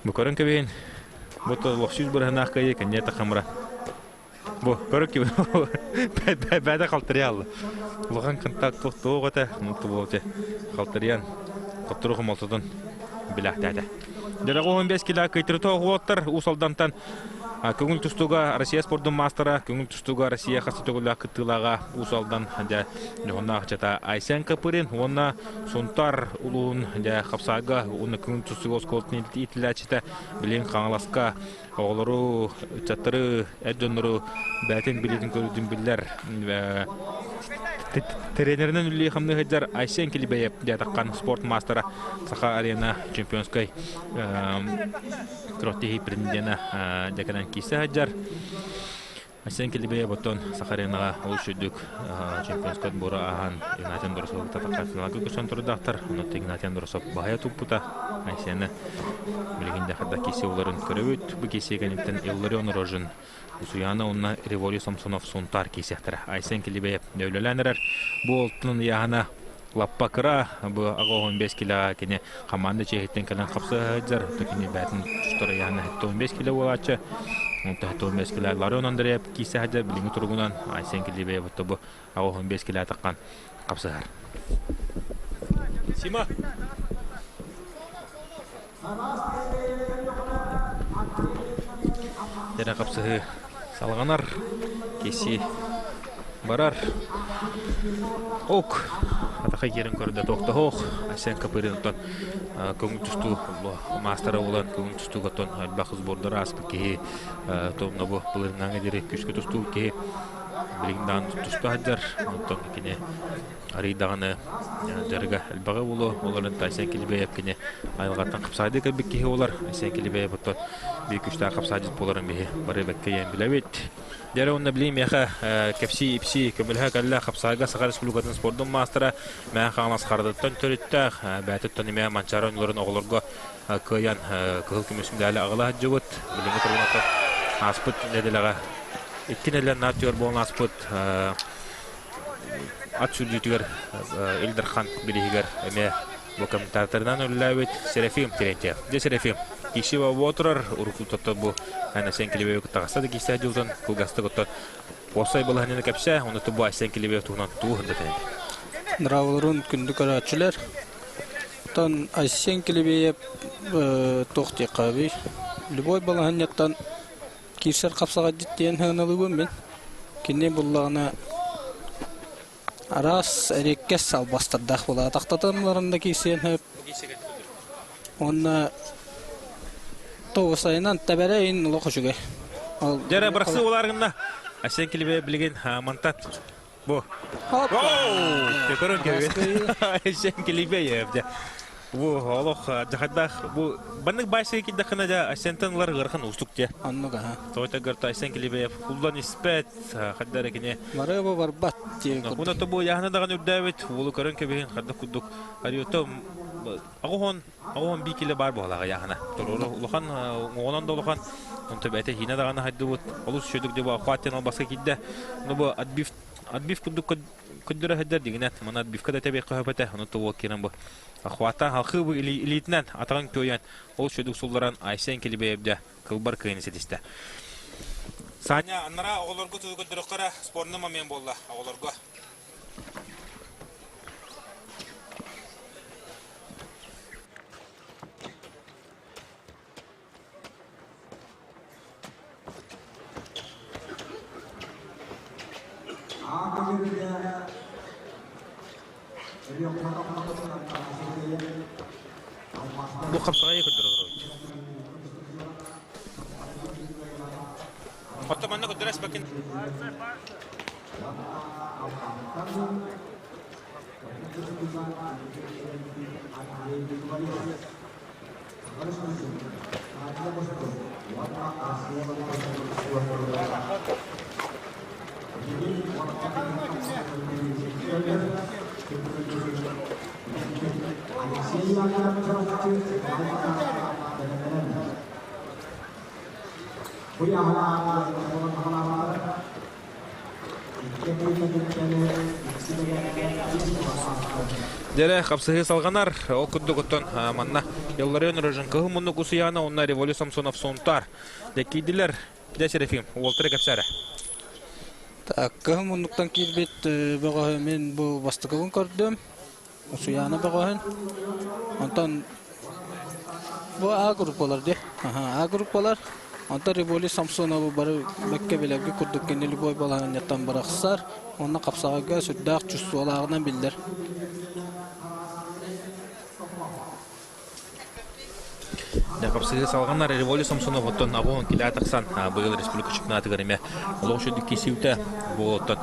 Букорен Кавин, Бото Лохшиш Бурханахка, Канета Хамра. Бо, Короки, Бада Халтериал. Лохан контакт Тогота, Мутуботе, Халтериан, Котруха Молтон, Биляхтада. Дерагон Бескила, Кайтрито, Уотер, Усалдантан. Көңіл тұстуға Россия спорттың мастера, көңіл тұстуға Россия қасытығыла күттілаға ұсалдан жоғына ақчата Айсен Капырин, онына Сонтар ұлуын қапсаға, оны көңіл тұстуға осколтын етілі әчеті білен қаңыласқа, оғылыру, чаттыры, әджоныру, бәтен білетін көрудің білдер. Тренерінің үлі қамны ғаджар Айсен Келебеев таққан спорт мастера Саха арена чемпионскай Кротихи президена деканан кисе ғаджар. Айсен Келебеев бұттон Саха аренаға ол шүдік чемпионскай бұры аған Игнатиян Доросов таққа финалға көсен тұрдақтар. Онытты Игнатиян Доросов бағая тұппыта. Айсені білгенде қадда кесе оларын көрі өт. Бұл кесе гәнеттен Илларион Рожын Усуяна онна Револий Самсонов Сонтар кесектір. Айсен Келебеев нөйлеләнерер. Бұл олтының яғына лаппа кыра, бұл ағы 15 килоға кене команда чехеттен кәлін қапсы ғаджар. Төкіне бәтін тұштыры яғына 15 кило олачы. 15 кило Ларион Андреев кесе ғаджар. Біліңі тұрғынан Айсен Келебеев бұл ағы 15 кило таққан қапсы ғар. Сима! Дәрі қапсығы салғанар, кесі барар. Оқ, атақай керін көрді тоқты оқ. Айсен Капырин ұттан көңіл түсту мастера олан көңіл түсту ғаттан әлбақыз бордары аспы кеге тоғына бұл бұлырыңаңа дері күшкі түсту кеге білігіндағын түсту ғаджар. Ұттан кене аридағаны жарыға әлбаға болу. Оларын Айсен Келебеев кене айылғаттан қапсайды кәлбек кеге олар. Айсен Келебеев ұттан bir küçük kapsacı poların bir barı bekleyen bilevet. Diğer onda bileyim ya kepsi ipsi kömülha kalla kapsaga Sakar Respublikasının sportun mastera men xanas xardattan törüttə bəətətdən me mançaronların oğulurğa qoyan qıl küməsimdəli ağla həcəvət bilimi turunatı aspıt nedələrə ikkinələr natyor bu aspıt at sürdütügər Eldirxan bilihigər me Bu kommentarlardan öllübet Serafim Terentiev. De Serafim. Kişi ve oturur uruklutotta bu hani sen kilibeye kutağısa da kişi adilden kulgasta kutağ. Osay balhanını kapsa onu da bu aysen kilibeye tuğunan tuğunda tenen. Nravurun kündük araçlar. Tan aysen kilibeye toxti qabi. Любой балаханьяттан кирсер капсага диттен ханылыбым мен. Кине буллагына арас эрекке салбастырдах була. Тактатанларында кирсен хеп. Онна тоғысайынан тәбәрәйін лоқышуға. Жәрі бірақсы оларғында әсен келебе білген мантат. Бұ. Текөрін кебе. Әсен келебе ебде. Бұ олық жағадақ. Бұ бәнік байсығы кеддіқына да әсентанлар ғырқын ұстық де. Аннуға. Тойта ғырта әсен келебе еб. Құлдан іспәт қаддар әкіне. Мары бұ барбат де. Бұнаты бұ яғына даған үрдәвет. Олы көрін кебеген қаддық күддік. Ариоты Ағуан бейкелі бар бұғалаға яғына. Ұлыған, оғынан да ұлыған. Онты бәйті хина дағаны хайды бұд. Олыс шөдік де бұға қуаттен албасқа кедді. Оны бұ адбиф күддік күддірі хәддер дегенет. Мұны адбифқа да тәбек қағыпәті. Оны тұғы керін бұ. Қуаттан халқы бұ илетінен атаған көйен. Ол шөдік сұлдаран айсен келі бәйіпді. Қылбар көйені сетісті. Саня, аннара оғылырғы тұғы күддіріққара спорны момент болды оғылырғы. Bu kapsağa yakındır olur. Hatta bana kudurası bakın. Дәрі қапсығы салғанар, ол күдді күттін манна. Елларын рөжін кығы мұнны күсияна, онна Револю Самсонов сонтар. Дәкейділер, дә Серефим, олтыры кәпсәрі. Кығы мұннықтан келбет бұғағы мен бұл бастықығын көрдім. Усуяны бұғағын. Онтан бұл А группалар де. А группалар. Онтан Револю Самсонов бары бәкке беләгі күрдік кенелі бой балағын яттан барақсар. Онна қапсағыға сүрдәқ чүсті олағынан білдер. Қапсығы салғанар Револю Самсонов оттан ағуын келі атақсан бұйыл республика чемпионаты көріме. Олың шөдік кесеуті бұл оттан.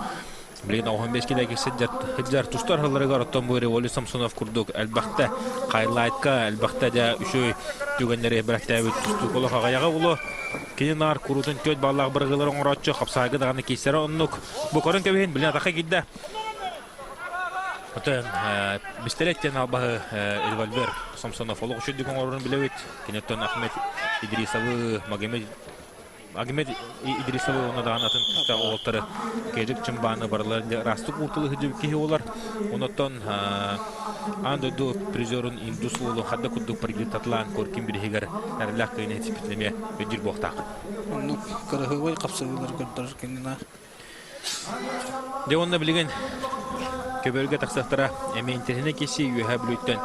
Білген ағуын 5 келі хеджар тұстар ғылырығар оттан бұл Револю Самсонов күрдік. Әлбақты қайлайтқа, әлбақты да үшөй түгенлері бірәкті әует тұстық олық ағаяға ұлы. Кенен ағар күрутын көт балағы бір ғылырын ұратшы қапсағы дағаны кесері ұнық. Бұл көрін көбейін білген атаққа кедді. Оттан бістелеттен албағы револьвер Самсонов олық үшөдігін орын білеует. Кенеттен Ахмет Идрисовы, Магомед Идрисовы оны даған атын күшті олықтары кәжік чымбаны барларында растық ұртылы хүдіп кейі олар. Оныттан андойду призерын индусыл олы қадда күддік паргет атылан көркен бірігер әрілақ көйіне тепетлеме өдір боқтақ. Оны көріғывай қапсығылар көрдір кенена. Де онына білген көберге тақсақтара әмейінтеріне кесі үйе білуттен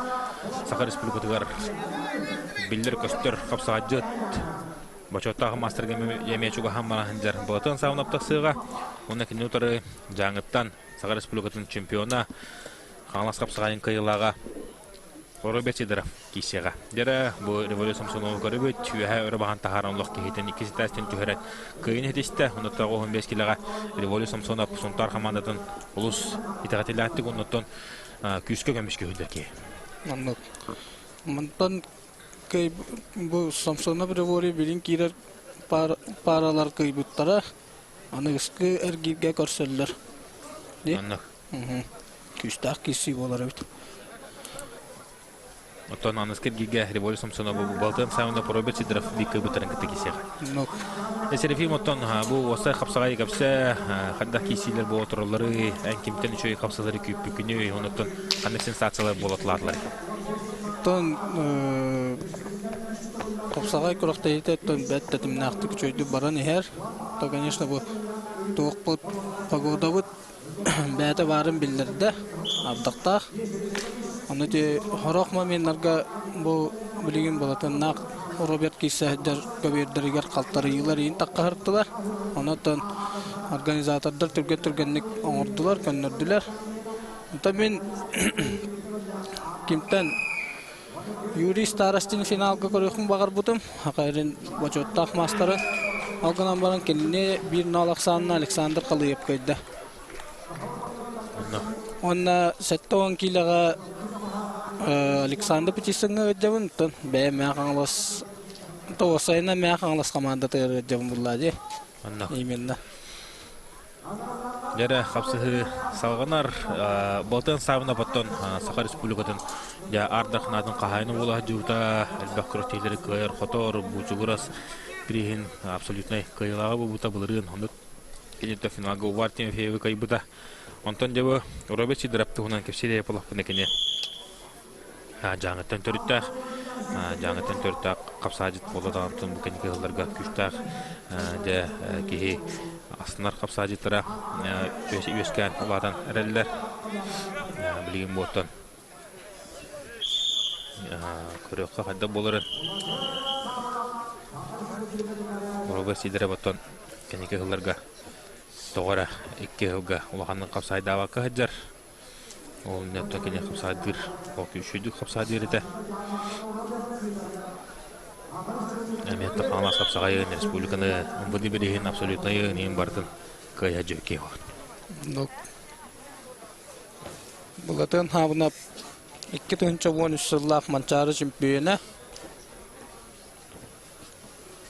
Сақа Республикатығар білдер көстер қапсыға жыт. Бачоттағы мастерге емечуға хаммалахындар бұғытын сауынап тақсыға. Оны кені ұтары жаңыттан Сақа Республикатының чемпиона қаңлас қапсығайын қиылаға Робертидер кисега. Дера бу Револю Самсонов көрөбөт түйе өрө баган тахаранлык кехетен 2 тастен түйөрөт. Кыйын хетисте, уну тагы 15 килога Револю Самсонов сонтар командатын улус итагатылатты гоннотон күскө көмүшкө хөдөркө. Аннык. Мынтан кей бу Самсонов Револю билин кирер паралар кыйбыттара. Аны иске эргирге көрсөллөр. Аннык. Күстак киси болар бит. Оттон аныскер гиге Револю Самсонов балтын сауна Робертидер бикке бутарын китекисега. Нок. Эсерефим оттон бу оса капсагай капса хадда кисилер бу оторулары анкимтен үчөй капсалары күп күнү оноттон кандай сенсациялар болотларлар. Оттон Копсагай курактайыттон бәттетим нахты күчөйдү баран ихер. То, конечно, бу туокпут погодабыт бәте барын билдерде. Абдактах. Аны те хорох моментарга бу билген болатын нак Роберт Кисәдер көбердергер калттары йылар ин таккырттылар. Онотон организатордар түргәнник оңордулар, көннөрдүләр. Онта мен кимтен Юрий Старостин финалга көрөкүн багар бутум. Акайрын бочоттак мастары. Алганан баран келине 1-0 Александр Калыев көйдө. Онна 7 килога Александр Петисенге жабын тон бе мякаңлас тоосайна мякаңлас команда тер жабын буллади. Именно. Дәрә хапсыһы салганар Балтан сабына баттан Саха Республикатын я Ардахнатын кахайны була жута элбәкрөтеләре кайыр хотор бучугурас приһин абсолютно кайылага бута булырын хонды кенетте финалга увартин феве кайбыта онтон дебе Роберт Сидорапты хунан кепсиде япалапны кене жаңытан төрттәк капсажит боладан тон бу кенеке кылларга күчтәк дә ки аснар капсажиттара өскән уладан әрәлләр билген ботан көрөккә хәддә булырын Роберт Сидорапты кенеке кылларга тогара 2 елга улаганның капсайдава каһаҗар ол нәттә кене капсадыр ол күшүдү капсадыр иде Әмәтте қамас капсагай республиканы бudi береген абсолютно нем бардын кая жөке бар. Ну. Булатын хабына 2013 жыллах манчары чемпионы.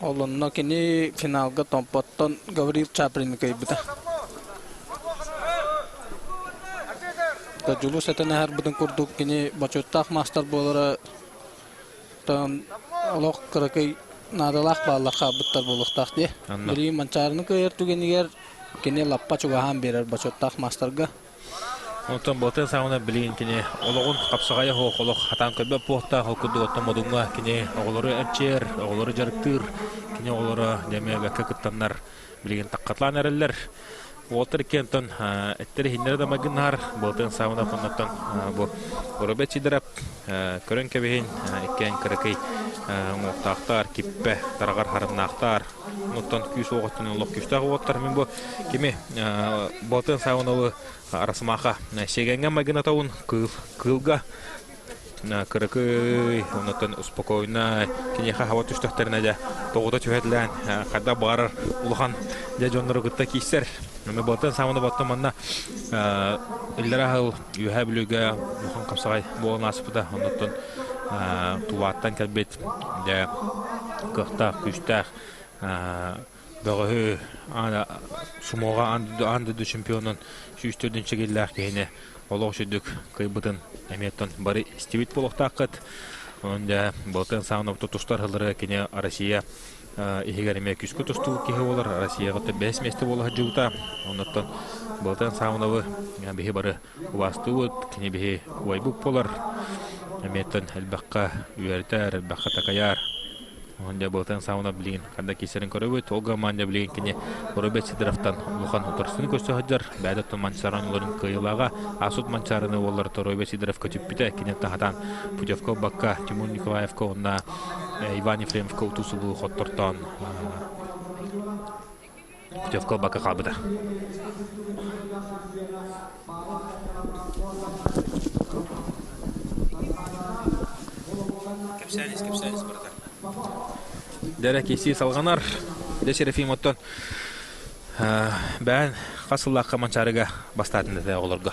Олонно кини финалга томпоттон Гаврил Чаприн кайбыта. Та жулу сетен һәр бүтән курдук кини бачоттак мастер болары тан олок кыракай надалах баллаха буттар болуктак ди. Бери манчарны көйөртүгенигер кини лаппа чугахан берер бачоттак мастерга. Онтон ботен сауна билин кини ологун капсагая холок хатан көбө похта холкуду отомодуңга кини оголору эрчер, оголору жарыктыр, кини оголору демега кекыттаннар билген таккатлан эреллер. Уолтер Кентон эттери хиннер да магыннар ботен сауна фоннаттан бу Роберт Сидорап көрөн кебейин иккен кыракай муктактар киппе тарагар харыннактар нуттан күс оготтун лок күстагы оттар мен бу кими ботен сауналы арасмаха сегенге магынатаун кылга кыракай оннан успокойна кинеха хава түштөхтерне да тогуда чөһөтлән када бар улхан да жоннору гытта кисер мен ботен сауна баттан манна иллерахыл юһаблүгә ухан капсагай бу насыпта оннан туаттан кәлбет дә көхтә күштә бөгө ана сумога анды чемпионын 3-4 гелләр кене олошыдык кайбытын әметтен бары стивит болохтакыт онда ботен сауна тутуштар хылары кене Россия игереме күскө тусту кеге болар Россияга 5 месте болар жута оннан ботен саунабы бихи бары вастуут кене бихи уайбук болар әметтен әлбәкка үертәр әлбәкка такаяр онда ботен сауна билген канда кисерин көрөбөт ога манда билген кене Роберт Сидоровтан улухан утырсын көстөһөддөр бәдәттен манчаранларын кыйлага асут манчараны олар Роберт Сидоров көтүп бите кене тахатан Путевко бакка Тимур Николаевко онда Иван Ефремовко утусу бул хоттортон Путевко бакка калбыда Кепсәнис братар Дәрә кеси салганар Дәшерефим оттон бән касыллакка манчарыга бастатын да олорго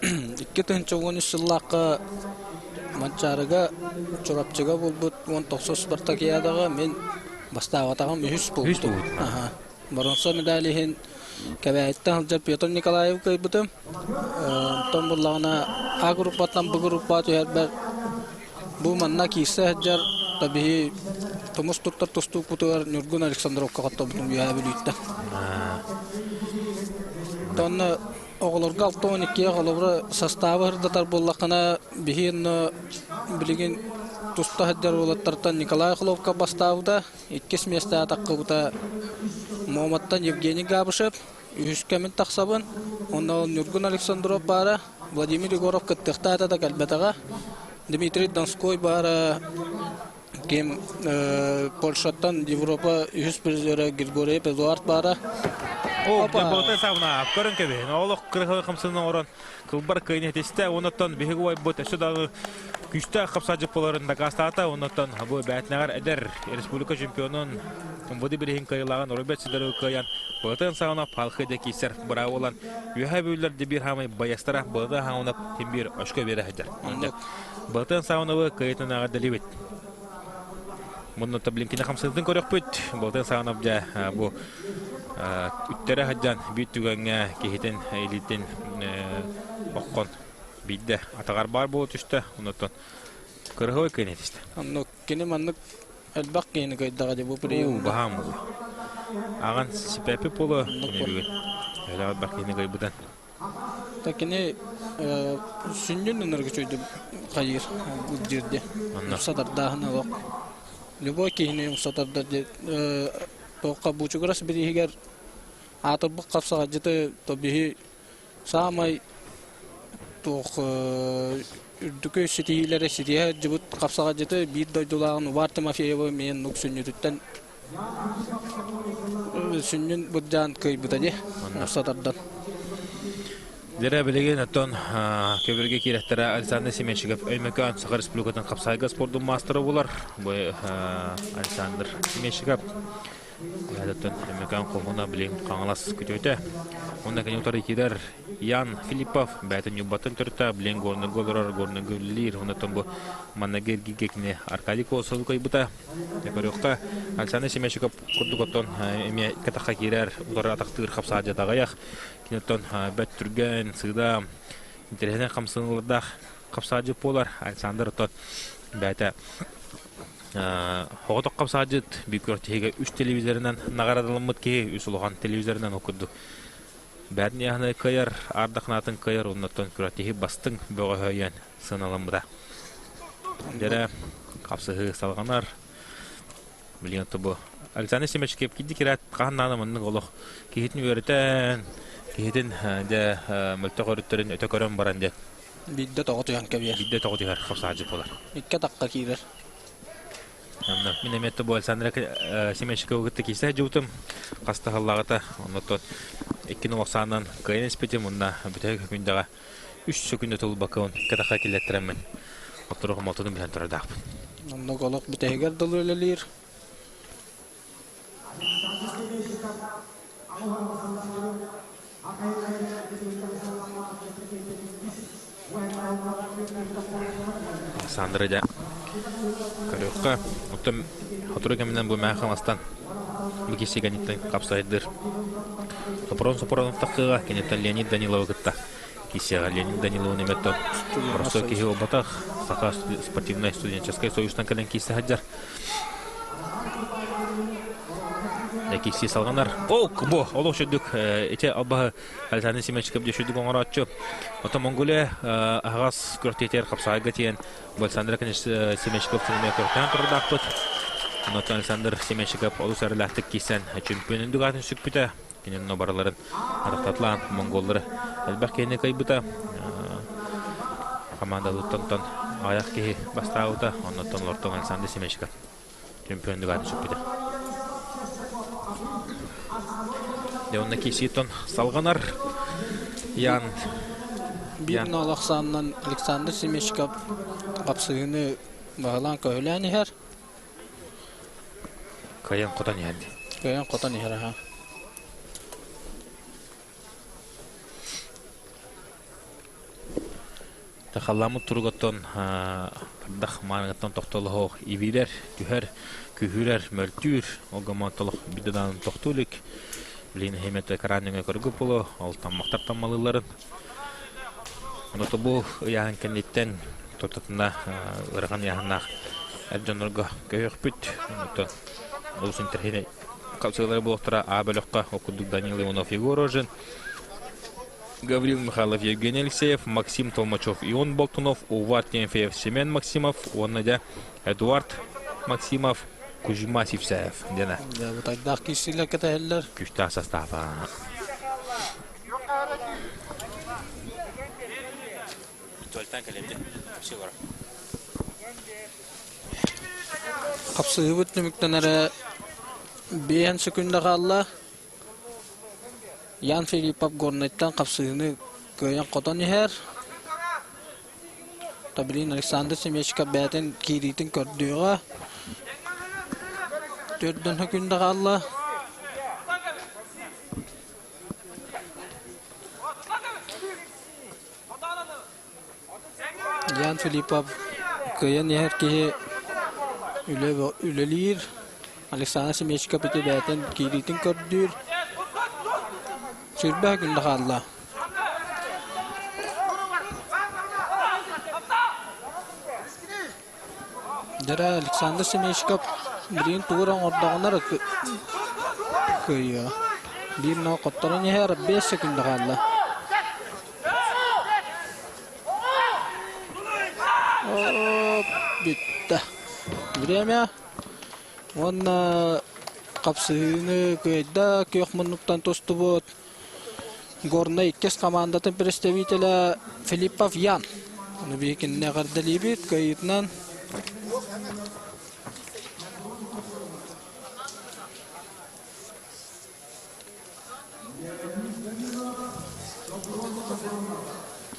2013 жыллакка манчарыга чорапчыга булбут 19 Спартакиадага мен бастагатагам 3 болду. Бронза медалихин кәбәйттән Жар Петр Николаев кайбытым. Томбуллагына А группатан Б группа төһәр бу манна кисә Жар табии Томос туттар тосту кутуар Нургун Александровка каттабытым яабилүттә. Тонна оголорга 12 оголорга составы хырдатар буллакына бихин билеген туста хаджар болаттартан Николай Хлопка бастауда, иккес места атаққыбыта Моматтан Евгений Габышев, үскәмен тақсабын, онда Нюргун Александров бара, Владимир Егоров кыттықтата да кәлбәтаға, Дмитрий Донской бара, кем Польшаттан Европа үз призері Григорий Эдуард бара. О, болтай сауна, көрін кәбе. Олық қырғылы қымсының орын қылбар көйіне тесті, онаттан бейгі ой бұд, әшідағы күшті қапсажып боларында қастағата, онаттан бұл бәтінағар әдір республика чемпионын бұды бірігін қайылаған Роберт Сидору көйян болтай сауна палқы де кейсер бұра олан. Үйәй бөйлер де бір хамай баястара бұлды хауынап тембір өшкі бері әдір. Болтай сауна көйтін ағар дәлебет. Мұны таблинкіне қамсыздың көрек бүт. Болтай сауна бұл үттері хаджан бүйт түгенге кейтен елітен оққан бейді атағар бар бұл түшті, ұнаттан көріғой көйне тесті. Анны кені манны әлбақ кейіні көйдіға де бұл біреуі. Бағам бұл. Аған сипәпі болы көне бүгін. Әлі әлбақ кейіні көй бұдан. Та кені сүннен ұнырғы чөйді қайыр бұл жерде. Сатардағына оқ. Любой кейіні сатарда де тоққа бұчығырас бірігер атырбық қапсаға жеті тобихи самай тоқ үрдікі сетейлері сетея жібіт қапсаға жеті бір дойдулағын варты мафиевы мен нүк сүннетіттен сүннен бұджан көй бұтаде сатардан. Дәрі білеген әттон көбірге керектері Александр Семеншігіп өймекан Сақар Республикатын қапсайға спордың мастыры болар. Бұл Александр Семеншігіп Әдеттен өймекан қолғына білеген қаңылас көтеуті. Онда кәне ұтары кедер Ян Филиппов бәтін юбатын түрті білеген горны голырар, горны гөлілер. Ондаттан бұл маннагер гигекіне Аркадий Колосовы көйбіта. Дәкөр еқта Александр Семеншігіп күрдік оттон әме кәтаққа керер ұлары атақтығыр қапсаға жатағаяқ. Кенеттен бәт түрген, сыйда, интересен қамсынылырдақ қапсағыжып болар. Александр ұттан бәті хоғытық қапсағыжыт бейк өртеге 3 телевизорынан нағарадылымыд кей үс ұлған телевизорынан оқыды. Бәдін яғыны көйер, ардақнатын көйер, оннаттан күрәтеге бастың бөғі өйен сыналымыда. Дәрі қапсығы салғанар. Білген тұбы. Александр Семеншігіп кеді керәт қағыннанымының олық кейтін өрітен Кейтін мүлті көріттерін өте көрін баран ден. Бидді тоғы түйен көбейер. Бидді тоғы түйер қапса ажып болар. Икке таққа кейдер. Мен әметті бұл Александр Семеншігі өгітті кейсі әжеутім. Қасты қаллағыта. Оннаттан 2-90-нан көйен еспетім. Онна бүтәгі күндіға 3 сөкінді тұлы бақауын икке таққа келеттіріммен. Оқтырығы малтының білен тұрардақпын. Онна қолық бүтәгер дұлы өлелер. Сандыры да көріққа ұттым отыру кәмінен бұл мәңқамастан бұл кесе кәнеттен қапсайдыр. Сопорон ұқтаққыға кәнеттен Леонид Данилова күтті. Кесеға Леонид Данилова неметтен бұрысы кеге обатақ Сақа спортивной студенческой союзтан кәден кесе хаджар. Кесе салғанар. Бұл, олық шүдік. Ете албағы Александр Семеншігіп де шүдік оңыр атшы. Ота Монголия ағас көртетер қапсайға тейін Александр Семеншігіп сенеме көртен тұрдақ бұд. Ота Александр Семеншігіп олыс әріләқтік кейсен чемпионын дүғатын сүк бүті. Кенен бараларын арықтатылан Монголлары әлбәқ кейіне қай бұта. Командалы тұнтан аяқ кейі бастауыда. Оннаттан лортан Александр Семеншігіп чемпионын дүғатын сүк бүті. Онна кесетон салғанар Ян Бирін алақсанынан Александр Семеншігіп қапсығыны бағылан көйләні әр. Көйен қотан еңді. Көйен қотан әр. Тақаламы тұрғыттон қырдақ маңғыттан тоқтылығы ивилер, түхер, күхілер, мөлтүр, оғаматылық бидеданын тоқтулік. Білейін хеметі қараныңа көргі болу, ол таммақтар таммалыларын. Оныты бұл яғын кәнеттен тұтытында ұрған яғынақ әржанырға көйек бүт. Оныты ұлыс интерхене қапсығылары болуқтыра А бөліққа оқыдық Данил Иванов Егорожын. Гаврил Михайлов, Евгений Алексеев, Максим Толмачев, Ион Болтунов, Увар Тимофеев, Семен Максимов, Оннадя Эдуард Максимов, Кузьма Сивсаев. Дена. Да, вот тогда кисилер кетеллер. Күштә состава. Капсыгы бүтнүмүктен әрі 5 секунда қалла. Ян Филиппов горнайттан капсыгыны көйен қотон ехер. Табилин Александр Семечка бәтін киритін көрдіға. 4 секунда қалла. Ян Филиппов көйен ехер кеге үлелер. Александр Семечка бәті бәтін киритін көрдір. Сүрбә күнді қалла. Дәрі Александр Семечкап бірін туыран ордағынар көйі. Бірін қоттарын ехер 5 секунды қалла. Бітті. Время. Онна қапсыны көйді көйік мұнықтан тосты бұд. Горна иккес командатын представителя Филиппов Ян. Оны бейкінне ғардали бит көйітнан.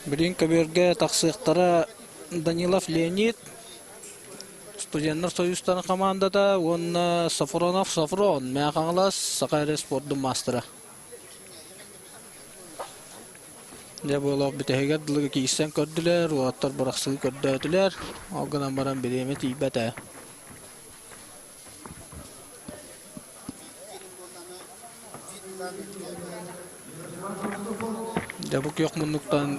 Бірін көберге тақсықтара Данилов Леонид. Студенттер союзтарын командада. Оны Сафронов Сафрон. Мәқаңлас Сақайры спорттың мастера. Де болақ бітігер дылығы кейістен көрділер, оғаттар бұрақсығы көрдәділер, алғынан баран біреме тейбәті. Де бұл көк мұнықтан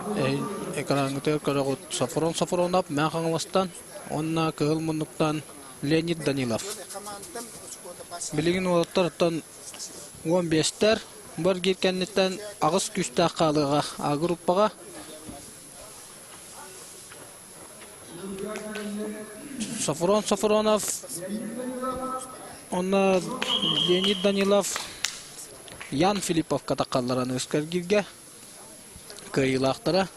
экранғытыр көріғыт Сафронов мән қаңластан, онына кығыл мұнықтан Леонид Данилов. Білігін оғаттар 15-тер, Бар геркеннеттен ағыз күшті аққалыға ағыруппаға. Сафронов, оны Леонид Данилов, Ян Филиппов қатаққалараны өскергерге көйілақтыра.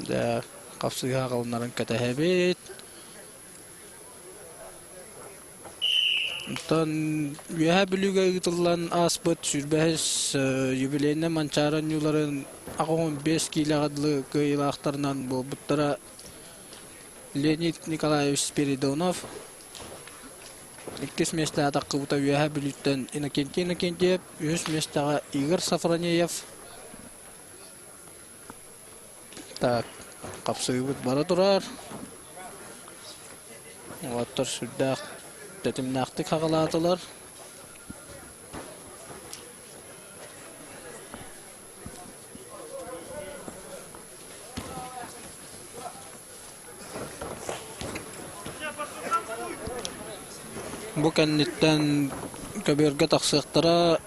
Да, қапсыға қалынарын кәтәхәбет. Тан үйәһә білуге ұйтылан аспыт сүрбәхіс юбилейіне манчаран юларын 15 килағадлы көйлақтарынан бұл бұттара Леонид Николаевич Спиридонов. 2 месті атаққы бұта үйәһә білуттен Иннокентиев, 3 местіға Игорь Сафронеев. Так, қапсығы бұд бара тұрар. Оғаттар сүрдәқ тәтімнәқті қағылатылар. Бұл кәннеттен көберге тақсықтыра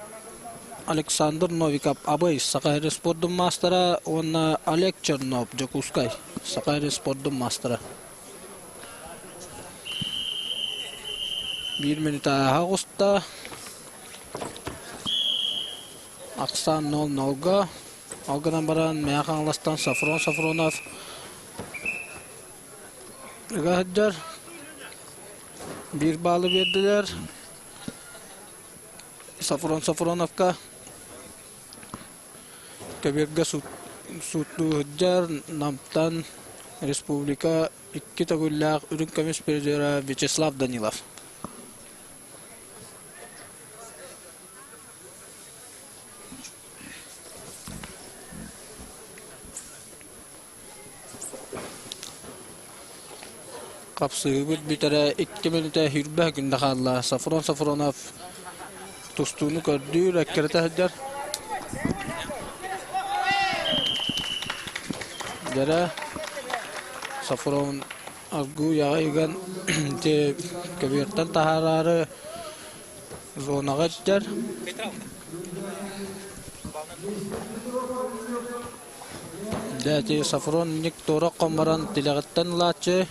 Александр Новиков Абай, Сақайры спорттың мастера, оны Олег Чернов, Джакускай, Сақайры спорттың мастера. 1 минута ағыста. Ақсан 0-0-ға. Алғынан баран Мәқаңластан Сафронов. Үгәхіджар. 1 балы берділер. Сафроновқа. Көберге сутту хүджар намтан республика 2 тағыллақ үрін көмес пердері Вячеслав Данилов. Қапсығы бүт бітірі 2 минута хүрбә күнді қалла. Сафронов тұстуыны көрдір әккерті хүджар. Дәрі Сафрон Argu yağıygan te kebirten tahararı zonaga gider. Dati Safron nik tora qamaran tilagatan laçı.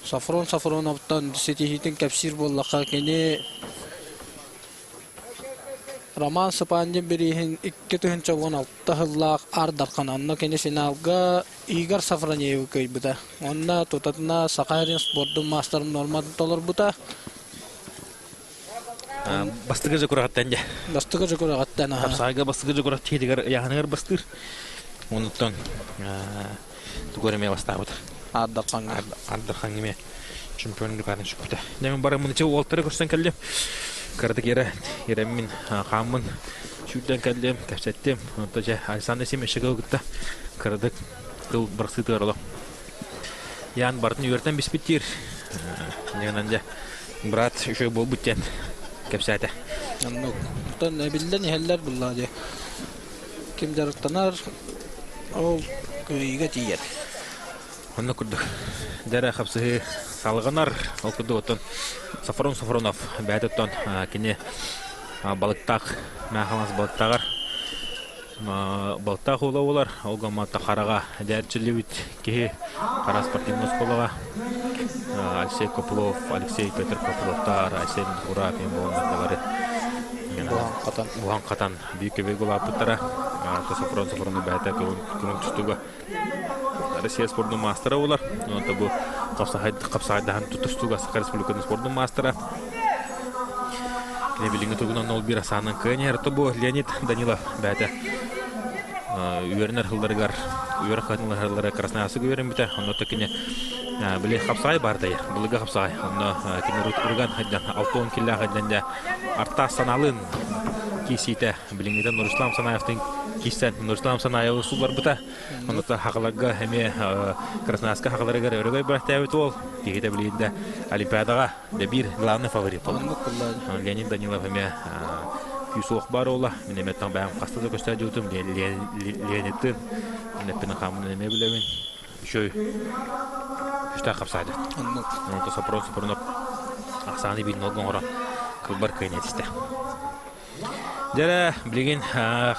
Safron aptan setihitin kapsir bollaqa kene Raman Sapanjin birihin 2016 hıllaq ardarqananna kene finalga Igor Safronyev kaybuda. Onna totatna Sakharin Sport'un master normal dolar buta. Bastıgı jokurattан ja. Bastıgı jokurattан. Kapsaga bastıgı jokurat tedigar yahanır bastır. Ondan tugarmaya bastı. Ardarqan gime чемпиондук арын шүпті. Немен бара мұны чау олтары көрсен кәлдем. Кардық еремін қамын шүттен кәлдем, кәпсеттем. Онта жа Александр Семешігі өгітті. Кардық қыл бірқсыты арылы. Ян бартын үйертен беспеттер. Негінен жа брат үші бол бүттен кәпсәті. Бұтан әбілден ехелер бұлла де. Кем жарықтанар ол көйге тиер. Онны күрдік. Дәрі қапсығы салғанар. Ол күрді отын Сафронов бәді отын кене балықтақ, мәқалансы балықтағар. Балықтақ ола олар. Олға мата қараға дәрчілі өт кеге қара спортивный школаға. Алексей Копылов, Алексей Петр Копыловтар, Айсен Урапин болғандағары. Бұған қатан бүйке бейгі лапыттара. Сафроны бәді көмін түстігі. Россия спортның мастера олар. Онда бұл қапсағайдаған тұтыстуға Сақа Республиканың спортның мастера. Кене біліңі тұрғынан ол бір асанын көне әрті бұл Леонид Данилов бәді. Үйерінер ғылдарығар, үйер қатынлар ғылдары Красноярсық үйерін біті. Онда кене біле қапсағай барды. Бұлыға қапсағай. Онда кене ұрған алтуын келі ғайдан арта саналын кейсейті. Біліңден Нұрислам Санаевтың кистен Нұрислам Санаевы сулар бұта. Онда хақыларға әме Красноярска хақыларға өрігай бірақта әуіт ол. Дегеті білейді Олимпиадаға бір главный фаворит бол. Леонид Данилов әме күйсуық бар ола. Мен әметтің бәйім қастады көстәді өтім. Леонидтің әметтің қамын әме білемін. Шөй күшті қапсайды. Онда Сапронов ақсаны білін олғын оран кылбар көйнет істі. Дәрі білеген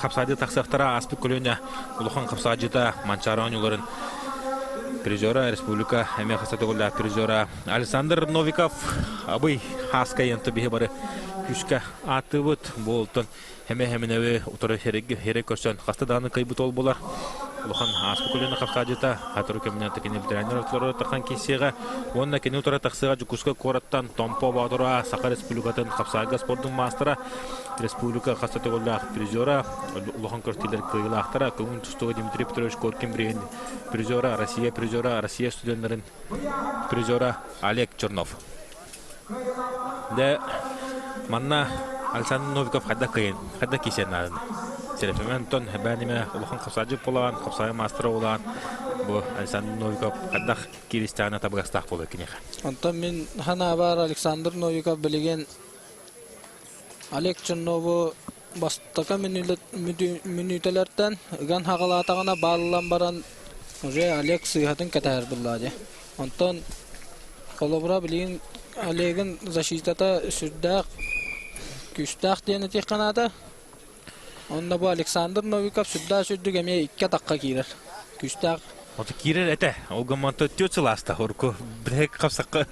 қапсайды тақсақтара аспек көліне ұлыған қапсайдыда Манчарон оларын призера республика әме қасаты қолда призера Александр Новиков абый хаска енті бейі бары күшкі аты бұд болтын әме-әмін әуі ұтыры херек көрсен қастадағаны қайбыт ол болар. Улахан аспек көліне қапсайдыда қатыру кемінен текені тренер ұтылары таққан кесеға онына кені ұтыры тақсыға жүкіскі қораттан Томпо Бадура Сақа Республикатын қапсайға спорттың мастера Республика қастаты қолда призера улахан көртелер күйілі ақтара көңін тұстығы Дмитрий Петрович Коркин бірейін призера, Россия студентлерін призера Олег Чернов. Де манна Александр Новиков қадда күйін, қадда кесен адын. Серепемен тон бәнеме улахан қапсайжы болған, қапсайы мастера болған. Бұл Александр Новиков қаддақ Киристиана табығастақ болды кенеға. Онтан мен хана бар Александр Новиков білеген Олег Чернову бастака минутелерден ган хағалатағына балылан баран уже Олег сыйхатын кәтәр бұлладе. Онтан қолыбыра білеген Олегін защитата сүрдәқ күштәқ дейіні тек қанады. Онда бұл Александр Новиков сүрдәқ сүрдік әме 2 таққа кейлер. Күштәқ Оты кирер әті, оғаманты төтсіласта, орку білек қапсаққа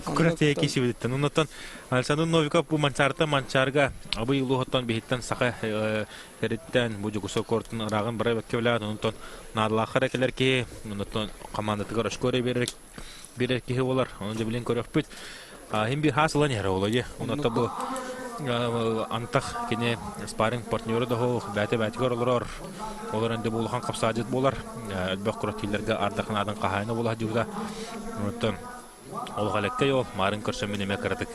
күкірәтеге кеші білеттен. Онытан Александр Новиков бұл манчарға абы ұлығыттан бейттен сақа әреттен бұл жүгісі қортын ұрағын бірай бәккевләді. Онытан надылақыр әкелер ке, онытан командатығар үшкөре берер кеге олар. Оны да білен көрек бүт. Хем бір хасылан әрі олай. Онытан бұл антақ кене спаринг партнеры да ол бәті-бәтігер олар. Олар әнді болған қапсадет болар. Әлбәқ құраттилерге ардақын адын қағайны болар деуді. Онытан ол ғалеккай ол. Марын көрсен менеме кіратық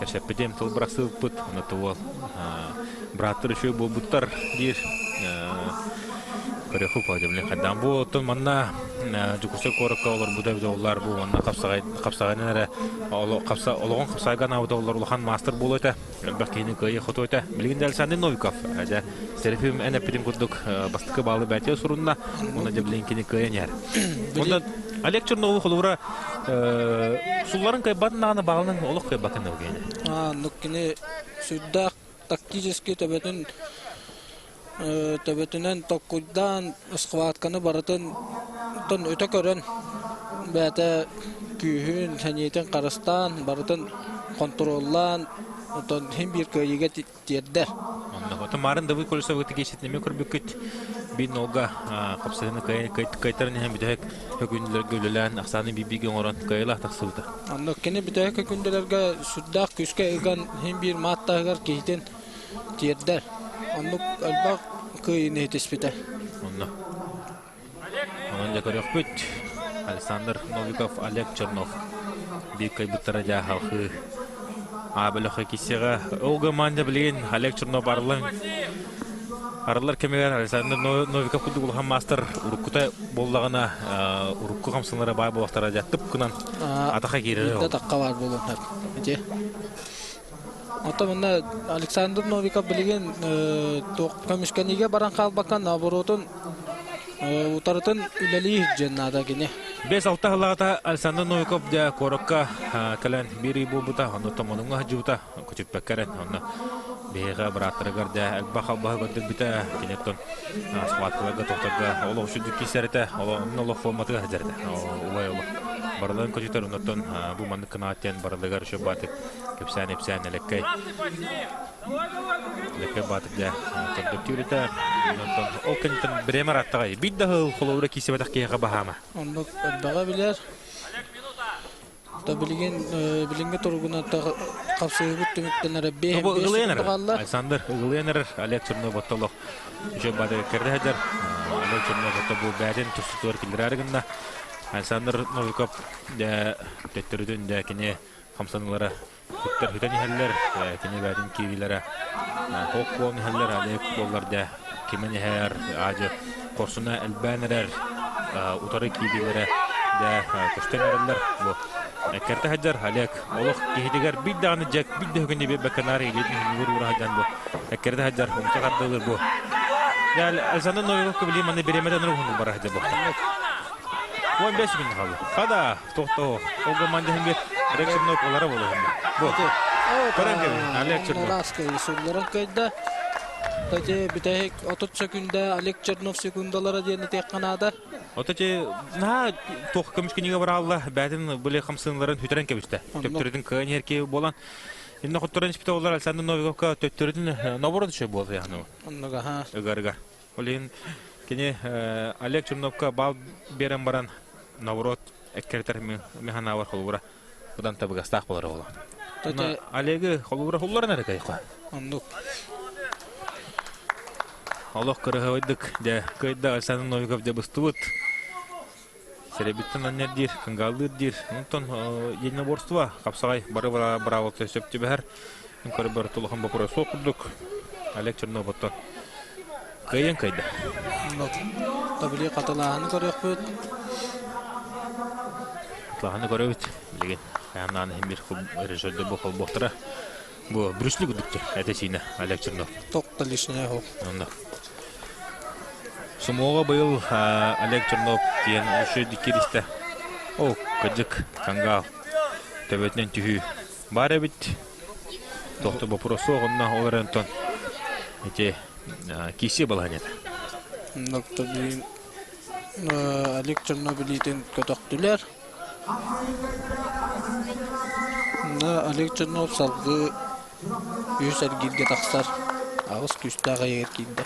кәшәппедем тұл бірақсыл бұд. Онытан ол браттыр үші бұл бұттар дейір. Көрөхү пойдымлы хаддан бу оттон манна жукусы корокка олар буда олар бу манна капсагайнара ологон капсаган абыда олар улахан мастер болойта бакины кайы хотойта билген Александр Новиков аja Серафим эне пидим кудук бастыкы балы бәте сурунна уна да билинкини кайыняр онда Олег Чернов холура сулларын кай батнаны багының олох кай бакын өгене нуккини сүддак тактически Төбөтүнен токуйдан ысқыватканы баратын тон өтө көрөн бәті күйін сәниетен қарыстан баратын контроллан тон хем бир көйеге тиердер. Ота марын да вы колесо вот такие сетнеме көрбөкөт бин олга капсаны кайтарын хем бидек хөкүнлөр гөлөлөн аксаны бибиге орон кайла таксылды. Анда кене бидек хөкүндөргө суддак күскө ыган хем бир маттагар кейтен тиердер. Аннук албак кыйны теспите. Онда көрөкпүт Александр Новиков, Олег Чернов. Бикай бутаража халкы. Абылыхы кисега ого манда билген Олег Чернов Аралар кемегер Александр Новиков кудугул мастер уруккута боллагана урукку камсынлары бай болактара жаттып кынан атака кире. Да такка бар болон хат. Эте. Атамында Александр Новиков билген көмүшкениге баран калбакан аборотун утарытын үлели женнада гене. 5-6 халата Александр Новиков да корокка калан бири бубута аны томонунга жута көчүппеккерен аны бега братыргар да албаха багыдыр бита кинеттон асфальтларга токтога олоо шүдүк кисерете олоо форматыга хажарда улай барларын көчүтөр онтон бу манды канааттен барлыгар шо батып кепсән элеккей батып да токтүрүтө онтон окентен бремер аттагай бидда холовра кисебатак кега бахама онда дага билер билинге тургуна капсыгыт түмүктенер бе Александр Гыленер Олег Чернов боттолок жо бады керде хадар Олег Чернов ботто бу бәден түстөр килдераргында Александр Новиков да төттөрдөн да кине хамсанлары хүтен хәлләр кине бәден кивиләре хоккон хәлләр Олег болларда кимен һәр аҗы корсуна элбәнәләр утары кивиләре да көстәнәләр бу Керте хаджар Олег олох кихидигер бидданы жак бидде хөгүнде бекканари илетин урура хаджан бу керте хаджар умчагардылыр бу дәл Александр Новиков кебли маны беремеден рухун бара хаджа бу 15 мин халы хада тохто ого манде хемге рексерно полара болу бу көрәнге Олег Чернов раскай сулларын кайда тате битек 30 секундда Олег Чернов секундалара дияны текканада Отаче на тох көмүшкениге бара алла бәдин буле хамсынларын хүтәрен кебисте. Төптөрдүн көнерке болан. Инде хоттөрөн спите олар Александр Новиковка төттөрдүн наборот ше болду яны. Оннага ха. Ыгарга. Олин кине Олег Черновка бал берен баран наборот эккертер механа бар холура. Будан табыга стак болар бола. Тате Олег холура холларын аракай ка. Ондук. Аллах кырыгайдык да кайда Александр Новиков да быстыбыт. Серебиттен аннердир, кангалдырдир. Онтон единоборство капсагай бары-бара браво төсөптү бер. Көрбөр тулган бопора сокурдук. Олег Чернов боттон. Кайын кайда. Табили каталааны көрөкпүт. Каталааны көрөбүт. Билген. Янан бир режиссерде бу холбоктора. Бу брюслик дүктү. Этесине Олег Чернов. Токта лишне хо. Онда. Сумога был Олег Чернов тиен ушы дикиристе. О, кыжык, кангал. Төбөтнен түхү. Бары бит. Тохты бопросо гонна оларантон. Эти киси баланет. Нокта би Олег Чернов билитен көтөктүлөр. Олег Чернов салгы үсөр гилге таксар. Агыс күстага ергенде.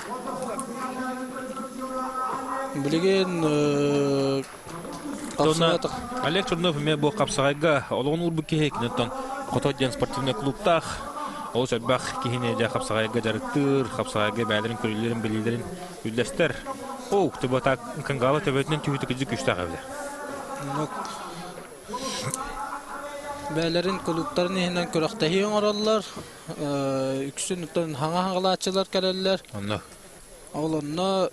Билеген Олег Чернов ме бу капсагайга олгон урбуке хекнетон Котоден спортивный клубтах ол сәббах кихине жа капсагайга жарыктыр капсагайга бәлерин көрүлөрүн билилерин үлдәстер. О, төбөтак кангала төбөтнен түһүтү күчтәгә беле. Бәлерин клубтарын ихнен көрөктәһи оңораллар. Үксүн тон хаңа-хаңалаачылар келелер. Онда. Олонно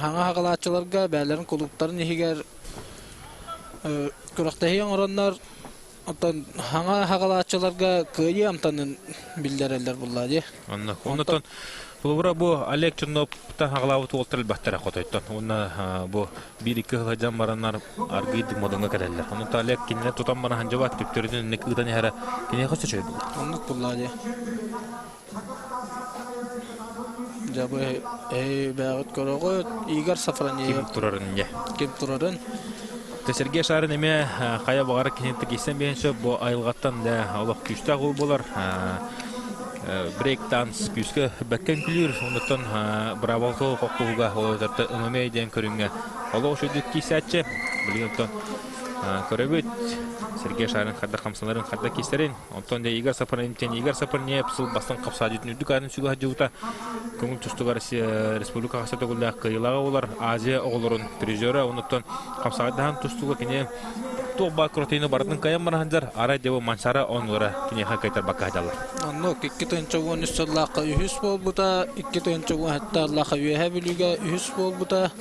Hanga haqalaççılarga bälerin klubtарын ihigер kuraqtahiyan oranlar ondan hanga haqalaççılarga kıyı amtanın bildireler bulladı. Ondan Bulubura bu Олег Чернов'tan haqlawıt oltırıl bahtara qotoyttan. Ona bu 1-2 hılacan baranlar argıydı modunga kadallar. Onu da Олег kinne tutan bana hanca vaat tüptörünün ne kıdan yara kinne qosa çöydü. Onu bulladı. Jabı bäğit görögöt Igor Safronyev Kim turarın ya. kim turarın. Sergey Sharin eme kaya bagara kinne kisen beğense bu ayılgattan da Allah küçta gol bolar. Break dance küskü bakken külür. Ondan bravo qoqquga olardı ömeme den körüngə. Allah şu dikisatçı. Bilgəntən körəbət Sergey Sharin xadda qamsanların xadda kislərin. Ondan da Igor Saparnev pısıl bastan qapsadı düdük arın sügü hacıuta. Көңіл тұстығар республика қасыты күлі қиылаға олар Азия оғылырын призері, онықтан қапсағайдаған тұстығы кене тоқба күртейіні бардың қайын барахандар, ара деві маншара оңылары кенеға қайтар баққа хадалар. Анық, 2 төнчігін үстірлаққа үйіс бол бұта, 2 төнчігін әттарлаққа үйе білуге үйіс бол бұта.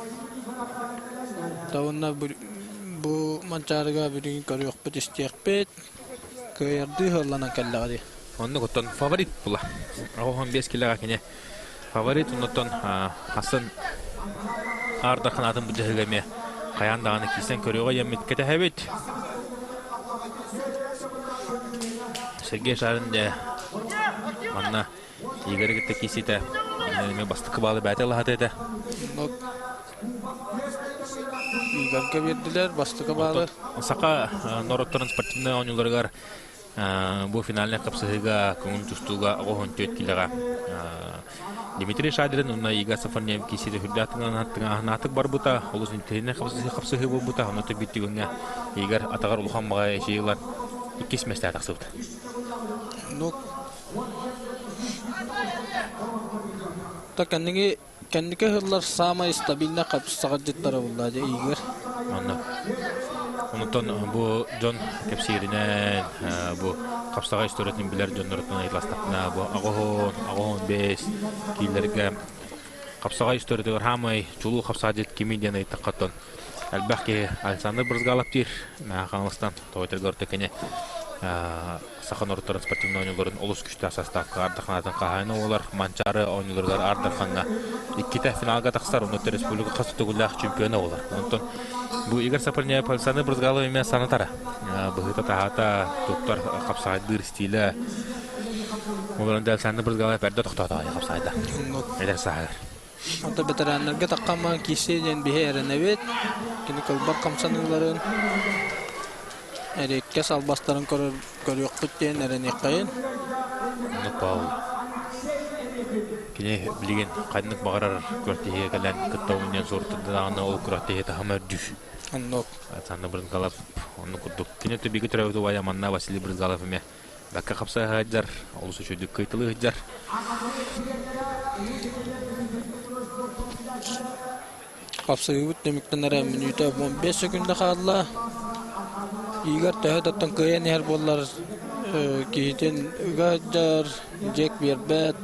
Дауынна бұл маншарыға бірігін көрі өқпет істеқ бет, көйерді ғырлана кәлләғады. Онық оттан фаворит бұла. Ағуған 5 килоға кене фаворит оннотон Hasan Ardahan атын bu jehgeme qayandağını kisen körüge yemmet ketehebet. Sergey Sharin de manna Igor gitte kisite me bastık bağlı bäte lahat ede. Igorga berdiler bastık bağlı. Saqa Norottorun sportivny oyuncularga bu finalne kapsıga көңүл tustuga oğun tötkilega Дмитрий Шадрин уна Игор Сафронев кисиде хүрдәтеңнән аттык бар бута, улусын тенне капсыгы бу бута, аны төбиттегәнгә Игор атагар улханмага эшейләр 2 мәстә таксыбыт. Ну Кәндеке хырлар самай стабильна капсыга жеттара булды Игор. Онтон бу Джон Кепсиринен бу капсага историятын билер Джоннордун айтыластакна бу агон 5 килерге капсага историятын хамай чулуу капсага жет кимиден айтаккаттан албаки Александр Брызгалаптир Маханстан тойтер гортекене Саханор транспортивный oyuncuların olus güçlü sastavka Ardakhan'dan kahayna olar mançarı oyuncular Ardakhan'da 2 finalga taksar onu Respublika qasıtı gullah çempionu olar. Ondan bu Igor Saparnev Alexander Brызгалов emas sanatara. Bu hita tahata doktor qapsaydı stili. Ondan da Alexander Brызгалов perde toxtada qapsaydı. Eder sahir. Anta veteranlarga taqqanman kişiden bir erenevet. Kini kalbak kamsanıların Erikке salbastарын көрөк бүттен эрене кайын. Нопау. Кене билген кайдык багарар көртеге келен кыттауынен сортыдаганы ол көртеге тамыр дүш. Аннок. Атаны Брызгалов оны курдук. Кене төбиге төрөбү вая манна Василий Брызгалов эме. Бакка капса хаджар, олусу чөдүк кайтылы хаджар. Капса үт демиктен эре минута 15 секундда калды. Игор тәһәттән кыян һәр боллар китен гаджар жек бербәт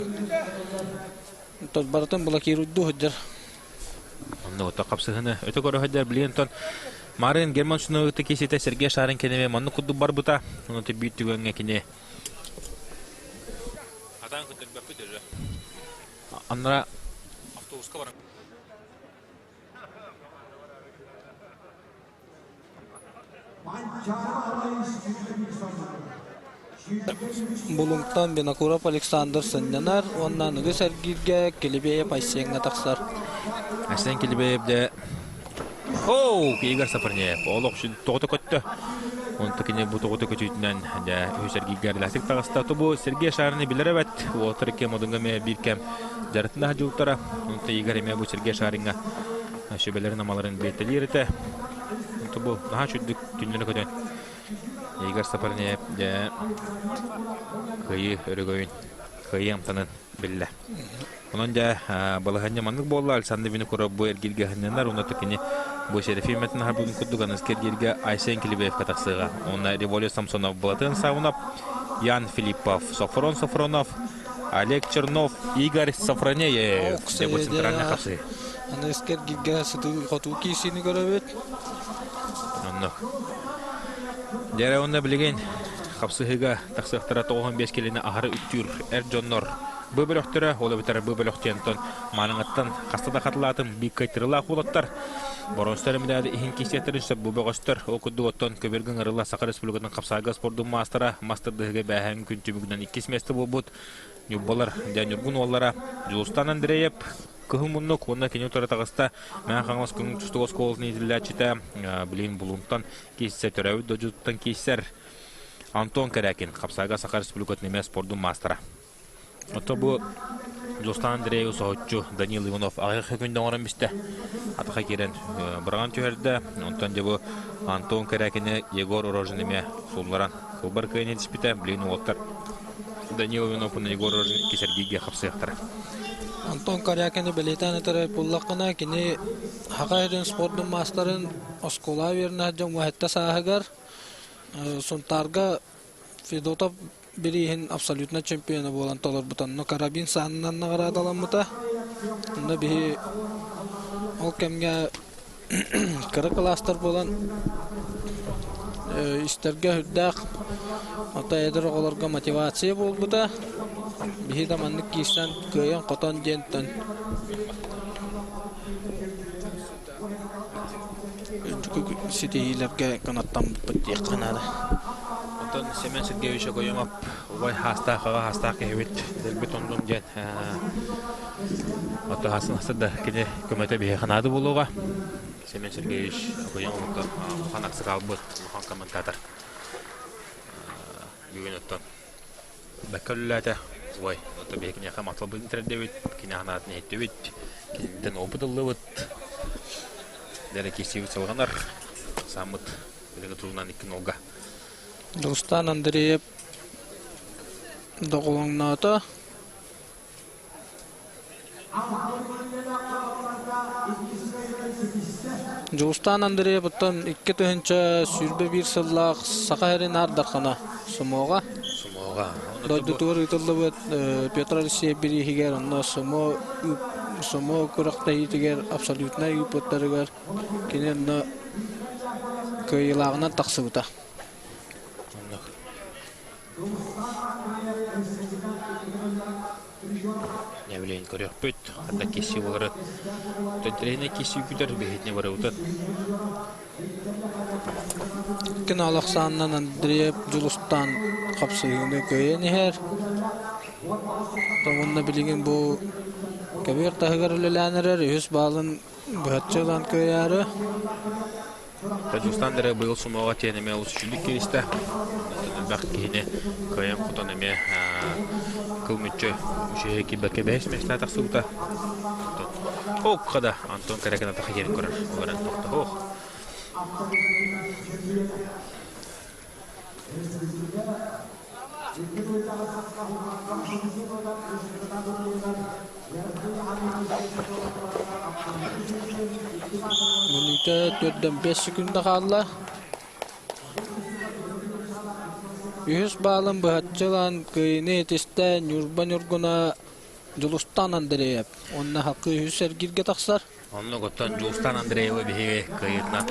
тот бартын блокируйду хаҗар. Аны ота капсыгыны өтө көрө хаҗар билентон Марын Герман шуны өтө кесете Сергей Шарин кенеме манны кудду бар бута. Аны те бит түгөнгө кине. Атан күтөр бәппе дөрө. Анра автобуска барам. Bulungtan Benakurov Alexander Sanyanar ondan öge Sergirge Kelebeye Payseng'a taksar. Aslan Kelebeye de Igor Saparnev олоқ şu тоғыты көтті. Онты кене bu тоғыты көтүйтінен de Sergirge lastik tağısta bu Sergey Sharin'i bilerevet. Otır kem odunga me bir kem jaratında hacıuktara. Onты Igor eme bu Sergey Sharin'a şöbelerin amaların betelirete. Bu daha çüddük günlüğüne kötü. Igor Saparnev de kıyı örgüyün kıyı amtanın bille. Onun da balahanya manlık bolla Alexander Vinokurov bu ergilge hanyanlar onu tekini bu şerefi metin harbun kuddugan askergirge Aysen Kilibeyev katakсыга. Ona Revolio Samsonov Balatın savunap Yan Filipov Sofronov Олег Чернов, Игорь Сафронеев. Дебут центральный хапсы. Аны эскер гигга сыту хоту кисини көрөбөт. Оннок. Дәрі онда білген қапсығыға тақсықтыра 95 келіне ағыры үттүр әр жоннор. Бұл өқтірі, олы бітірі бұл өқтентін маныңыттан қастада қатылатын бик кайтырыла құлаттар. Боронстары мүдәді ихин кестеттерін сөп бұл бұғыстыр. Оқыды оттан көберген ұрыла Сақар Республиканың қапсаға спордың мастера, мастердығы бәхәң күн түмігінен 2 месті бұл бұд. Нүббалар дәнүргін олара Жылыстан Андреев, Көхімұннық, онына кене тұры тағыста мән қаңыз күнің түстіғыз қолын етілі әчіті білейін бұлымтан кейсі түрәуі дұжыттан кейсер Антон Карякин, қапсаға Сақар Республикатын еме спордың мастера. Отто бұл Жылыстан Андреев соғытчу Данил Иванов ағық хүкінден орын бісті. Атыға керен бұрған түйерді. Онтан де бұл Антон Карякины Егор Орожын еме солларан қылбар көйіне диспіті білейін олаттар. Данил Иванов оны Егор Орожын кесергейге қапсаяқтары. Антон Карякины білетәні тұрай бұллақына кені хақайрын спордың мастарын оскола веріні жан мұхетті сағығар. Сонтарға Федотов бірейін абсолютно чемпионы болан толыр бұтан. Но карабин санынан нағырадалан бұта. Онда бігі ол кәмге кірі кластар болан істерге хүрдәқ. Ота едір оларға мотивация бол бұта. Бігі даманлық кейстен көйен қотан жентін. Сетейлерге қанаттан бұтты қанады. Антон Семен Сергеевич Агоемов, ой хастақ кебет дербет ондон ден. Ото хасын хастада кене көмөтө бие канады болууга. Семен Сергеевич Агоемов ханаксы калбыт хан комментатор. Бүгүн оттон бакаллата ой ото бие кене хаматыл бу интердебит кене ханатын эттебит кенеден опытылыбыт. Дерек кесип салганар самыт билеге турунан 2-0. Жылыстан Андреев доғылыңнаты. Жылыстан Андреев бұттан 2 түхінші сүрбе бір сыллақ сақайрын ардақына сумоға. Дойды туыр ұтылды бұд Петр Алексей бір егер, онна сумо күріқта етігер абсолютна үйпөттарығар кенен көйілағынан тақсы бұта. Не билейин көрөк бүт, хатта кеси болары. Төтрейне кеси күтер бехетне бары утат. Кін Алақсаннан Андреев Жылыстан қапсығыны көйені хер. Онна білеген бұл көбер тағығар үліләнірер, үз балын бұхатчылан көйәрі. Жылыстан дәрі бұл сумаға тенеме ұсышылық керісті. Бәқт кейіне көйен құтан әме кылмытчы үшеге бәке бәйс мәсілі атақсы ұта. Оқ қада Антон Карякин атақы керін көрір. Оларын тоқты оқ. Мүлікті 4-5 секунда қалла. Үхіс балын бұхатчылан көйіне етесті нүрбан үргіна Жылыстан Андреев. Онна хақы үхіс әргерге тақсар. Онны готтан Жылыстан Андреева бихеге кайырна.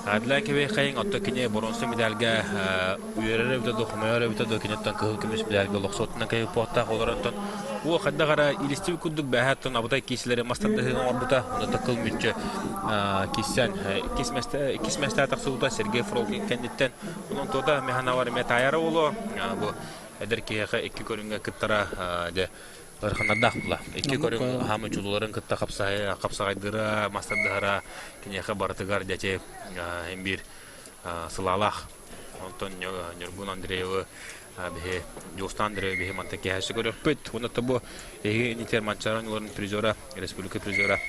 Адла кебе кайын отто кине боронсы медальга үйөрөр өтө докумайөр өтө докинеттен кыл кемеш медальга локсотна кай порта олорантон. О хадда гара илистип күдүк бахаттан абытай киселери мастардыгын орбута. Онда кыл мүчө кисен кисместе таксуута Сергей Фролкин кандидаттан. Онун тода механавар метаяры боло. Бу эдерки 2 көрүнгө кыттара де Арханадах була. Эки көрүм хамы чулуларын кытта капсагайдыра, мастардыгара кинеха баратыгар дете эмбир сылалах. Антон Нюргун Андреева бе Жылыстан Андреев бе мантаке хасы көрөппөт. Онда табу нитер манчаранларын призера, республика призера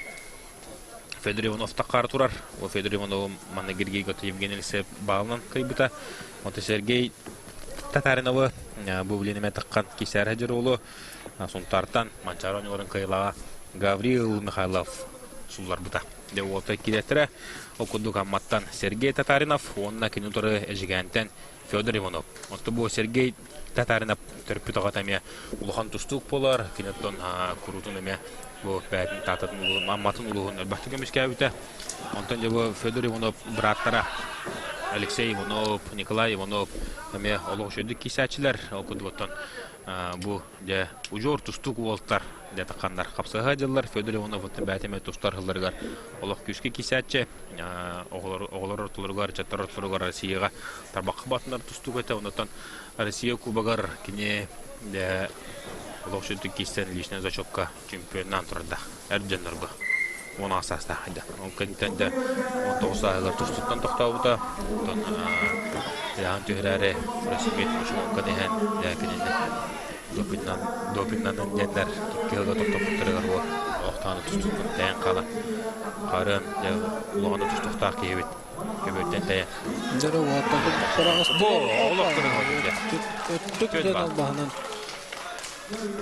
Федор Иванов тақар турар. О Федор Иванов мана Гергей гото Евгений Алексеев балынан кайбыта. Онда Сергей Татаринова бу билениме таққан кисер хажыр олу. Сонтартан Манчароньорын кайла Гавриил Михайлов суллар бута. Де олта килеттере окудук амматтан Сергей Татаринов, онна кинуторы эжигентен Федор Иванов. Отто бу Сергей Татаринов терпютагатамия улухан тустук болар, кинеттон курутун эме бу бәтин тататын улуун амматын улуун элбахты көмүскәбите. Онтон бу Федор Иванов браттара Алексей Иванов, Николай Иванов эме олоошөдүк кисәчилер окудуктан бу де ужор тустук волтар де такандар капсага жыллар Федор Иванов бәтеме тустар хылларгар олох күскө кисәче оголор ортуларгар чаттар ортуларгар Россияга тарбакка батындар тустук эте онтон Россия кубагар кине де олоошөдүк кисән личный зачетка чемпионнан турда эрденнерга оны асаста хайда. Ол кентенде 19 айга тустуктан токтообута. Тон яан төһрәре Россия мушуңка деген якинде. Допингнан дендер тиккега токтоптырыгар бу. Октаны тустуктан тәен кала. Карын я улганы тустукта кебет. Кебеттен тәен. Дөрө ватты парагыс. Бу олоктырыгар. Төттүктен албаһынан.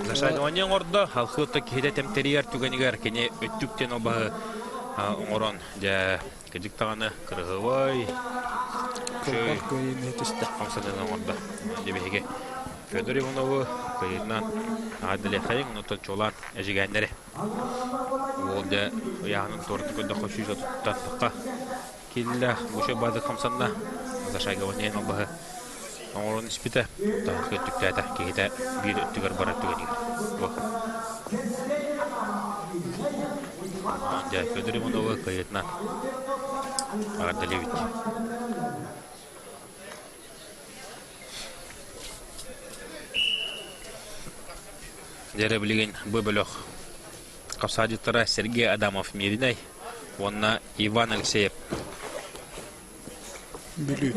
Лашайдуанен орда халкыта киһидә темтериер түгәнигәр кене өттүктен оба орон я кедик таганы кыргыбай Көй көймәтестә. Хамсадан орда дебеге Федор Иванов кыйнан адле хайын нота чолар әҗигәннәре. Ул да ягын торты көндә хошуҗа туттакка килә буша базы хамсанна Лашайдуанен оба Орон испита та көттүктәдә кигедә бир өттүгәр бара түгәнигәр. Бу. Анда Федор Иванов кыйтна. Ардалевит. Дәре билген бу бөлөк. Капсадиттара Сергей Адамов Миринай, онна Иван Алексеев Бүлү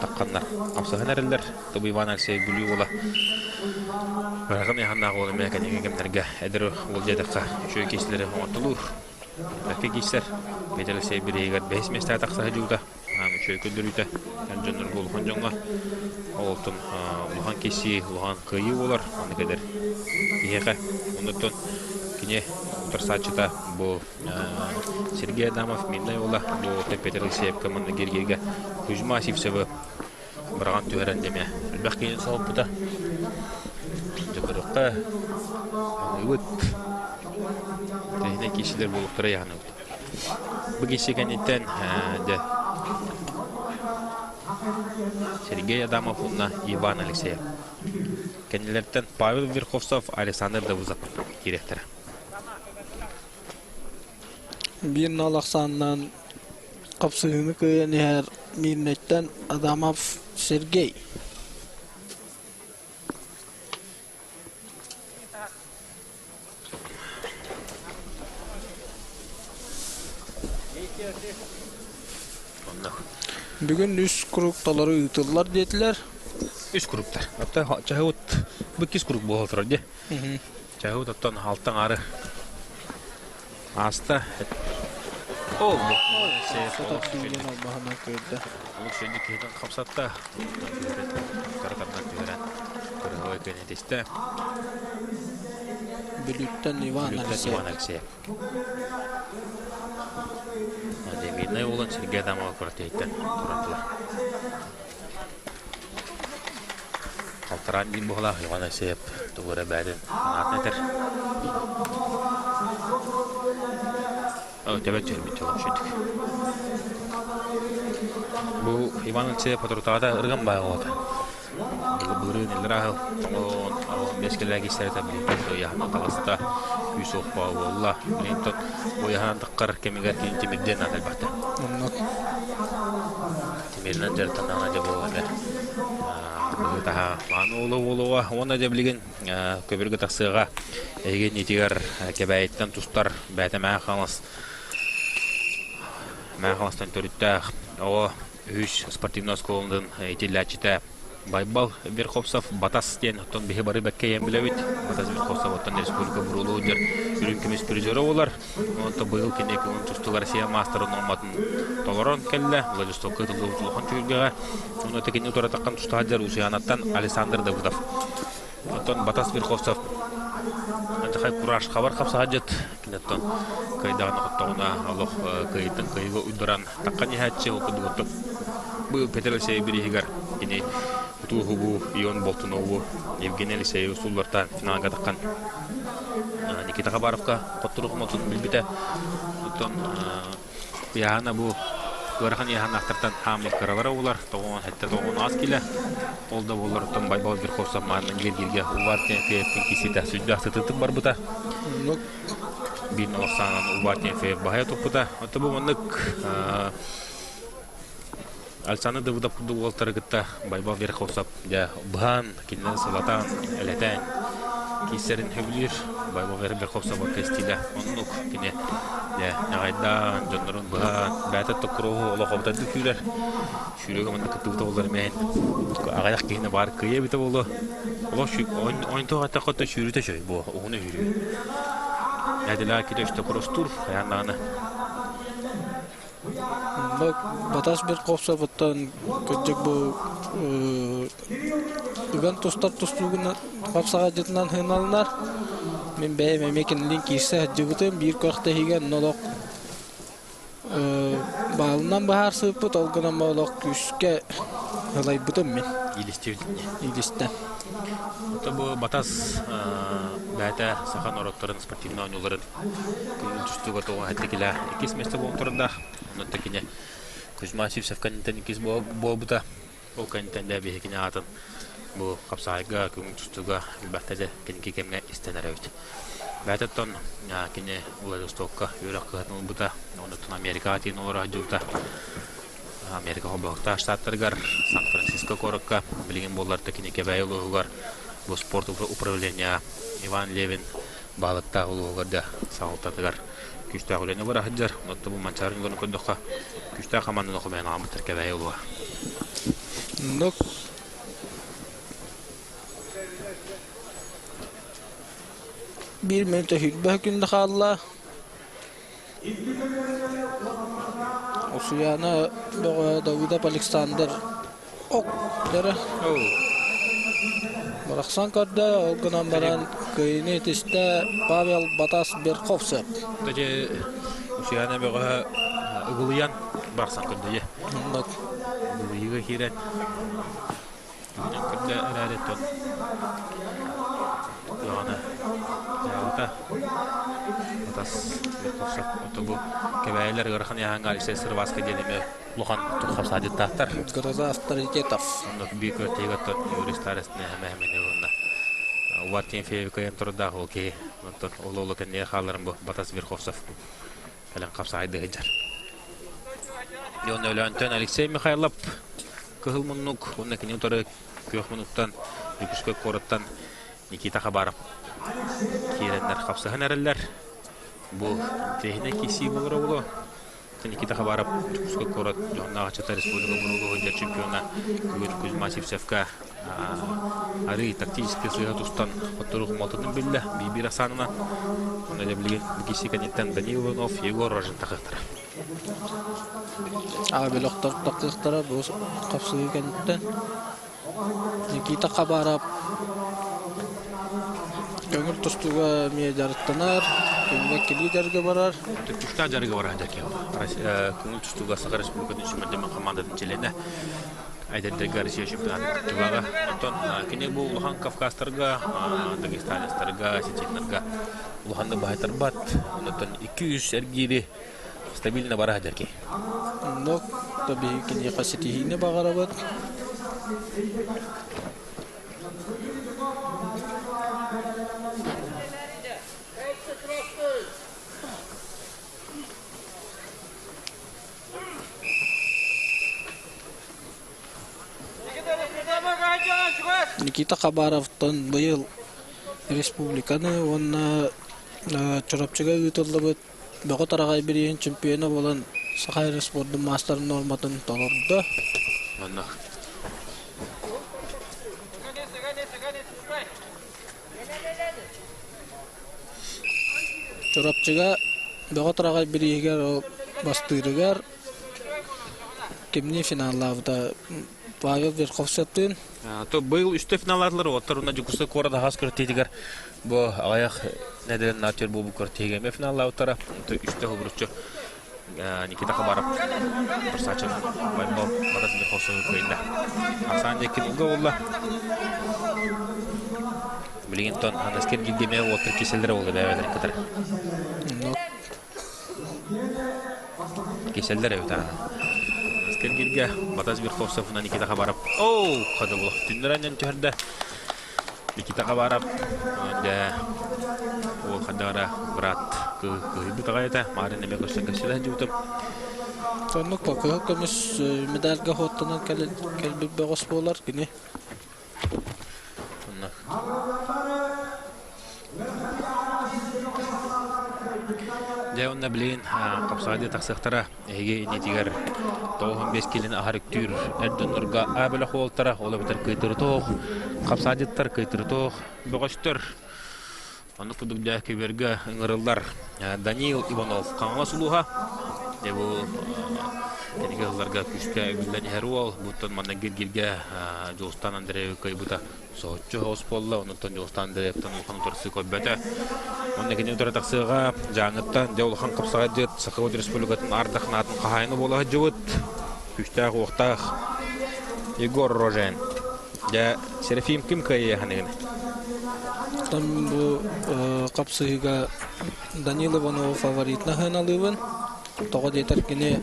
такканнар. Апсаганарлар тобу Иван Алексеев Бүлү ола. Барган яханнагы олы меканеге кемнерге эдер ул жадакка чөй кеслери отулу. Бәке кеслер Петр Алексеев бирегер 5 места такса жууда. Аны чөй көндүрүтө. Жанжонор болгон жонга. Олтун улган кеси, улган кыйы болар. Аны кедер. Иеге онтон кине Тарсачыта бу Сергей Адамов Миндай ола бу Петр Алексеев команда гергеге Кузьма Сивсева барган төһәрән деме. Бәккән салып бута. Җибәрәккә. Үт. Тәһне кишиләр булып тора яганы. Бу кешегәннән дә Сергей Адамов на Иван Алексеев. Кеннеләрдән Павел Верховцев, Александр Давузов директор. Bir nalaqsandan qapsığını kıyan her minnetten Adamov Sergey. Bugün üst kuruktaları yıtıldılar dediler. Üst kuruklar. Hatta çahut bu kis kuruk bu oldu diye. Çahut attan alttan arı. Asta. Oh, Fotoğraf düğünün Allah'ına koydu. Olu şimdi kehden kapsatta. Karakardan gören. Kırığı kenetiste. Bülükten Ivan Alexeyev. Demirne olan Sergey Adamov kurtaydan durandılar. Kaltaran din bola Ivan Alexeyev doğru bədin anlatır. Tebet çelmi çalışıyorduk. Bu Ivan Alexeyev patrotağda ırgan bayağı oldu. Bugün neler ahıl. O meskeler geçler tabii. Yahma kalasta Yusuf Bağoğlu. Benimton o yahan tıkkar kemiger Timir'den elbette. Timir'den certanana da bu ne? Daha Manoğlu ona da bilgin köbürge taksıga egen itigar kebayetten tustar bäte мәхалас. Мәхаластан төрүттә o үш спортивный школадан итиләчтә Байбал Верховцев Батас ден тон бихе бары бәккә ямбиләбит. Батас Верховцев оттан республика бурулу дер үрүнкемес призеры олар. Онта быйыл кенеке он тусту Россия мастеры номатын толорон келле. Владивостокка тулухан чүгәгә. Оны текенне тора таккан тустаҗар Усиянаттан Александр Давудов. Оттан Батас Верховцев Антахай кураж хабар капсаажат кинеттон кайдаган хоттогуна алох кайдын кайга уйдуран таккани хатчы окудугут бу петерсей биригер кини туугу ион болтунову Евгений Алексеев сулларта финалга таккан Никита Хабаровка коттурук мотун билбите оттон яна бу Көрхан яхан ақтыртан хамлы кыралары олар, тоғын хәтті тоғын аз келі. Олда олар оттан байбал бір қоқса мағынан келгерге ұлбартен фейттің кесеті сүзді ақтыртып бар бұта. Бейін олақсанан ұлбартен фейт бағая тоқпыта. Оты бұл мұнық Алсаны да бұдап бұды олтары күтті байбал бір қоқсап. Бұған келінен сылатан әлетен кесерін хөбілер. Байбал бір қоқсап кестілі. Онық кене нағайдан жонларын бұған бәті тұқыруғы олақ обытады күйлер. Шүрегі мұнда күтті бұта олар мәйін. Ағайдақ кейіне бар күйе біті болу. Ойынтоға тақытта шүріті шөй бұл, оғыны жүрі. Әділі келе үшті құрыстыр, аяндағыны. Батас бір қопса бұттан көтжік бұл үгін тұстар тұстығын қапсаға жетінен хыналынар. Мен бәйім әмекенлін кейсі әджігітім бір көқті хеген нолық бағылынан бағар сыпыт, олғынан бағылық күшке ғылай бұтым мен. Елістен. Бұл Батас бәті сақан орақтарын спортивна ойнуларын күнін түстігі тоғын әтті келі екес месті болын тұрында. Онытты кене Кузьмасив сәфканеттен екес бол бұта. Ол кәнеттен дәбе екене атын. Бұл қапсайға күнін түстігі бәқтәді кенеке кемге істенер өйті. Бәтеттон кене Владивостокқа өрек қығатын бұта. Онытын Америка атейін олар ажылта. Америка қобақта штаттарғар, Сан-Франциско қорыққа білген боларда кенеке бәй ұлығығар. Бұл спорт управления Иван Левин бағылықта ұлығығарда сағылтатығар. Күшті ағылені бар ақыджар. Онытты бұл манчарын ғаны көндіққа күшті қамандын оқымайын ағамыттырке бәй ұлыға. Bir minute hütbə gündə xalla. Osuyana Davidov Alexander ok dere. Baraksan kadda olğanan baran kıymetiste Pavel Batas Berkovsev. Daje Osuyana bəğa ıgılıyan baraksan kadda ye. Bu yiğə hiret. Kadda ərəretton. Yana Батас Берковсев отогу кебәйләр гархан яңа исә Сырваска делеме Лухан тухап садиттар. Гроза авторитетов. Бик өтегәт юристларны һәммәне онда. Ватин февкәем торда окей. Онтон ололы кенне халларын бу Батас Берковсев. Фәлән капсайды гыҗар. Йон Өләнтен Алексей Михайлов кылмынук онда кенне торы 4 минуттан 3 кораттан Никита Хабаров Киерендер қапсыған әрілер. Бұл тегіне кесі болыр олы. Никита Хабаров түкіскі көрат жоғына Ачата Республика бұрылғы өндер чемпиона Күгін Кузьмасив Севка ары тактическі сыға тұстан қоттырық малтының білді бейбір асанына. Оны да білген кесі кәнеттен Данил Иванов, Егор Рожын тақықтыр. Abi loqtar taqықтары бұл қапсығы кәнеттен. Никита Хабаров Көңіл тұстуға мие жарыттанар, көңіл келі жарғы барар. Күшті жарғы барар жарғы. Көңіл тұстуға Сақа Республикатын шүмірдемен командадан челені Айдардарға Россия чемпионаты күттіғаға. Онтон, кене бұл Лухан Кавказтарға, Дагестаныстарға, Сетинларға Луханды бағайтар бат. Онтон 200 әргері стабильно барар жарғы. Нок, таби кене қасетихіне бағара бат. Никита Хабаровтан быйыл республиканы онна чорапчыга үтөллөбөт бөгө тарагай бирин чемпионы болан Сахай спорттун мастер норматын толорду. Онна. Чорапчыга бөгө тарагай биригер бастырыгар кемни финаллавда Павел Верховсеттин. То был üstü finallarlar oturuna jukusu korada has körteydiler. Bu ayak neden natür bu körteyge finallar otara. To üstü hurçu. Nikita Kabarov Versace'nin baybol badası bir koşuyu koyunda. Hasan Yekin golla. Blinton anasker gidime otur keselleri oldu beraber kadar. Keseller evet ha. Anasker gidge badası bir koşuyu Nikita Kabarov. Oh, kadılıq. Tünleren'den çörde. Nikita Kabarov. Da o kadara brat bu tagayta marine me göstergeçler jutum. Tonluk bakıyor kemiş medalga hottan kelbi begos bolar gini. Jawna bilin kapsadi taksıktara ege netiger 15 kilin aharik tür erdönürga abela holtara ola biter kıytırı toğ kapsadittar kıytırı toğ begostör. Onu kudukda keberge ngırıllar Danil Ivanov kanala suluha. Bu kendilerine küçük günden herol buton mana girgirge Jostan Andreev kaybuta soğutçu hospalla onu ton Jostan Andreev'tan ulkan torsu koybete. Onun kendi otura taksıga janıtta devulkan kapsaga jet Sakhavat Respublikatın ardaknatın kahayını bola jıvıt küçük oqtaq Igor Rozhen. Ya Serafim kim kayı hanegine? Tam bu kapsayıga Danil Ivanov favoritna hınalıvın. Toğa yeter gini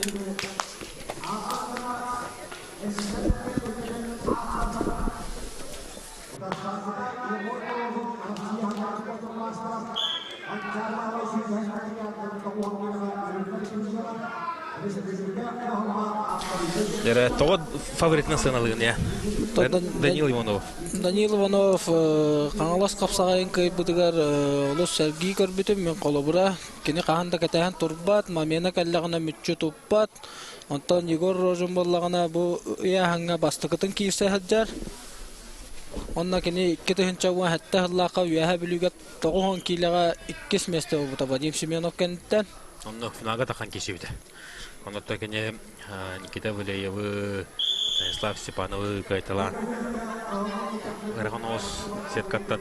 Yere toğa favorit nasıl alın ya? Danil Ivanov. Danil Ivanov kangalas kapsagayın kaybudigar olus Sergey Korbitim men kolobura kini kahanda katahan turbat mamena kallagana mütçü tuppat ondan Igor Rozhen bollagana bu ya hanga bastıkıtın kiyse hajjar onna kini ikkite hinçawa hatta hallaqa yaha bilügat toğon kilaga ikkis meste bu tabadim Simenov kentten Onu finaga takan kişiydi. Onu da kini Nikita Valeyev'i Stanislav Stepanov'ı kayıtılan Verhanos setkattan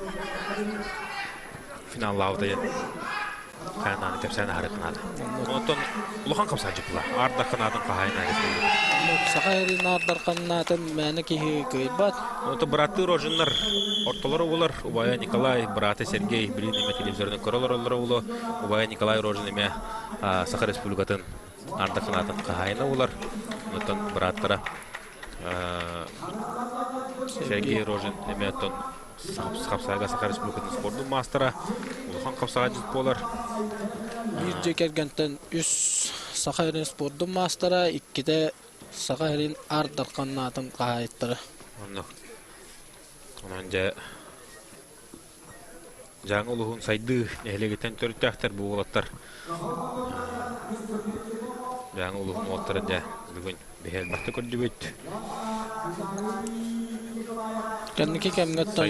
finallavdı. Kaynağını tepsene harikanadı. Ondan ulukan kapsacıklar. Arda kanadın kahayına getirdi. Sakayrin ardar kanatın mene ki kıybat. Ondan bıraktı Rozhenler ortaları olur. Ubaya Nikolay, bıraktı Sergey, bilinme televizyonun koroları olur. Ubaya Nikolay Rozhen'e Sakha Respublikatın Arda kanadın kahayına olur. Ondan bıraktıra Sergey Rozhen emeton kapsaga Sakha Respublikatın spordu mastera. Ulukan kapsaga jitpolar. Bir cekergenten üst Sakayrin spordu mastera ikkide Sakayrin ardar kanatın kahaytları. Onunca Jang uluğun saydı ehlegeten törtüktür bu olatlar. Jang uluğun olatlarında bugün behel baktı kördübüt. Kendiki kemgattan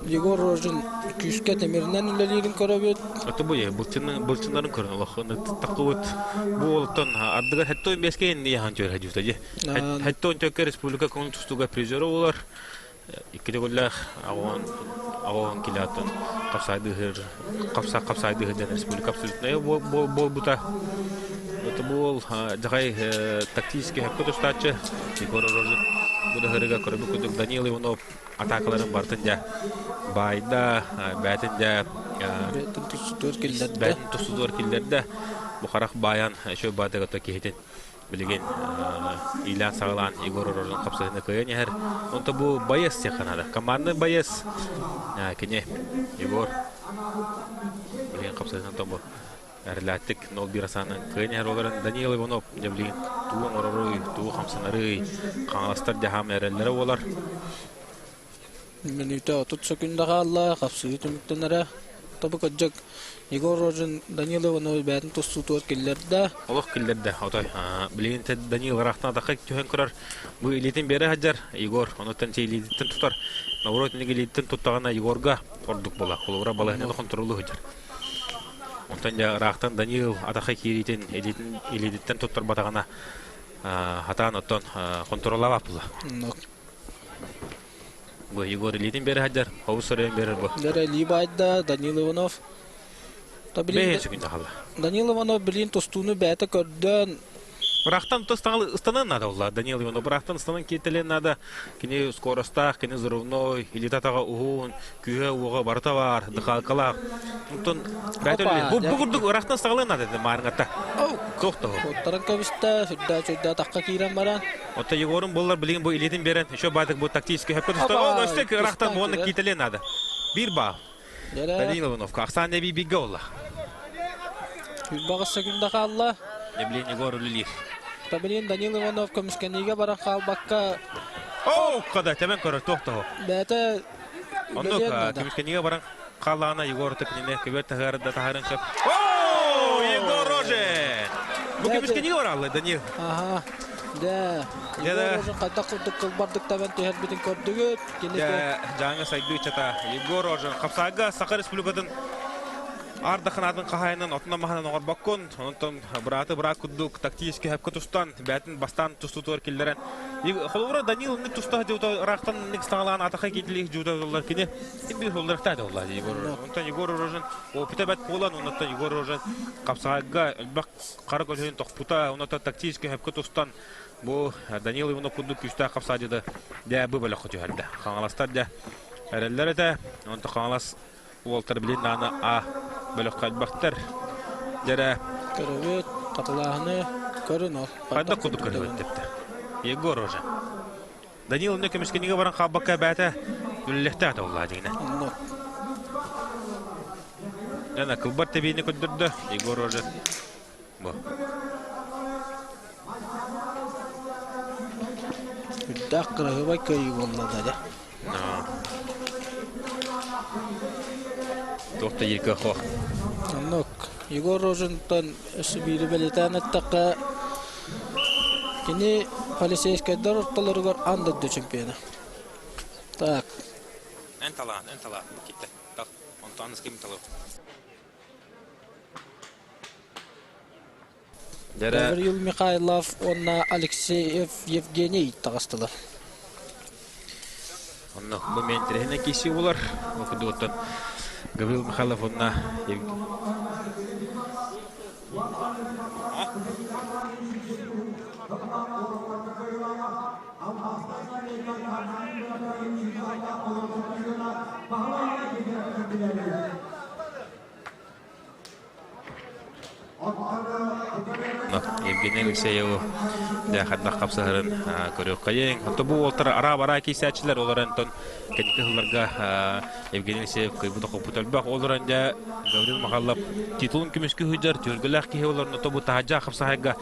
Igor Rozhen küske temirinden ilerleyelim korabet. Ata bu ya bulçunların körün Allah'ını takıvıt bu olattan ardıgar hatta 15 keyin diye hançör hacıftaje. Hatta Türkiye Respublika kontustuga prizörü olar. İkide gollar ağon kilatın kapsaydı hırdan Respublika kapsaydı bol buta. Ata bol jagay taktiski hakkı tustaçı Igor Rozhen bu da hırıga korabet Danil Ivanov atakaların bartınca bayda batınca ben tusudur killerde bu karak bayan şu badaga tokihetin bilgin ilan sağlan Igor Rozhen kapsasına koyan her onta bu bayas yakanada kamarını bayas kine Igor bilgin kapsasına tombo erlatik 0-1 asanın koyan her olarak Danil Ivanov bilgin tuğun oraroy tuğu hamsanarı kanastar deham erellere olar Minute 30 sekunda kala kapsayı tümüktenere tabi kacak Igor Rozhen Danil Ivanov batın tutuyor killerde. Allah killerde otay bilin te Danil rahtna dakik tühen kurar bu elitin beri hajar Igor onu tançı elitin tutar navrot ne elitin tutağına Igorga orduk bola kolora balahına da kontrolü hajar ondan ya rahtan Danil adakik elitin tutar batağına хатан оттон контроллава була. Оннук. Бу Егор Илитин бери хаджар, ховусорен бери бу. Дәрә Либайда, Данил Иванов. Бе чүгүндө халла. Данил Иванов билин тостуну бәте көрдөн. Брахтан то станан надо ула, Данил Иванов. Брахтан станан кетелен надо. Кини скоростах, кини взрывной, или татага угун, күйе уга барта бар, дыхалкалак. Онтон бәтөле. Бу бурдук брахтан станан надо марыңата. Тохто. Оттаран кабиста, сүддә такка кирен баран. Отта Егорун боллар билген бу Илитин берен. Еще бадык бу тактический хәпкә төстә. О, өстек брахтан буны кетелен надо. Бир ба. Данил Иванов кахсан неби бигә ула. Багыса күндә калла. Неблин Егор Лилих. Табилин Данил Иванов көмүскәнигә баран калбакка. О, када темен көрөр тохто. Бәте Ондук кемискениге баран калана Егор текнине кебет тагырда тагырын кеп. О, Егор Рожен. Бу кемискениге баралла Данил. Ага. Да. Егор кайда курдук кылбардык табан тәһәр битен көрдүгөт. Да, жаңа сайды чата Егор Рожен капсага Саха Республикадан Ардаханадын кахайнын отна маханан орбаккон, онтон браты брак кудук тактический хәпкә тустан, бәтин бастан тустутор киллерен. Холовра Данил не туста жута рахтан ник сталан атака китлих жута доллар кине. Инде холлар тада Аллах Егор. Онтон Егор Рожен, о питабат полан, онтон Егор Рожен капсага бак кара көжен тохпута, онтон тактический хәпкә тустан. Бу Данил Иванов кудук күстә капсадыды. Дә бу бәлә хөҗәлдә. Хаңаластар да. Әрәлләре дә, онтон хаңалас Уолтер билин наны а бөлөк калбактар. Жара көрөбөт, катылаһыны көрүн ал. кайда кудук көрөбөт депти. Егор Рожен. Данил не кемискениге баран кабакка бәте үллехтә ата Аллах дигән. Яна кылбар тебине көддөрдө Егор Рожен. Бу. Даккыры бай көй болмады да. Тохта ерке хох. Оннук. Егор Рожентон өсүбири белетен аттакка кини полицейскайдар орталарыгар андырды чемпиона. Так. Энтала. Китте. Так, онтан ским тало. Гавриил Михайлов, онна Алексеев, Евгений тагыстылар. Онно бу мен терехне киси булар. Окуду оттон Гавриил Михайлов онна Евгений Алексеев да хадда капсаһарын көрөк кайын. Хатта бу олтар ара-бара кисәчләр оларын тон кәтикәләргә Евгений Алексеев кыйбыта копуталбак оларын да Гавриил Михайлов титулын күмескә хүҗәр төргәләр ки оларын то бу таҗа капсаһага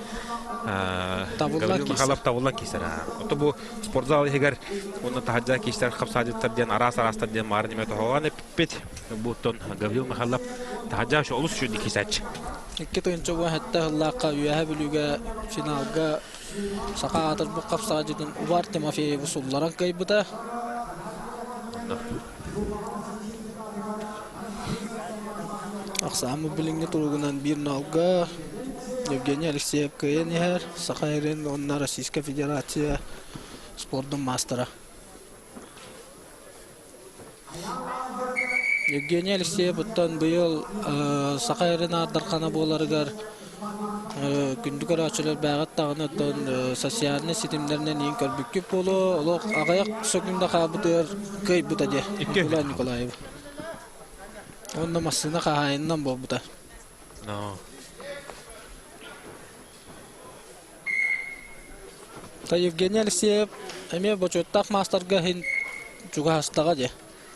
Гавриил Михайлов тавылла кисәр. То бу спортзал егер уны таҗа кисәр капсаҗыттар дигән ара-сарастар дигән марниме тохаган пет бу тон Гавриил Михайлов таҗа шу олус шу дикисәч. Икки тоюнчу хәтта лака юә билүгә финалга сакаатыр бу капсаҗыдын Увар Тимофеев усулларын кайбыта. Аксамы билинге тургунан бир налга Евгений Алексеев кайынер Сахарин онна Российская Федерация спорттун мастера. Евгений Алексеев буттан быйыл Сахарин ардаркана боларыгар күндүк арачылар багат тагынаттан социальный сетимдеринен эң көрбүккүп болу, олок агаяк сөкүндө кабытыр кый бутаде. Николай Николаев. Онда масына кайыннан болбута. Та Евгений Алексеев эме бочоттак мастерга хин чуга хастага же.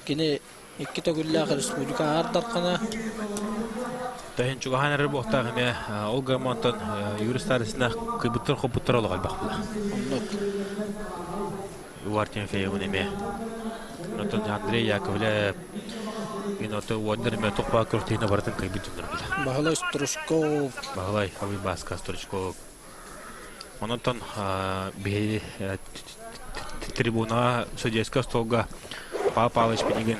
Кини икки төгүлләр республика ардаркана. Тәһин чугаһан рыбохта гыме Олга Монтон юристарысына кыйбыттыр хопуттыр алган бакла. Уартин феевнеме. Нотон Андрей Яковлев Иното Уодерме топа кортина бартын кыйбыттыр биле. Бахалай Стручков, Бахалай Абибаска Стручков. Онотон бе трибуна судейского столга Павел Павлович Пенигин.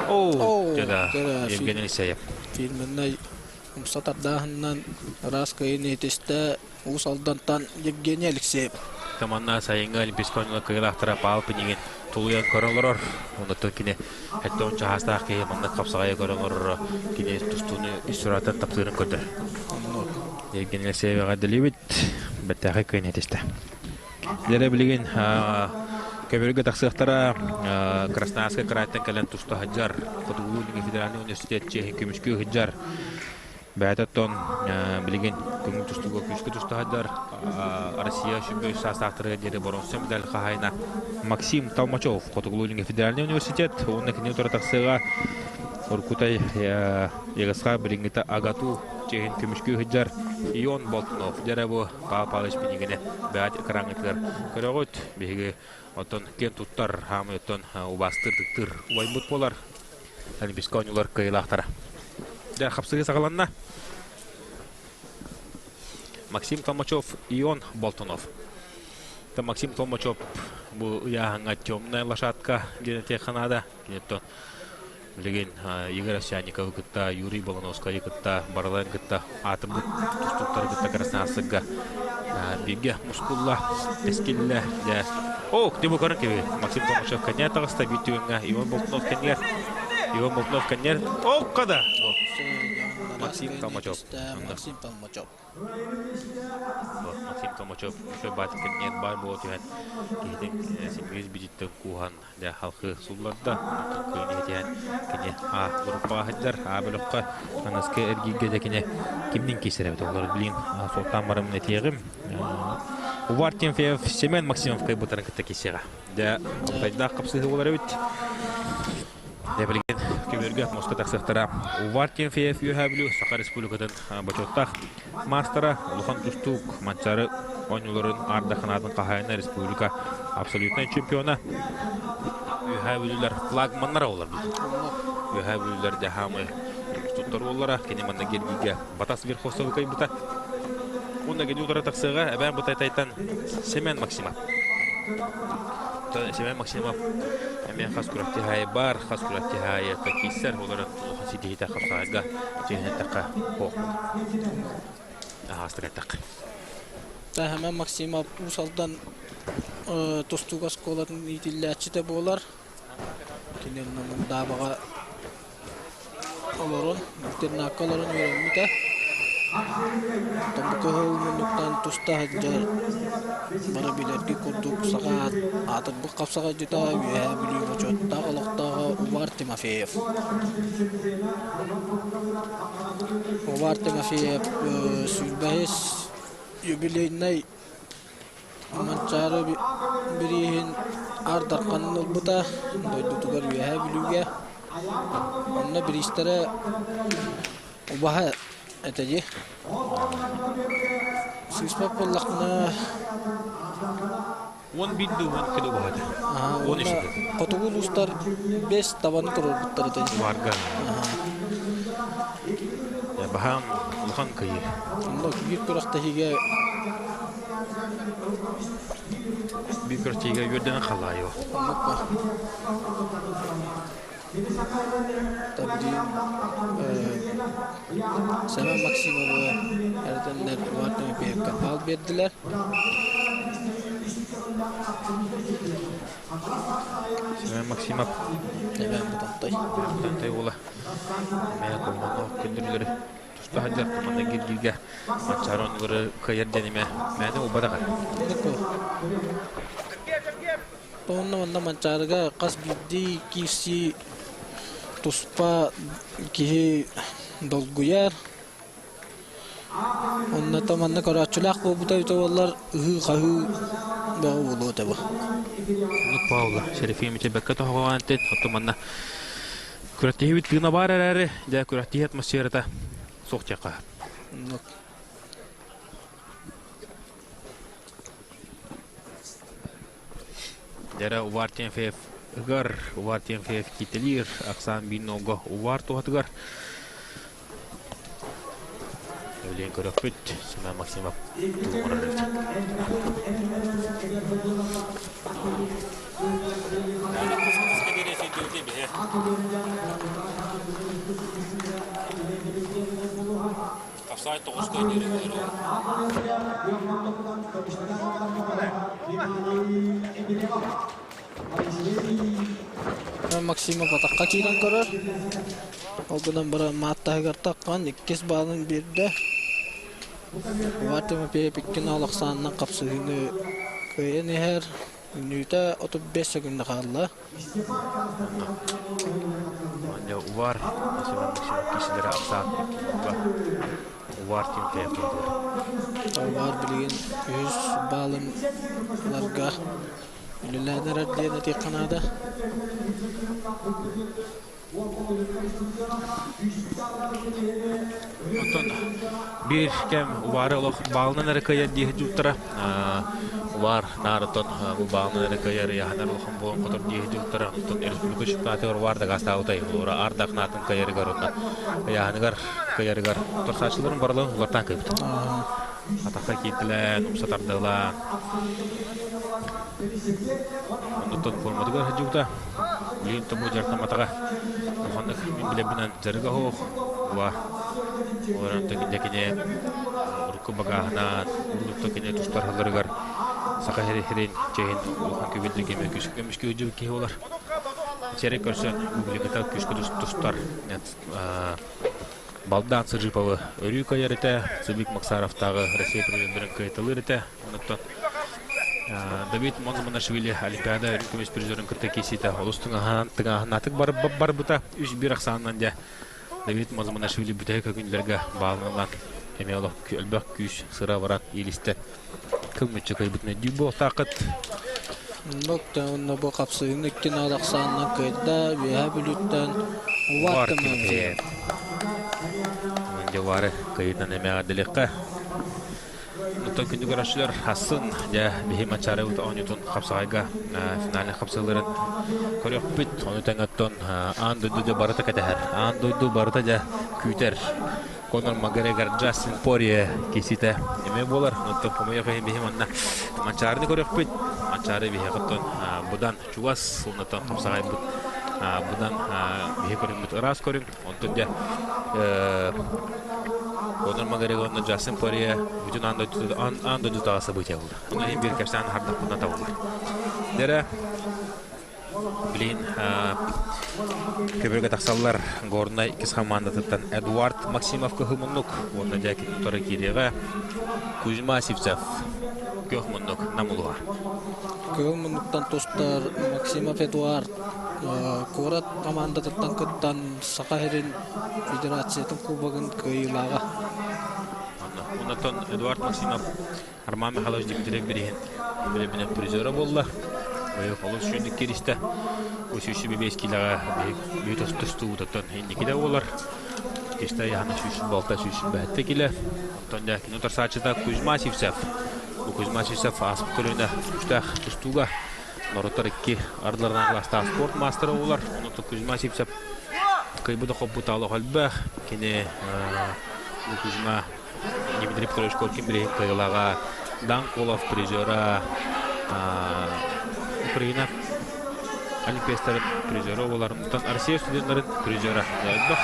О, да, Евгений Алексеев. Фильмный Сатардахынан раскайын етесті Усалдантан Евгений Алексеев. Команда сайынга Олимпийский ойынға кыйлақтыра палпы деген тулуян көрілер. Онда кене әтті онша хастақ кейі маңда қапсағайы көрілер. Кене тұстуыны үстіратын таптырын көрді. Евгений Алексеевға ділебет бәттәғі күйін етесті. Дәрі білген көміргі тақсықтара Красноярская крайттан кәлін тұсты хаджар Футболный федеральный университет чехин көмішкі хаджар бәйтаттон білген көмір тұстыға көмішкі тұсты хаджар Россия шүмбөй састақтыры дері бұрынсы медаль қағайына Максим Толмачев Футболный федеральный университет оның кіне тұра тақсыға Уркутай егісқа білгенгі Агату чехин көмішкі хаджар Ион Болтунов дәрі бұл папалыш бенегіне бәйт қараңғытыр көріғыт бейгі Отон кен туттар хамы отон убастыр-тыктыр уайбут болар. Олимпийский ойынлар кыйлақтара. Дәр қапсығы сағаланна. Максим Толмачев, Ион Болтунов. Максим Толмачев бұл яғанға темная лошадка генетия қанада. Генеттон білген Игорь Овсянников күтті, Юрий Болоновский күтті, Барлайн күтті, Атымбыт тұстықтар күтті Красноярскіға. Беге мускулла, эскилле, да. О, где вы короче, Максим Толмачев коня тағыста битюңа, Иван Болтунов конер. Иван Болтунов конер. О, kada? Максим Толмачев. Максим Толмачев. Максим Толмачев еще батик конер бар было тюген. Кейден симвиз бидитті куған да халқы сулларда. Көйне тюген кене группа хаджар, бөліққа анасқа әргейге де кене кімнен кесірі беді олар білін солтан барым нәтиегім. Увар Тимфеев, Семен Максимов кай бұтарын кітті кесеға. Да, қайда қапсығы олар өт. Да, білген көмерге Москва тақсықтара. Увар Тимфеев үйәбілі Сақа Республикадан бачоттақ мастера Лухан Тустук манчары ойнуларын арда қанадың қағайына республика абсолютный чемпиона. Үйәбілілер флагманнара олар бұл. Үйәбілілер де хамы тұттар олара. Кене манда гергеге Батас Верховцовы кай бұта. Онда гене удара тақсыға әбән бұтайтайтан Семен Максимов. Семен Максимов әмен қас күрәттіғайы бар, қас күрәттіғайы кейсер оларын тұлған сидейді қапсағайға жеңеттіққа қоқ. Ағастық әттіқ. Әмен Максимов Усалдан тұстуға сколатын етілі әтшіті болар. Кенелінің дабыға оларын, үктерін аққаларын өрімді. Тамбука хөлмөнүктан туста хаджар бара билерге курдук сагаат атып бу капсага жыта бия билүү бочотта алактагы Увар Тимофеев. Увар Тимофеев сүрбәһис юбилейный манчары бирихин ардарканын олбута дойдутугар бия билүүгө онна биристере убаха это же. Сыспа поллахна. Он бидді, он кеді болады. Он ешеді. Қатуғыл ұстар 5 табаны тұрыр бұттар это же. Варга. Бахам Лухан кайы. Bir күрақта хеге. Bir күрақта хеге өрден қалайы. Tabii Semih Maksimov'u Erdenler Uvart'ın bir kapal verdiler. Semih Maksimov. Evet, bu tahtay. Tahtay ola. Mene Kolmanov kündürleri. Tusta hajar kumanda girgirge. Maçaronları kayır denime. Mene o badağa. Onunla mançarıga kas bildi kisi Tuspa ki dolguyar. Onunla tamanna karaçulak bu tavallar kahı bağlı tabi. Paula, Şerifiyem için bekkat oğlantet. Tamanna kuratihi bittiğine var herhalde. De kuratihi atmosferada soğukçaka. Dera Увар Тимофеев Игар, Увар Тимофеев Кителир, Оксан Бинного Увар Туатгар. Евлен Корохпет, Семен Максимов Тумарарев. Офсайд 9 көйдері Максима батаққа кейден көрір. Олғынан бара маттағығар таққан 2 балын берді. Ватымы пепіккен алақсанынан қапсығыны көйен ехер. Үнүйті 35 секунды қалды. Увар, кешелері ақсаат Увар тем кәйіп Увар білген 100 балын ларға үліләдер әділені тек қанады. Онтон bir kem Uvar'ı olaq bağlanan әрі кайар дейі жүлттіра. Увар нарытон бұл bağlanan әрі кайар яғанар олқын болын қотыр дейі жүлттіра. Онтон республика шыпнаты бар Увар'да қастауытай. Олар ардақ натын кайарығар онна. Яғанығар кайарығар тұрсашыларын барлығын олардан көйіпті. Атаққа кейтілін, ұмсатардығылан. Онтон формадығар жүлді. Лейін тұмы жарқын матаға. Оғандық мен білебінен жарығы хоқ. Оларан төгіндекіне ұрқы бағағынан, ұрлық төгіне тұстар ғылырығар. Сақа херен чейін олған көбелдігеме күшкі өжі кей олар. Серек көрсен үгілігіта күшкі тұстар. Балдан Сыржипалы өрі көйер еті, Зубик Максаровтағы Россия президентінің көйтілір еті. Давид Монзаманашвили Олимпиада үрінкөмес президентінің күрті кесейті. Олыстың ағанатық бар бұта 3-1 ақсанынан де Давид Монзаманашвили бүтәй көкіндерге бағылынан әме олық өлбәк күйіш сыра баран елісті кілмітші көйбітіне дүй бұл тақыт. Бұқта онына бұл қапсығын үккен алақсанынан көйді бейі бүліттен ұваттым өңзен. Önce varı kayıttan emeğe dilikka. Nutun kündü görüşler hassın ya bihi maçarı uta onutun kapsağayga finalini kapsağların körüyor bit onu tengatton an duydu barıta kateher an duydu barıta ja küter Conor McGregor Justin Poirier kesite emeğe bolar nutun pomaya kayın bihi manna maçarını körüyor bit maçarı bihi katton budan çuvas onutun kapsağay bit budan bihi körüyor bit ras körüyor onutun ja Conor McGregor'un Justin Poirier bütün anda tutağısı bıçağı olur. Onun hem bir kaçtan hardak bundan da olur. Dere bilin köpürge taksallar goruna ikisi komandatıdan Edward Maksimov köhümünlük onun jakin tutarı kiriğe Kuzma Sivtsev köhümünlük namuluğa. Köhümünlükten tostar Maksimov Edward Korat komandatıdan kıttan Sakahirin Federasiyatın kubagın kıyılağa. Ondan Edward Maksimov Arman Mikhalovich Dimitriyev birihin bilebine prizora bollar. Олыс шөндік керісті. Осы үші бебес келіға бейт ұстысты ұтаттан ендекі де олар. Кешті яғына шүшін балта шүшін бәтті келі. Онтан да кинотар сачыда Кузьма Сивсев. Кузьма Сивсев асып көріне үштәқ тұстуға. Нороттар екі ардыларынан класта спорт мастері олар. Онтан Кузьма Сивсев кайбыда қоппыталы қалбақ. Кене Кузьма Дмитрий Петрович Коркин бірейін қайғылаға Данколов призера Украина Олимпиадаларын призері оларымыздан Россия студентларын призері дайындық.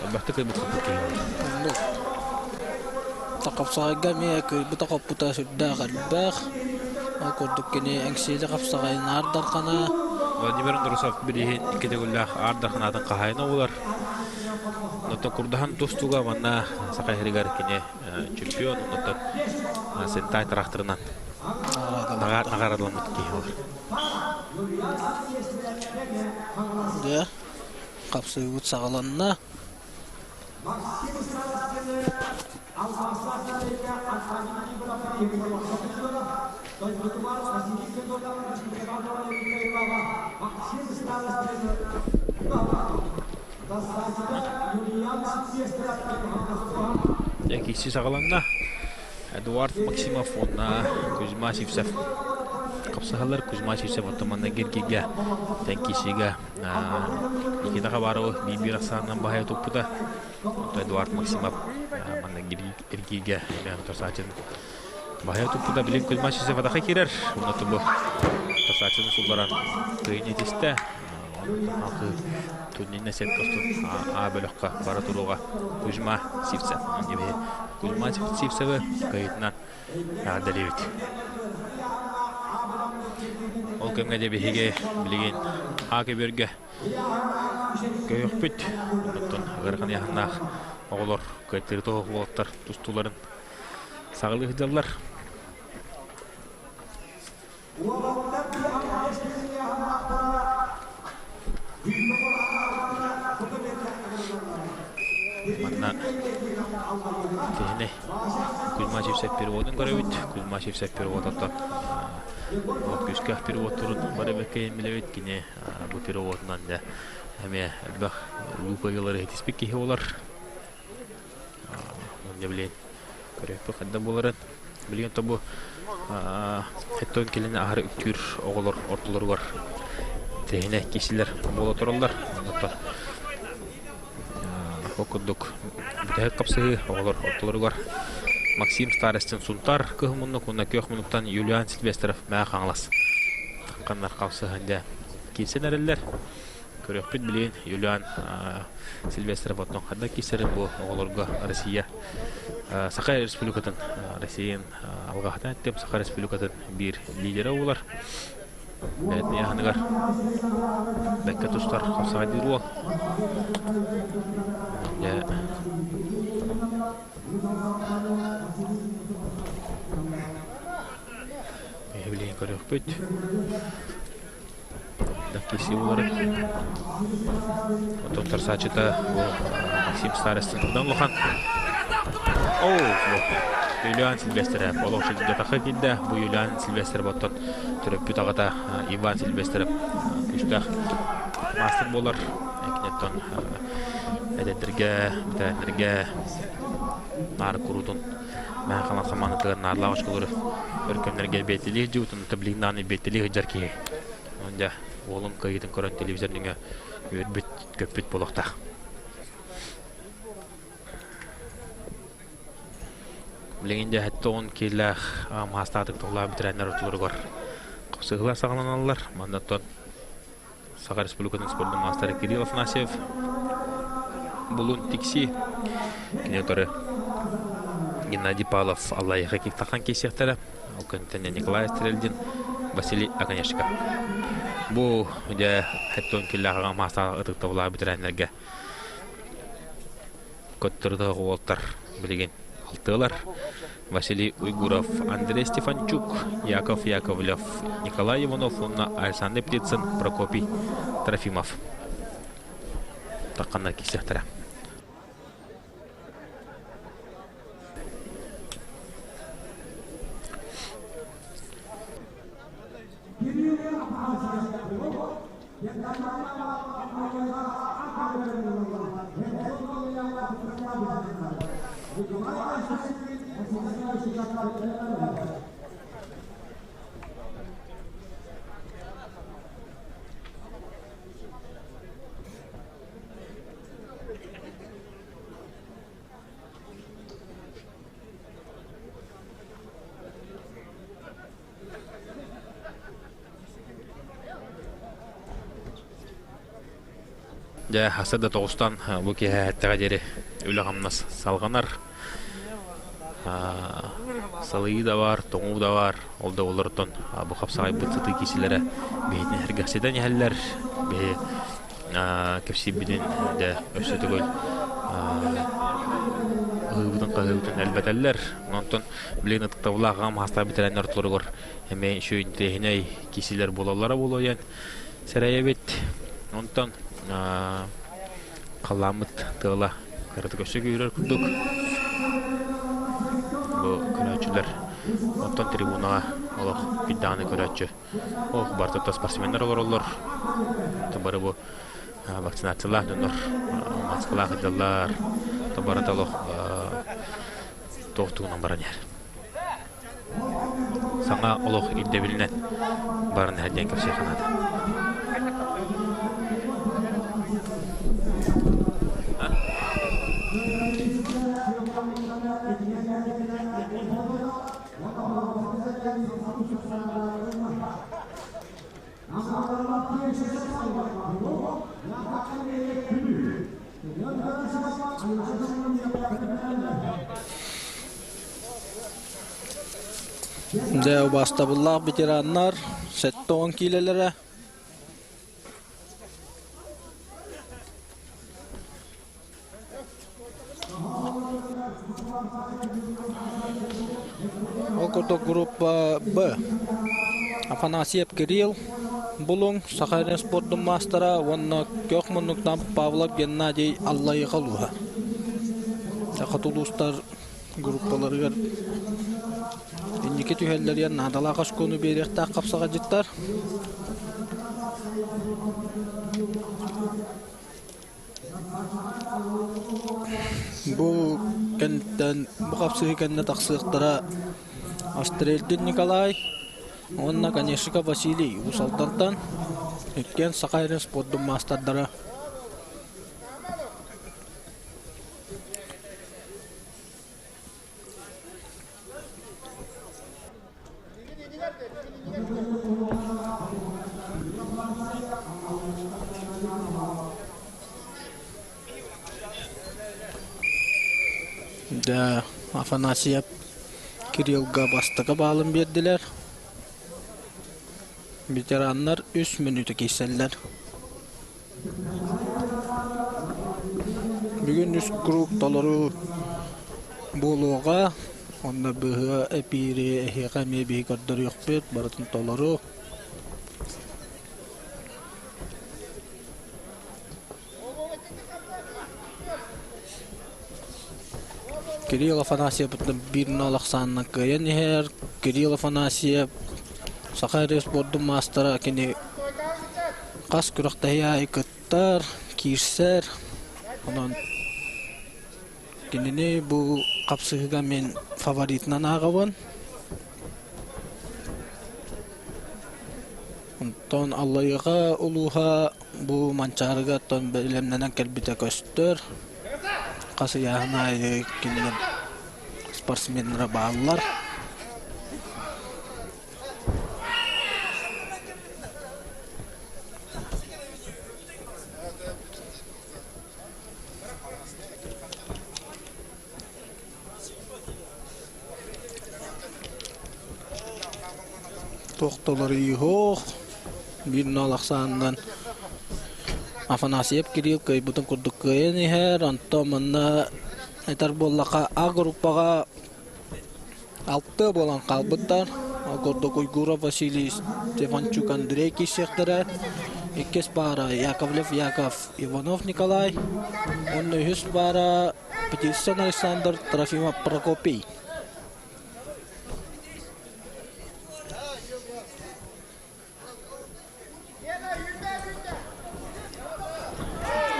Албақты кайбы қоппы кейінді. Тақапсағайға мей көйбі тақаппыта сүрді қалбақ. Көрдік кене әңсейді қапсағайын ардарқана. Владимир Нұрысов бірейін кедегілләқ ардарқанатын қағайына олар. Нотан курдахан достуга манна сакайригар кине чемпион нотан сентай тракторынан нагараламыт кейор. Да. Капсы ут сагаланна. Якisi сагаланна Эдуард Максимов онна Кузьма Сивсев капсахалар Кузьма Сивсев оттаманна гергеге тенкисиге никидаға баруы бибир ақсанынан бахая топпыта Эдуард Максимов манна гергеге торсачын бахая топпыта билин Кузьма Сивсев адақа керер онаты бұл торсачын сулдаран күйіне тесті Tunninne setkostun aabelokka baraturuga Kuzma Sivtsev. Gibi Kuzma Sivtsev'e kayıtından yağdalıydı. Ol kemge de bihige bilgin hake bölge köyükpüt. Ondan agırgan yağınaq oğulur kayıtları toğuk bolotlar tustuların sağlığı hıcallar. Manna tehne Kuzma Sivtsev переводын көрөбүт. Kuzma Sivtsev переводтан вот күскә перевод турын бары бекке милебет кине бу переводнан да эме бак лупагылар этиспек ки олар. Монда билен көрөп кадда боларын билген тобу хеттон келене ары үтүр оголор ортолор бар. Tehne кисилер боло туралар. Окудук битек капсы оголор ортолор бар. Максим Старостин Сунтар кыхмуннук уна көхмунуктан Юлиан Сильвестров мә хаңлас. Такканнар капсы ханде кисенерлер. Көрөкпүт билен Юлиан Сильвестров отон хадда кисерин бу оголорга Россия Саха Республикатын Россиян алгахтан тем Саха Республикатын бир лидери булар. Бәтне яһаныгар. Бәккә тустар капсага диру. Я Евлеин көрөкпүт. Дакиси булар. Отон тарсачыта Максим Старостин турдан лохан. Юлиан Сильвестров олошыл жатакка килде. Бу Юлиан Сильвестров оттон төрөппүт агата Иван Сильвестров күчтөх мастер болар. Экнеттон эдеттерге нар курудун мен кана саманытыгар нарлабашкылары өркөмнөргө бетилик жуутун таблигнаны бетилик жарки. Онда олум кайытын көрөн телевизордуңа өрбүт көппүт болокта. Билгенде хаттон келах мастатык тола битренер отулургор. Кысыгыла сагаланалар. Мандаттан Саха Республикатын спорттун мастері Кириллов Насев Булун Тикси кинеторы Геннадий Павлов Аллайха киктахан кесектері Окантене Николай Стрельдин Василий Аканешка. Бу де хаттон келлахага мастатык тола битренерге көттөрдө голтар билген алтылар. Василий Уйгуров, Андрей Стефанчук, Яков Яковлев, Николай Иванов, Александр Птицын, Прокопий Трофимов. Таккандар кисектері. Ja hasada toğustan bu ki hatta jeri ülağamnas salganar. Salıyı da var, toğu da var. Olda olurdan bu kapsayı bıtıtı kişilere beyni hergahseden yeller. Be kefsi bidin de ösütügül hıvıdan kahıvıdan elbeteller. Ondan bilen tıktavlağam hasta bitirenler tutulur. Hemen şu intihine kişiler bolalara bolayan seraya bit. Ondan kalamıt tığla karıtı köşe görür kurduk. Bu köröçüler ondan tribuna olaq biddanı köröçü. O bartıqta sportsmenler olur. Tabarı bu vaksinasiyalar dönür. Maskalar hıdallar. Tabarı da olaq toğtuğundan baran yer. Sana olaq ilde bilinen baran herden köşe kanadı. Зәу бастабыллақ ветераннар, сәтті 10 келелері. Окурдо группа Б. Афанасьев Кирилл, Булуң, Сахарин спорттың мастера, онна Кёхманнуктан Павлов Геннадий Аллайы қалуға. Қатулустар группаларығар Иннеке түйәллерен надала қашқоны беректі қапсаға жыттар. Бұл кәнттен бұқапсығы кәнне тақсығықтара Астрельден Николай, онна Конешика Василий Усалтантан, өткен Сақайрын спорттың мастардары. Да, Афанасьев Кириллға бастығы балын берділер. Ветераннар 3 минуты кейселлер. Бүгін 3 круг толыру болуға, онда бұғы әпире әхеға мебей көрдір өкпет, барытын толыру. Кирилл Афанасьев бірін алақсанына көйен ехер. Кирилл Афанасьев Сахарин спорттың мастера кені қас күріқтайя айкыттар, кирсер. Онан кеніне бұл қапсығыға мен фаворитынан ағауын. Онтан Аллайыға ұлуға бұл манчарыға тон бәлемненен кәлбіте көстір. Қасы яғына кенген спортсменлері бағылар. Тоқталары үйіғоқ, бірін алақсанынан Афанасьев Кирилл көй бұтын күрдік көйен ехер, анта мұнна әтір боллаға А группаға 6 болан қалбыттар. Күрдік Уйгуров Василий Стефанчук Андрей кешектірі, 2 бара Яковлев Яков Иванов Николай, 10 бара Петельсон Александр Трофимов Прокопий.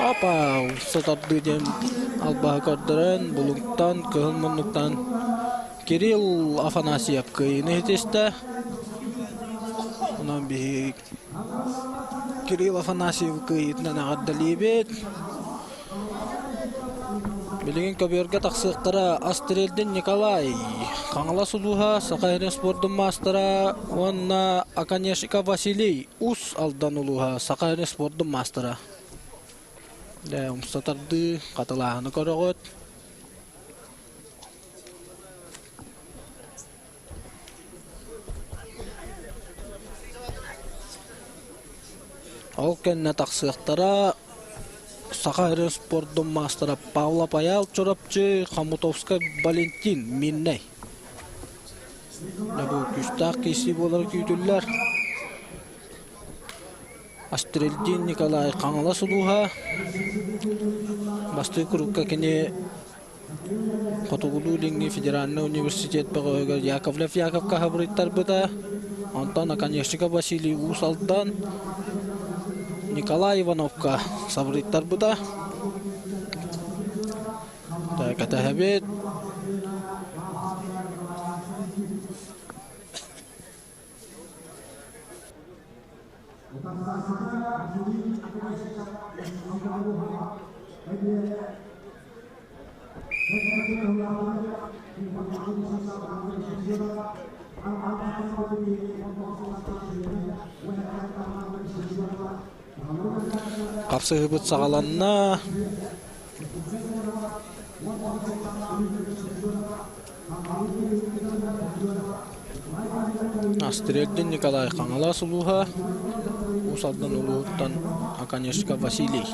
Апа, сатарды дем албағы көрдірін, бұлыңтан, көхілмұнлықтан Кирилл Афанасьев көйіні етесті. Онан бейік Кирилл Афанасьев көйітінен ағаддали бет. Білеген көберге тақсықтыра Астрельден Николай, Қаңыла сұлуға Сақайрын спорттың мастера, онна Аканешика Василий Ус алдан ұлуға Сақайрын спорттың мастера. Да, умстатарды қатылағыны көріғыт. Ол кәнне тақсықтара Сақайрын спорттың мастера Павла Паял чорапчы Хамутовска Валентин Минней. Бұл күстақ кесі болар күйтілер. Астрельден Николай Қаңыла сұлуға. Басты күрікка кене Қотығылу Линги Федеральный университет бағығыр Яковлев Яков қағабырыттар бұда. Антон Аканешика Василий Усалдан Николай Ивановқа сабырыттар бұда. Кәті әбет. Қапсығы бұт сағаланына Астрелден Николай Қаңала Сулуха, Усалдан Улуыттан Аканешка Василий.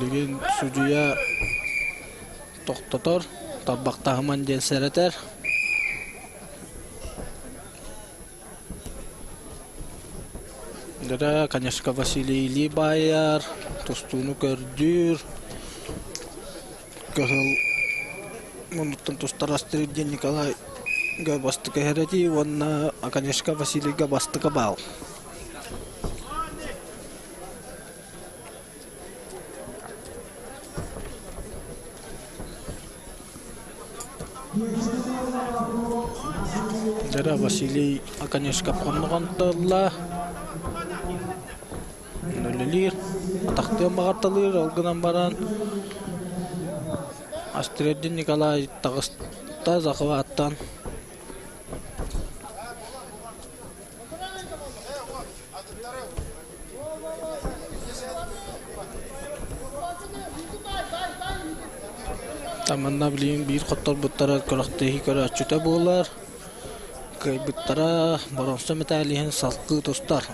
Билеген судья тоқтатор, табақтағыман ден сәрәтер. Дара, конечно, Василий Либаяр, тостуну көрдүр. Көхіл мұнуттан тостар Астрелден Николай бастықы хәрәді, онна, конечно, Василийға бастықы бал. Дара Василий Аканешка қонығантылла. Нөлелер. Атақтығын бағартылыр, олғынан баран. Астрелден Николай тағыста зақыва аттан. Таманна білейін бір қоттар бұттара көріқтегі көрі әтчүті болар. Кай бұттара бұрынсы мәтәліген салқы тұстар.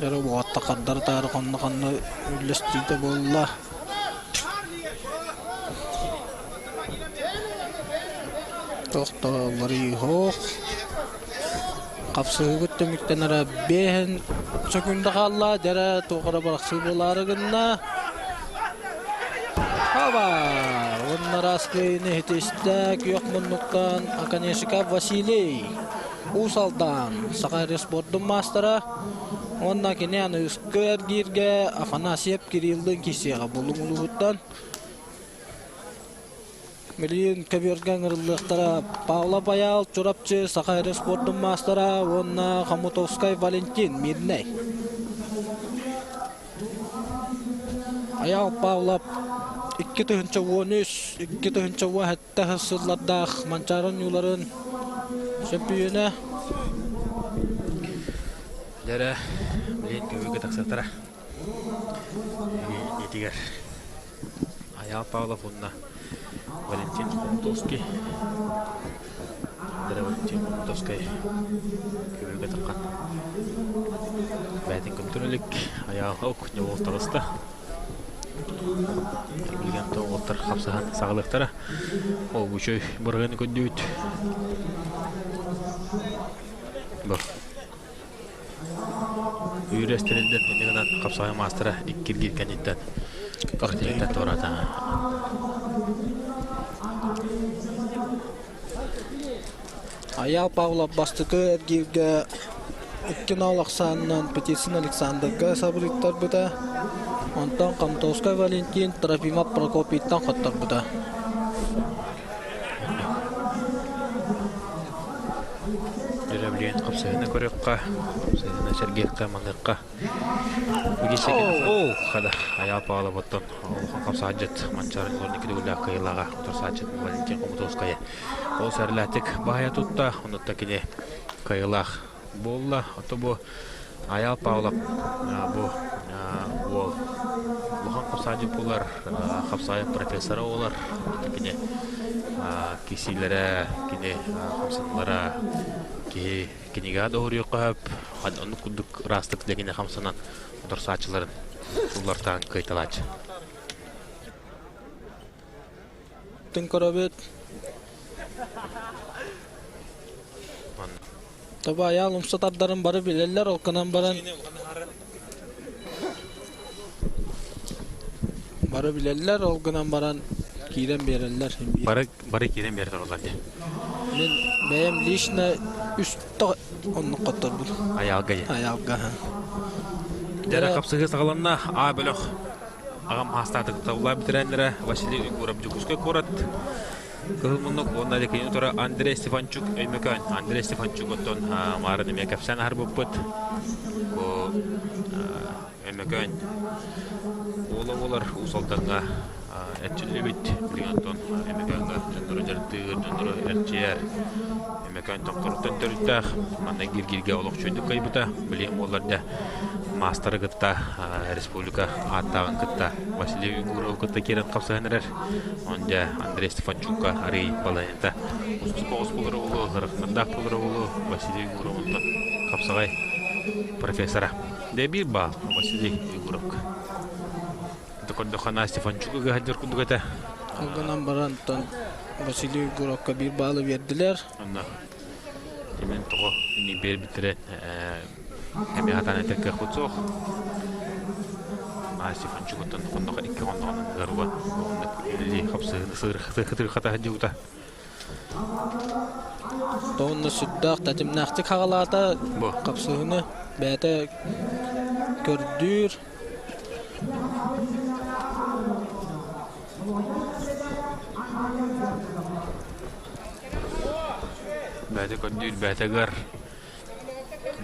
Дәрі бұғатта қардар тәрі қонны үлістейді болла. Тоқталары хоқ. Қапсығы күтті мүктен әрі бейін сөкінді қалла. Дәрі тоқыра барақсы болары күнна. Хабар! Оннар аскайыны хетестік йоқ мұннықтан Аканешка Василий. Усалдан Сақайры спорттың мастера. Онна кенен үскер кирге Афанасьев Кириллдың кесеға болың ұлығыттан. Милион көберген ұрылықтара Павла Баял, Чурапчы, Сақайры спорттың мастера, онна Хамутовскай Валентин Мирней. Аял Павлап 2-13, 2-13 әтті ғысырлардақ манчарын юларын чемпионы. Дәрі білейін көбеге тақсақтара. Етігер. Аял Павлов онына Валентин Хомутовский. Дәрі Валентин Хомутовский көбеге таққан. Бәтін көмтірілік аял аук не бол тағысты. Білген тоғылтыр қапсаған сағылықтары. Ол бүшөй бұрғаны көндеуіт. Бұл. Үйрестерінден менегінен қапсағай мастера иккіргер кәнеттен қақтеліктен тората. Аял Павлов бастықы әргерге үткен алақсанынан Петесин Александрға сабырықтар бұда. Онтан Хамутовскай Валентин Трофимов Прокопиттан қоттар бұда. Білген қапсағына көрекқа, қапсағына Сергеевқа, Маңырққа. О, қада, Аял Павлов оттан қапсаған жет, манчарын орнекі дөгілі қайылаға, отырсаған жет Валентин Хамутовская. Ол сәрләтік бағая тұтта, онытта кене қайылақ болла. Оты бұл Аял Павлов, бұл бұған қапсаған жет болар, қапсаған профессора олар, кене кесилері, кене қамсанлары, кенеге доғыр еқіп, оны күлдік растық дегене қамсанан отырсачыларын ұлартан көйталачы. Тын көрөбет. Таба аял ұмсатардарын бары білелер, олқынан баран. Бары білелер, олқынан баран кирен берелер. Бары кирен берелер оларды. Мен бәйім лишна үсті оны қоттар бұл. Аялға. Аялға. Дәрі қапсығы сағаланна А бөліқ ағам хастатық таула бітірәндері Василий Уйгуров жүкізге көрат. Кылмынок онна декени тора Андрей Стефанчук өймөкөн. Андрей Стефанчук оттон марын эме капсан харбыппыт. О өймөкөн. Олар усалданга этчилебит билгентон эмекөнга жөндөрө жертыгыр жөндөрө эрчер эмекөн токтортон төрүттах мана гиргирге олок чөйдүк кайбыта билем оларда мастер гытта республика аттагын кытта Василий Угуров кытта керен капсаганер онда Андрей Стефанчукка ари балайта спос булары болу гырыктак булары болу Василий Угуровтон капсагай профессора дебир ба Василий Угуровка Докона Стефанчукга хаджар кудугата. Алганан барантан Василий Угуровка бир балы бердилер. Анна. Эмен того ни бер битре эми хатаны текке хутсох. Стефанчуктан кондога икки кондогон гарба. Онда хапсы сыр хата хаджута. Тоонна сүддак татимнахтык хагалата капсыгыны бәте көрдүр. Бәте көндүр бәтегар.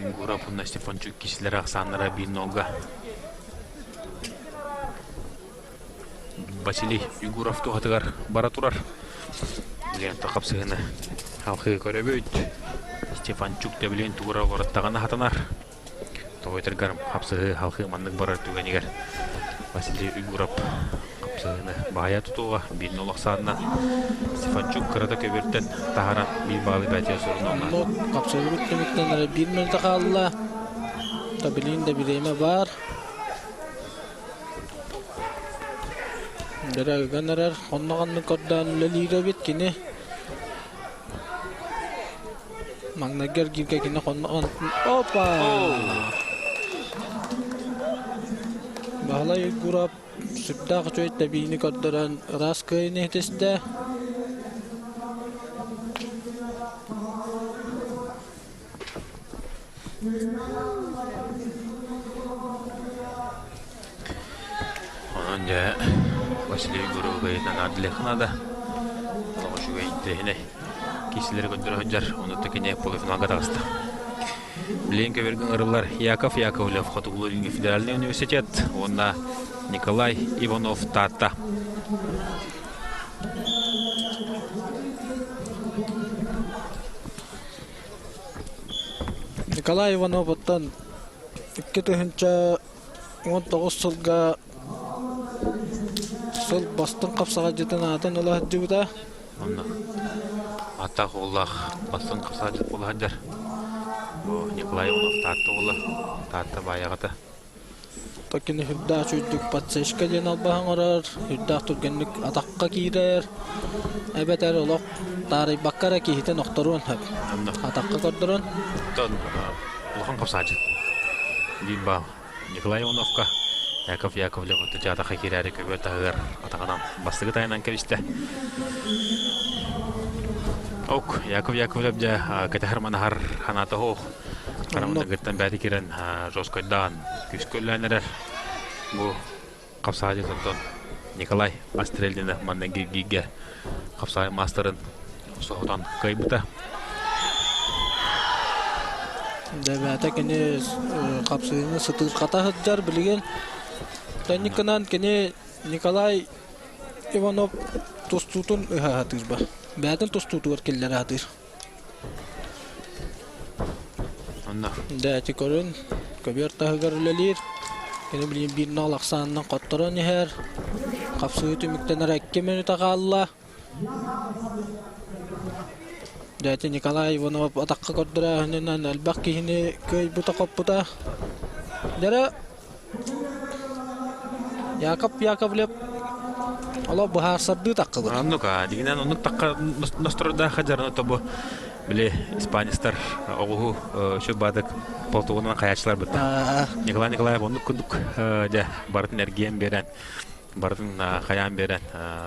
Угуровна Стефанчук кишлер аксаннара 1-0. Василий Угуров тугатыгар бара турар. Билен тақапсыгыны халқы көрөбөйт. Стефанчук да билен тугура гораттаганы хатанар. Тойтыргар хапсыгы халқы маннык барар түгенигер. Василий Угуров капсыгыны бая тутуга 1-0 аксанна. Стефанчук кырата көбөртен тахара бир балы бәтия сорунна. Капсыгы бүттүмүктен 1 минутта калла. Табилин да биреме бар. Дәрәгәннәр хоннаган коддан лилига бит кине. Магнагер гиргә кине хоннаган. Опа! Бахлай Угуров сүттәк чөйт табини коддан раскай нехтесте. Онда Василий Угуров гайнан адлехнада. Лошуга интехне. Киселер көндөрө жар, оны текене полуфиналга тагысты. Бленке берген ырылар Яков Яковлев Хатугулуринге федеральный университет, онда Николай Иванов Тата. Николай Иванов оттан 2019 жылга сол бастын капсага жетен атын улах дибута. Онда атак улах бастын капсага жет буладжар. Бу Николай Иванов Тата ула Тата баягата. Такины худда чуйдук патсешка ден албахаңарар, худда тургенлик атакка кирер. Эбетер олок тарый баккара кихитен окторун хап. Атакка кордорун. Тон улахан капсага жет. Димба Николай Ивановка Яков Яковлев отча атакка кирер көбөтагыр атагадан бастыгы тайынан кебисте. Ок Яков Яковлев жа катахарманахар ханата хох. Карамда гыттан бәти кирен жоскойдан күскөлләнер. Бу капсага жетон Николай Астрельдина мандан гиге капсага мастерын соғдан кайбыта. Дәбәтә кине капсыгыны сытыр ката хыджар билген. Таниканан кине Николай Иванов тустутун хатырба. Бәтен тустутур келләр хатыр. Онда Дәти көрүн көбөртәгәр лелир. Кине билген 1-0 аксаннан котторон яһар. Капсыгы түмүктен 2 минутта калла. Дәти Николай Иванов атакка кордыра ханнан албак киһине көй бута коппута. Дәре Яков Яковлев ала бахар сабды таккы. Аннука дигенен онук такка настройда хаджарны тобу биле испанистар огу шөбадык полтугунан каячлар бит. Николай Николаев онук күндүк да бардын энергиям берен бардын каян берен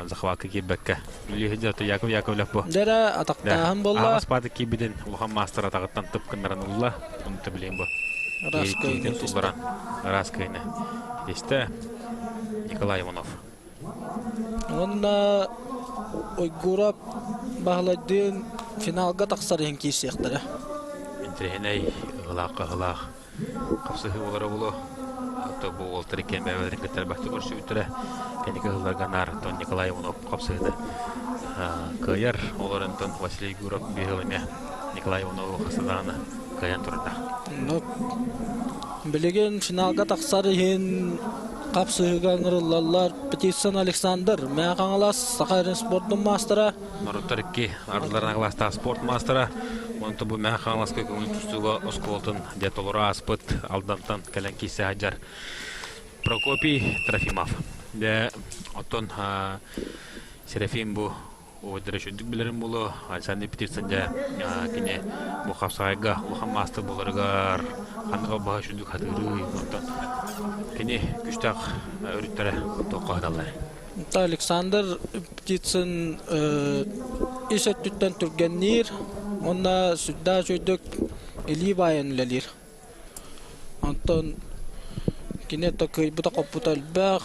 захвакы кибекке. Биле хаджаты Яков Яковлев бу. Дәре атактаһын болла. Аспады кибиден улхан мастер атагыттан тыпкыннарын улла. Онты билем бу. Раскайны тулбаран. Раскайны. Есте Николай Иванов. Онда ойгурап бағладын финалга тақсар ең кейсектері. Интерхеней ылақ қапсығы олары болу. Ото бұл олтыр екен бәуәлерін кеттер бақты көрші үтірі. Кәнекі ғыларға Антон Николай Иванов қапсығыны көйер. Оларын Антон Василий Гуров бейғылыме Николай Иванов қасыдағаны көйен тұрында. Білеген финалга тақсар ең қапсығыға ңырылалар Петисон Александр. Мән қаңылас Сақайрын спорттың мастера. Маруттар икки ардыларына қыласта спорт мастера. Онты бұл мән қаңылас көкіңін түстігі осколтын детолыра аспыт алдамтан кәлін кейсе хаджар Прокопий Трофимов. Де оттон Серафим бұл ойдыры шөндік білерін бұлы. Александр Петисон де кене бұл қапсағайға ұлған мастер боларығар қандыға баға шөндік хатыры. Кене күштақ өріттері тоққағыдалар. Александр Петисон ишеттіттен түргеннер. Онда сүдда жөйдік елі байын үлелер. Антон кене тақы бұта қоппыта әлбәқ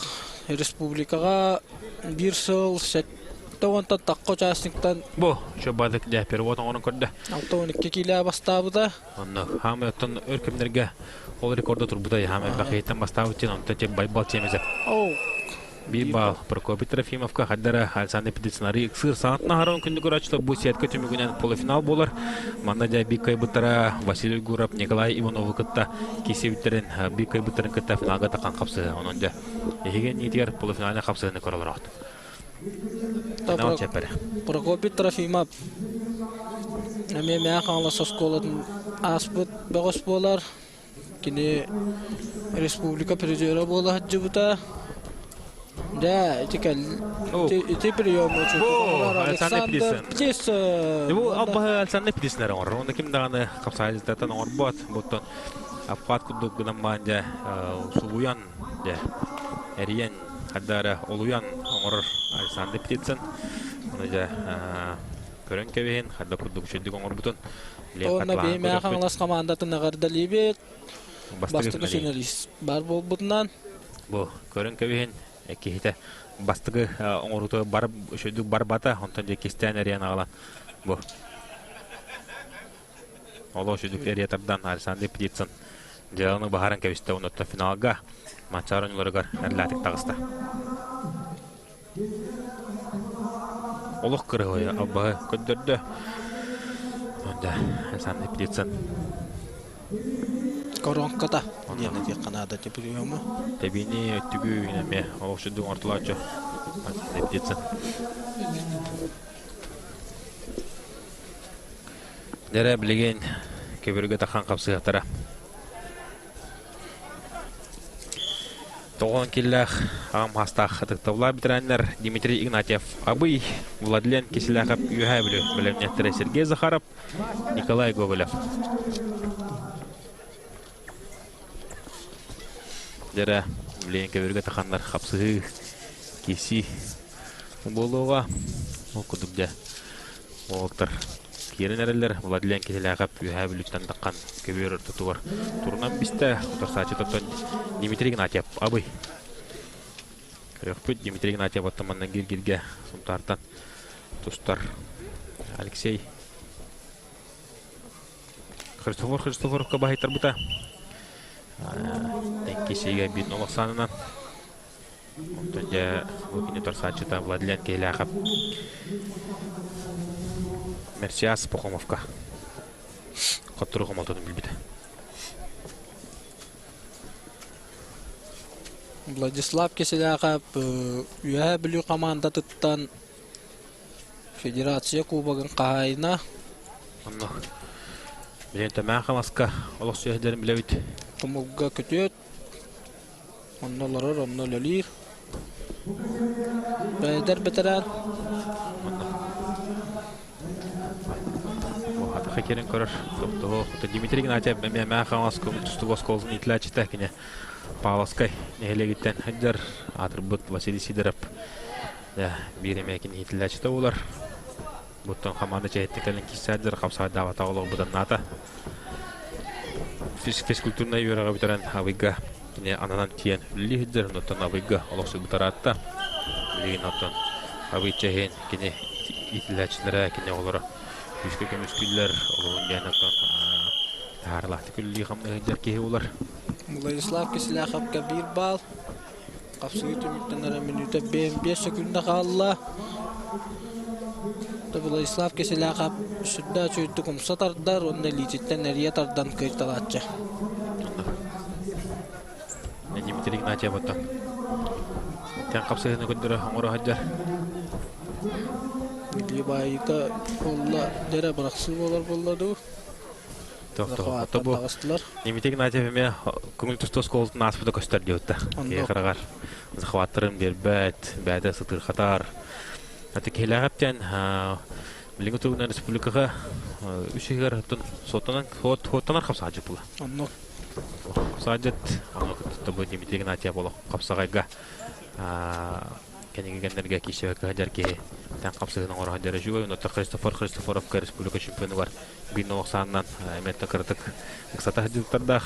республикаға бір сыл сәтті онтан таққы участниктан Бұл шөбадық де переводын оның көрді. 6-12 келі бастабыда. Онны хамы оттон өркімдерге ол рекорды тұрбыдай хамы бақиеттен бастабы тен онтан тек байбал темізі. Бибал Прокопий Трофимовка хаддара Александр Петицинары иксыр саатна харон күндігір ачылы бұл сеткі түмігінен полуфинал болар. Манда да бик кайбыттара Василий Гуров, Николай Иванов кытта кесебіттерін бик кайбыттарын кытта финалға таққан қапсы. Онын да егеген ниетігер полуфиналына қапсыны көрілер ақты. Финал чәпәрі. Прокопий Трофимов мәмәң қаңла сосколатын аспыт бағыс болар. Кені республика президиора болы хаджы бұта. Да, эти приемы Александр Петисон. Бұл албағы Александр Петисонер оңыр. Онда кім дағаны қапсағызықтан оңыр бот. Бұттан апқат күдік гынан баған сұлуян әриян қаддары олуян оңыр Александр Петисон. Оны жа көрін кәбейін қадда күдік үшедік оңыр бұтын. Онда беймәң қаңлас командатын ағарда лебет. Бастығы финалист бар бол бұтынан. Бұл көрін кәбейін. Кехите бастығы оңыруты үшөйдік бар бата, онтан же кестен әриян ағалан. Бұл. Олы үшөйдік әриятардан Александр Петисон жағының бағарын кәвісті онытта финалға матчарын үлірігар әрләтік тағысты. Олық кірі ойы албағы көндірді. Онда Александр Петисон. Коронката. Нені де қанада те приемы. Табини өттігі үйінеме олықшыдың ортылачы. Петисон. Дәрі білеген көбірге таққан қапсығықтара. Тоғын келләқ ағам хастақ қытықтаула бітірәнлер Дмитрий Игнатьев абый, Владлен Киселяқып үйәй білі білімнеттірі Сергей Захаров, Николай Гоголев. Дәрі білеген көбірге тақанлар қапсығы кесі болуға ол күдікде олықтыр. Керін әрілер Владлен Киселяқып үйәй біліктен таққан көбір тұты бар. Турынан бісті құтырсачы тұттан Дмитрий Игнатьев абый. Көріқпіт Дмитрий Игнатьев аттаманнан гер-герге сұмтартан тұстар Алексей Христофоровқа бағайтар бұта. Кесеге бетін олықсанынан. Онтан жа өкіне тұрсачыта Владлен Киселяқып Мерсиас Пахомовка. Қоттыры қомалтудың білбеді. Владислав Киселяқып үйә білу команда тұттан Федерация кубагын қайына. Білен төмән қамасқа олық сүйәдерін біләуіт. Тұмылға көтет. Онноларыр, оннолалир. Бәйдер бітірән. Хатықы керін көрір. Дмитрий Игнатьев мәмән қамасқа тұсты ғосқолын итілі әчіті әкіне. Павловскай нехелегиттен хәддер Атырбыт Василий Сидоров биремекин итиләчте олар. Буттан команда чәйттекелен кисәдер капсай давата олар будан ната. Физкультурна юрага битерән авыга не ананан тиен лидер нотан авыга олар субтаратта. Лин оттан Abıçehen kine itilaçlara kine olara üskü kömüsküller olun yanaktan harlahtı külli hamda jerke olar. Владислав Кисляков bir bal. Kapsayı tümüktenlere minüte 5 sekunda kaldı. Владислав Кисляков südda çöydü kumsa tardar, onda liçitten nereye tardan kıytalatça. Dimitri Ignatiev otan. Ten kapsayını göndere hamura hajar. Milli bayıta olla dere bıraksız bolar bolladı. Tohto bu. Dimitri Ignatiev me көңүл тустос колдун аспыда көстөрдү өтө. Кайрагар. Захваттырым бербет, бәдә сытыр хатар. Аты келәгәптән Билгин Тургунан Республикага үшегер сотынан хоттанар капса җып була. Онно Саҗет аны көтү Дмитрий Игнатьев боло капсагайга кенегендерге кишебек хаҗарки тан капсагының ора хаҗары жуй, но Христофоров республика чемпионы бар. 1990-нан эметте кырдык. Кысата хаҗыттарда.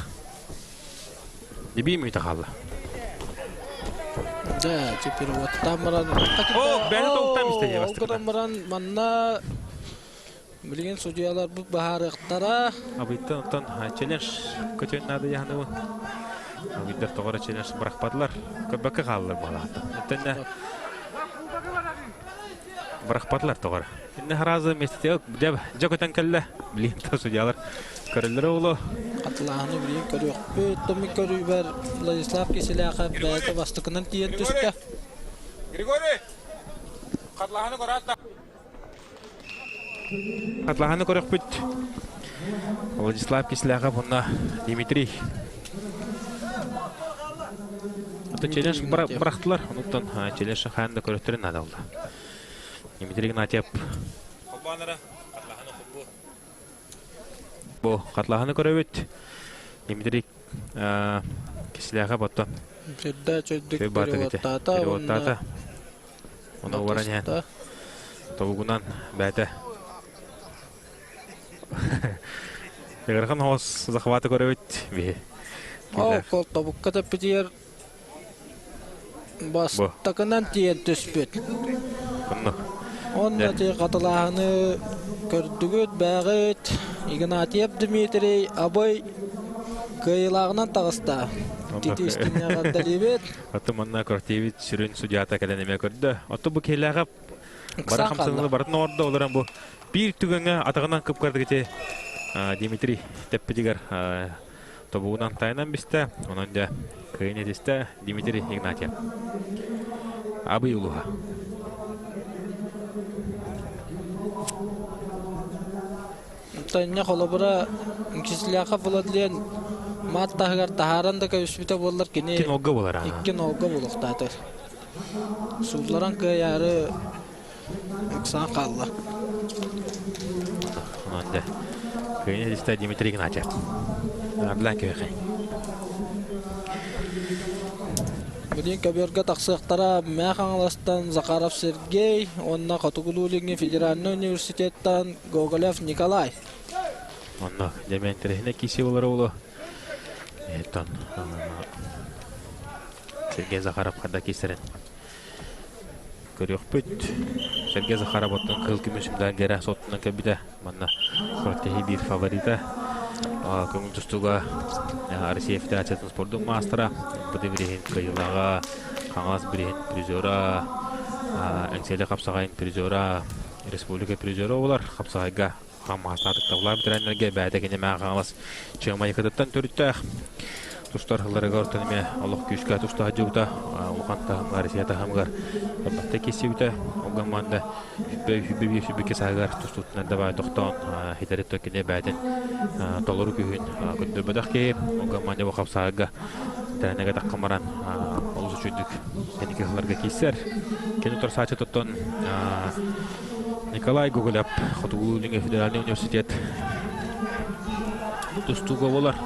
Дебими тахалла. да, теперь вот тамран. О, бәне токтам истеге бастык. Тамран манна билген судьялар бу бахарыктара. Абыйттан тон челлендж көтөн нады яны. Абыйттар тогора челлендж брахпадлар. Көбөккө калдылар балата. Тенне брахпадлар тогора. Инне харазы местек деп жокотан келле. Билген то судьялар көрөлөр оло. Атланы билген көрөк. Төмүк көрүбөр Владислав Кисляков бәйте бастыкынан тиен түстө. Григорий. Катлаханы көрөт. Атлаханы көрөк бүт. Владислав Кисляков онна Дмитрий. Ата челлендж брахтылар. Онуттан челлендж ханда көрөттөрүн ада болду. Дмитрий Игнатьев. Калбанара Катлаханы кубу. Бу Катлаханы көрөбүт. Дмитрий Кисляков оттон. Федда чөйдүк переводтата. онда. Оны варанян. Тобугунан бәте. Егерхан хос захваты көрөбүт. О, кол тобукка тепитер бастыкынан тиен түспөт. Онда те катылааны көрдүгөт бәгыт Игнатьев Дмитрий абой кыйлагынан тагыста. Титистине гадалибет. Аты манна кортевит сүрүн судьята каденеме көрдү. Аты бу келагап бара хамсыңы барын орда оларан бу бир түгөнгө атагынан кып кырдыгыте Дмитрий теппедигер тобугунан тайнан бисте. Онон да кыйнетисте Дмитрий Игнатьев. Абый улуга. Тanya холобра Кисляков Владлен маттагар тахаранда көспүтө боллар кини. Кин олга болар. Иккен олга болуктатыр. Сулларан кыяры ыксан калла. Онда кыйнетисте Дмитрий Игнатьев. Аблан көйгөй. Билин каберга таксыктара Маханластан Захаров Сергей, онна Катугулулинге Федеральный университеттан Гоголев Николай. Онна дементерине киси болар болу. Этон Сергей Захаров када кисерен. Көрөк бүт. Сергей Захаров оттон кыл күмүшүмдө гера соттунан кебиде. Манна протеги бир фаворита. Көңүл тустуга Россия Федерациясынын спорттук мастера быды бирин кыйлага каңас бирин призера Энселе капсагайын призера республика призера болар капсагайга хамасатык таблар тренерге бәдегене маңалас чыгмай кыдыттан төрүттө тустар хыларга ортоныме Аллах күчкө туста жугда улканта Россия тахамгар батта кесибите огаманда хүббе сагар тустутнан да бай токтон хитерет кене бәден толору күн көндө бадакке огаманда бакапсага тренерге таккамаран олус чүдүк кенеке хыларга кесер кене торсачы тоттон Николай Гоголев Катугулулинге Федеральный университет тустуга болар.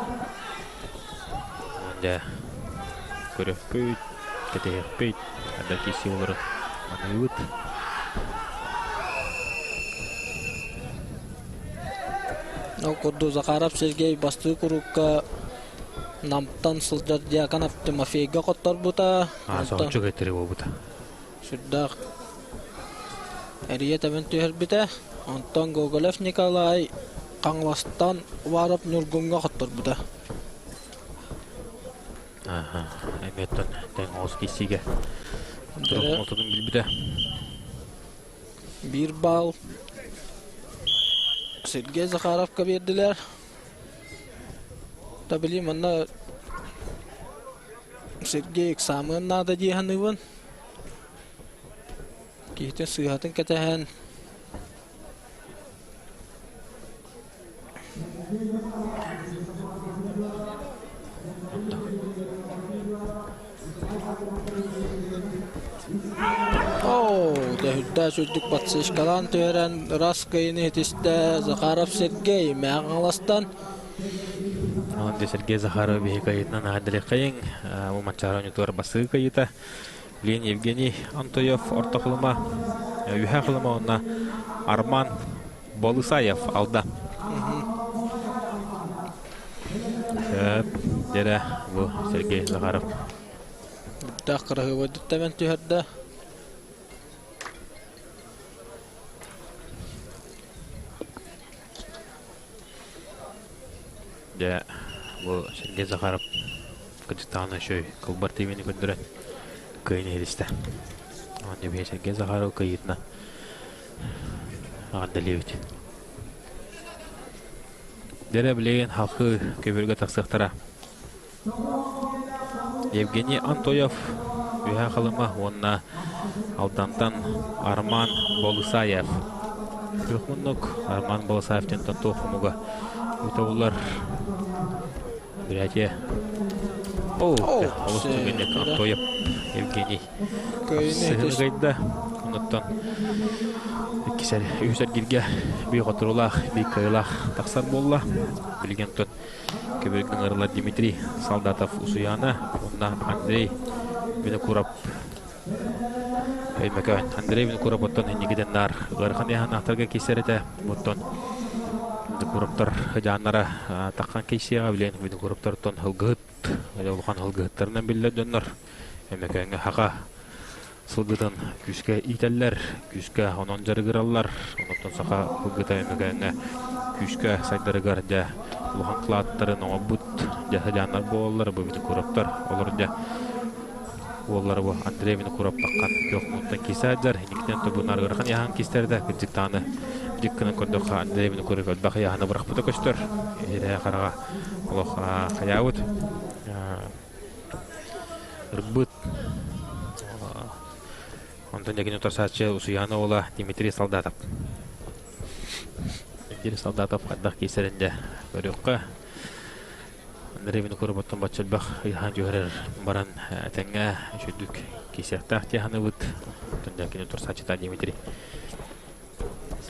Да. Көрөппөйт, кетерпөйт, ада кеси олары анайыт. Окурду Захаров Сергей басты курукка намтан сылдар Дьяконов Тимофейга коттар бута. Соочу кетери болбута. Сүрдак Әрие тәмен түйербіті. Антон Гоголев Николай қаңластан варып Нұргунға қыттыр бұда. Әметтен тәң ауыз кесеге. Тұрғын білбіді. 1 бал Сергей Захаровқа берділер. Да білейм, анна Сергей экзамен нада дейханывын. Кейтен сыйхатын кәтәхән. Дәхүдді сөздік батсы ішкалан түйерен рас кайыны етісті Захаров Сергей мәғаластан. Онда Сергей Захаров бейі кайытынан әділі қайын. Бұл матчарауны туар басы кайыта. Білен Евгений Антоев орта қылыма. Үйә қылыма онна Арман Болысаев алда. Дәрі бұл Сергей Захаров. Бұдда қырығы өдіттәмен түйерді. Да, бұл Сергей Захаров Кыргызстаны шөй кылбар тегені көндірен көйіне елісті. Онда бей Сергей Захаров көйітіна ағандалевет. Дәрі білеген халқы көбірге тақсықтара. Евгений Антоев үйә қылыма, онына алдантан Арман Болысаев. Көкмұннық Арман Болысаевтен танту құмыға Утаулар Бирәте. Олыс түгенек Антоев Евгений. Сығырғайда. Онаттан кесер үйсер келге бей қатырулақ, бей қайылақ тақсар болла. Білген тұн көбіргінің ұрылар Дмитрий Солдатов Усуяна. Онна Андрей Винокурап. Андрей Винокурап оттан енегеден нар. Ғарқан яған ақтарға кесер еті. Оттан Кураптар жаннара таққан кейсеға білен үйдің кураптар хылғыт, олған хылғыттарынан білі дөндір. Әмекәңі хақа сылғыдын күске итәлләр, күске онын жарығыралар, оныптан сақа хылғыта әмекәңі күске сайдарығар жа олған қылаттарын оңа бұд жасы жаннар болалар бұл үйдің кураптар. Олар жа олар бұл Андрей үйдің курап таққан көк мұнттан кейсе әджар, еніктен тұбынар ғырқан яған кейстерді күдіктаны Диккінің көрдіққа Андрей мені көріп әлбақы яғына бұрақ бұта көштір. Әрі қараға олық қаяуыд. Үрбіт. Ондан егін өтір сәтші ұсыяны ола Дмитрий Солдатов. Дмитрий Солдатов қаддақ кейсерінде көріққа. Андрей мені көріп оттан батшылбақ яған жөғірер баран әтәңі шөдік кейсерттақ тияғаны бұд. Ондан егін өтір сәтшіта Дмитрий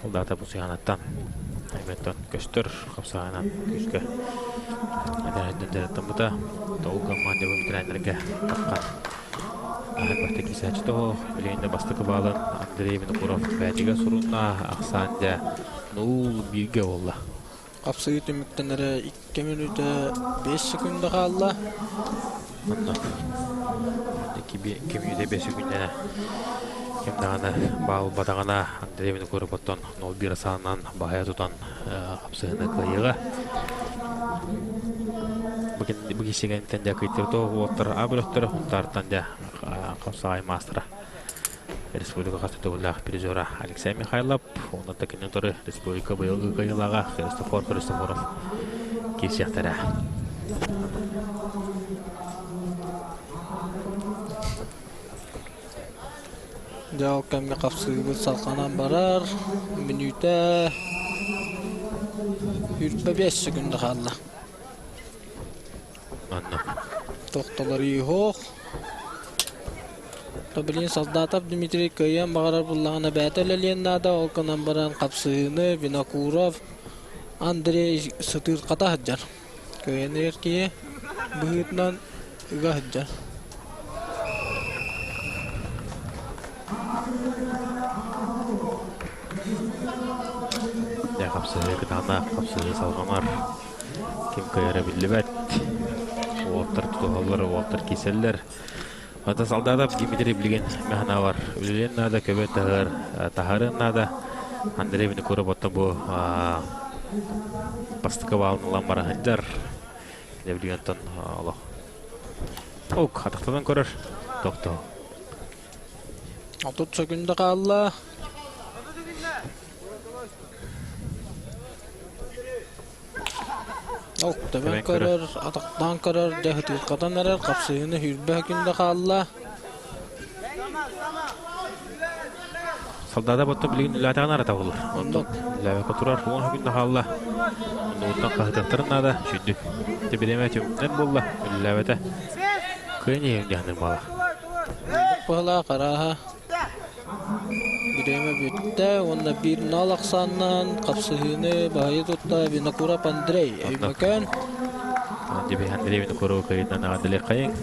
Солдата бұсыянаттан әметтен көстір қапсағанан күшкі әдәрәттен бұта толғы маңды өмтірәндерге таққан әлбәтті кесәчі тоғы білейінде бастықы балын Андрей Винокуров бәтіге сұруна ақсанды нұл бірге олла. Қапсығы түміктенері 2 минуты 5 секунды қалла. 2 минуты 5 секундені Кемдағаны бал батағана Андрей Винокуров оттан 0-1 санынан бағая тұтан қапсығыны қайыға. Бұғы сегенттен де көйттер тоғы оттыр абырықтыр, ұнтарттан де қапсағай мастыра. Республика қасты тоғылақ призера Алексей Михайлов, оны тәкінен тұры Республика бұйылғы қайылаға Христофоров келсектері. Жау кәмге қапсығы салқанан барар. Минута 25 секунды қалды. Тоқталар үйхоқ. Білген Солдатов Дмитрий Көйен бағарар бұллағына бәтіл әлендады. Олқанан баран қапсығыны Винокуров Андрей Сытыр қата хыджар. Көйен еркеге бұғытынан үға хыджар. Қапсығы күтана, қапсығы салғанар. Кем көйері білі бәт. Оғаттар тұтығалар, оғаттар кеселер. Ата салдада Дмитрий билген мәхана бар. Үлелен нада көбе тахарын нада Андрей Винокуров отта бу Пастыкова алынылан бара ханжар. Не билген тон Allah. Ок, атақтадан көрір. Тоқты. Отут сөкінді қалла. Ок, төбен көрір, атақтан көрір, дәхітіл қадан әрер, қапсығыны хүрбі өкінді қалла. Салдада ботта билген үләтаған арата болыр. Ондан ләбе көтірар, оң өкінді қалла. Ондан қағытықтырын ада, шүйдік. Тебереме төмінен болла, үләбеті. Көйне емдіғаныр бала. Бұғыла қараға. Биреме бүтті, онда бірін алақсаннан, қапсығыны бағайы тұтта Винокуров Андрей. Өймекен. Дебе Андрей Винокуров көйінен ағадылы қайын.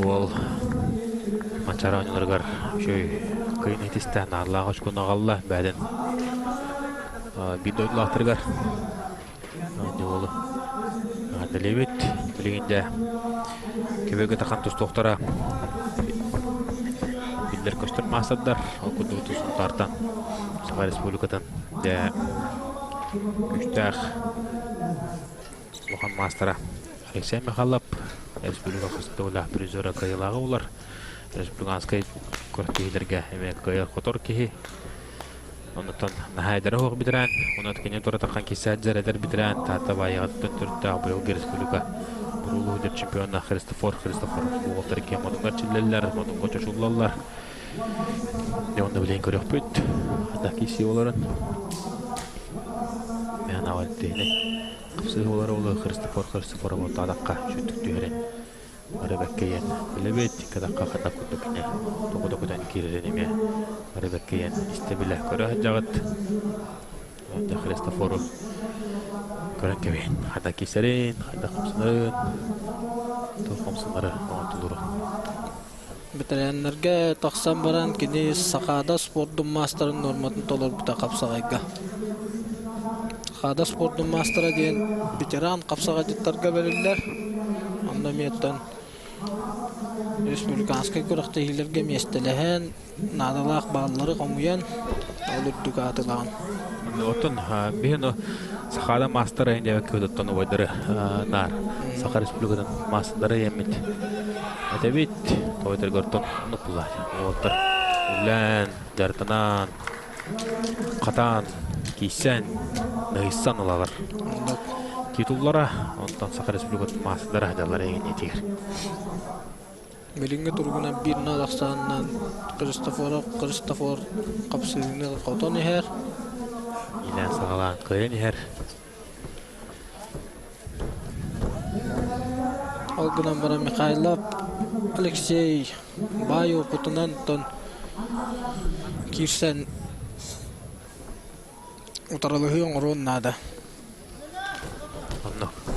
Ол манчара ойныларғар шөй көйін етісті нарлағы үшкін ағалла бәдін. Бір дөйділақтырғар. Олы ағадылы бет. Білігінде көбеге таққан тұс тоқтара Билдер көстер мақсаддар, окуду тұсынтардан Саға Республикадан күштәқ Лохан мастера Алексей Михайлов Республика қыстауыла призора қайылағы олар Республиканскай көрттегілерге әмек қайыр қотор кейі Онытын нәхайдары оғы бідірән, онат кенен тұра таққан кесі әджер әдер бідірән, тата байығаттын түртті Абылғы Республика Бурулу дер чемпионна Христофор Буғалтар ке модыңдар чиллелер, модыңға чошулалар. Онда білейін көрек бүт, ада кесі оларын. Мен авалттейіне қыпсығы олары олы Христофор болты адаққа жүттік түйерен. Марабәккейен білебет, кадаққа қадақ күндікіне тоғы-тоғыдан кереренеме. Марабәккейен істебілі көрі жағыт. Онда Христофору көрін кәбейін. Қада кесерін, қада қымсынарын, тұл қымсынары оңатылыры. Бітірәнлерге тақсан баран кені Сақада спорттың мастарын норматын толыр бұта қапсағайға. Сақада спорттың мастера дейін ветеран қапсаға жеттарға берілдер. Онда меттен Республиканскай көріқті елерге местеліген надалақ бағылары қомуян олырдық атылаған. Оттон бейін Сақада мастера әйінде көдеттен ойдары нар. Сақа Республикадан мастары емет. Әтәбет ойдар көрттен ұнық бұлар. Олар үлән, жартынан, қатан, кейсен, нағыстан олағыр. Титуллара, ондан Сақа Республикадан мастары әдалар әйген етегер. Белинге тургунан бирин алақсанынан Христофор қапсығыны қотон ехер. Илән сағалан қойын ехер. Алгынан бара Михайлов, Алексей, Байо путынан тон кирсен утаралығы оңыруын нада.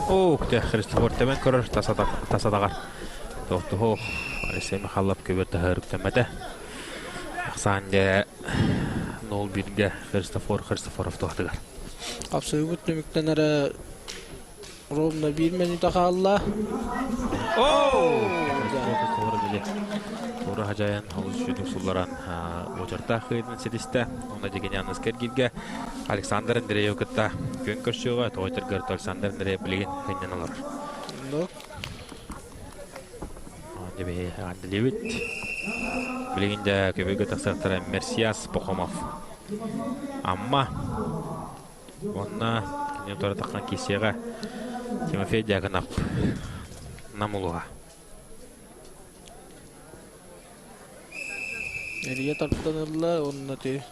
О, күте Христофор темен көрір тасадағар. Тоқты хоқ, Алексей Михайлов көберді ғырықтамады. Ақсанде 0-1-ге Христофоров тоқтығар. Қапсығы бүттіміктен әрі ровно 1 минута қалла. Торы хажайын, олыз жүдік сұлларан өжірта қойдың седісті. Онда деген яңыз кәргелге Александр Андреев күтті көн көршіға, тоғытыр көрті Александр Андреев білген қойнен алар. Дебе Анделевит. Білгенде көбеге тақсақтары Мерсияс Похомов. Амма онна кенен торы таққан кесеға Тимофей Дьяконов намылуға. Әрие тарттанырла, онна те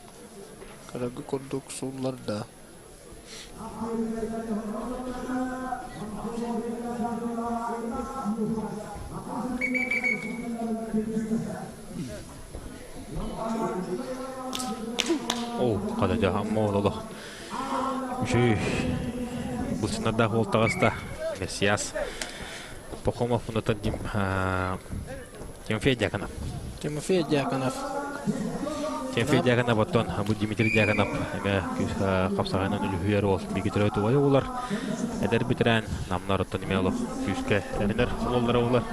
қарағы көрдік сұлларда. О, қадады амма олы. Үші бұл сынардағы олтағаста Мерсияс Похомов ұнатын Тимофей Дьяконов. Тимофей Дьяконов оттон бұл Дмитрий Дьяконов қапсағанын үліхүйер ол бекетірі өті ойы олар. Әдер бітірән намнар оттан еме олық күйіске әрінер олар олар.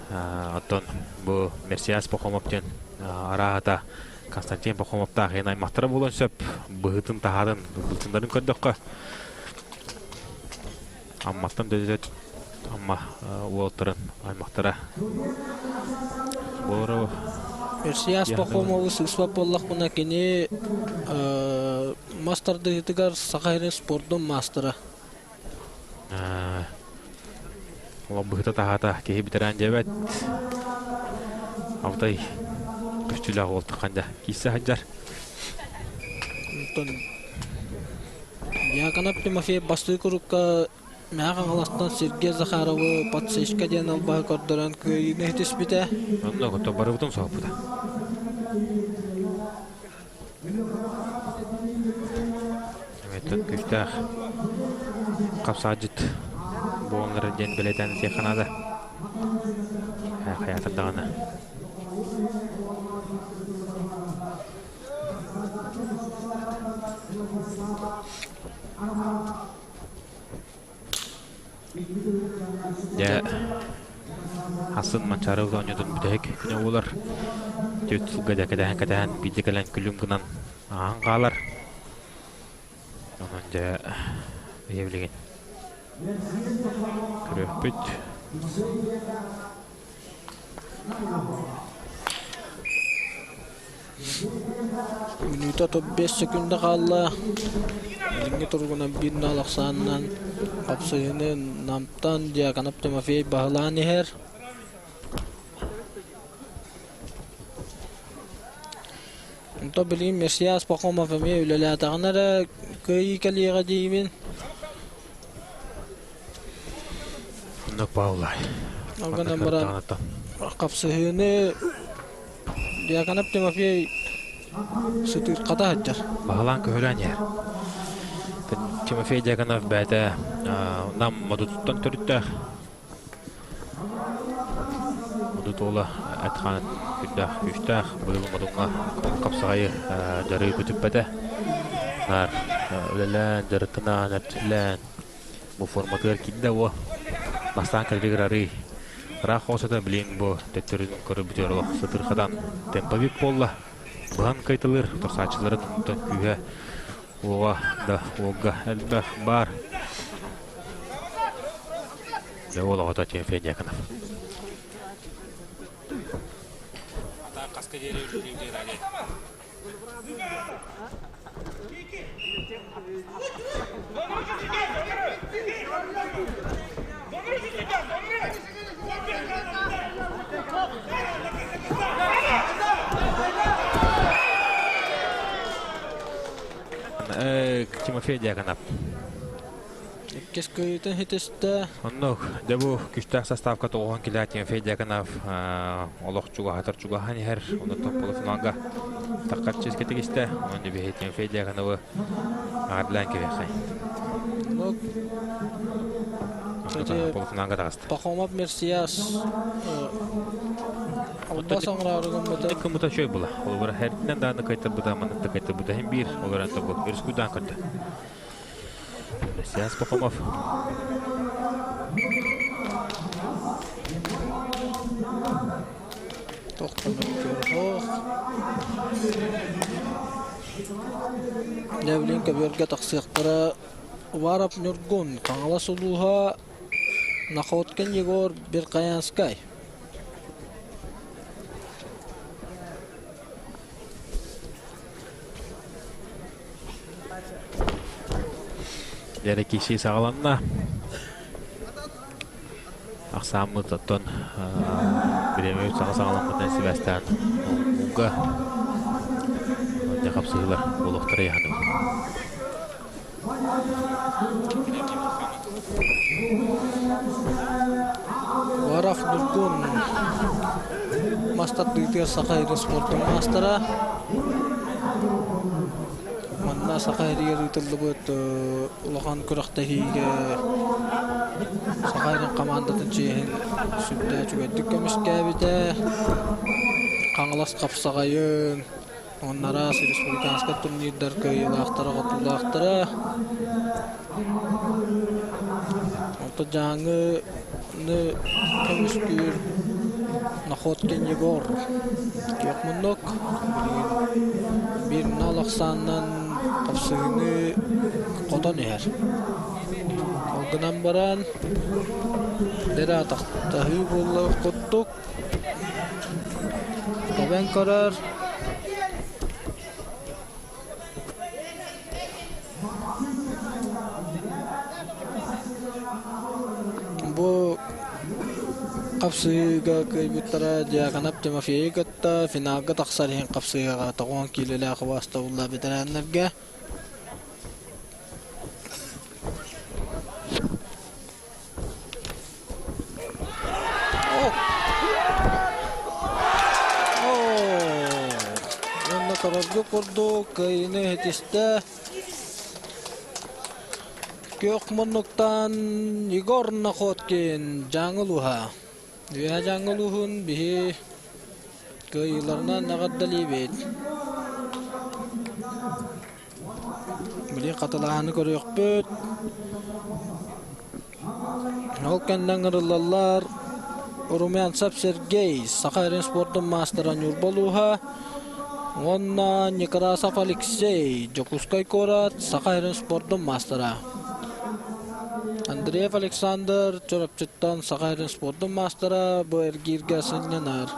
Оттон бу Мерсиас Пахомовтен арата Константин Пахомовта генай мактара болон сөп быгытын тахарын былтындарын көрдөккө. Амматтан дөзөт амма уолтырын аймактара. Боро Мерсиас Пахомов сыспап боллак буна кини мастарды тигар Сахарин спорттун мастера. Ола быгыта тахата кеһи битерен жебет. Автай көчүлө болду канда киссе хаджар. Тон я канап Тимофей Бастыкурукка Мяга галастан Сергей Захаровы подсечка ден албай кордоран көйүнө теспите. Онно гото барыбытын соопуда. Эметен күчтәх капсаҗыт буонлары ден белетен теханада. Хаятындагына. Я Hasan Mançarov oynadı büdek güne olar. Tütsüge de kadar bidikelen külüm gınan ağalar. Onunca evligen. Kröpüt. Minuta 5 sekunda kaldı. Dinge turgunan bir nalaksandan kapsayının namtan dia kanap Timofey Bahlani her. Untuk beli Mersias Pahomov me ülele atağınara köy kaliye dimin. Nok Paulay. Organ amara kapsayını dia kanap Timofey Sütür kata hajar. Bahlan köhlen yer. Timofey Jaganov bäte nam moduttan törüttär. Modutola atxan küftah bölüm modunga kapsayı jarı bütüpbäte. Nar ölelen jarıtına netlen bu formatör kidde o. Bastan kalbigrari. Raqosada bilin bu tetörün körübütörlük sıtırxadan tempavik bolla. Buhan kaytılır torsaçıların kühe oğa da oğa elbah bar. Ne ola ota Timofey Jaganov. Ata kaskaderi ürünleri rage. Timofey Jaganov. Kesköyten hiteste. Onno debu küçük sastavka toğan kiler Timofey Jaganov oloqçuga hatarçuga hani her onu topulu finalga taqqat çeskete geçti. Onu bir Timofey Jaganov'u adlan kebekay. Nok Topulu finalga taqastı. Pahomov Mersias Ondan sonra arıgın Kımıta şöy bula. Olur herden daha kayıtır bu da manıkta kayıtır bu da hem bir olarak da bu. Biriskudan kırdı. Mersias Pahomov. Toxtanıp görüyoruz. Devlinka bölge taqsıqtara Varap Nurgun Kangala Suluha Nakhotken Yegor Birkayanskay. Yere kişi sağlanma. Aksamı tutun. Bilemiyorum sağlanmadan Sivas'tan. Munga. Önce kapsayılar. Boluqtara yaxınım. Varaf Nurgun Mastat Diktir Sakayri Sportun Mastera. Manna Sakayri yeritilibet Ulahan Kuraktahiga Sakayri'nin komandatın çeyin sütte çügettik kömüşkebide Kangalas kapsagayın onlara Respublikanska turnirler kıyılaqtara qotulaqtara Ota jangı kömüşkür Nakhotkin Yegor. Kiyokmunok. Bir nalaksandan kapsığını kodan eher. Olgunan baran. Dera tahtahı bolla kuttuk. Kaben karar. Bu kapsıga kaybıttara jaganap tema fiyegatta finalga taqsarihin kapsıga taqon kilila qawasta ulla bitiranlarga yanna kararga kurdu kayını hetiste Kiyokmunuktan Igor Nakhotkin Janguluha. Dia Janguluhun bihi kayılarına nagaddali bit. Bili katılağını görüyor büt. Olkendan gırılallar. Rumyan Sap Sergey Sakharin Sport'un masteran yurbaluha. Onna Nikarasaf Alexey Jokuskay Korat Sakharin Sport'un mastera. Andreev Alexander Çorapçıttan Sakharin Sport'un mastera bu ergirge sınyanar.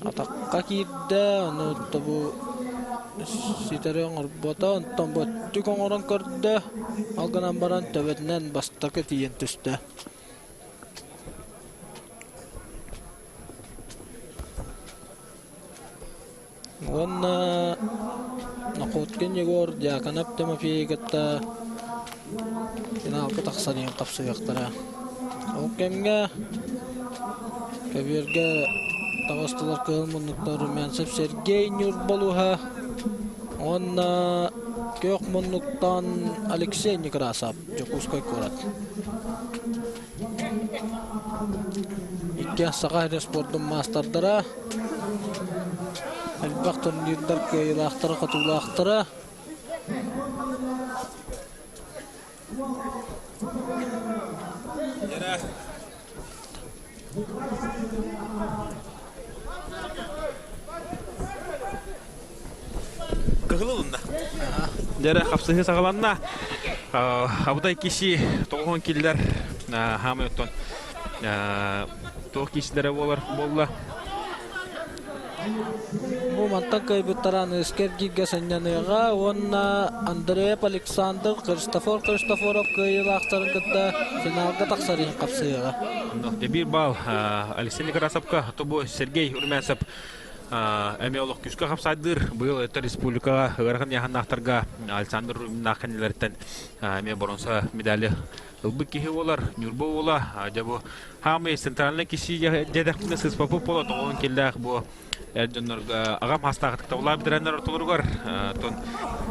Atakka kirde onu tabu siteren orbota ondan botti kongoran kırdı. Alganan baran tövetinden bastaka tiyen tüste. Onna Nakhotkin Yegor jaganap tema fiyegatta finalga taqsarihin kapsıyaktara. Okemge kabirge taqastalar kılmunluklar Rumyan Sap Sergey Nurbaluha. Onna Kiyokmunluktan Alexey Nikrasov Jokuskay Korat. İki Sakharin Sport'un masterdara Elbaq turnirler kıyılaqtara katılaqtara Kıhılında. Jere kapsığı sağlanna. Abuday kişi toğun killer Hamilton. Toğ kişilere bolla. Bu mantan kaybıttaran iskergiga sanyanıga onna Andreev Alexander Kristoforov kıyılaqtarın gıtta finalga taqsarihin kapsıyaga. Bir bal Alexey Nikrasovka tobu Sergey Urmansov Эмиолог күшкө капсайдыр. Быйыл это республикага ыргын яханнактарга Александр Наханилерден эме боронса медали ылбык кихи болар, Нюрбо бола. Жабу хамы центральный киши жедеркинде сыспапы боло тоғын келдах бу Эрденорга агам хастагытыкта ула биренер ортолоргар. Тон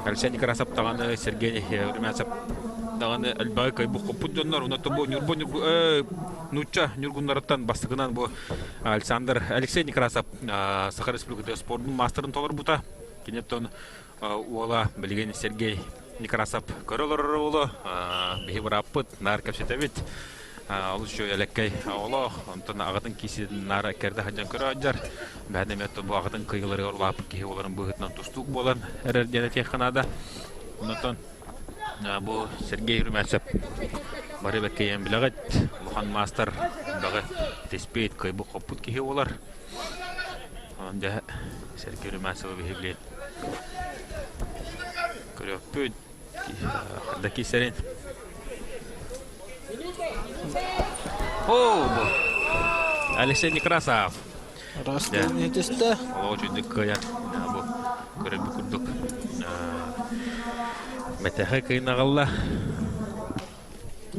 Алексей Некрасов таганы Сергей Урмянцев даганы албай кайбу копуддоннор унаты бу Нюрбо Нуча Нюргуннарыттан бастыгынан бу Александр Алексей Некрасов Сахар Республикада спорттун мастерын толор бута. Кенеттен уола билген Сергей Некрасов көрөлөр боло бихибрапыт нар кепсетебит. Алышо элеккей ола онтон агатын кисидин нара керде хаджан көрө ажар. Бәдеметто бу агатын кыйгылары орлап кихи оларын быгытнан тустук болан эрер дене теханада. Онтон бу Сергей Урмянцев бары беккейен билегет Лухан мастер дагы теспейт кайбу копут кихи олар. Онда Сергей Урмянцев бихиблет. Көрөппүт хадаки серин. О, Алексей Некрасов. Растын етісті. Олжындық қаян. Бұл көріп күрдік. Мәтәхі қиынағалла.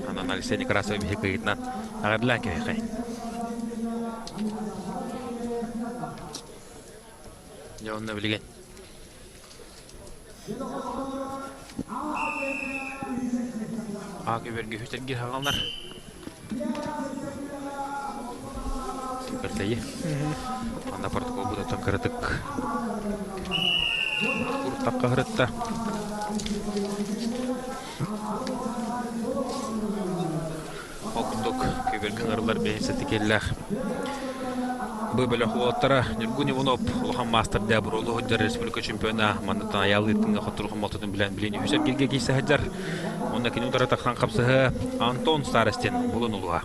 Анан Алексей Некрасов бейі қиыннан ағадылан кәй қай. Жауынна білген. Ағы берге хүстерге қағалар. Süperleyi. Anda protokol bu da tam kırıtık. Kurtak kahırıtta. Okuduk. Belkin arılar beğenseti keller. Bu böyle hoğattara Nurgun Ivonov Uluhan Master Debrolu Hüdder Respublika Çempiyona mandatına ayalı etkinge Xoturğun Maltadın bilen bileni Hüser Gelge Geyse Hüdder. Onda kini udara taksan kapsığı Anton Staresten bulun uluğa.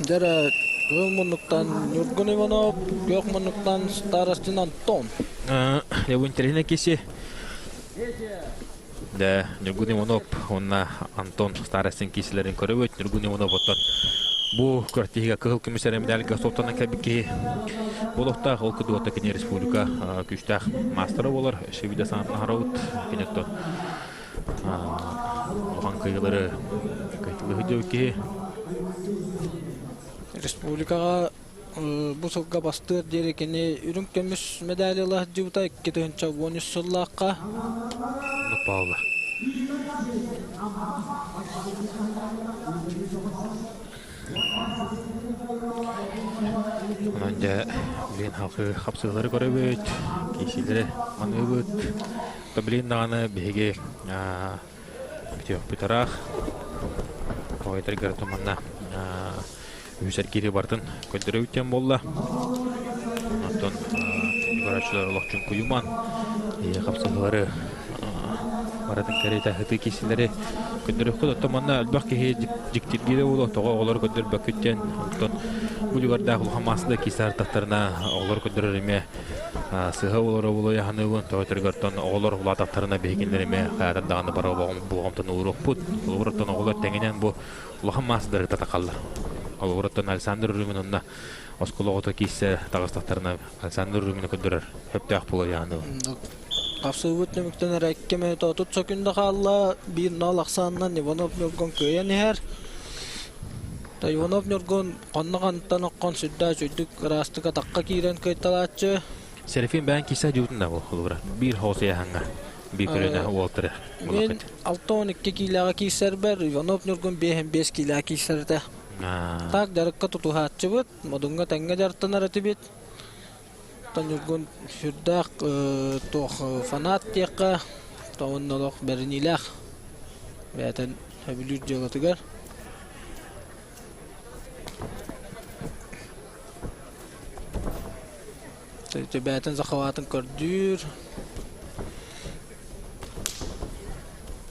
Dere Gölmonluktan Nurgun Ivanov, Gökmonluktan Starostin Anton. Bu interline kesi. De Nurgun Ivonov, onna Anton Staresten kesilerin körüböt. Nurgun Ivonov otan bu körtihiga kıhıl komiser emdalga soltanan kabiki. Bolokta olku duota kene respublika küçtah master bolar. Şevide sanatına haravut. Kenekton. Ohan kıyıları kayıtlı hüdüv ki. Respublikaga bu sokka bastır derekeni ürünkömüs medalyalar cıvıta 2013 yıllıqqa. Paula. Önce bilen halkı kapsıları görübüt, kişileri manıbüt. Bilen dağını bihege bitiyor bitarak. Koytar garatumanna Hüser geri bardın köldürü ütten bolla. Ondan yukarıçılar olakçın kuyuman. Kapsıları Baradın kereyta hıtı kesileri köldürü kudattamanna albaq kehe jiktirgi de ulu. Toğa oğlar köldürü bakütten. Ondan bu yukarıda hamasında keser tatlarına oğlar köldürü rime sıha oğlar oğlu yahanıvın. Toğatar gartan oğlar oğlar tatlarına beginlerime hayatın dağını bara boğamtan uğruq put. Uğratan oğlar tengenen bu hamasıdır tatakallar. Algoratan Alexander Rumin'unda Oskoloğuta kisse tağıstaqtarına Alexander Rumin'i köldürür. Hep de akbolu yani. Kapsıvut nemükten räkkeme totut sökünde kalla bir nal aksandan Ivanov Nurgun köyen her. Da Ivanov Nurgun qonna qantan oqqan südda süddük rastıqa taqqa kiren kaytalatçı. Serifin ben kisse jutunda bu olur. Bir hosaya hanga. Bir körüne Walter. Men 6-12 kilaga kisser ber Ivanov Nurgun 5 kilaga kisserde. Tak darakka tutuhatçı bit, modunga tenge jartana ratibit. Tanurgun sürdaq toh fanat tiqa, tawonnoloq bernilah. Beten habilür jalatıgar. Tete beten zakawatın kördür.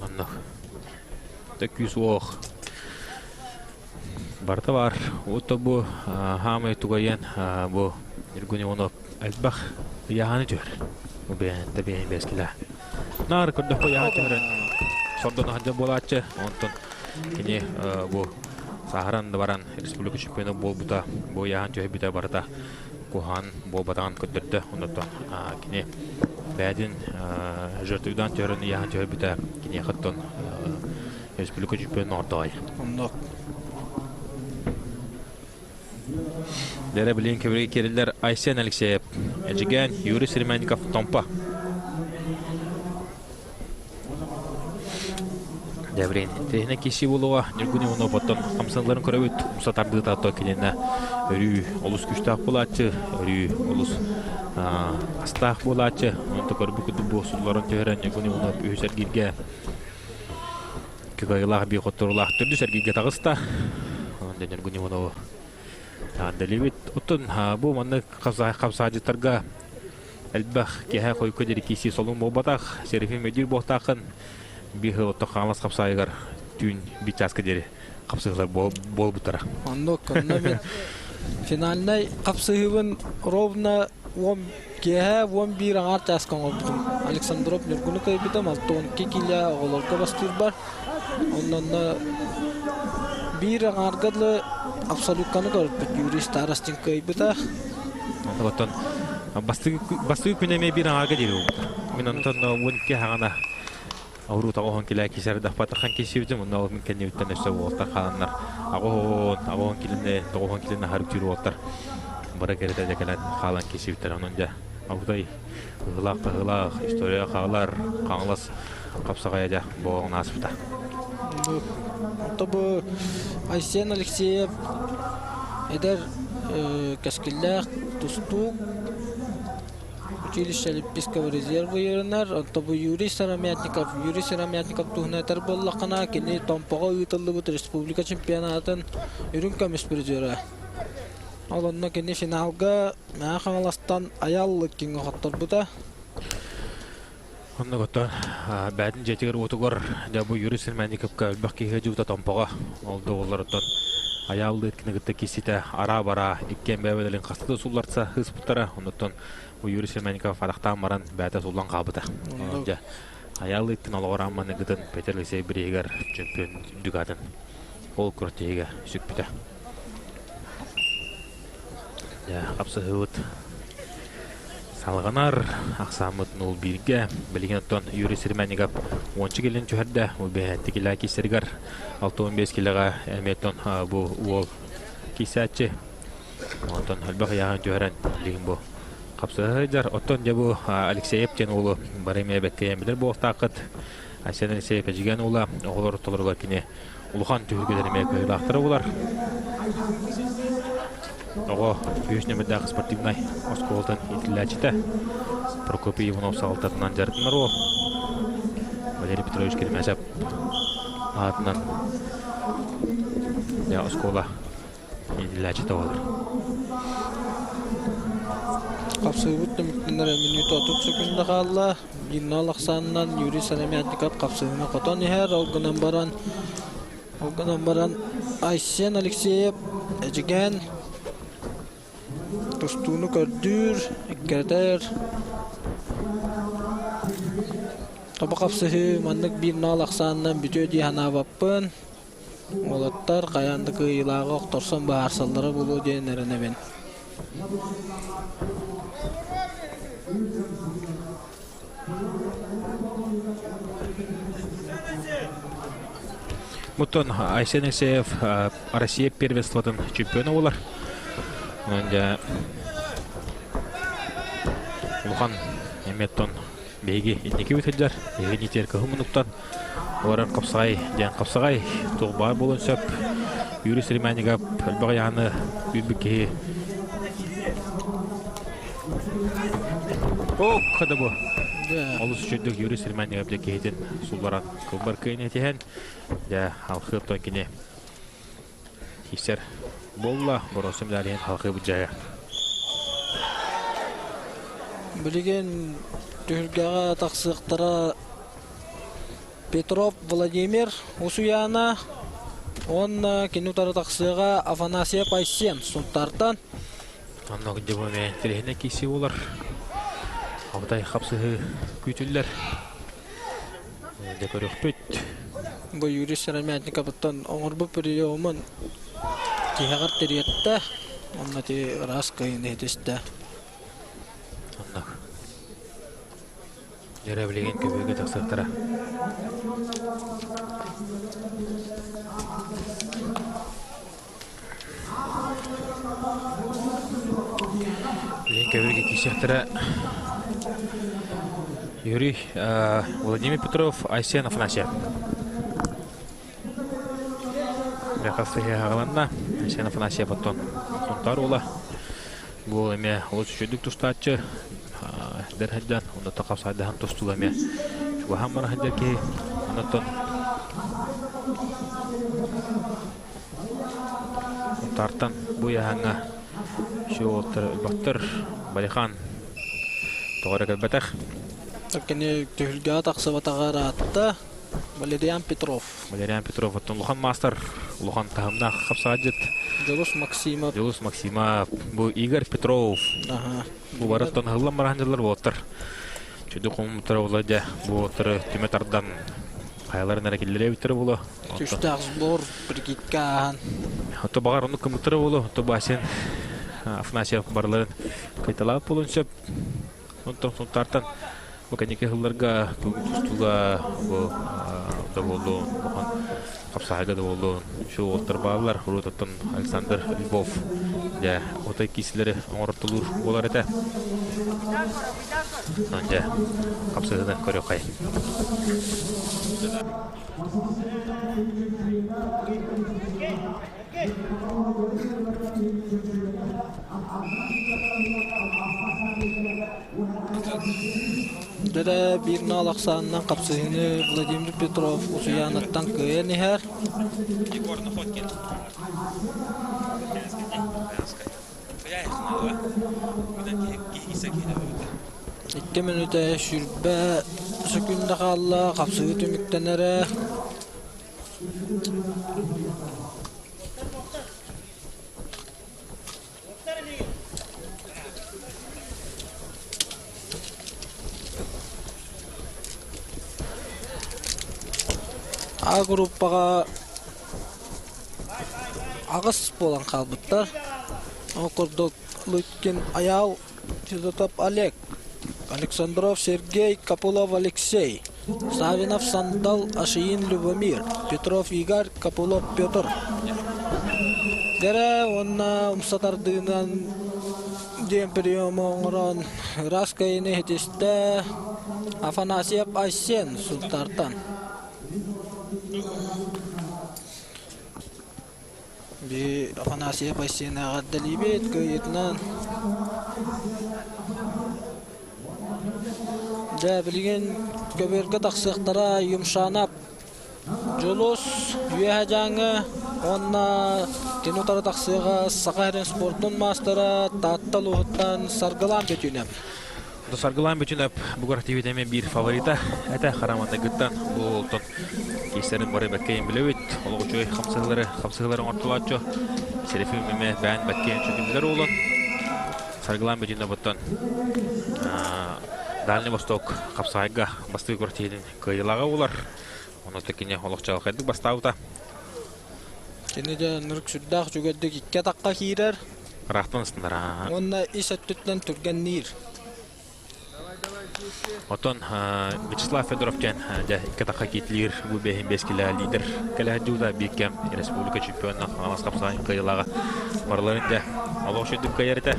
Anna. Teküs oq. Barta var. Oto bu hamay tugayen bu Nurgun Ivonov albaq yahanı jör. Bu beğen beskiler. Nar kördük bu yahanı jörün. Sordan hacı bolatçı. Ondan kini bu Saharan baran Respublika Çempiyonu bol buta bu yahanı jör bita barta kuhan bol batan kördürdü. Ondan kini bädin jörtüdan jörün yahanı jör bita kini xatton Respublika Çempiyonu orday. Ondan Dere bilin kevri keriller Aysen Alekseyev, Ejigen Yuri Sirmenikov Tompa. Devrin tehne kişi buluğa Nurgun Ivonov otan kamsanların körübüt Musa tardığı tatlı kelene örü olus güçtaq bulatçı örü olus astaq bulatçı onta körübü kudu bosulların tören Nurgun Ivonov Hüser girge kegayılah bir xoturulaq türdü sergige tağısta onda Nurgun Ivonov Dalibit otun bu manna kapsacıtarga elbaq keha koy köderi kisi solun bobataq Serifin medir bohtaqın bir hıl toqalas kapsaygar tün bir çaska deri kapsaylar bol butara. Ondan konna ben финальный капсыгын ровно 10 кеһә 11 аңар таскан олдум. Александров Нургуны кайбитем 6-12 килә оголорга бастыр бар. Оннан бир аңаргалы абсолютканы көрүп Юрий Старостин кайбита. Оттон басты күнеме бир аңарга дирүү. Мен онтон 12 хагана Авру тагын килә кисәр дәфпат хан кисүдем, онда ул микәнне үттән эшләп булта ханнар. Агон килендә, тагын килендә харып жүрү бултар. Бара кердә дәкәлән халан кисүтер онда. Аудай гылак история халар каңлас капсагая бу насыпта. Тобу Айсен Алексеев эдер каскиллах тустук училище Олимпийского резерва ернер, тобу Юрий Сырамятников тухнатар боллакана кини томпога ыйтылды бут республика чемпионатын үрүн көмөс призеры. Алонна кини финалга махаластан аяллык кеңе хоттор бута. Онда готтон бәдин жетигер утугор да бу Юрий Сырамятниковка баккиге жута томпога олду олордон аялды кенегетте кисите ара бара иккен бәбелерин кастыды сулларса хыспуттара ондон бу Юрий Сырамятников фарактан баран бәдә суллан кабыта. Онда аялды иттин алгора манныгытын Петр Алексей Бригер чемпион дүгатын ол куртеге сүкпүтө. Я абсолют салганар аксамыт 0-1ге билген тон Юрий Сырамятников 10 келин чөһөрдө бу бәһәтти килә кисергер 6-15 киләгә әметтон бу ол кисәче онтон албак яган чөһөрен билген бу капсыжар оттон жабу Алексеев тен улу барыме бекке билер бу тақыт Айсен Алексеев жигән ула оглор толорга кине улхан төгөлөрмө көйлактыры булар. Ого, южнемедагы спортивный осколтан итилячита. Прокопий Иванов салтатынан жартынар ол. Валерий Петрович Кермесов атынан я оскола итилячита болар. Капсыгыт миктенлер минут 30 секунд калды. Гиннал Аксаннан Юрий Сырамятников капсыгына котон ихер олгынан баран Айсен Алексеев эжеген тустуну көрдүр иккетер таба капсыгы маннык Гиннал Аксаннан бүтө дихана баппын олаттар каяндыкы ыйлагы окторсон баарсалдары болуу денеренебен. Мутон Айсен Алексеев Россия первенствотын чемпионы болар. Онда Улхан Эметтон беги итнеки өтелдер. Беги нитер кахымынуктан оларын капсагай тугбай болон сөп Юрий Сырамятников албагаяны үйбікке када бу олус жүддік Юрий Сырамятников кейден сулбаран кылбар кайын етеген да халқыптан кене хисер болла боросым дәрен халқы бұджая Билеген түргәгә тақсықтыра Петров Владимир Усуяна он кинутары тақсыға Афанасьев Айсен сунтартан аннок дебоме телехне киси олар Аудай қапсығы күйтілдер. Декорық бүт. Бұл Юрий Сырамятниковтан оңырбы приемын тихағар теретті. Онна те рас кайын етісті. Оннақ. Жәрі білеген көбеге тақсықтыра. Білеген көбеге кесектіра Юрий Владимир Петров, Айсен Афанасьев. Бәқасы ағаланна, Айсен Афанасьев оттон сонтар ола. Бұл әме олыс үшедік тұстатшы дәр әдден, онда тақап сайдахан тұстыл әме. Шуахан мара әддер ке, онаттон сонтартан бұл яғанға шу олттыр үлбақтыр Балихан тоғыры кәлбәтәқ. Такені түхілге тақсыбатағар атты Валериан Петров. Валериан Петров оттон Лухан мастер, Лухан тағымна қапсаға жет. Жолус Максимов. Жолус Максимов, бу Игорь Петров. Ага. Бу бараттан хыллам баранжалар болтыр. Чөдө коммутар болажа, бу отыр төмөтардан каяларын аракеллере битер боло. Түштәк сбор прикиткан. Ото багар уну коммутар боло, ото басен Афанасьев барларын кайталап болонча. Онтон тартан бу канеке хылларга туга бу да болду. Капсайга да болду. Шу отыр балалар Хурутаттан Александр Львов. Я отай кислери оңортулур болар эте. Анжа капсайда көрөкай. Дәдә бир налаксаннан капсыгыны Владимир Петров усуянаттан кыйын ихәр. Икки минута шүрбә сөкүндә қалла капсыгы төмүктәнәре. А группага агыс болан калбыттар. Окурдук Лыткин Аял, Чудотоп Олег, Александров Сергей, Капулов Алексей, Савинов Сандал, Ашиин Любомир, Петров Игорь, Капулов Петр. Дере онна умсатардыгынан дем приемоңрон раскайны хетисте Афанасьев Айсен Султартан. Би Афанасьев Айсен агаддалибет кыйтнан. Да билген көбөргө таксыктара юмшанап Жолус Юяжаңы онна кинотары таксыга Сакайрын спортун мастера Татталуһуттан Саргалан Бетүнеп. Саргалан Бетүнеп бугар активитеме бир фаворита. Эте хараманда гыттан болтон кестерин бары баккейин билебит. Олгучой хамсыгылары ортулачо. Серефимеме бән баккейин чөкүмдер болон. Саргалан Бетүнеп оттон Дальний Восток капсайга бастыгы квартирин кыйылага болар. Оны текине олокчалык эдик бастаута. Кенеде нырк сүрдак жүгөддүк икке такка кийрер. Рахтан ыстындара. Онна исаттыттан түрген нир. Отон Вячеслав Федоровтен икке такка китлир бу бескиле лидер. Келеджуда бикем республика чемпионы Алмаз капсайын кыйылага барларында олокчойдук кыйырыта.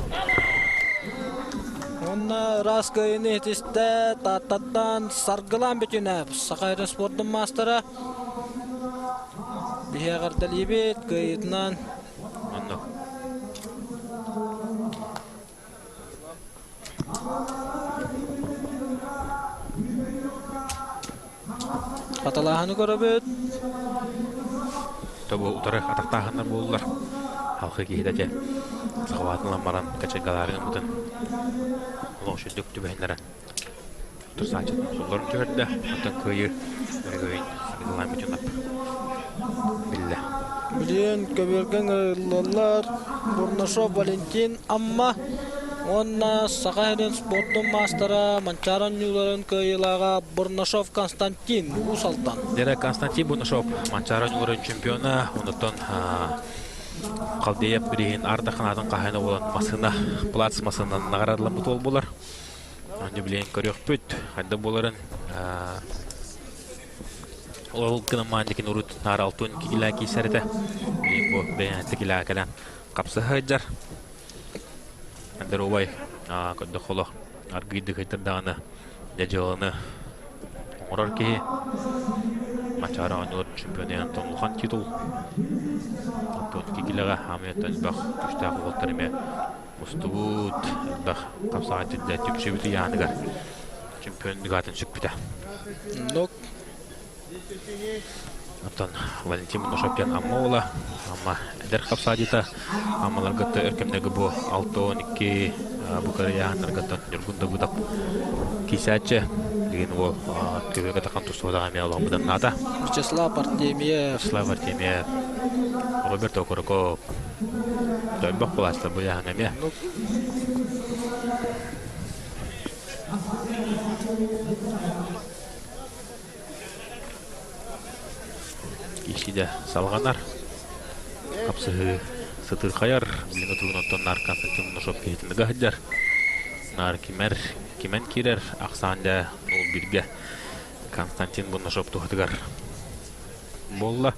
Онна раскайны этисте Таттаттан Саргалан Бетүнеп, Сакайрын спорттун мастера. Бихе кардалибет кыйтнан. Онно. Каталаханы көрөбөт. Тобу утары атактагындар болдулар. Халкы кийдете. Сагаватынан баран качагаларын мутун. Олошудук түбәннәре. Турсачы сулларын төрдә. Атын көйү. Бергөйн. Саргалан Бетүнеп. Билля. Билен көбөргөн лоллар Бурнашов Валентин амма онна Сакайрын спорттун мастера Манчаран юларын кыйылага Бурнашов Константин Усалтан. Дера Константин Бурнашов Манчаран юларын чемпионы. Онтон Калдеев бирин арда канатын кахайны болан масына плац масынан нагарадылан бутол болар. Анды билен көрөкпөт. Хадда боларын ол гына мандыкин урут наралтун килә кисәрдә. Бу бәянәт килә калан капсы хаҗар. Андыр обай кодда холо аргыйды хәтердәне дәҗәлне орар ки Мачара аныр чемпионы Антон титул. Антон киләгә Хаметтан бах үстә бултырмы. Устубут бах капсаат дә тикшебит яныгар. Чемпион дигатын чыкпыта. Нок Антон Валентин Бурнашовтан аммола, амма дер капсадита, аммаларга өркемдәге бу 6-12 бу карьяндарга йөргүндә будап кисәче деген ол көбөгә такан тусуда гамя алган будан нада. Вячеслав Артемьев. Вячеслав Артемьев. Roberto Koroko. Dönbok bulaştı bu yani mi? Kişi de salganar. Kapsı sıtır kayar. Bilin oturgun otton nar Konstantin Noşop kehitini gahidjar. Nar kimen kirer. Aksanda ol birge Konstantin Noşop tuhatigar. Bolla.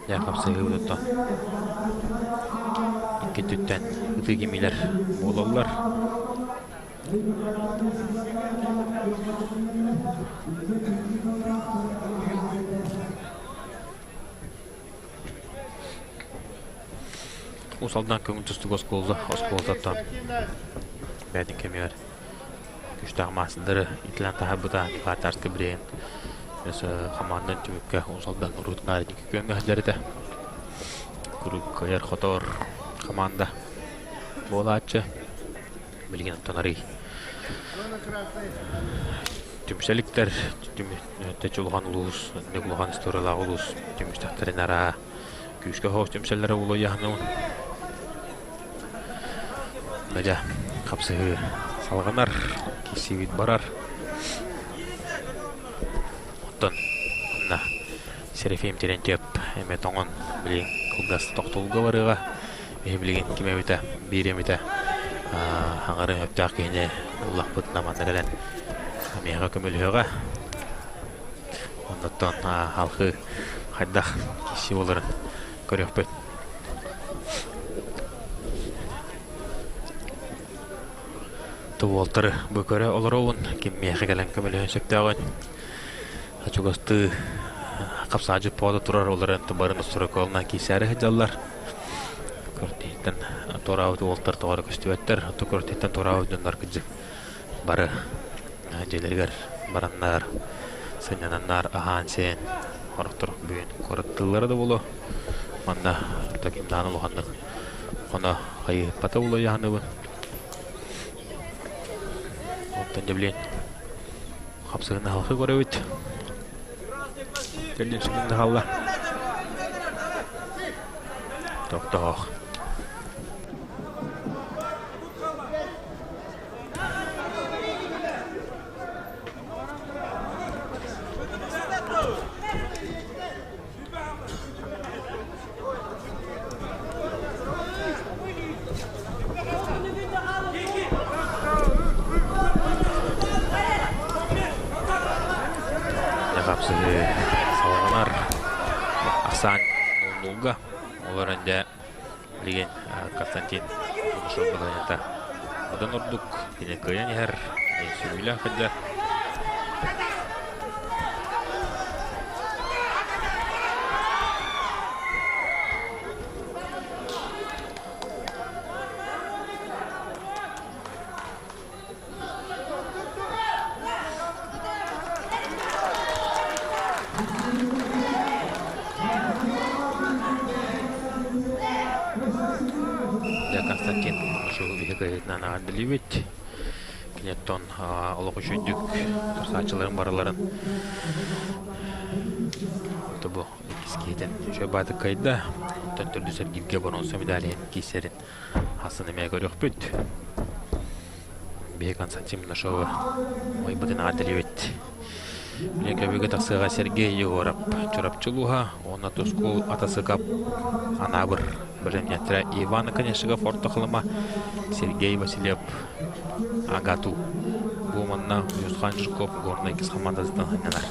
Yakap sayı tuttu. İki tütten ıtı gemiler boğulalar. Usaldan köngül tüstü Oskolza tam. Bədin kemiyor. Güçtağ masındırı itilen tahabbıda Katarskı bireyin. Mesela hamandan tümükke usaldan urut naridiki köngü hajlarıda. Kuruk kayar xotor hamanda boğulaçı. Bilgin tanarı. Tümüşelikler, teçuluğan ulus, neguluğan istoriyalar ulus, tümüştahtarın ara, güçke hoş tümüşellere ulu yağınıun. Naca, kapsı salganar, kisivit barar. Ondan, serefim terentep, emet oğun, bilin, kulgas toqtuluğu varıға, bilgin kime bita, birim bita, hangarın öptaq kene, Allah bıtına mandarelen, Amerika kömülüğüға. Ondan halkı haydaq kişi olарын көрек бөт. Tuoltары бөкөрі олар оғын, кеммеғі кәлін көміліғін сөктәғын. Ачуғасты қапсажы пода тұрар оларын тұбарын ұстыры қолына кейсәрі хәджалар. Көртейттен торауы туолтар тоғары көстібәттер. Көртейттен торауы дүндар күджі бары желергер бараннар, сынянаннар ахан сен орықтыр бүйін көріттілері де болу. Манда ұртакимдан ұлғандық. Қона қайы пата болу яғаны бұн. Оттан жеблен қапсығында халқы көрі өт. Көлден сүгінді қалла. Тоқтақ. Салғанар Асан Нулга оларында білген Константин Шобаданята одан ұрдық кене көйен ер сөйлі қыдда Константин шоу бихекаетнан адливет кинеттон олоқ үшіндік сачыларын бараларын тобу кискейтен шөбаты кайда тон түрдүсер гибге бронза медалиен кисерин асын эме көрөк бүт бе Константин шоу ой бутын адливет Лекабеге тақсыға Сергей Егоров чурапчылуға, оны тұскул атасыға анабыр. Бірімнеттірі Ивана Конешіға форттықылыма Сергей Василев Агату. Бұманна Юсхан Жирков горный кіз командасынан хайнанар.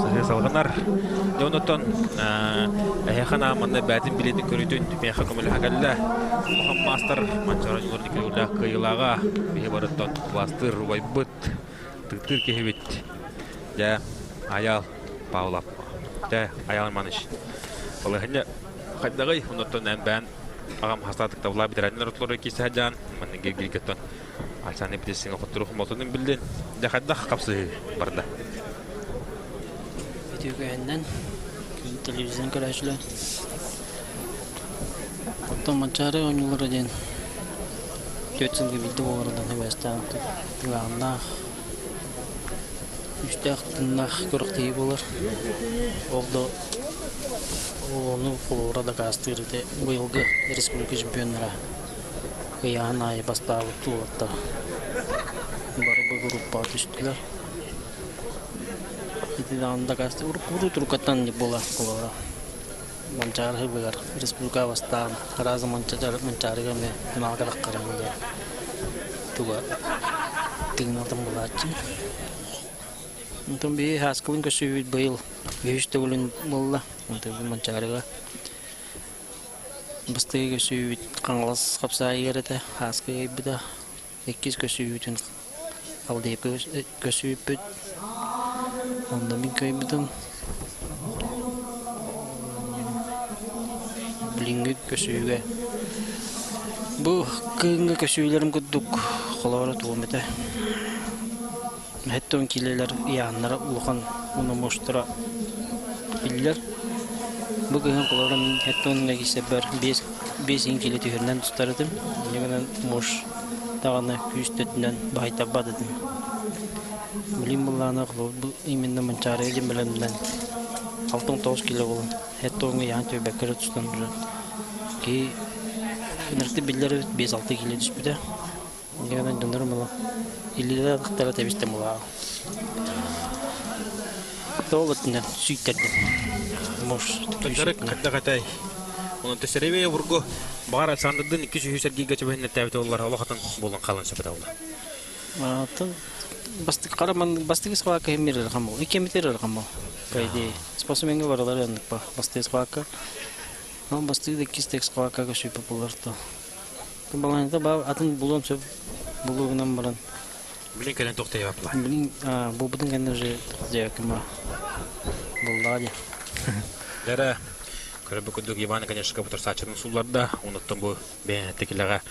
Saya salganar. Jonathan, ayahkan amannya batin bilet körütün meha komel hagalla. Muhammad Master mancaran yurdik ulah kıyılaga bihe barıttan bastır vaybıt tıktır kehibit. Ja ayal paulap. Ja ayal manış. Olahnya kadagay Jonathan ben agam hastalıkta ulah bitirenler otları ki sajan men gilgilgeton. Alsane bidesin oturup motonun bildin. Ja kaddah kapsı barda. Videogayandan televizyon karşılar. Otomaçarı oyuncuları den. Götün gibi video oradan hevestan tılanna. Üsttəxtində qırıqtıyı olur. Oldu. Onu Florida qastırdı. Bu yılғы Respublika çempionlara. Qıyağın ayı басталып туылды. Бары bu gruppa düştüler. ити анда касты уру туркаттан бола колора. Манчар хыбыгар республика бастан разы манчарыга ме нагарак караңда. Туга тигнатым булачы. Онтон би хаскылын көсүбүт быйыл. Бештөгүлүн болла. Онтон манчарыга бастыга көсүбүт каңгылас капсай керете хаскы буда 2 көсүбүтүн алды көсүбүт. Онда мен көйбүтүм. Блингит көсүгө. Бу кыңга көсүлөрүм күдүк холора туумете. Хеттон килелер яаннара улхан уну моштора биллер. Бу кыңга холора мен хеттон негисе бер 5 киле түйөрнөн тустардым. Менен мош таганы күстөтүнөн байта бадым. Билим буллана бу именно манчары элем белән 6-9 кило болон. Хеттонга яан төбөкөрө тустан бир. Ки нерти биллер 5-6 кило түспүдө. Менен донор мала. Илилер тактара тебистем була. Толотна сүйттерди. Мош катай. Onun tesirebe vurgu bağır sandırdın 200 gigaça behinne tevte ollar Allah'tan bolan kalan sepet oldu. Atan bastık karaman bastık sıvaka hemir rakam o. 2 metre rakam o. Kaydı. Spasmenge varlar yandık ba. Bastık sıvaka. Ama bastık da 2 tek sıvaka ka süper polardı. Kumbalan da ba atın bulon söp buluğundan baran. Bilin kelen toktay yapla. Bilin bu budun enerji yakma. Bulladı. Dere Körөбүкүндүк Иван, конечно, капитар сачының суларда, онуттан бу бәнеттекіліға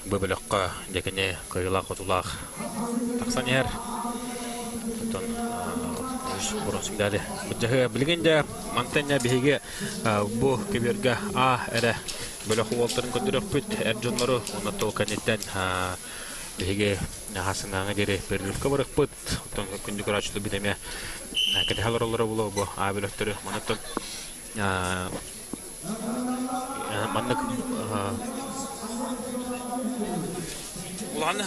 бөбіліққа декене кыйылақ отулақ тақсан ер. Онтан бұрын сіңдәді. Бұджағы білгенде, мантanya бейге бұ кеберге әрі бөліқі олтырын көндірек бүт, әрджонлары, онатты ол кәнеттен бейге хасыңаңа дері берілікке бұрық бұт. Онтан күндік ұрачылы бітеме кәтіғалар олары бұлы бұ бөліктері. Онаттан manlık ulanı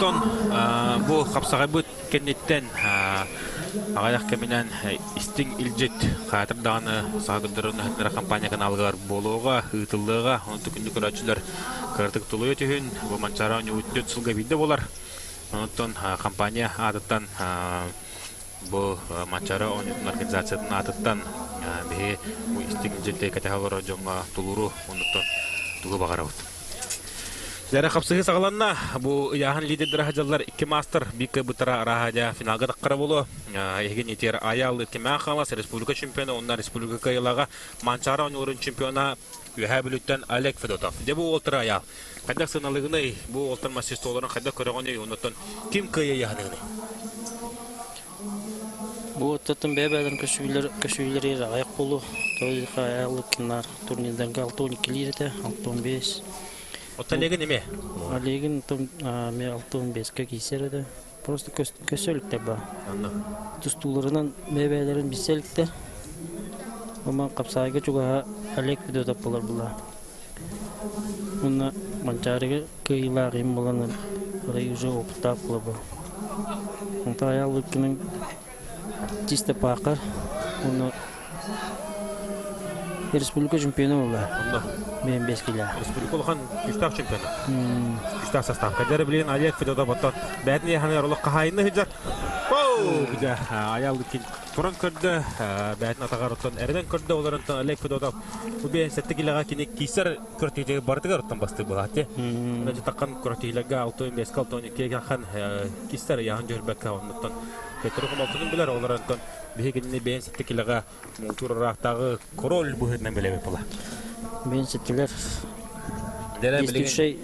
ton bu kapsağı bu kennetten Ағайдақ кәменен істің үлжет қатырдағаны сағдырдырын әтінері компания каналығар болуға, ұйтылыға, оны күнді көрәтшілер кіртік тұлы өтігін, бұл манчара өне өтінет сылға бейді болар. Онытын компания атыттан, бұл манчара өне организациятын атыттан бейі істің үлжетті кәтіғалары жоңға тұлыру, онытын тұлы бағара өт. Зәрі қапсығы сағаланна, бұл яғын лидердері хажалар 2 мастер, бейкі бұтыра арахадя финалға даққара болу. Еген етер аял өткемен қалас, республика чемпионы, онна республика кайылаға манчара өнерін чемпиона үйә біліттен Олег Федотов. Де бұл олтыр аял. Қайдақ сыналығыны, бұл олтыр мастерство оларын қайдақ көріғаны, онытын кем көйе яғынығыны? Бұл оттатын бәбәлін көшуйлері аяқ болу. Тойлыққа аялы кенар турнирдерге 6-12 лиреді, 6-15. Оттан егін неме? Олегін 6-15-ке кейсер еді. Просто көсөліктер ба. Тұстуларынан бәбәлерін біселіктер. Ома қапсайға чуға Олег Федотов болар бұла. Оны манчарыға кыйлағым боланы орай уже опыттап бұла бұл. Онта аял өткінің чисто пақыр. Оны республика чемпионы болла. Мен 5 кило. Республика олған үштақ чемпионы. Үштақ состав. Кәдері білген Олег Федотов оттан бәдіне яғаны ұрлық қағайыны хүджар. Бұда аялы кен тұрын көрді, бәдін атағар оттан әрден көрді оларынтан Олег Федотов. Бұл бәйін сәтті келеға кенек кейсер көртейтегі бардығар оттан басты бұл әтте. Мәнші таққан көртейліға 6-5-6-12 яған кейсер яғын жөрбәкка оныттан. Кетіріғым алтының білер оларынтан бейгеніне бәйін сәтті келеға мұлтур ұрақтағы король бұғырынан білемеп бұла. Мен сетилер естушей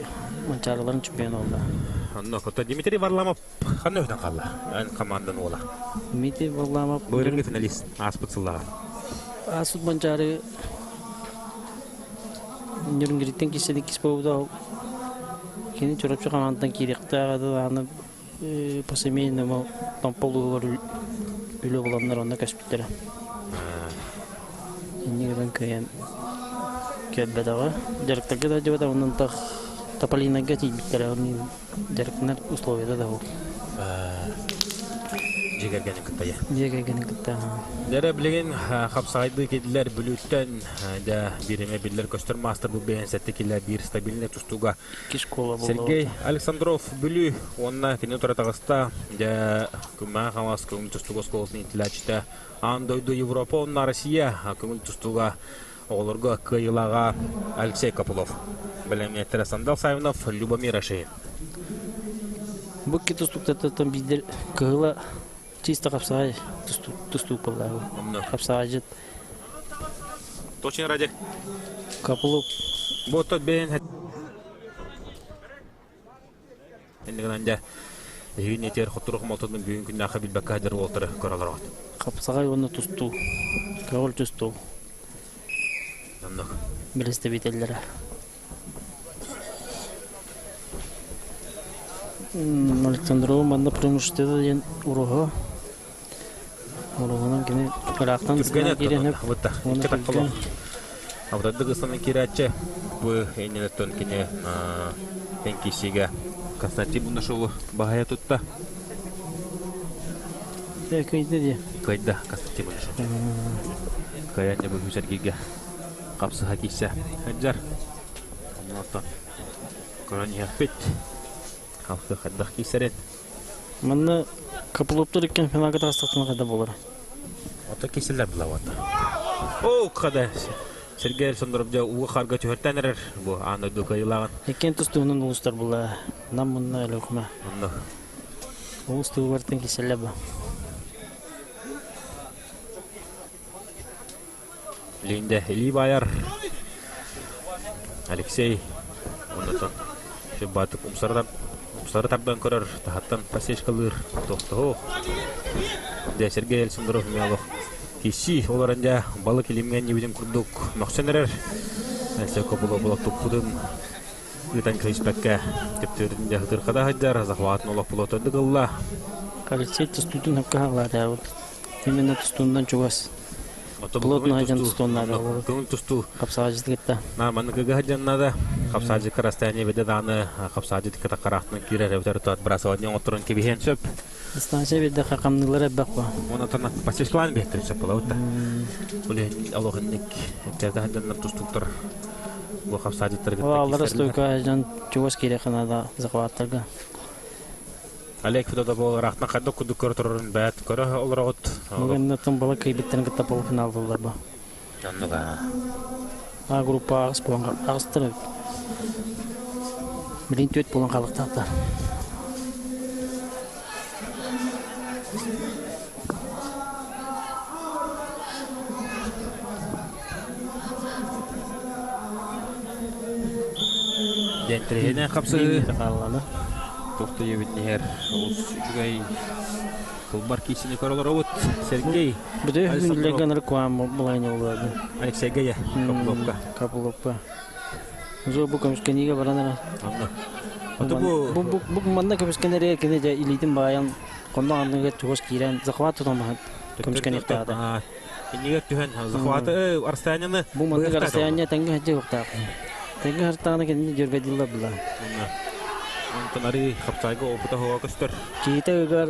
манчарларын чемпион oldu. Anno kota Дмитрий Varlamov qanday o'ydan qoldi? Komandan ola. Dmitriy Varlamov Buyurun finalist Aspıtsılağa. Asut manchari Nürnberg'den kesedik kispovda. Keyin chorapcha qamandan kirikta аны по семейному там полугор үлі боланlar онна кәспеттері. Негеден көйен кәббәдағы. Дәріктәге да жабада онын тапалинага тейбіттері. Оның дәріктінер условияда да ол. Жегергенін күттайы. Жегергенін күтті. Дәрі білеген қапсағайды кеділер бүліттен береме білдер көстір мастер бұл бейін сәтті келі бір стабиліне тұстуға. Кишкола болды. Сергей Александров бүлі, онына кені тұратағыста күмән қамас көңіл тұстуға сколысын итіләчті. Андойды Европа, онына Россия көңіл тұстуға оларға кыйлаға Алексей Копылов. Білеметтері Сандал Савинов, Любомир Ашейн. Бұл ке тұстуқтататан біздер кыйла чисто қапсағай тұстуқ болды. Қапсағай жет. Точно ради. Копылов. Бұтты бейін Ендігінен үйін етер құттырық молтының бүйін күнне ақы білбәкке әдір олтыры көралар оғат. Қапсағай оны тұсту. Кағыл тұсту. Білісті бетелдері. Александров манда преимуществото ден уруға. Уруғынан кені ұрақтан сына кереніп. Икке таққылы. Абдады ғыстанын керәтші бұл әйнелеттен кені пенкесіге Константин Бунашулы бағая тұтта. Көйді де. Көйді Константин Бунашулы. Көйәнне бұл хүсәргеге қапсыға кейсе. Әджар. Амнаттан көрәне әппет. Халқы қаддақ кейсерен. Мында Копыловтар екен финалға тағыстықтың қада болар. Ота кейселер бұла вата. О, қада. Сергей Александров жа уғы қарға төхірттен әрір. Бұл аңды қайылаған. Екен тұстуының ұлыстар бұла. Нам мұнна әлі өкіма. Ұлыстығы бартын кейселер бұл. Линде Эли Байар. Алексей. Оннатан. Шебаты Умсары тардан көрір. Тахаттан пасеш қалыр. Тоқтығы. Де Сергей Александров мелох. Кеші оларында балы келемген небеден күрдік мақсанырыр. Әлсе көпілі болық тұқпыдың ұйтан кіріспәкке кептерінде ғытырқада ғайдар. Захватын олық бұл отырды қылла. Алексей тұстудың әпкі ғалады әуіл. Именно тұстуындан чуғас. Плотно ғайдан тұстуыннады. Көңіл тұсту. Қапсаға жызды кетті. Нарманны көгі ғайданнады. Қапсажы қарастайны беді даны қапсажы диката қарақтының кирер әвтері туат бірасауаден отырын кебеген сөп. Истанша беді қақамнылар әббәқ ба. Оны тана пасешкалан беттір сөп бола өтті. Бұл алоғыннек әттерді ғайданнан тұстуқтыр. Бұл қапсажыттыр кітті Аллары стойка жан чуғас кереқінада зақуаттарға. Олег Федода бұл рақтан қайда күді көрі тұрырын бәт көрі олар оғыт. Мұғынна тым бала кейбеттерін кітті полуфинал болар ба. Жанныға. Группа ағыс болған ағыстыры. Білін төт болған қалықтақта. Дентрегенен қапсы қаланы. тоқты ебетнер жүгай қылбар кейсіне көрілер өт. Сергей Бұды хүнділеген рекламы бұлайны олады. Алексей Гая Копыловка. Зо бұл көміскенеге баранара. Бұл манда көміскенере кене жа илейтін баян қонда аңдыңға туғыз кейрен зақват тұтамаған көміскенек тағады. Енегер түйен захваты арстайняны Бұл манда арстайня тәңгі әджі өқтақ. Тәңгі арстағына кенде жүрбәділі бұла. Онтанари қапсайғы опыта хуа көстір. Кейті өғар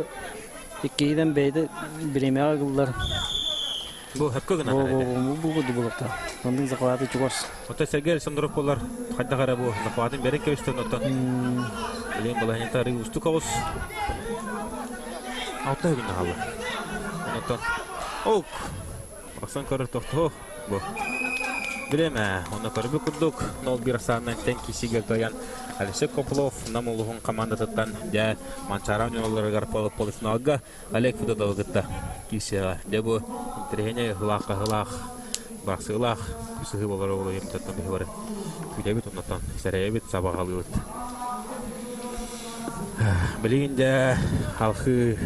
кейден бәйді біреме ағылдар. Бұл әпкі ғына қарайды. Бұл бұды бұлықта. Ондың зақваты чуғас. Ота Сергей Александров болар. Қайда қара бұл захватын берен көстірін оттан. Білен бұл әнетары ұсты қауыз. Алта өгінді қалы. Оттан. Оқ! Ақсан көрір тоқты бұл. Білеме, оны көрбі күрдік. 0-1 сағынан тән кесіге қойған Алексей Копылов намылығын командатыттан дә манчаран жолларығар полуфиналға Олег Федодов ғытта кесіға. Дә бұл интергене ғылақ, бақсы ғылақ, күсіғі болар олы емтеттен бейі бары. Күдәбет оннаттан сәрәйебет сабағалы өт. Білігінде халқы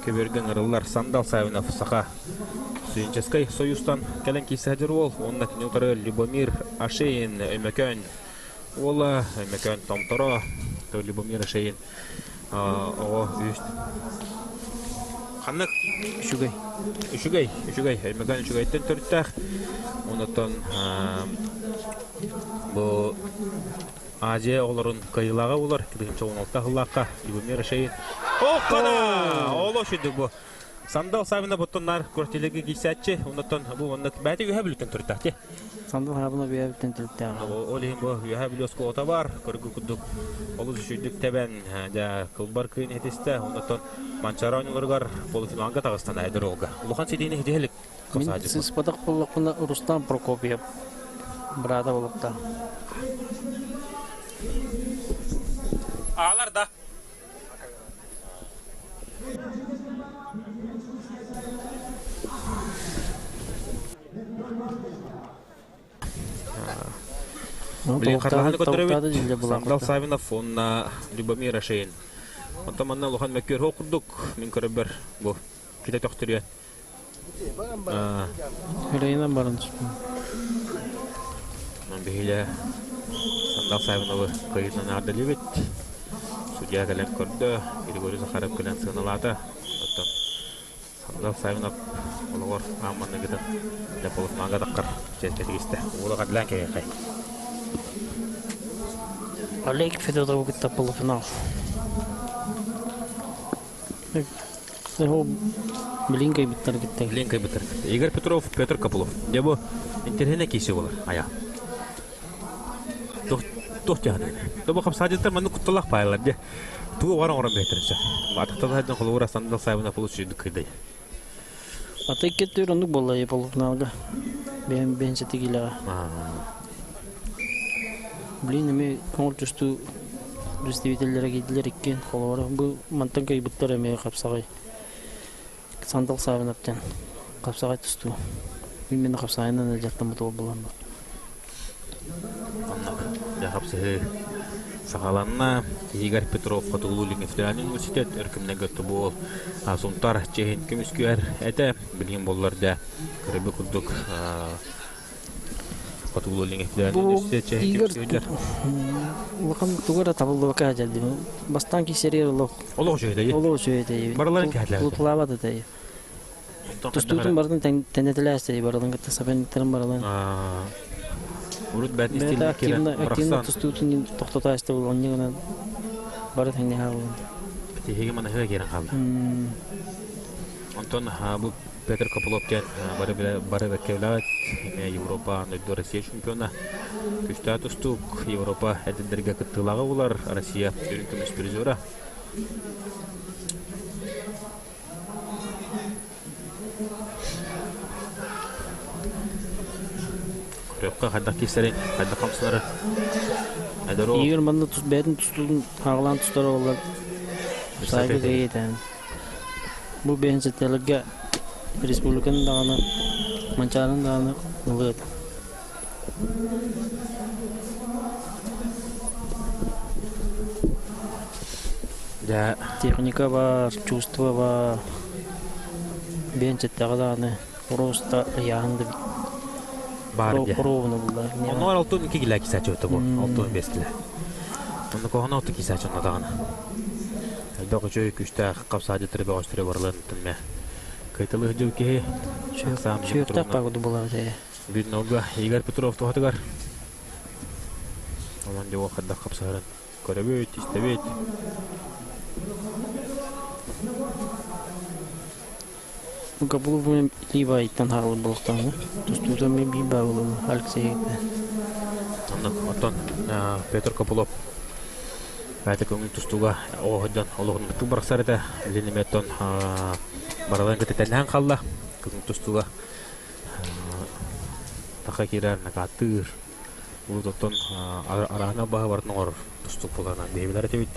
көберген ұрылар Сандал Савинов сақа Студенческий союзтан кәлін кейсі әдір ол. Онына кені ұтары Любомир Ашейн, Өмекөн. Ола, Өмекөн Томтора, Любомир Ашейн. О, үст. Ханнык Шугай. Үшүгэй. Меган үшүгәйттен төрттәк. Онотон бу Азия оларын кайылага булар. 2016 хыллакка Ибумер шей. Оккана! Оло шүдүк бу. Сандал сабына боттоннар кортелеге кисәтче. Онотон бу оннак бәти үһә бүлкән төрттәк. Сандал хабына бәйбеттен төлттә. Олин бу үһә бүлөскө ота бар. Көргү кудук. Олу шүдүк табан да кылбар кыйын этесте. Онотон Манчаронларгар полуфиналга Тагыстан айдырылга. Улухан сидине хиделек. Мен сіз падақ болықпына Рустам Прокопьев. Брата болықта. Алар да. Блин, Харлаханы көтөрөбүт. Сандал Савинов, онна Любомир Ашейн. Онтаманна Лухан Мәккер оқырдық. Мен көрөбөр бу. Ките төктөрү. Үрейінен барын түспін. Мен бейле Сандал Савиновы кыйынан ардылы бит. Судья кален көрдө. Григорий Захаров кален сыналады. Сандал Савинов олығыр аманны кетен Леполов маңға даққар жеткетігісті. Олы қадылан кегей. Олег Федоров гитта полуфинал. Ол Блинкай биттер гитте. Блинкай биттер. Игорь Петров, Петр Копылов. Дебу интернетне кейсі болар. Ая. Тоқ жағды. Тобу қапсадеттер мәнді құттылақ пайылар. Туы оран бейтерінше. Атықтады хайдан қолуыра Сандал Савинов полус жүйді күйді. Ата кеттер ондық болай полуфиналға. Бен сетігіліға. Блин, эми көңүл түстүү представительдерге келдилер экен. Колора бу мантан кайбыттар эми капсагай. Сандал Савиновтан капсагай түстүү. Мен капсагайнан жактан бутул болам. Я капсагай сагаланна Игорь Петров Фатулулин Федеральный университет өркүмнеге тубул асунтар чехин көмүскөр эте билген болларда көрөбү курдук Фатулулин Федеральный университет чехин көмүскөр. Лукам тугара табылды бака жалды. Бастан кисерер лок. Олоо жойдой. Олоо жойдой. Барларын кәтләр. Тутлабады тай. Тустутун бардын тенетеләсте бардын гытта сабентерин бардын. Урут бәтни стилин керен. Активно тустутун токтотасты болгон негенен бары теңне хабы. Тихиге мана хэ керен хабы. Антон бу Петр Копыловтен бары бекевлат Европа нөйдө Россия чемпиона. Күстә тустук Европа әдендерге кыттылагы булар. Россия көрүнкүмүс призера. Көрөккө кайдак кесерин, кайдак камсылары. Айдаро. Егер мында бәтин тустудун аглан тустары болар. Сайгы дейден. Бу бензетелге республиканын даганы, Манчарынын даганы ылыт. Да, Техника бар, чувство бар. Бензеттегі даганы просто янды. бар де. Ровно булар. Onlar altın 2 kilo kisa çöktü bu. Altın 5 kilo. Onu kohana 6 kisa çöktü dağına. Elbette ki küçükte kapsadı tribe açtırı varlığın tümme. Kayıtlı hıcı ki Çöktak pagudu bular de. Bir noga Igor Petrov tuhatıgar. Aman de vakıda kapsarın. Körübüt, istebüt. Bu kapılı bu liba itten harlı buluktan. Tustuda mı bir bağlı Alexey'de. Ondan Petr Kopılov. Бәті көңіл тұстуға оғыдан олығын бұттық барықсары білінеметтен баралан көтетәліған қалда көңіл тұстуға тақа керер нағаттыр ұлы арағына бағы бардың оғыр тұстуқ болғанан бейбілер әтебет.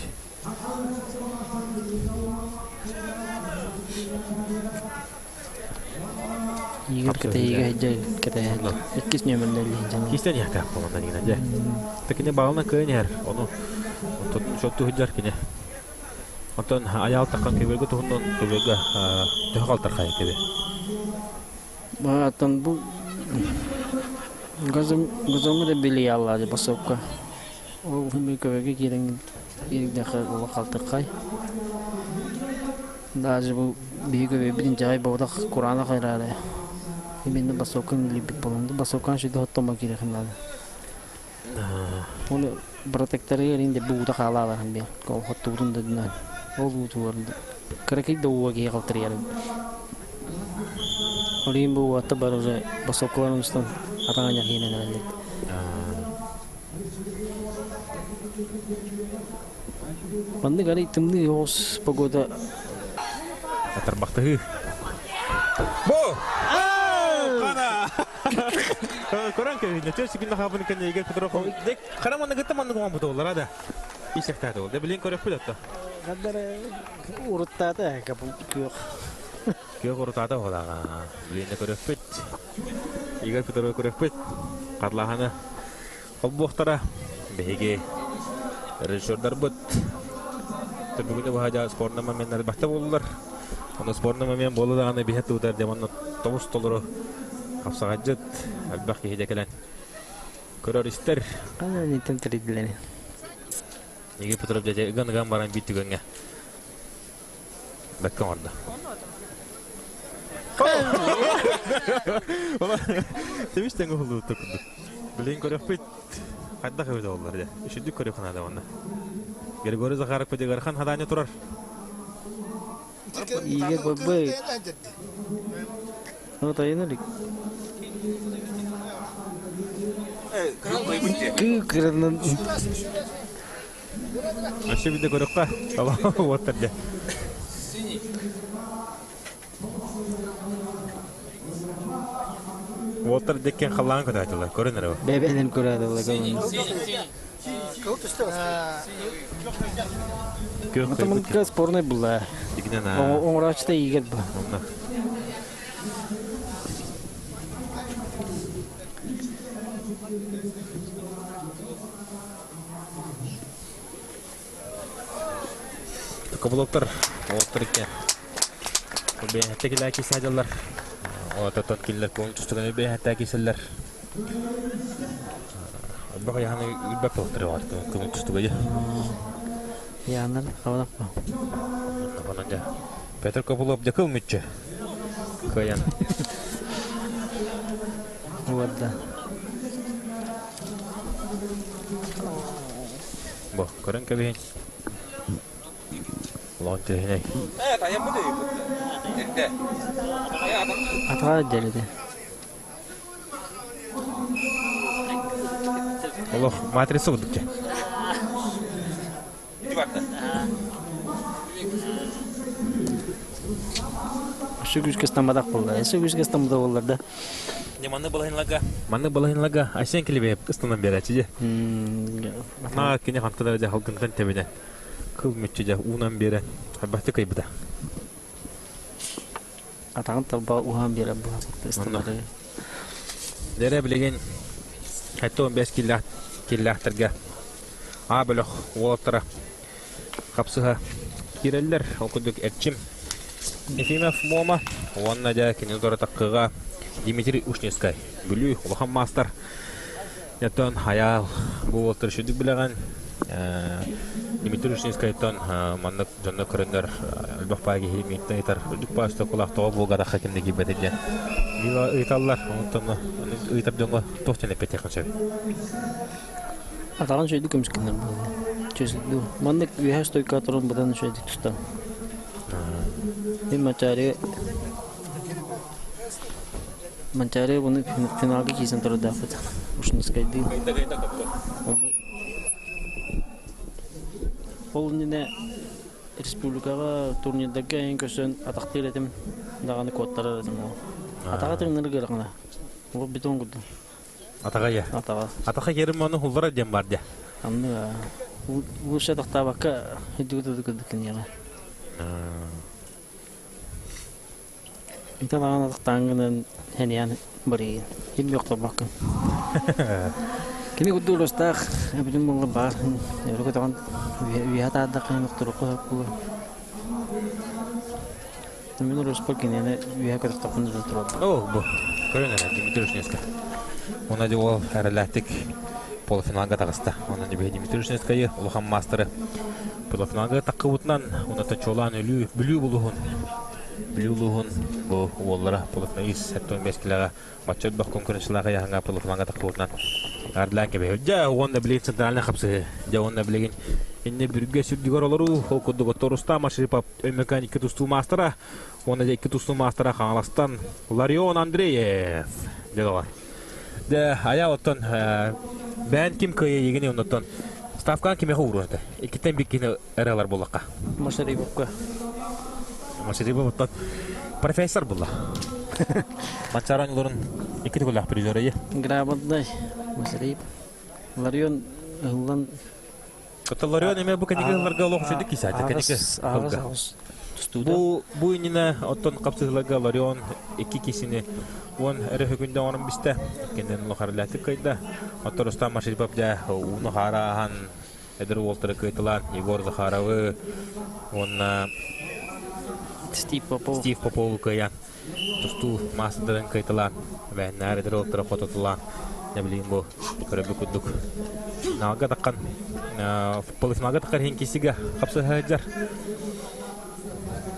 Егер кәтәйге әджәл кәтәйге еккес нөмірлерлі жән. Кестен яқтақ болғандан егін әже. Тәкіне бағылынан көйін әр, оны шотты хүджар кене. Онтан аял таққан көбелгі тұғындан көбелгі түхі қалтар қайы көбе. Аттан бұл газымы да білі алады басыпқа. Ол көбелгі керен ирдәхә ула калтыккай. Даже бу биге бирин жай бавда Кур'ана кайрады. Именно басокын либит болунду. Басокан шиде хоттома керек хинады. Оны протекторы еринде бууда калалар хин бе. Кол хоттурун дединен. Ол утуурду. Кракей да уаги калтырыяры. Олим бу ата бар уже басокларын устан атаңа хинен элек. Манды гары тымды ос погода Атарбактыгы. Бо! Кана! Коран кеби, нәтиҗә күндә хабын икән егет Петров. Дек, хараманы гытаманы гоман бу доллар ада. Исәктә ул. Дә билен көрәп куйдык. гаддары урыттады капу күйөк. Күйөк уртада олага. Билен көрәп бит. Егет Петров көрәп бит. Карлаханы. Калбохтара. Беге. Режиссерлар бут. Бүгүнө баһа спортна моменттер бахта болдулар. Аны спортна момент болду да аны бихет утар демонно тобус толору. Капсагаджыт албак хидекелен. Көрөристер. Кана нитен тридилени. Неге Петров дәҗә ган баран бит түгәнгә. Бәккән орда. Ола. Темистән гылды тукды. Билен көрәп бит. Кадда кыйда булар дә. Ишидик көрәп ханада аны. Григорий Захаров педигархан хаданы турар. Иге бабай. Вот айнырык. Кырнын. Ашы биде көрөккә. Ала отырды. Отыр деккен халлан көтәтеләр. Көренер бу. Бебеден көрәде була гомон. Атамын кыз спорный була. Дигнена. Оңрачта игет бу. Онда. Каблоктар отыр икән. Бу тегеләр кисәделәр. Отатат киллер контустыгы бәһәтә киселләр. Бага яны үбәп тотырып атты. Контустыгы. Яныр кавлап бу. Ананда Петр Копылов дәкылмыйчы. Каян. Вот да. Бу көрән кебе. Лонтене. Атага деледе. Аллах, матрица удукча. Шүгүшкә стамадак булды. Шүгүшкә стамада булды. Не маны балайнлага. Маны балайнлага. Асен килебе ыстанан берәче. На кине ханкада да халкындан тебене. Кылмычы да унан бере. Хабаты кайбыда. Атагын таба ухан бере бу. Стамада. Дәре билеген хәтта 15 киллахтырга. Абылых уолтара. Капсыга кирелләр. Окудык эрчим. Ефимов Мома, онна да кинедора таккыга Дмитрий Ушневскай. Бүлү улахан мастер. Ятон хаял бу отыр шүдүк билеген. Дмитрий Ушневскай тон маннык жонно көрөндөр албакпаги химиттен итар. Бүдүк паста кулак тоо булгада хакимдеги бетеден. Била ыйталлар, онтон ыйтап жонго тохтен эпете качып. Атагын шөйдүк көмскендер булды. Чөзүлдү. Мандык вихаш тойка турун будан шөйдүк тустам. Манчаре буны финалга кийсен турда фут. Ушнускайды. Ол нене республикага турнирдагы эң көсөн атакты элетим даганы кодтар элетим. Атага тренер керек ана. Ол бетон куду. Атага я. Атага керим аны хуллара дем бар да. Аны лучше тактабакка хидүдү кыдыкын яла. Ita lang natangganan hanian bari him yok tabak. Kini kudu lostak abin mo nga ba yaro ko takan wihata ada kan doktor ko ko. Tamino rospol kini na wiha ko takan doktor. Oh, bu. Көрөнөр Дмитрий Ушневскай. Она де ол харалатик полуфиналга тагыста. Она де Дмитрий Ушневскай улахан мастеры. полуфиналга таккыбытынан уната чолан өлүү бүлүү булугун бу оллара полуфиналис 75 килога матчот бак конкуренцияларга яңа полуфиналга таккыбытынан ардылан кебе. Ja онда билген центральный хапсы. Ja онда билген инне бүргө сүрдүгөр олору холкудуго Торустам Ашрипов механик тусту мастера. Онда эки тусту мастера Хаңаластан Ларион Андреев. Дедалар. Да ая оттон бән ким кыя егене онтон ставкан киме хууруда. Икитен биккине эралар болакка. Машариповка. Машарипов оттон профессор була. Матчаранларын икити голак призерие. Грамотный. Машарипов. Ларион Лан Ларион эме бу кадигаларга олох жүдүк кисати. Бу инина оттон капсыгыларга Ларион эки кисини он эрехүгүндө онун бисте. Кенден лохарлаты кайда. Оторустан Машарипов да уну харахан Эдер Уолтер кайтылан Егор Захаровы он Стив Попов каян. Тусту мастырын кайтылан. Вәннәр Эдер Уолтер фототылан. Ne bileyim bu körebe kuduk. Naga takkan полуфиналга такар хенкисиге капсы хаҗар.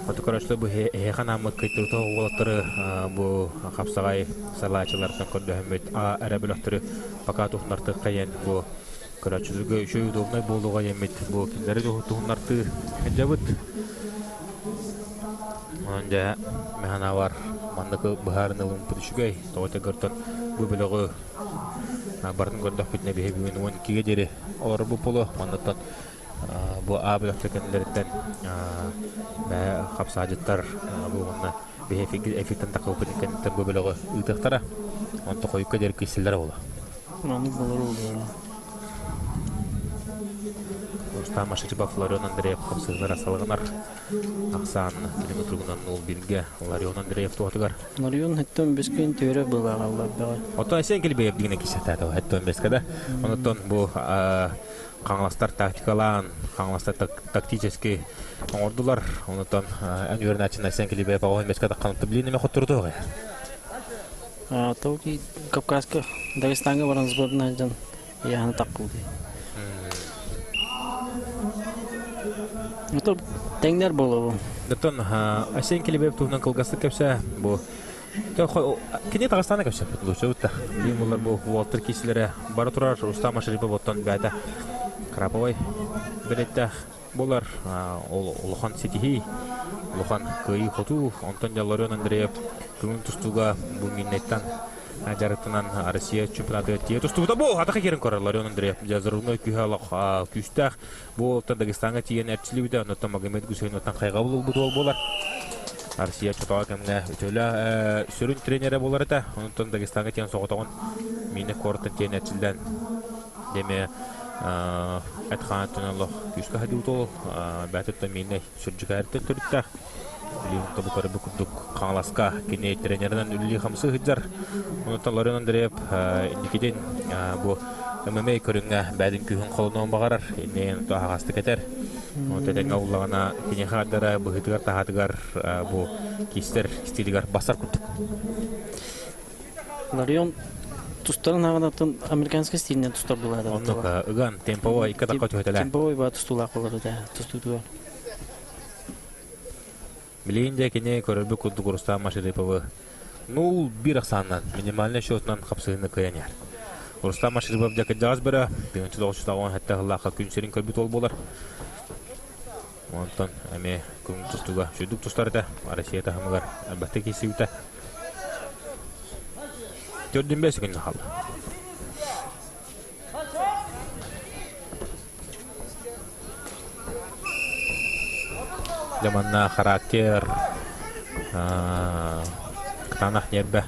Фотокорашлы бу ханамы кайтырта олаттыры бу капсагай салачылардан көрдө хәммет арабылыктыры пока тухнарты каян бу көрәчүлүгө үшөй удобный болуга емет бу киндери тухнарты хәҗабыт. Анда механавар мандыкы бахарны лумпүшүгөй тота гөртөн бу белөгө барын көрдөх бүтне бехебин он киге дере олар бу поло мандаттан бу абылыктыкендерден бә капсажыттар бу онна бехефиг эффектен такылпыкенден бу белөгө үтөктара онто койуп дер киселдер бола. Маны болор. Рустам Ашрипов Ларион Андреев капсыгылар асалыгынар. Аксан километргунан 0-1 Ларион Андреев туатыгар. Ларион хеттен бескен төрө булагалар бага. Ото сен келбей дигене кисетат о хеттен бескада. Онтон бу каңластар тактикалан, каңластар тактический ордулар. Онтон университетна сен келбей пагон бескада канатты билине хотурду га. Токи Кавказка Дагестанга баран сборная жан яны такылды. Это теңдер болобу. Датон асен келбей туган кылгасы кепсе бу Кине Дагестана кепсе лучше утта. Бимулар бу Уолтер киселере бара турар Рустам Ашрипов оттон бәдә. Краповой билетте булар Улухан Ситихи, Улухан Кый Хоту, Антон Ларион Андреев күн тустуга бу миннеттан Жарытынан Россия чемпионаты тие тустугда бу атака керен көрөр Ларион Андреев жазырыны күхалак күстәк бу Дагестанга тиен әрчилибидә Нотан Магомед Гусейн оттан кайга булып болар. Россия чотага кемне өтөлө сүрүн тренери болар эте. Онтон Дагестанга тиен соготогон мине корттан тиен әрчилдән деме Атхан Туналлах күскә хадиутол бәтеттә мине сүрҗигәртә төртә. Билин тобу көрбү кудук каңласка кине тренерден үлли хамсы хыджар. Онтон Ларион Андреев индикиден бу ММА көрүнгө бәдин күһүн колунан багарар. Инен тагасты кетер. Онтен ауллагана кине хадара бу хытыгар тахатыгар бу кистер стилигар басар кудук. Ларион тустарын агадатын американский стилинен тустар булады. Онтон ыган темповой иката көтөлө. Темповой ба тустулак болду да. Тустутуга. Билинде кине көрбү кудук Рустам Ашриповы 0-1 аксаннан минимальный счетнан капсыгыны кыянер. Рустам Ашрипов дека жаз бера 1990 хатта Аллахка күн серин көрбүт ол болар. Онтон эме күн тустуга жүдүк тустарда Россия тахымыгар албатта кесиүтэ. 4-5 күн хал. Заманна характер Танах нербе.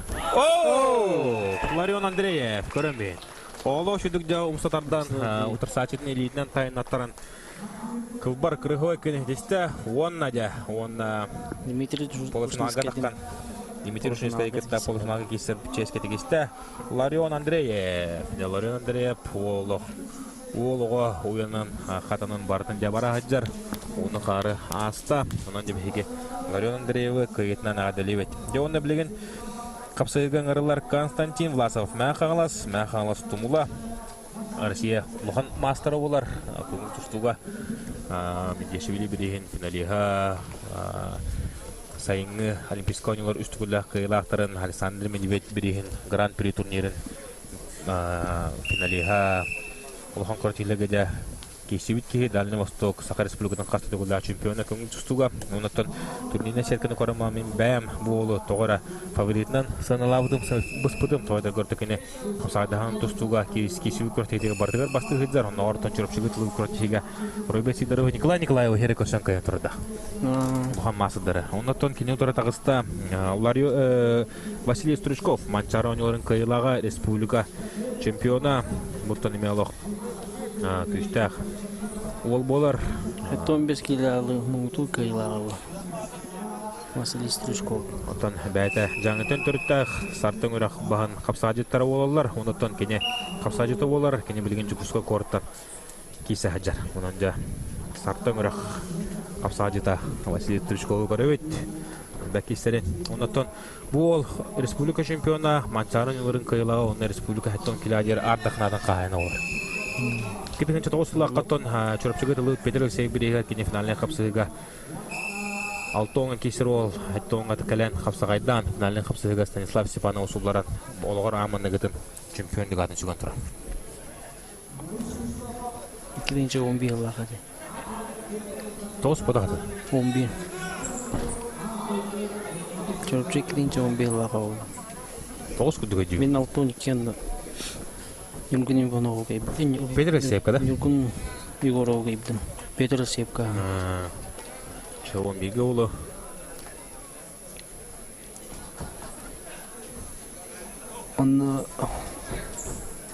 Ларион Андреев көрөнбөйүн. Оло шүдүкдө умсатардан утырсачытын элитинен тайынаттарын кылбар кырыгой кенедесте оннадя Дмитрий полуфиналга Дмитрий Жужинский полуфиналга кесип ческете кесте Ларион Андреев. Ларион Андреев Олого уянан хатанын бартын жабара хаджар. Оны қары аста. Онан жебеге Ларион Андреевы кыйытынан адаливет. Жоғында білеген қапсайылған ырылар Константин Власов мәқағалас тумула. Россия Лухан мастері болар. Күн тұстуға Медешевили бириһин финалиха сайыңы олимпийский ойындар үстүгүллах кыйлаактарын Александр Медведь бириһин гран-при турнирин финалиха улахан кортилегеде Кесибит ки Дальний Восток Саха Республикатын кастыгыла чемпиона көңүл тустуга онотон турнирне серкени корама мен бәм болу тогора фаворитнан саналабдым быспыдым тойда көртөкене садахан тустуга кесибит кортедеге бардыгар басты хыджар он ортон чурупчугы тылы кортеге Ройбе Сидоров Николай Николаев Херекошенко турда Мухаммасыдары онотон кине тура тагыста улар Василий Стручков Манчар ойнолорун кыйлага республика чемпиона муртан эмелок күстәк ол болар 15 килалы муңту кыйлагы Василий Стручков отан бәйті жаңытын түрттәк сартың үрәк бағын қапсағажеттары олалар онытын кене қапсағажеті олар кене білген жүкісқа қорыттан кейсі хаджар онан жа сартың үрәк қапсағажета Василий Стручковы көрөбет бәкестерін онытын бұл республика чемпиона Манчарын үлірін кыйлағы оны республика хәттон келядер ардақнадан қағайна олар Кипин чото осулак каттон чурапчыгы тылы Петр Алексей бирега кине финалне капсыга алтоңа кесирол хаттоңа текелен капсагайдан финалне капсыга Станислав Степанов усулларан олгор аманныгытын чемпиондук атын чыган тура. Киринче 11 жылга де. Тос подагы. 11. Чурапчыгы киринче 11 жылга болду. Тос күдүгө жибин. Мен алтон кен Юрген Иванов гейбден. Петр Алексеевка да? Юрген Егоров гейбден. Петр Алексеевка. Чавон биге улы. Он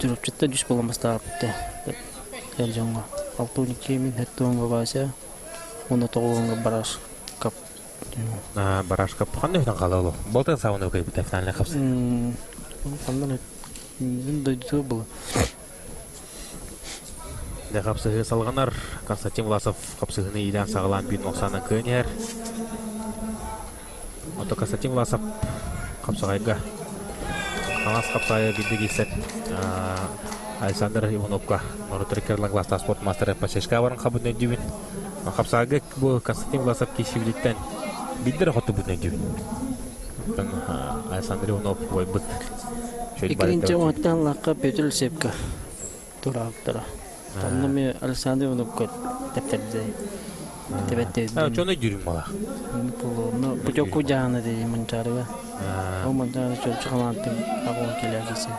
жүрөпчүттө жүз боламастап те. Элжонго. Алтоник кемин хеттонго баса. Оны тоголонго бараш кап. Бараш кап кандай тан калалы. Болтан сауны гейб финалне капсы. Кандай дойду было. Да капсыгы салганар Константин Власов капсыгыны илан сагалан бин оксанын көнер. Ото Константин Власов капсыгайга Анас капсыгайга биддигисет Александр Ивановка Нортрекерлан класста спорт мастері Пашешка барын кабыны дюбин. Капсыгайга бу Константин Власов кешивилиттен биддер хоту бүтүн дюбин. Александр Иванов ойбыт. Икинчи оттан лакка Петр Алексеевка турактара. Таннами Александр Иванов тептерде. Тебетте. Чоно жүрүм бала. Ну, путёку жана де Манчарга. О Манчарга чөчкалантын агыл келегиси.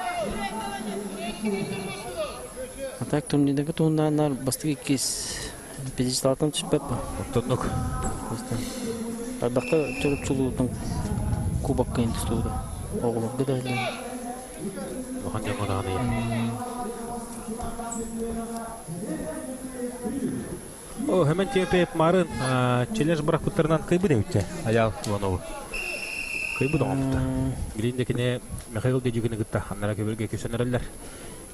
Атак турнирдеги туунданар бастыгы кис педесталтан түшпөп. Оттонук. Адакта чөчкөлүктүн кубокка институту. Оглу гыдайлы. Охан жамаданы. О, hemen тепеп марын челлендж бірақ бұттарынан кайбы деуітте, Аял Ивановы. Кайбы доғамытта. Билейіндекіне Михаил Дедюгіні ғытта, аннара көбірге көсенерелер.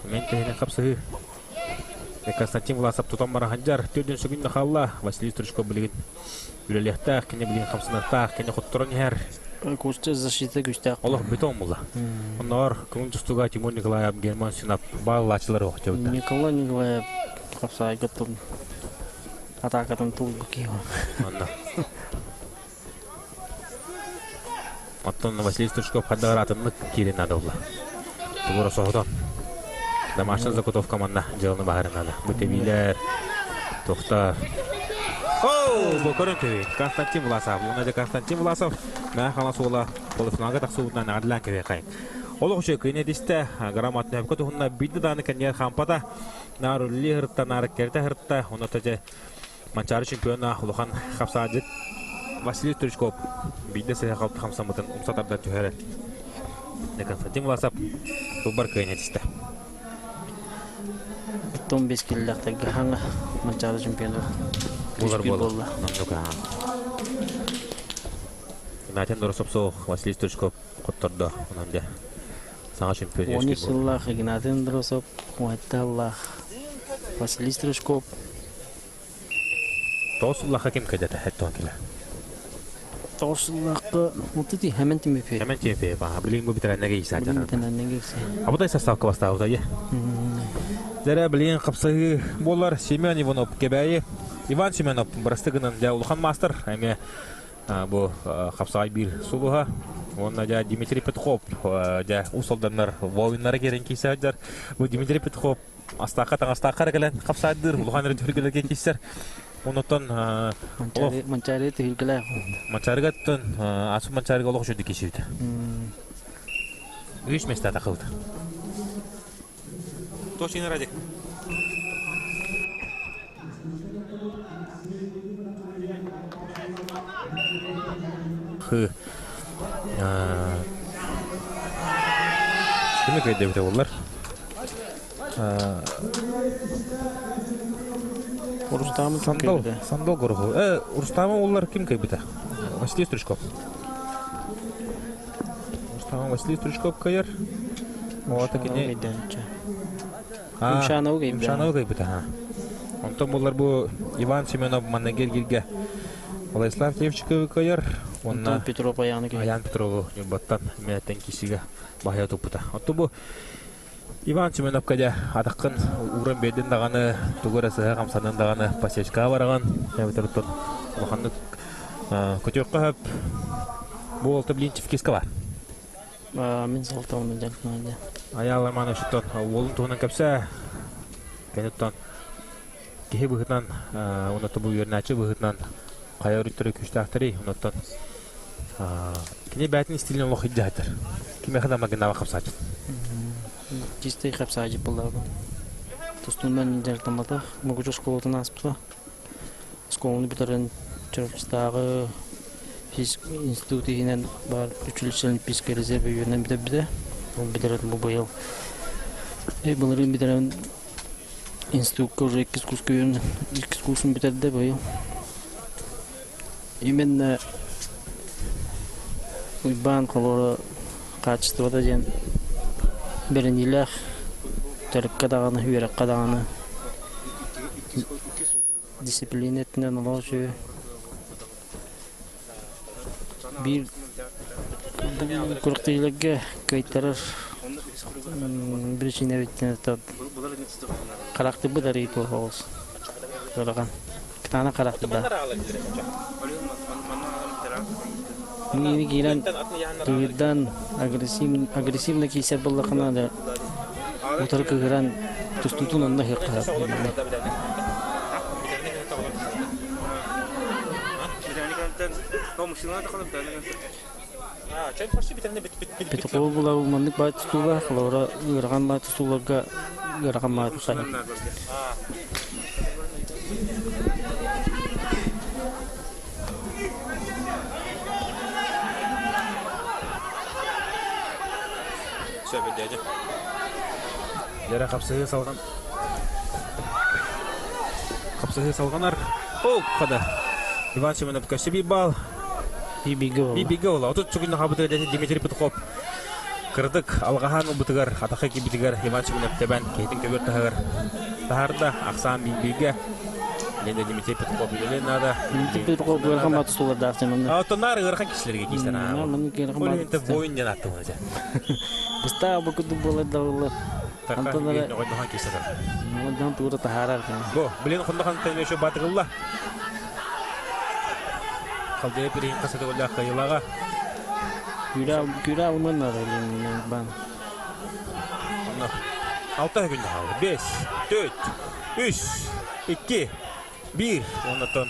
Мен тәйінен қапсығы. Константин Власов тұтан мара ханжар, төрден сөгінді қалла, Василий Стручков білген. Үлелектақ, кене білген қапсынақтақ, кене құттырын ер. Курсча защита күштәк. Олар бетон мұлда. Ондар көңіл тұстуға Тимур Николаев, Герман Синап, баллачылары оқты өтті. Николай Николаев қапсай көттім. Атакатын тұлғы кейва. Онда. Оттон Василий Стручков қаддағар атынлық керен ады олар. Тұғыра соғыдан. Домашын Закутов команда жылыны бағарын ады. Бұтебейлер, тоқтар. Оу, бұл көрін көбей. Константин Власов. Бұлына де Константин Власов. Мән қаласы ола полуфиналға тақсуытынан ағыдылан көбей қайын. Олық үші көйнедісті грамматын әпкі тұхынна биді даны кәнер қампада. Нару лі ғыртта, нары кәрті ғыртта. Оны тәже Манчары чемпиона Улухан Хапсаджит Василий Стручков. Биді сәйі қалды қамсамытын ұмсатардан түйәрі. Константин Власов бұл бар көйнедісті. 15 килләктәге хаңа Манчары чемпионы. Булар болды. Игнатий Доросовцов, Василий Стручков құттырды. Онанда саңа чемпион ешке болды. 13 жыллах Игнатий Доросов, Уайталлах, Василий Стручков. 9 жыллаха кем кәдеті әтті оңкелі? 9 жыллаққа мұттыды әмен темепе. Әмен темепе, білген бұл бітірәннеге есі Білген бітірәннеге есі. Абыдай составка бастауыда, е? Зәрі білген қапсығы болар Семен Иванов кебәйі, Иван Семенов Брастыгынан да улхан мастер эме бу капсагай бир сулуга. Онна да Дмитрий Петков да усалданнар воиннары керен кисәдер. Бу Дмитрий Петков астака келен капсадыр улхан рөтөргөлөргө кисәр. Онотон Манчари тилгеле. Мачаргаттан асу мачарга олох жөдө кисәде. Үч места такылды. Точно ради. Кime кайда бите булар? Урустамы Сандал горгу. Урустамы улар ким кайбита? Василий Стручков. Урустамы Василий Стручков кайыр. Вот такие. Шанау кайбита. Онтон булар бу Иван Семенов Маннагелгилге. Владислав Левчиков кайыр. Онтон Петров аяны ки. Аян Петрову юбаттан меттен кисиге бахая тупута. Отто бу Иван Семенов кадя атаккын урын беден даганы тугурасы камсанын даганы пасечка барган. Эбитертон баханны көтөккө бу алты блинчев кискала. Мен салтауны жакнады. Аялар мана шутон олун тугунан кепсе кенеттон кеhe быгытан оноту бу юрначы быгытан кая үрүттөрү күчтактыры онотон кини бәтин стилин лох иджатыр. Киме хадама гына капсач. Чистой капсач булды. Тустундан жартамата могу школадан аспа. Школаны битерен чырчтагы физик институтынан бар училищенин физик резервы юнен биде. Ол битерен бу быйыл. Буларын битерен институтка уже курсын битерди быйыл. Именно Уйбан колора качествода ден беренилах теркка даганы хүйрәккә даганы дисциплинетнен олошу бир курыктыйлыгы кайтарыр бирчине биттен тат каракты быдары итолгос жараган ктана каракты да Ini kiran tuirdan agresif kisah belakang ada mutar kegeran terus tuh nanda hekar. Betul kalau manik baca tulah kalau orang gerakan baca tulah gerakan baca saya. Söyledi. Yere kapsayı salganlar. Ол қада. Иван Семенов кәсіби бал. Бибиге ола. Отут чүгінді қабыды әдәсі Дмитрий Петков. Кырдык алғахан ұбытығар. Атақы кебітігар. Иван Семенов тәбән кейтін көгер тағыр. Тағырда ақсан бибиге. Енді Дмитрий Петков үйелен ада. Дмитрий Петков ғырған баты солар дақтен. Отонар ғырған кешілерге кейстен. Олен бойын ден атты оны. Пуста бакуду болар даула. Антонара ойнаған кейстен. Одан тура тахарар. Бо, білен құндаған тәмеші батығылла. Қалдыя перейін қасады олақ қайылаға. Күра ұманар олен бан. 6 күнді қалды. 5, 4, 3, 2, 1. Онытын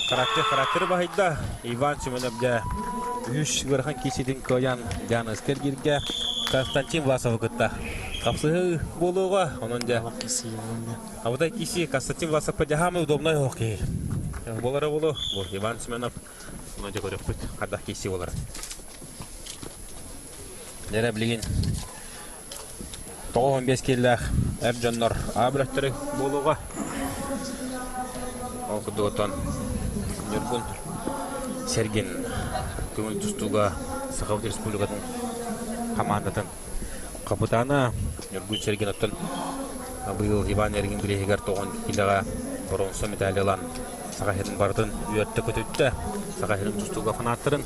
характері бағайда. Иван Семенов да 3 ғырған кесетін көян жаны іскер керге. Константин Власов күтті. Қапсығы болуға. Оның да абыдай кесі Константин Власов падяғамы удобной оқи. Болары болу. Иван Семенов. Оның да көрек бұд. Қадақ кесі болары. Дәрі білген 9-15 келләқ әр жонлар абырақтыры болуға. Ол құдығытан Нұргүн Серген көңіл тұстуға Сақауд Республикатын командатын қапытаны Нұргүн Серген оттан бұйыл Иван Ерген білегер 9 келләға бронза медалилан Сақахетін бардың үйетті көтетті Сақахетін тұстуға фанаттырын.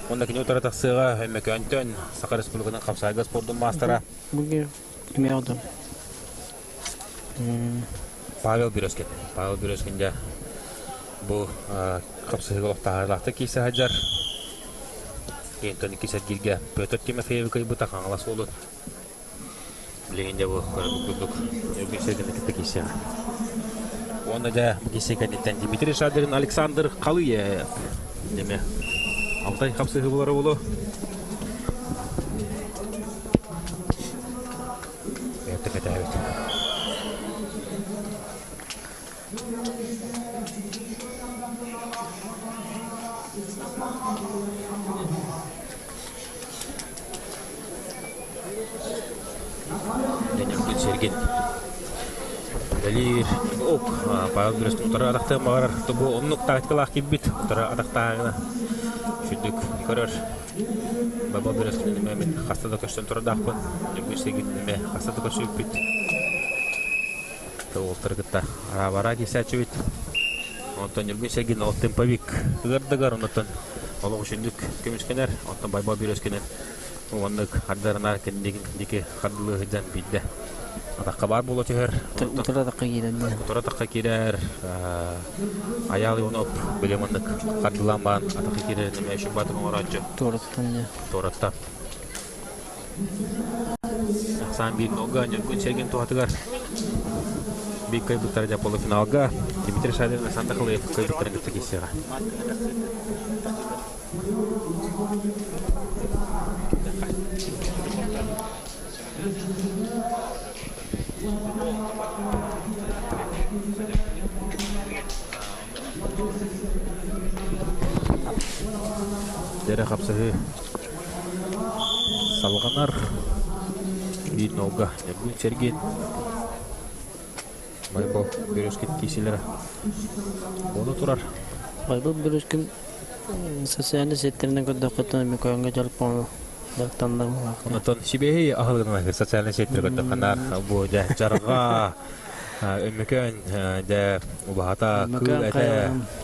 Онда кені өтір атақсыға өймекі өңтен Сақа Республикатын қапсайғы спордың мастера. Бұғы кеме алдым. Павел Березкин де бұл қапсығы олықтағарлақты кейсі хаджар. Ентоны кесет келге Петр Тимофеев кайбыта қаңылас олы. Білегенде бұл көрбік өргіншергені кетті кейсі. Оны да кейсі кәдеттен Дмитрий Шадырын Александр Қалыев. Деме, Алтай қапсығы болары олы. Әйті кәті әйті. Сергей Далир ок Павел Березкин утара адақтай мағарар тобу оннук тактикалақ кеббит утара адақтағына шүддік көрір Павел Березкин немен қастады көштен тұрадақпын Сергей неме қастады көшіп бит олтырғытта арабара кесәтші бит онтан Сергей ол темповик ғырдығар онтан олығы шүддік көмішкенер онтан Павел Березкинен оғандық қардарынар кендегі қардылығы ғыдан бейді Атаққа бар болу түйір. Ұтыратаққа керер. Аялы онып білеміндік қардылан баған атаққа керер неме үшін батын оңыранчы. Тораттан. Ақсан бір нолға Нұргүн Серген туғатығар. Бейк қайбыттары да полуфиналға. Дмитрий Шадырын Александр Қалыев қайбыттарын күтті кесеға. Дәрі қапсығы салғанар бір нолға Нұргүн Серген Байбал Березкин кейселері оны тұрар Байбал Березкин социальный сеттерінен көдді қыттан мен көңге жалып оны Онтон Сибей ағылғына социальный сеттер көтті қанар бұл жарға өмекен де ұлағата күл әті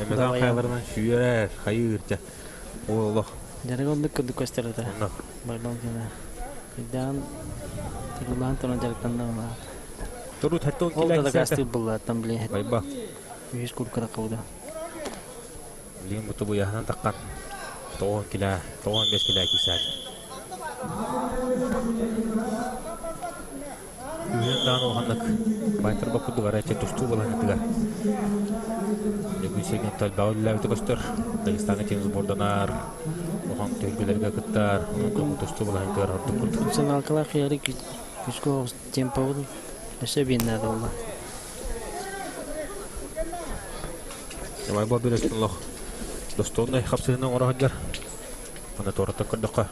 өмекен қайларынан шүйерер қайыр олық жарығы онды көдді көстерді Байбал кені күдден тұрылан тұрын жарықтанда тұру тәттің ол да қасты бұл аттан білен Байба үйіз күркіра қауды білген бұты бұл яғынан таққан 9 кило 15 кило кесәді Үйен дағын оғанлық байтыр бақыды ғара әтен тұсту болағындыға. Нұргүн Серген талбағы үләуді көстір. Дагестанға теңіз борданар, оған төгбелерге күттар, оған тұсту болағындыға ұрдық күрді. Күнсен алқыла қияры күшкі оғыз темпа болды. Өсе бейіннәді олды. Байбал Березкин лоқ. Достуындай қапсығының орағындар. Ана тораттан күрдіққа.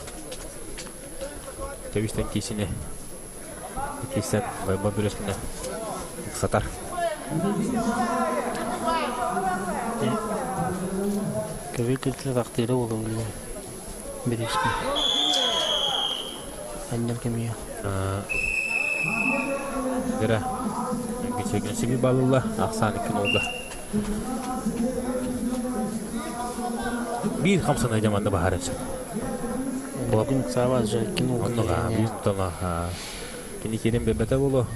Тәуістен кейсіне. Кейсен Байбал Березкин'e satar. Köpeklerle takdirde olur öyle. Березкин. Annem kemiyor. Dere. Geçen gibi balıyla aksan ikin oldu. Bir kamsana zamanda bahar etsin. Bugün sabah jakin oldu. Onunla bir tane kini kirim bebete bolu.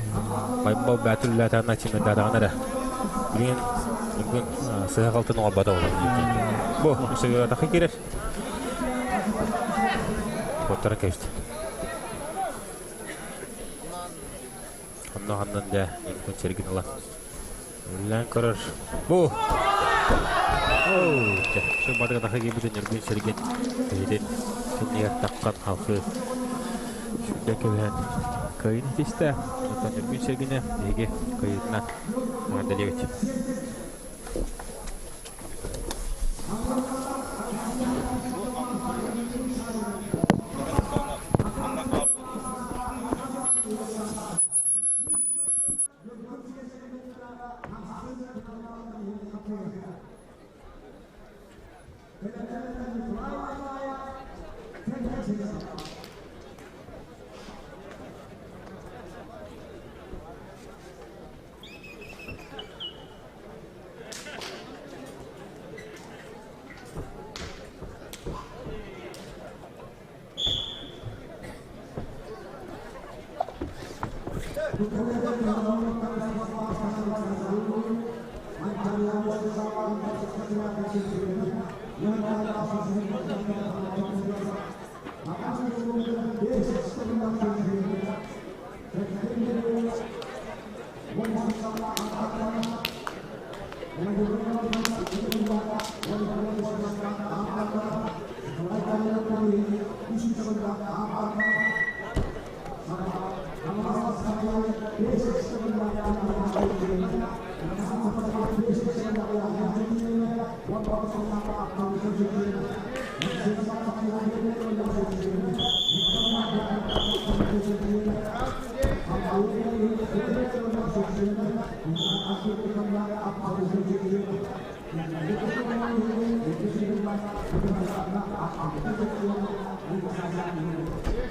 Baybal batırla tanı içinde dağınara. Bugün sıhhat altına obada olur. Bu seviyor takı kirer. Fotoğraf geçti. Ondan da Nurgün Sergen olan. Ulan karar. Bu. Şu bardağa takı gibi Nurgün Sergen. Dedi. Dünya takkan halkı. Şurada köyden köyün işte. Nurgün Sergen'e dege köyünden mandalıyor.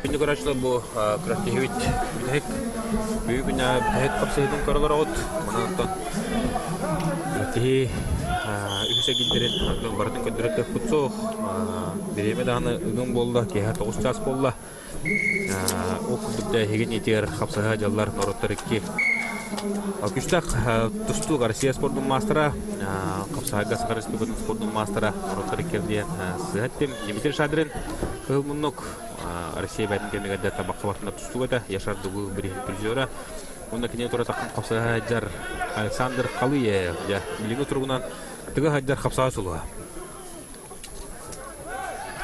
Күнді көрәшілі бұл күрәтті хевет білhek бүйігіне білhek қапсайдың көрілер ауыт. Мұнаттан күрәтті үкісе келдерін бардың көндіректі құтсоқ. Береме дағаны үгін болды, кейхар 9 час болды. Ол күндікті хеген етер қапсайға жаллар нороттар екке. Күштақ тұстық Россия спорттың мастера, қапсайға Сақар Республикасының спорттың мастера нороттар еккерден сығаттым. Дмитрий Шадрин қыл мұнық Россия бәтін кемегенде табаққа бартында тұстық өті. Яшарды бұл бірін призера. Онда кенен тұра таққан қапсайға жар Александр Қалыев. Біліңі тұрғынан тұғы хаджар қапсайға сұлыға.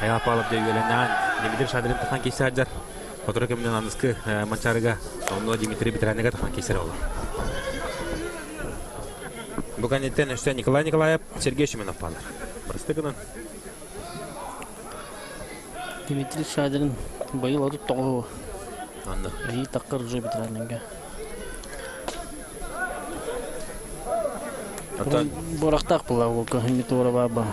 Аяқ алып дей өлінен Дмитрий Шадрин таққан кейсі хаджар. Фотора кемнен анысқы манчарыға. Онда Дмитрий Бетрянеға таққан кейсері олар. Бүгін еттен үшті Николай Николаев, Сергей Шеменов балар. Бірістігінен. Дмитрий Шадрин байыл адып тоғы. Анды. Ей таққыр уже Бетрянеға. Борақтақ бұла ол көңімет ора баба.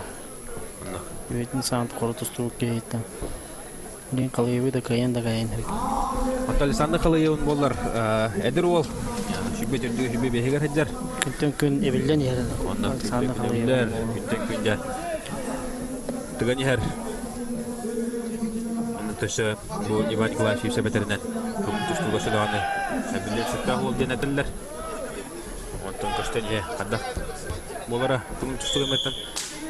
Өйтін сағанты қоры тұстуы кейттен. Ден Қалыевы да кайын да кайын. Александр Қалыевын болар. Әдір ол. Шүбет үрдігі шүбе бейгер хаджар. Күнтен күн әбілден ерін. Александр Қалыевы. Күнтен күнде. Тыған ехер. Оны төсі бұл Иван Николаевич Евсе бәтерінен. Бүгін тұстуға шыдағаны. Әбілден шыққа ол ден әділдер. Онтан көштен е қадақ. Болара бүгін тұстуға мәттен.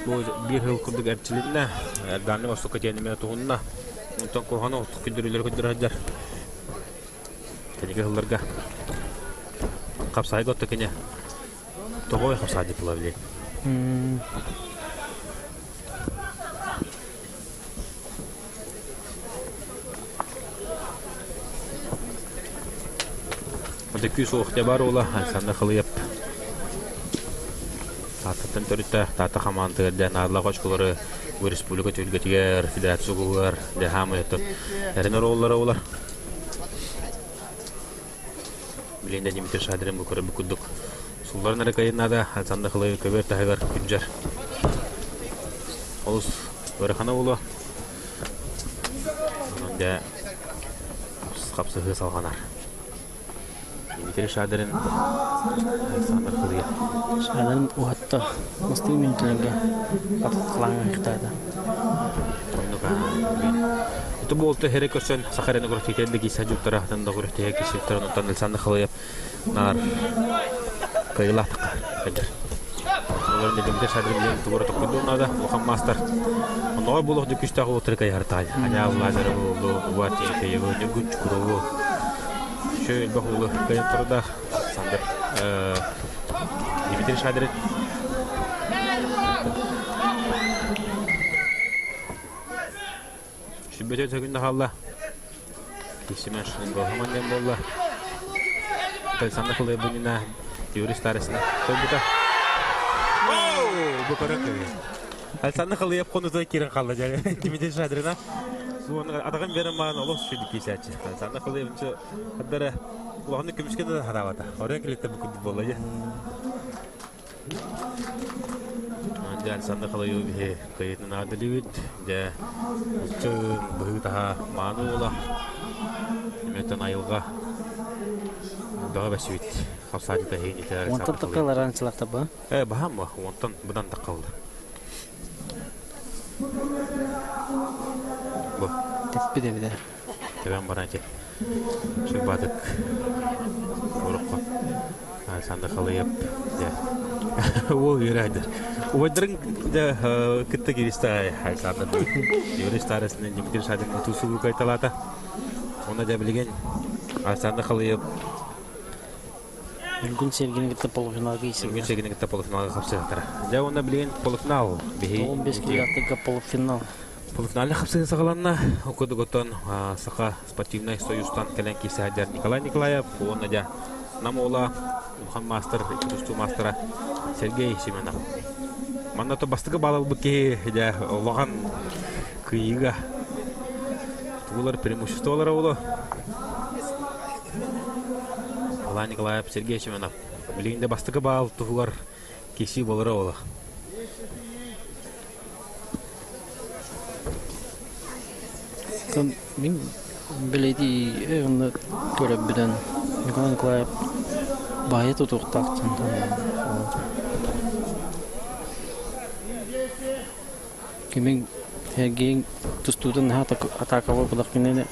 Бұл бір хыл күрдік әртшілігіне. Әрданы осық кетенімені тұғынына. Онтан қоғаны ұқтық күндірілер күндір хаджар. Кәнеге хылларға. Қапсайға отты кәне. Тоғой қапсай деп бұла білейін. Бұда күйс оқты бар ола, Александр Қалыев. Таттын төрітті, татты қаманды, дән адыла қошқылары, республика төлгетігер, федерация ғылар, дәхамы етті. Әрінер олары олар. Білейінде Дмитрий Шадрин бұл көрі бүкілдік. Сұлларын әрі қайынада Александр Қалыев көбер тағығар күнжар. Олыс өріқана олы. Онда қапсығы салғанар. Дмитрий Шадрин, Александр Қалыев. Шадрин уатты. Мұстың ментлерге қатып қылаңа қытайды. Это был херек көсен Сахарина көрсетеді кейсі жүптара аттанда көрсетеді кейсі жүптара ұнтан Александр Қалыев нар қайылақтық қайдар. Оларында Дмитрий Шадрин білен тұғыры тұққынды ұнады Охан Мастар. Оңай болық дүкіштағы отыры қайғартай. Аня Владимир болу, Вати Каевы, Негүн Чукурову. Шөйл бақылы қайын тұрдақ Александр Дмитрий Шадрин. Шүббеті өтігінді қалда. Кесімен шының болғаманден болды. Александр Қалыев бұнына юрист арасына көбіті. Бұл көрек көбі. Александр Қалыев қонызы керін қалды жәлі. Дмитрий Шадрина. Атаған берін маған олық шүйді кейсәтші. Александр Қалыевінші қаддары бұлағыны көмішкенді де қадавады. Орен келетті бүкінді болды. Александр Қалыев қайетінің адылы өт. Үстің бұғытаға маңы ола. Үметтен айылға бұға бәсі өт. Қапсадыда хейін еті Александр Қалыев. Онтан таққалар аншылақта бұ? Бағам ба, онтан бұдан таққалды. Бұ. Тәппі де біде. Тәбән баран ке. Шүбадық. Ұрыққа. Санда қалайып. О, үйрәдір. Уайдырың күтті керісті Александр. Юрис тарасынан Дмитрий Шадин тұсуы қайталады. Оны да білген Александр қалайып. Үлгін Сергейін кетті полуфиналға есілді. Үлгін Сергейін кетті полуфиналға қапсығаттыр. Жа оны білген полуфинал. 15 килогаттығы полуфинал. Полуфиналны қапсығын сағаланна. Оқыды ғоттан Сақа спортивный союзтан кәлен кейсі әдер Николай Николаев. Оны да Намола, Улхан мастер, Икрусту мастера Сергей Семенов. Маннато бастығы балыл бұке оған күйіға. Тұғылар преимуществолары олы. Николай Николаев, Сергей Семенов. Білігінде бастығы бал тұғылар кеші болары олы. Мен білейді оны көріп білен Николай Николаев байы тұтықтақтын. Кемен әгейін тұстудың атақауы бұлақпенені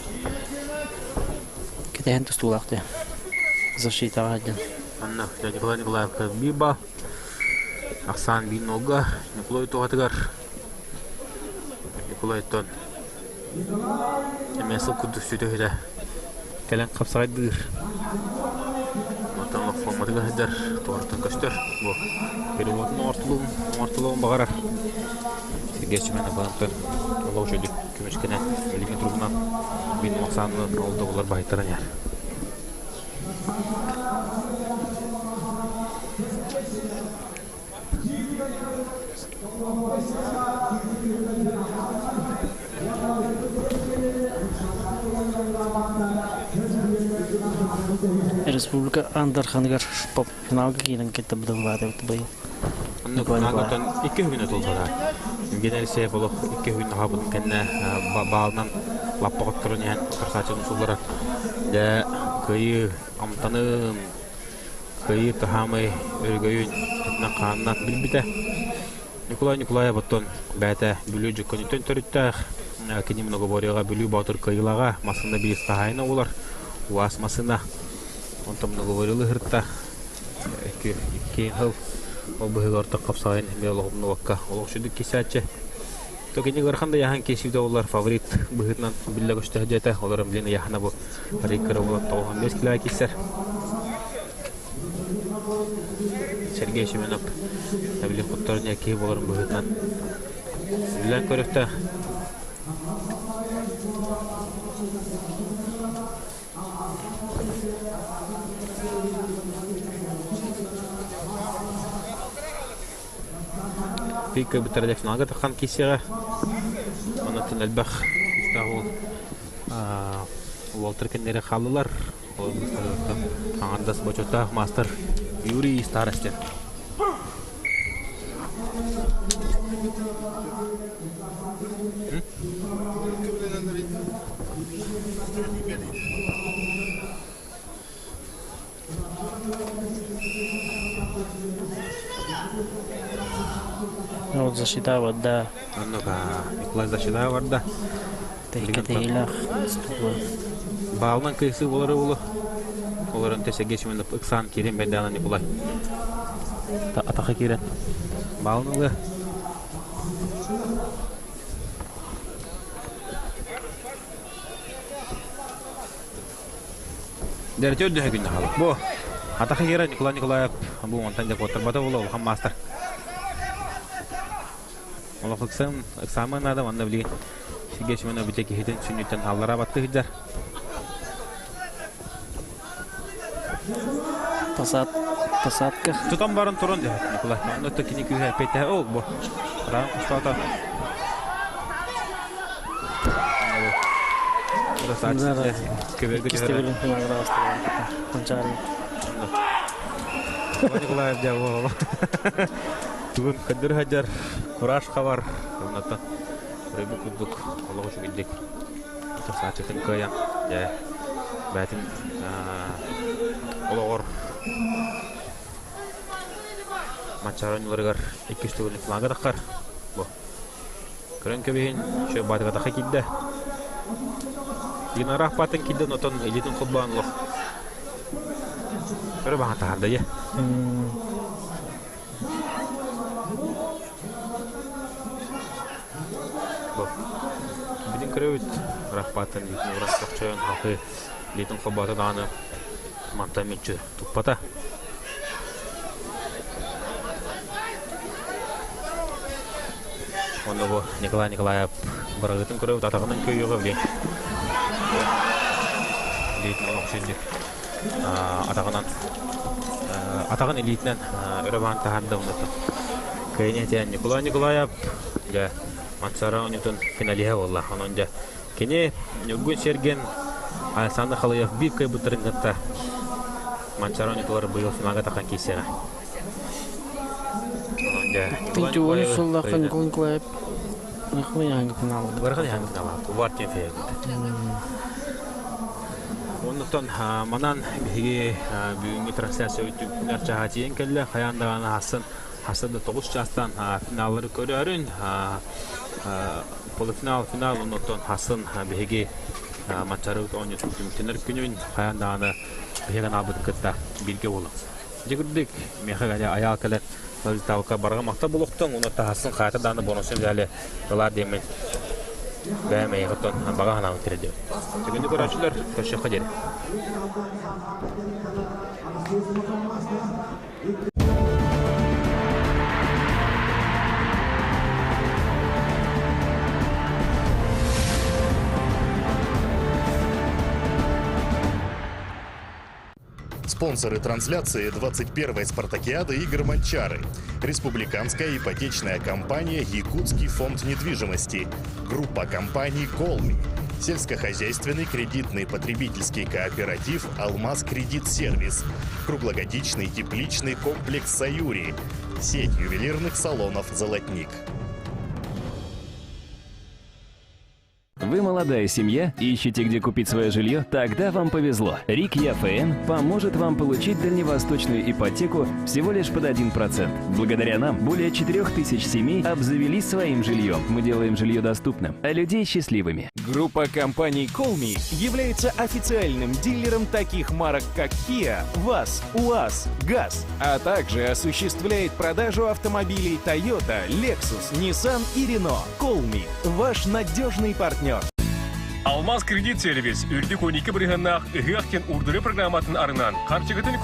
кетейін тұстулақты. Защитаға әден. Анна, Николай Николаев Биба, Оксан Бинога, Николай Туғатығар, Николай Тон. Емесіл күдді сөйті өйді. Кәлін қапсағайдығыр. Матанлық форматыға әдер, туғартын көштер. Переводын ортылуын бағарар. Сергей Семенов бағантын олау жөйді көмешкені білген тұрғынан бейін мақсанын олды олар бағыттаран яр. Республика Андарханығар финалға кейлен кетті бұдың бады өтті бұйы. Нағытын 2 күні тұлса да. Генер сәйіп олық 2 күні қабын кәнне бағылынан лаппағыт тұрын ян тұрсачының сұлдары. Дә көйі амтанын, көйі тұхамай өргөйін әтінен қанынан білбіті. Николай Николаев бұттын бәті бүлі жүккөнітен түріттәқ. Кені мұны ғоборияға бүлі баутыр көйілаға масында бейіс қағайына олар. Уас масына. Онтам мұны ғоборилы ғыртта. 2 жыл. Ол бұхығы ортақ қапсағайын мен олығымны уаққа олық жүдік кесәтші. Төгені ғырқанда яхан кесівді олар фаворит бұхығынан білі көшті әдеті. Оларым білені яхана бұл рейкері олар 95 килоға кесер. Сергей Семенов әбілі құттарын әкей оларым бұхығынан білен көрікті. Пейкі бұттарда финалға таққан кесеға. Онатын әлбәқ Уолтер кендері қалылар. Аңандас бочота мастер Юрий Старостер. Вот защита да. Ну-ка, Николай защита варда. Тейкетейлах. Балынан кайсы олары олы. Оларын тесеге шумен ыксан керен бендана Николай. Атақа керен. Балын олы. Дәрте өдді әгінді қалы. Бұ, атақа керен Николай Николаев. Бұ, онтан деп отырбата олы, олхан мастер. Олық ыксамын адам, анда білген. Сергей Семенов бітекі хетін сүннеттен аллара батты хиджар. Посадка. Тұтам барын тұрын деп, Николай. Онда төкіне күйе пәйті ол, бұ. Рағын құстаута. Кистебелін финалға астыға. Кончары. Николаев деп ол. Түгін қадыр хаджар, құраш қавар. Онда рыбы күдік, олығы жүгіндек. Сачетін көйен. Бәтін олығыр. Матчарын оларығар 200 түгілік филанға таққар. Көрін көбейін, шөй батыға таққа кейді. Егін арақ батын кейді, нотон елетін құлбаған олық. Öyle bana taharda ya. Bu. Bizim krevit rahbatın litin uğraşsak çoğun halkı litin kobatı dağını mantametçi tuppata. Onda bu Nikolayev baragıtın krevit atağının köyü yok evlen. Litin uğraşıcı. Атаган элитнен өрөбан таһарда ундата. Кайнетен Николаев я Мансара унутун финалиһа валла. Анонда кене нүгүн серген Александр Халыев бик кай бутырынгатта. Мансара унутулар быйыл финалга такан кисера. Анонда Тинчуун суллакын Николаев. Нахмы янги финал. Барган янги финал. Вартин финалда. Оннуктан манан биги бүгүнкү трансляция өтүп чаатиен келе хаяндаганы хасында 9 жастан финаллары көрөрүн полуфинал финал оннуктан хасын биги матчары ойнотуп түнөр күнүн хаяндаганы биген абыткытта бирге болот. Жигирдик мехагада аял келет талка барга макта болуктан оннуктан хасын хаятаданы бонусын жале булар демен. Бәме ягытын багана үтерде. Бүгүнкү көрүүчүлөр көчө кадер. Спонсоры трансляции 21-й спартакиады игр Манчары. Республиканская ипотечная компания «Якутский фонд недвижимости». Группа компаний «Колми». Сельскохозяйственный кредитный потребительский кооператив «Алмаз Кредит Сервис». Круглогодичный тепличный комплекс «Саюри». Сеть ювелирных салонов «Золотник». Вы молодая семья, ищете, где купить свое жилье? Тогда вам повезло. РИК ЯФН поможет вам получить дальневосточную ипотеку всего лишь под 1%. Благодаря нам более 4000 семей обзавелись своим жильем. Мы делаем жилье доступным, а людей счастливыми. Группа компаний «Колми» является официальным дилером таких марок, как Kia, ВАЗ, УАЗ, ГАЗ, а также осуществляет продажу автомобилей Toyota, Lexus, Nissan и Renault. «Колми» – ваш надежный партнер. Алмаз кредит сервис үрдік 12 бірігіннақ үхіяқтен үрдірі программатын арынан қарчығытын